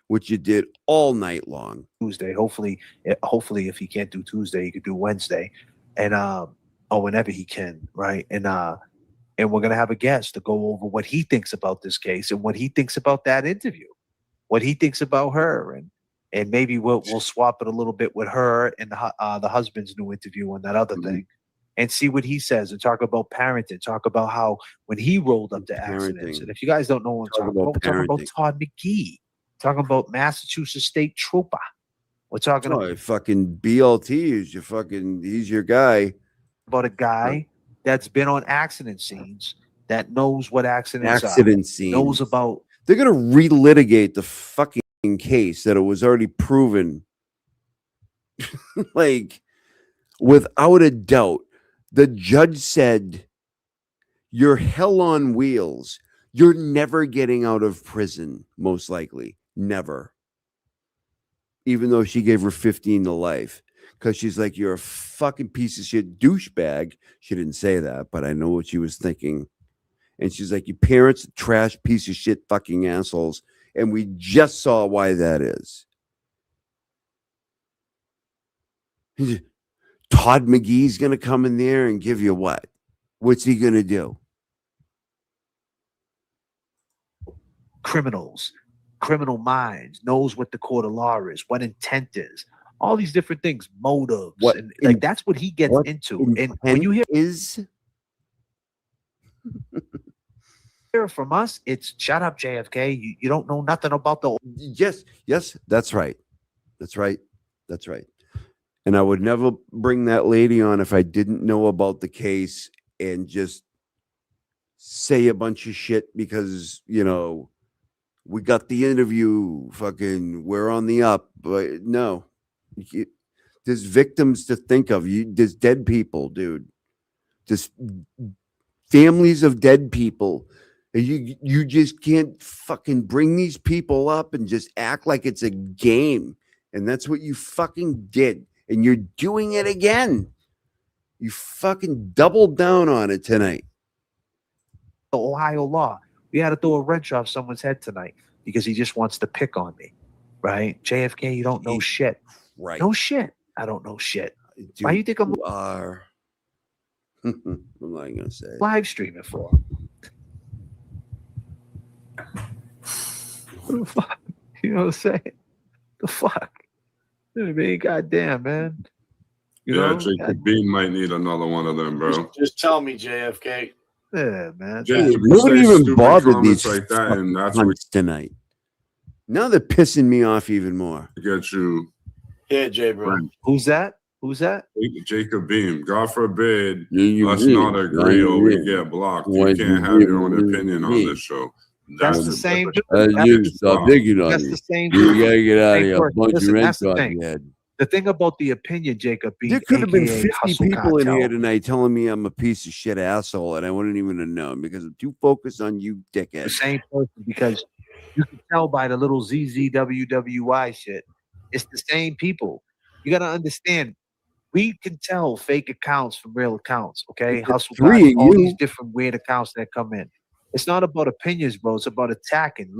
which you did all night long. Tuesday, hopefully, if he can't do Tuesday, he could do Wednesday, and or whenever he can, right? And we're gonna have a guest to go over what he thinks about this case and what he thinks about that interview, what he thinks about her, and maybe we'll swap it a little bit with her and the husband's new interview and that other thing, and see what he says, and talk about parenting, talk about how when he rolled up to accidents. And if you guys don't know what I'm talking about, we're talking about Todd McGee, talking about Massachusetts State Trooper. We're talking about fucking BLT is your fucking, he's your guy. About a guy that's been on accident scenes, that knows what accidents scenes, knows about. They're gonna relitigate the fucking case that it was already proven. Like, without a doubt, the judge said, "You're hell on wheels. You're never getting out of prison, most likely, never." Even though she gave her 15 to life. Because she's like, you're a fucking piece of shit douchebag. She didn't say that, but I know what she was thinking. And she's like, your parents, trash piece of shit fucking assholes. And we just saw why that is. Todd McGee's going to come in there and give you what? What's he going to do? Criminals, criminal minds, knows what the court of law is, what intent is. All these different things, motives, and like that's what he gets into. And when you hear from us, it's shut up, JFK. You don't know nothing about the. Yes, that's right. That's right. That's right. And I would never bring that lady on if I didn't know about the case and just say a bunch of shit because, you know, we got the interview, fucking, we're on the up. But no. There's victims to think of. There's dead people, dude. Just families of dead people. And you just can't fucking bring these people up and just act like it's a game. And that's what you fucking did. And you're doing it again. You fucking doubled down on it tonight. The Ohio law. We had to throw a wrench off someone's head tonight because he just wants to pick on me. Right? JFK, you don't know shit. Right. No shit. I don't know shit. Dude, Why you think I'm you are? What am I gonna say? live streaming for? What the fuck? You know what I'm saying? The fuck? You know what I mean? Goddamn, man. You Yeah, know? Jacob Bean might need another one of them, bro. Just tell me, JFK. Yeah, man. Jacob, you Nobody say even stupid bothered comments these like that, and that's what cunts tonight. Now they're pissing me off even more. gets you. Yeah, Jay, bro. Who's that? Who's that? Jacob Beam. God forbid you us agree. not agree or we agree. get blocked. Why You do can't you have your agree own with opinion on me? this show. That's the same. You stop digging on That's me. the same. You gotta get out of same here. person. Bunch of Listen, rent that's the on thing. your head. The thing about the opinion, Jacob, being There could have been AKA 50 hustle people in cartel. here tonight telling me I'm a piece of shit asshole, and I wouldn't even have known because I'm too focused on you, The dickhead. same person, because you can tell by the little ZZWWY shit. It's the same people. You got to understand. We can tell fake accounts from real accounts. Okay, It's hustle three guys, of all you. these different weird accounts that come in. It's not about opinions, bro. It's about attacking.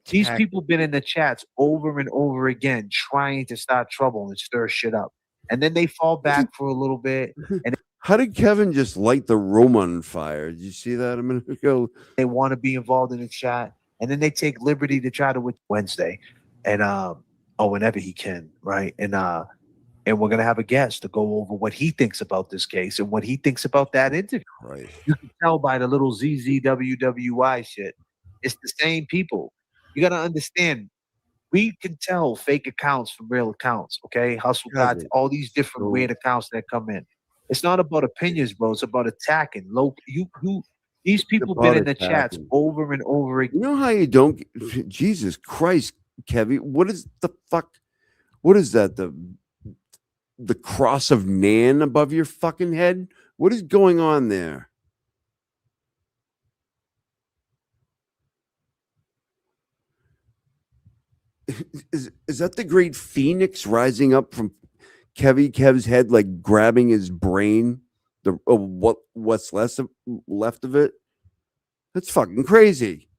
These people been in the chats over and over again, trying to start trouble and stir shit up, and then they fall back for a little bit, and How did Kevin just light the room on fire? Did you see that a minute ago? they want to be involved in the chat, and then they take liberty to try to win Wednesday, and whenever he can, right? And we're gonna have a guest to go over what he thinks about this case and what he thinks about that interview. Right. You can tell by the little ZZWWY shit. It's the same people. You gotta understand. We can tell fake accounts from real accounts. Okay, hustle guys, all these different weird accounts that come in. It's not about opinions, bro. It's about attacking. These people been in the chats over and over again. You know how you don't? Jesus Christ, Kevin! What is the fuck? What is that? The cross of Nan above your fucking head? What is going on there? Is that the great phoenix rising up from Kev's head, like grabbing his brain? What's left of it? That's fucking crazy.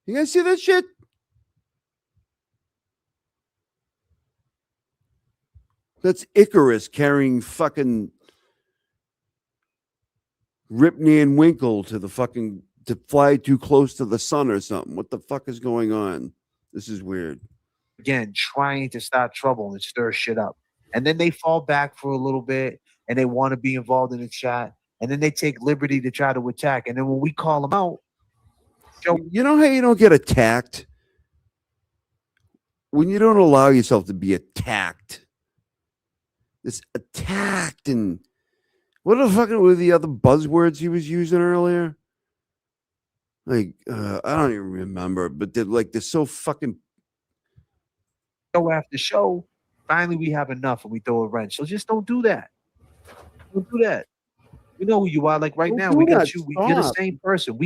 You guys see that shit? That's Icarus carrying fucking Rip Nan Winkle to fly too close to the sun or something. What the fuck is going on? This is weird. Again, trying to start trouble and stir shit up. And then they fall back for a little bit and they want to be involved in the chat. And then they take liberty to try to attack. And then when we call them out, you know how you don't get attacked? When you don't allow yourself to be attacked. It's attacked and what the fuck were the other buzzwords he was using earlier? Like, I don't even remember, but they're so fucking. Show after show, finally we have enough and we throw a wrench. So just don't do that. Don't do that. We know who you are. Like right now, we got you. You're the same person.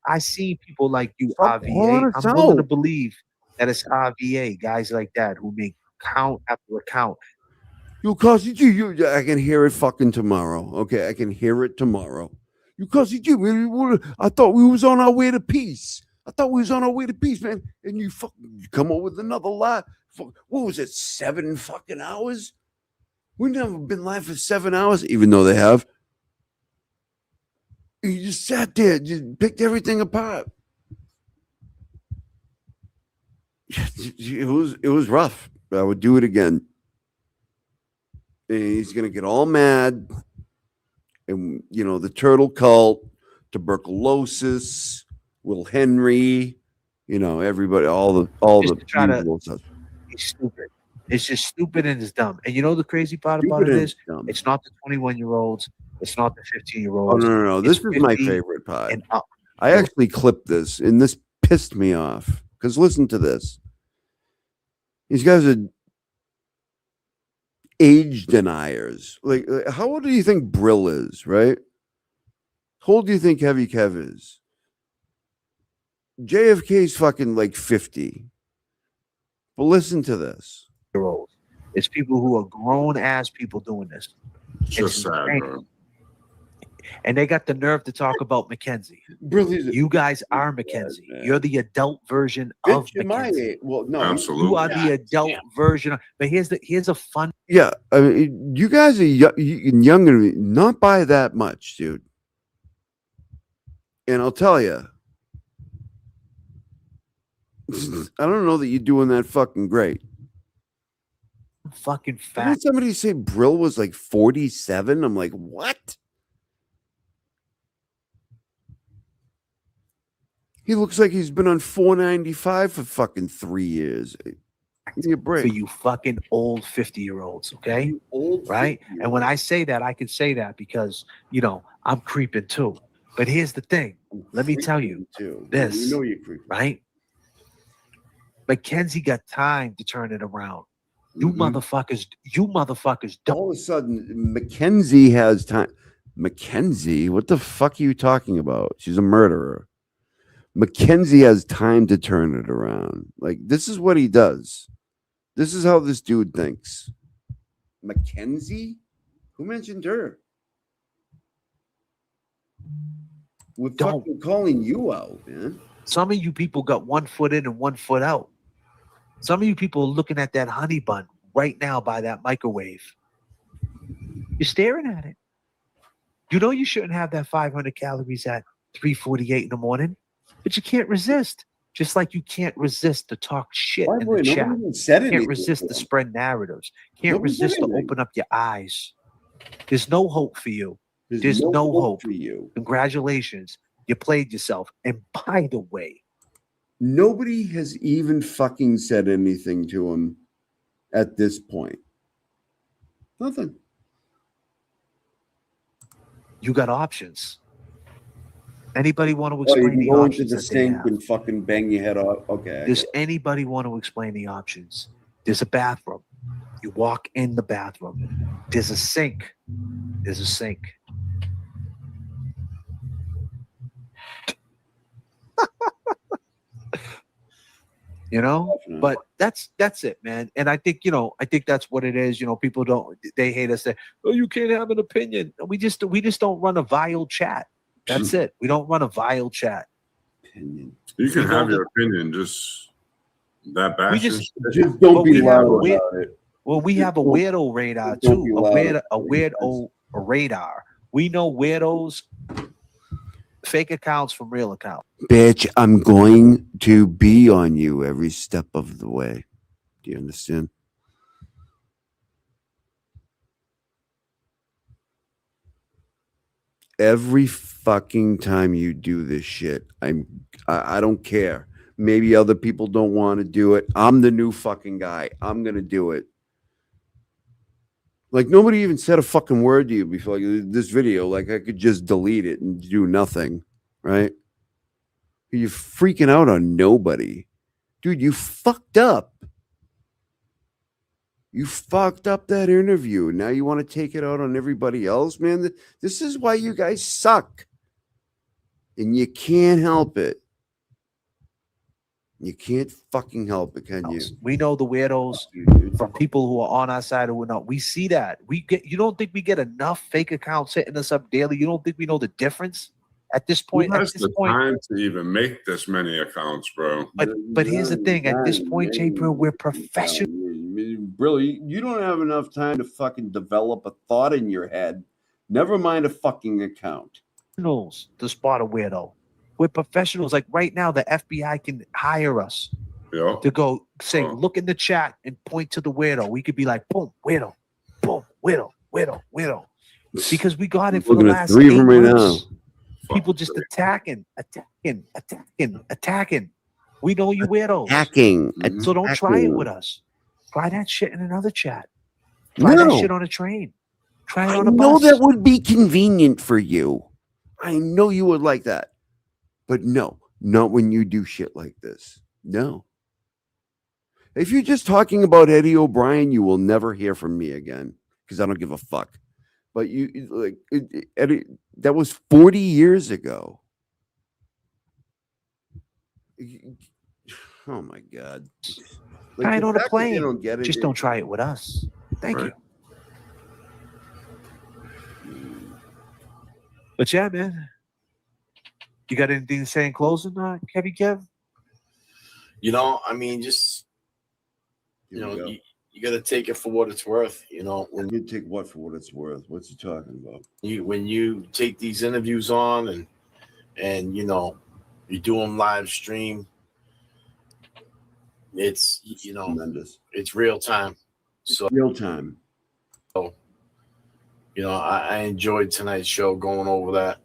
I see people like you, RVA. I'm willing to believe that it's RVA, guys like that who make count after account. You Cossy, I can hear it fucking tomorrow. Okay, I can hear it tomorrow. You Cossy, I thought we was on our way to peace. Man. And you come up with another lie. What was it, 7 fucking hours? We've never been live for 7 hours, even though they have. You just sat there, just picked everything apart. It was rough. I would do it again. And he's gonna get all mad, and the turtle cult, tuberculosis, Will Henry, everybody, all the usual stuff. He's stupid. It's just stupid and it's dumb. And you know the crazy part about it is, it's not the 21-year-olds, it's not the 15-year-olds. Oh no! This is my favorite part. I actually clipped this, and this pissed me off because listen to this. These guys are age deniers. Like, how old do you think Brill is, right? How old do you think Heavy Kev is? JFK's fucking like 50. But listen to this. It's people who are grown ass people doing this. Just sad, bro. And they got the nerve to talk about Mackenzie. Brilliant. You guys are Mackenzie. You're the adult version of Mackenzie. Well, no, absolutely. You are the adult version. But here's a fun. Yeah, I mean, you guys are younger than me, not by that much, dude. And I'll tell you, I don't know that you're doing that fucking great. Fucking I heard fat. somebody say Brill was like 47. I'm like, what? He looks like he's been on 495 for fucking 3 years. Give me a break. For you fucking old 50-year-olds, okay? Right? And when I say that, I can say that because, I'm creeping too. But here's the thing. Let me tell you this. You know you're creeping. Right? Mackenzie got time to turn it around. You motherfuckers don't. All of a sudden, Mackenzie has time. Mackenzie? What the fuck are you talking about? She's a murderer. Mackenzie has time to turn it around. Like, this is what he does. This is how this dude thinks. Mackenzie? Who mentioned her? We're fucking calling you out, man. Some of you people got 1 foot in and 1 foot out. Some of you people are looking at that honey bun right now by that microwave. You're staring at it. You know you shouldn't have that 500 calories at 3:48 in the morning, but you can't resist. Just like you can't resist to talk shit in the chat. Can't resist to spread narratives. Can't resist to open up your eyes. There's no hope for you. There's no hope for you. Congratulations. You played yourself. And by the way, nobody has even fucking said anything to him at this point. Nothing. You got options. Anybody want to explain the go options? Into the sink and fucking bang your head off. Okay. Does anybody want to explain the options? There's a bathroom. You walk in the bathroom. There's a sink. There's a sink. But that's it, man. And I think that's what it is. People they hate us. Say, oh, you can't have an opinion. We just don't run a vile chat. That's it. We don't run a vile chat. Opinion. You can have your opinion, just that bad. Just don't be loud about it. Well, we have a weirdo radar too. A weirdo radar. We know weirdos, fake accounts from real accounts. Bitch, I'm going to be on you every step of the way. Do you understand? Every fucking time you do this shit, I don't care. Maybe other people don't want to do it. I'm the new fucking guy. I'm gonna do it. Like, nobody even said a fucking word to you before this video. Like, I could just delete it and do nothing, right? You're freaking out on nobody. Dude, you fucked up. You fucked up that interview. Now you want to take it out on everybody else, man? This is why you guys suck. And you can't help it. You can't fucking help it, can you? We know the weirdos from people who are on our side or not. We see that. You don't think we get enough fake accounts hitting us up daily? You don't think we know the difference at this point? Who has the time to even make this many accounts, bro? But here's the thing. At this point, J. Bro, we're professional. Really, you don't have enough time to fucking develop a thought in your head. Never mind a fucking account. To spot a weirdo. We're professionals. Like right now, the FBI can hire us to go say, look in the chat and point to the weirdo. We could be like, boom, weirdo, boom, weirdo, weirdo, weirdo. Because we got it for the last 8 months. People just attacking. We know you weirdos. Attacking. So don't try it with us. Try that shit in another chat. Try that shit on a train. Try it on a bus. I know that would be convenient for you. I know you would like that. But no, not when you do shit like this. No. If you're just talking about Eddie O'Brien, you will never hear from me again because I don't give a fuck. But Eddie, that was 40 years ago. Oh my God. Try it the on a fact that they plane. don't get it, Just don't try it with us. Thank you. But yeah, man. You got anything to say in closing, Kevy Kev? You know, I mean, just you got to take it for what it's worth. You know, when you take what for what it's worth. What's he talking about? when you take these interviews on and you know you do them live stream, it's tremendous. It's real time. So real time. So you know, I enjoyed tonight's show going over that.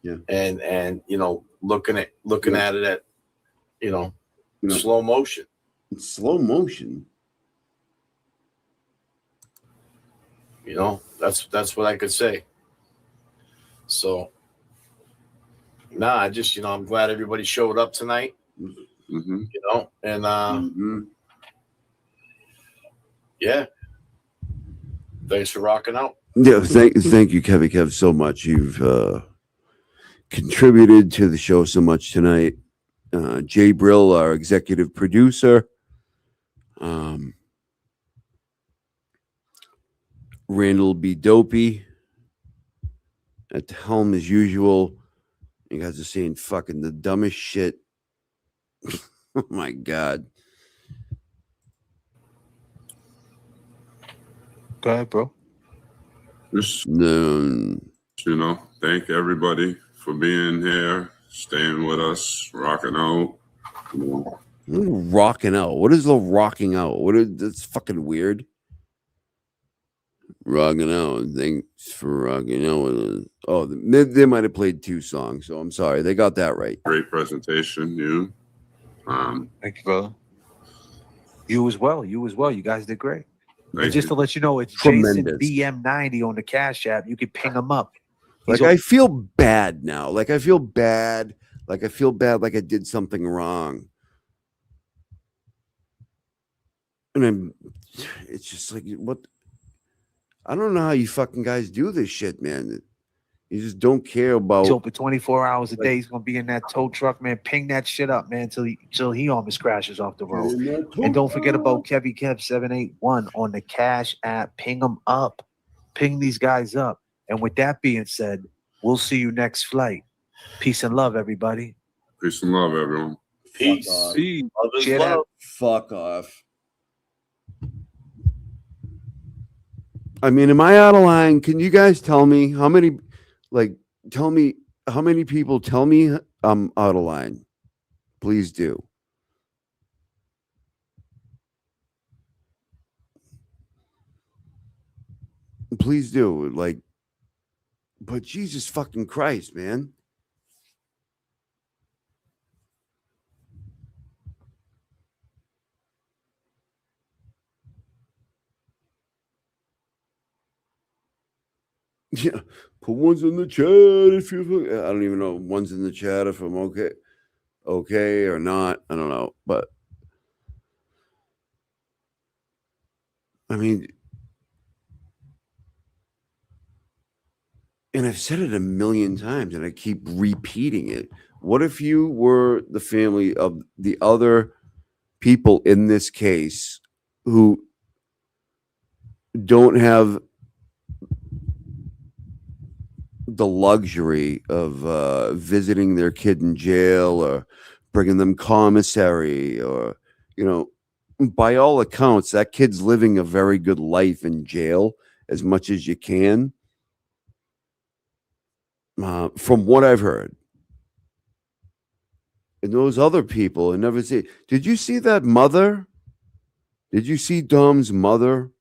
Yeah. And you know, looking at it at slow motion. It's slow motion. You know, that's what I could say. So, I just, I'm glad everybody showed up tonight. Mm-hmm. You know, and yeah, thanks for rocking out. Yeah, thank you, Kevy Kev, so much. You've contributed to the show so much tonight. Jay Brill, our executive producer. Randall B. Dopey at the helm as usual. You guys are saying fucking the dumbest shit. Oh my God. Go ahead, bro. Just, thank everybody for being here, staying with us, rocking out. Rocking out. What is the rocking out? That's fucking weird. Rocking out. Thanks for rocking out with us. Oh, they might have played 2 songs, so I'm sorry. They got that right. Great presentation, you. Thank you, brother. You as well. You guys did great. And just you. to let you know, it's Tremendous. Jason BM90 on the Cash App. You can ping him up. Like, I feel bad now. Like, I feel bad. Like, I did something wrong. And it's just like, what? I don't know how you fucking guys do this shit, man. You just don't care about. He's open 24 hours a day. He's gonna be in that tow truck, man. Ping that shit up, man, till he almost crashes off the road. And don't forget about Kevy Kev 781 on the Cash App. Ping them up. Ping these guys up. And with that being said, we'll see you next flight. Peace and love, everybody. Peace and love, everyone. Peace. Fuck Peace. Love is Cheer love. that. Fuck off. I mean, am I out of line? Can you guys tell me how many, people tell me I'm out of line? Please do. Please do. But Jesus fucking Christ, man. Yeah, put ones in the chat if you. I don't even know ones in the chat if I'm okay or not. I don't know, but I mean, and I've said it a million times, and I keep repeating it. What if you were the family of the other people in this case who don't have the luxury of visiting their kid in jail or bringing them commissary or, by all accounts, that kid's living a very good life in jail as much as you can. From what I've heard. And those other people, I never see. Did you see that mother? Did you see Dom's mother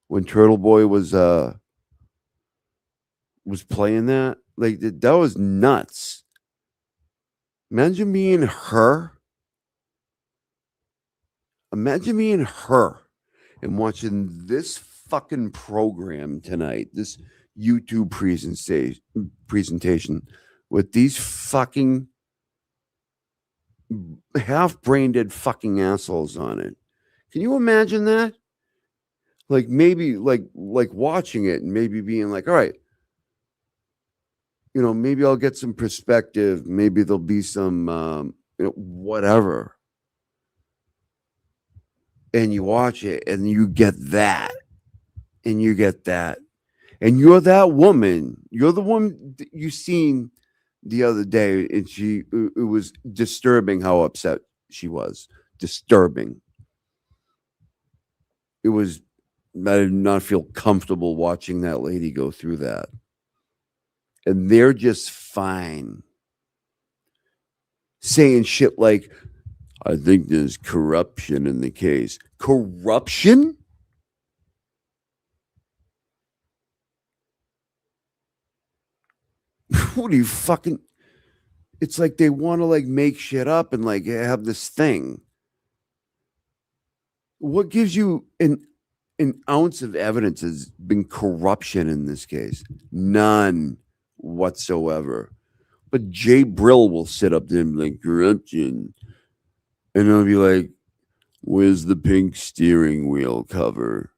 when Turtle Boy was playing that? Like, that was nuts. Imagine being her. Imagine being her and watching this fucking program tonight, this YouTube presentation with these fucking half brain dead fucking assholes on it. Can you imagine that? Like maybe like watching it and maybe being like, all right, you know, maybe I'll get some perspective. Maybe there'll be some, you know, whatever. And you watch it and you get that. And you get that. And you're that woman. You're the one you seen the other day. And it was disturbing how upset she was. Disturbing. It was, I did not feel comfortable watching that lady go through that. And they're just fine. Saying shit like, I think there's corruption in the case. Corruption? What are you fucking? It's like they want to like make shit up and like have this thing. What gives you an ounce of evidence has been corruption in this case? None whatsoever. But Jay Brill will sit up there and be like, corruption. And I'll be like, where's the pink steering wheel cover?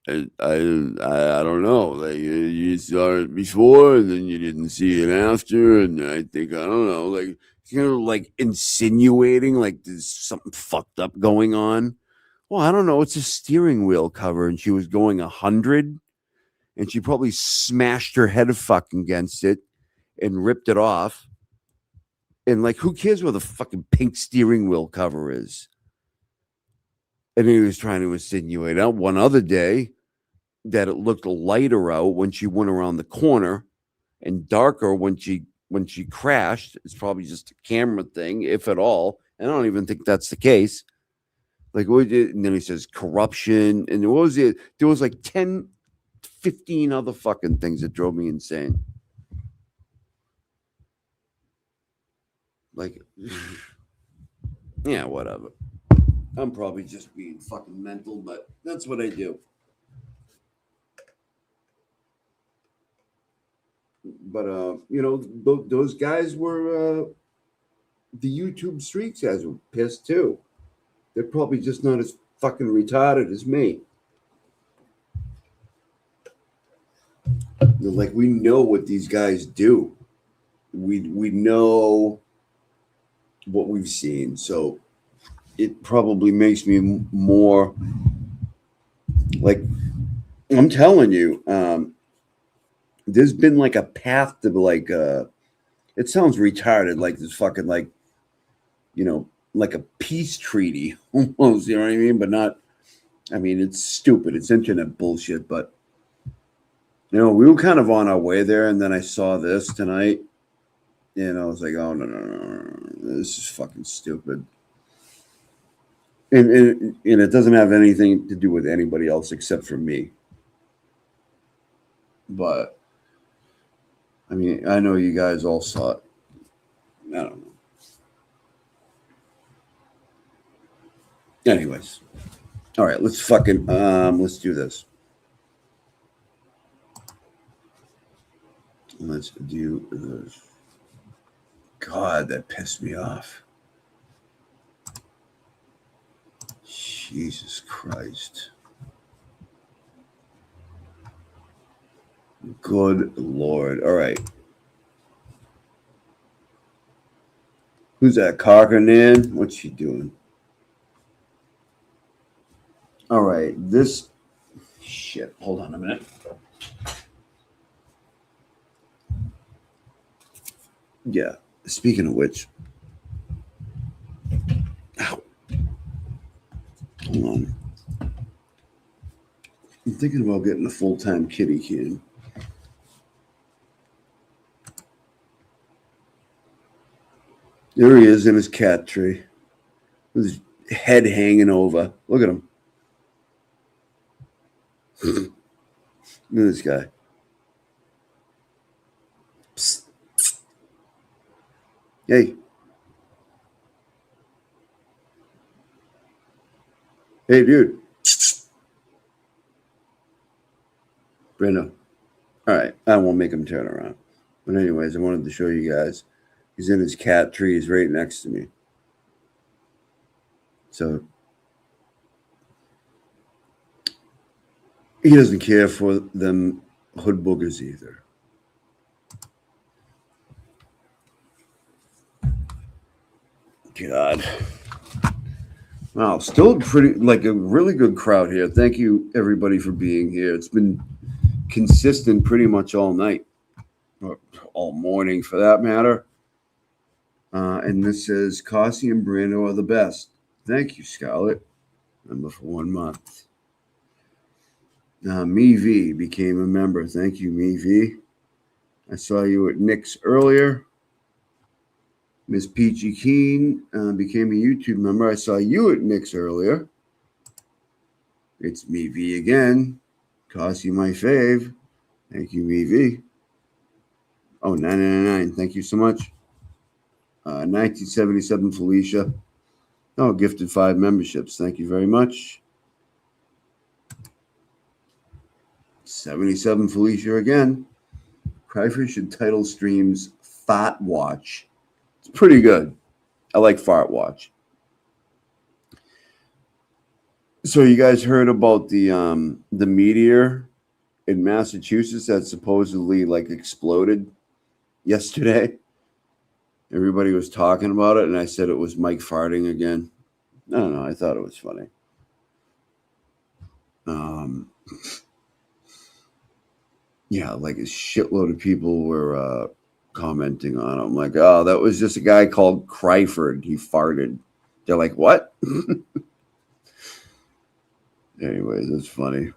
I don't know. Like you saw it before, and then you didn't see it after, and I think I don't know. Like like insinuating like there's something fucked up going on. Well, I don't know. It's a steering wheel cover, and she was going 100, and she probably smashed her head fucking against it and ripped it off. And like, who cares where the fucking pink steering wheel cover is? And he was trying to insinuate out one other day that it looked lighter out when she went around the corner and darker when she crashed. It's probably just a camera thing, if at all. And I don't even think that's the case. Like, what did, and then he says corruption. And what was it? There was like 10, 15 other fucking things that drove me insane. Like, yeah, whatever. I'm probably just being fucking mental, but that's what I do. But you know, those guys were the YouTube street guys were pissed too. They're probably just not as fucking retarded as me. They're like, we know what these guys do. We know what we've seen, so it probably makes me more like, I'm telling you, there's been like a path to like it sounds retarded, like this fucking like, you know, like a peace treaty almost, you know what I mean? But not, I mean, it's stupid, it's internet bullshit, but you know, we were kind of on our way there, and then I saw this tonight, and I was like, oh no, this is fucking stupid. And it doesn't have anything to do with anybody else except for me. But I mean, I know you guys all saw it. I don't know. Anyways. All right, let's fucking let's do this. Let's do this. God, that pissed me off. Jesus Christ. Good Lord. All right. Who's that? Cockernan? What's she doing? All right. This shit. Hold on a minute. Yeah. Speaking of which. Ow. Hold on. I'm thinking about getting a full-time kitty can. There he is in his cat tree with his head hanging over. Look at him. Look at this guy. Psst. Hey. Hey, dude. Brenda. All right. I won't make him turn around. But anyways, I wanted to show you guys. He's in his cat tree. He's right next to me. So he doesn't care for them hood boogers either. God. Wow, still pretty, like a really good crowd here. Thank you, everybody, for being here. It's been consistent pretty much all night, or all morning for that matter. And this says, Cossy and Brando are the best. Thank you, Scarlett. Member for 1 month. Me V became a member. Thank you, Me V. I saw you at Nick's earlier. Miss Peachy Keen became a YouTube member. I saw you at Nick's earlier. It's Me V again. Cossy, my fave. Thank you, Me V. Oh, 999. Thank you so much. 1977 Felicia. Oh, gifted 5 memberships. Thank you very much. 77 Felicia again. Cryfish should title streams Fart Watch. It's pretty good. I like Fart Watch. So you guys heard about the meteor in Massachusetts that supposedly like exploded yesterday? Everybody was talking about it, and I said it was Mike farting again. I don't know. I thought it was funny. Yeah, like a shitload of people were commenting on it. I'm like, oh, that was just a guy called Cryford. He farted. They're like, what? Anyways, that's funny.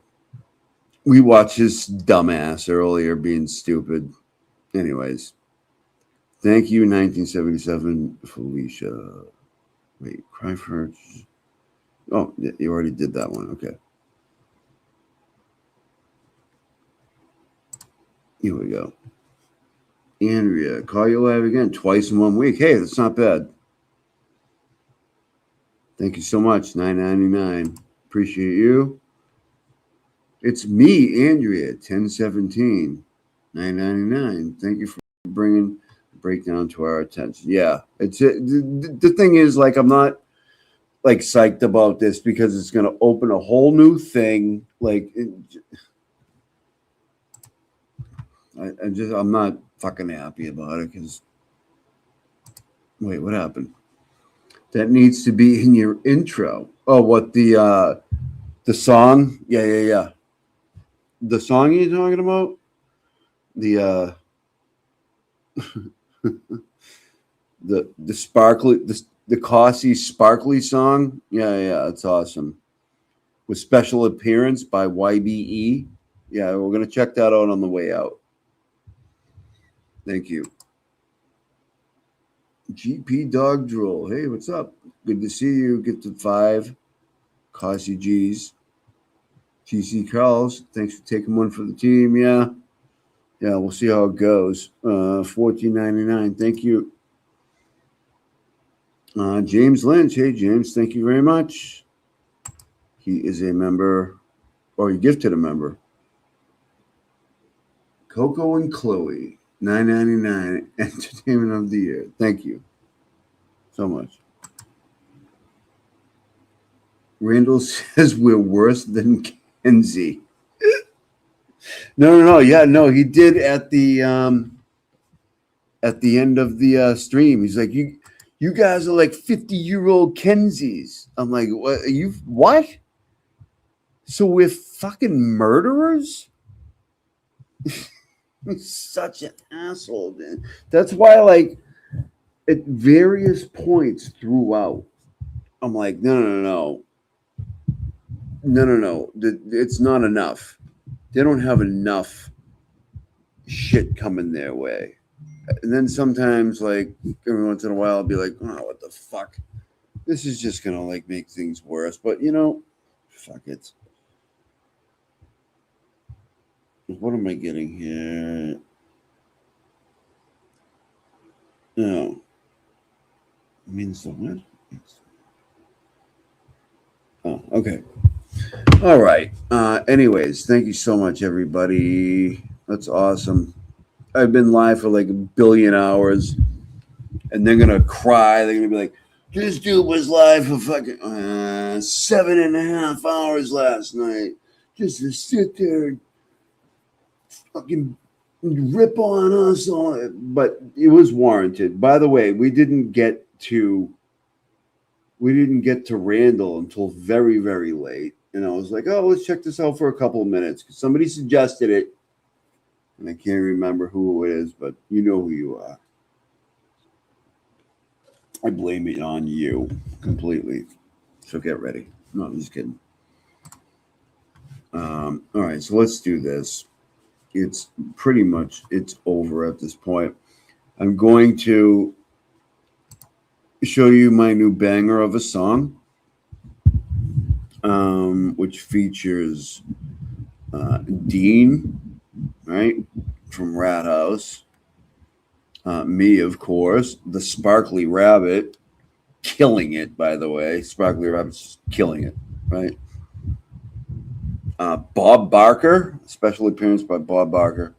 We watched his dumbass earlier being stupid. Anyways, thank you, 1977 Felicia. Wait, Cryford. Oh, you already did that one. Okay. Here we go. Andrea, call you live again twice in 1 week. Hey, that's not bad. Thank you so much. $9.99. Appreciate you. It's me, Andrea, 1017. $9.99. Thank you for bringing the breakdown to our attention. Yeah, it's the thing is, like, I'm not like psyched about this because it's going to open a whole new thing. Like, I'm not fucking happy about it because. Wait, what happened? That needs to be in your intro. Oh, what the song? Yeah. The song you're talking about? The the sparkly the Cossy Sparkly song? Yeah, it's awesome. With special appearance by YBE. Yeah, we're gonna check that out on the way out. Thank you. GP Dog Drool. Hey, what's up? Good to see you. Get to 5. Cossy G's. TC Carls. Thanks for taking one for the team. Yeah, we'll see how it goes. $14.99. Thank you. James Lynch. Hey, James. Thank you very much. He is a member, or he gifted a member. Coco and Chloe. $9.99. Entertainment of the year. Thank you so much. Randall says we're worse than Kenzie. No. Yeah, no, he did at the end of the stream. He's like, you guys are like 50-year-old Kenzies. I'm like, what? So we're fucking murderers? Such an asshole, man. That's why, like, at various points throughout, I'm like, no. It's not enough. They don't have enough shit coming their way. And then sometimes, like, every once in a while, I'll be like, oh, what the fuck? This is just going to, like, make things worse. But, fuck it. What am I getting here? No. It means the what? Oh, okay. All right. Anyways, thank you so much, everybody. That's awesome. I've been live for like 1 billion hours. and they're gonna cry. They're gonna be like, "This dude was live for fucking 7.5 hours last night, just to sit there and fucking rip on us all." But it was warranted. By the way, we didn't get to Randall until very, very late. And I was like, "Oh, let's check this out for a couple of minutes." Because somebody suggested it. And I can't remember who it is, but you know who you are. I blame it on you completely. So get ready. No, I'm just kidding. All right, so let's do this. It's pretty much, it's over at this point. I'm going to show you my new banger of a song, which features Dean, right, from Rat House, me, of course, the Sparkly Rabbit, killing it, by the way. Sparkly Rabbit's killing it, right? Bob Barker, special appearance by Bob Barker.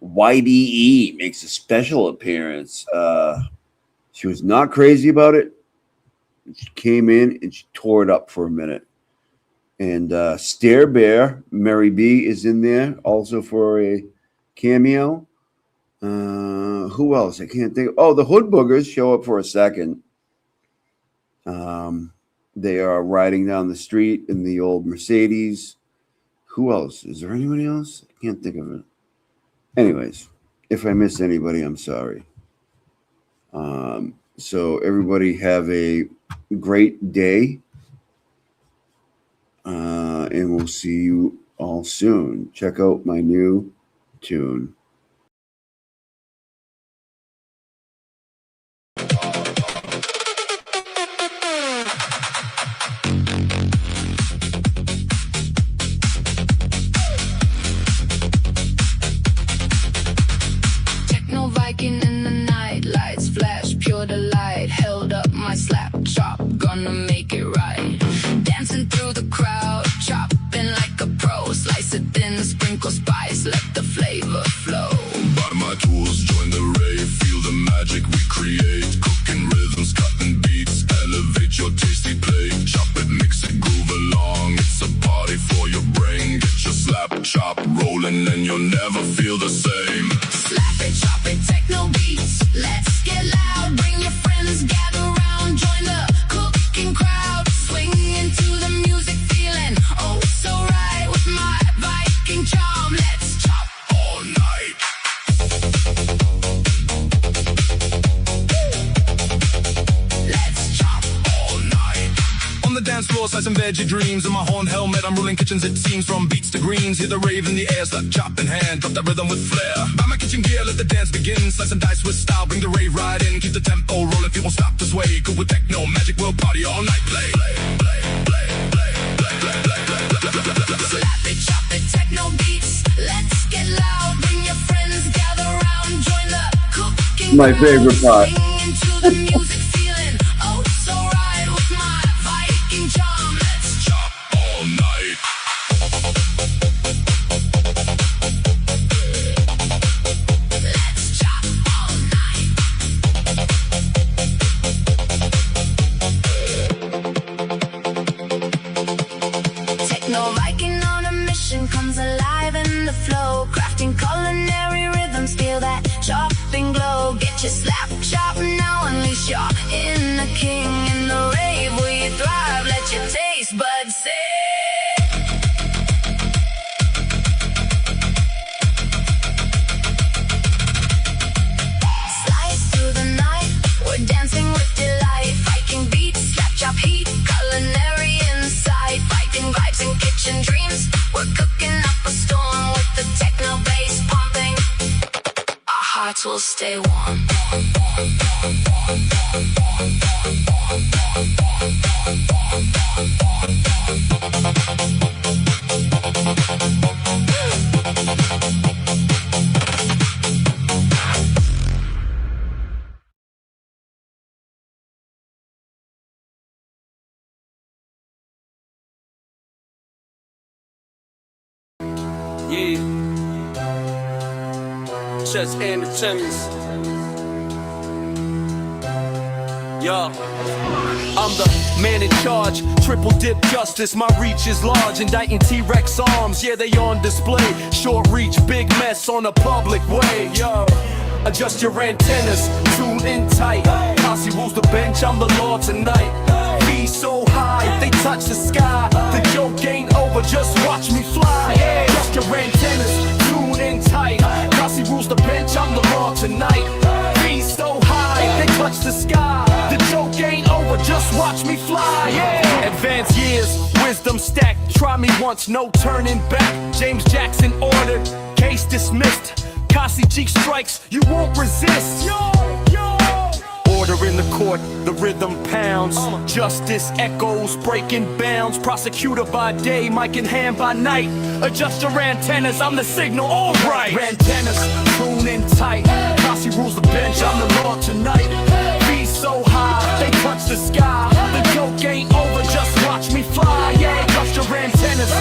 YDE makes a special appearance. She was not crazy about it. She came in and she tore it up for a minute. And Stare Bear, Mary B, is in there also for a cameo. Who else? I can't think. Oh, the Hood Boogers show up for a second. They are riding down the street in the old Mercedes. Who else? Is there anybody else? I can't think of it. Anyways, if I missed anybody, I'm sorry. So everybody have a great day. And we'll see you all soon. Check out my new tune. Techno Viking in the night, lights flash, pure delight. Held up my slap chop, gonna make it right. Dancing through the crowd, chopping like a pro. Slice it thin, sprinkle spice, let the flavor flow. Buy my tools, join the rave, feel the magic we create. Cooking rhythms, cutting beats, elevate your tasty plate. Chop it, mix it, groove along. It's a party for your brain. Get your slap chop rolling and you'll never feel the same. Slap it, chop it, techno beats. Let's get loud, bring your friends, gather round, join the cooking crowd. Swing into the music, feeling oh so right with my Viking charm. Let's chop all night. Let's chop all night. On the dance floor, slice and veggie dreams. In my horn helmet, I'm ruling kitchens, it seems. From beats to greens, hear the rave in the air. Slap, chop in hand, drop that rhythm with flair. Buy my kitchen gear, let the dance begin. Slice and dice with style, bring the rave right in. Keep the tempo rolling, people stop to sway. Good with techno, magic, we'll party all night. Play, play, play, play, play, play, play, play, play, play, play, play. Slap it, chop it, techno beats. Let's get loud, bring your friends, gather round, join the cooking My favorite part. Swing into the music, feeling oh so right with my Viking charm. Let's chop all night. Let's chop all night. Techno Viking on a mission comes alive in the flow. Crafting culinary rhythms, feel that chopping glow. Get your slap chop now, unleash your inner king. In the rave we thrive, let your taste buds say. Slice through the night, we're dancing with delight. Viking beats, slap chop heat, culinary insight. Viking vibes and kitchen dreams, we're cooking up a storm with the techno bass pumping. Our hearts will stay warm. Yeah. Just Andrew Timmons. Yo, I'm the man in charge, triple dip justice, my reach is large, indicting T-Rex arms, yeah they on display, short reach, big mess on a public way, yo. Adjust your antennas, tune in tight, Cossy rules the bench, I'm the law tonight. Be so high, they touch the sky, the joke ain't over, just watch me fly. Adjust your antennas, tune in tight, Cossy rules the bench, I'm the law tonight. Be so high, they touch the sky, the joke ain't over, just watch me fly. Advanced years, wisdom stacked, try me once, no turning back. James Jackson ordered, case dismissed. Cossy cheek strikes, you won't resist. Order in the court, the rhythm pounds. Justice echoes, breaking bounds. Prosecutor by day, mic in hand by night. Adjust your antennas, I'm the signal, alright. Antennas, tune in tight. Cossy rules the bench, I'm the law tonight. Be so high, they touch the sky. The joke ain't over, just watch me fly. Yeah, adjust your antennas.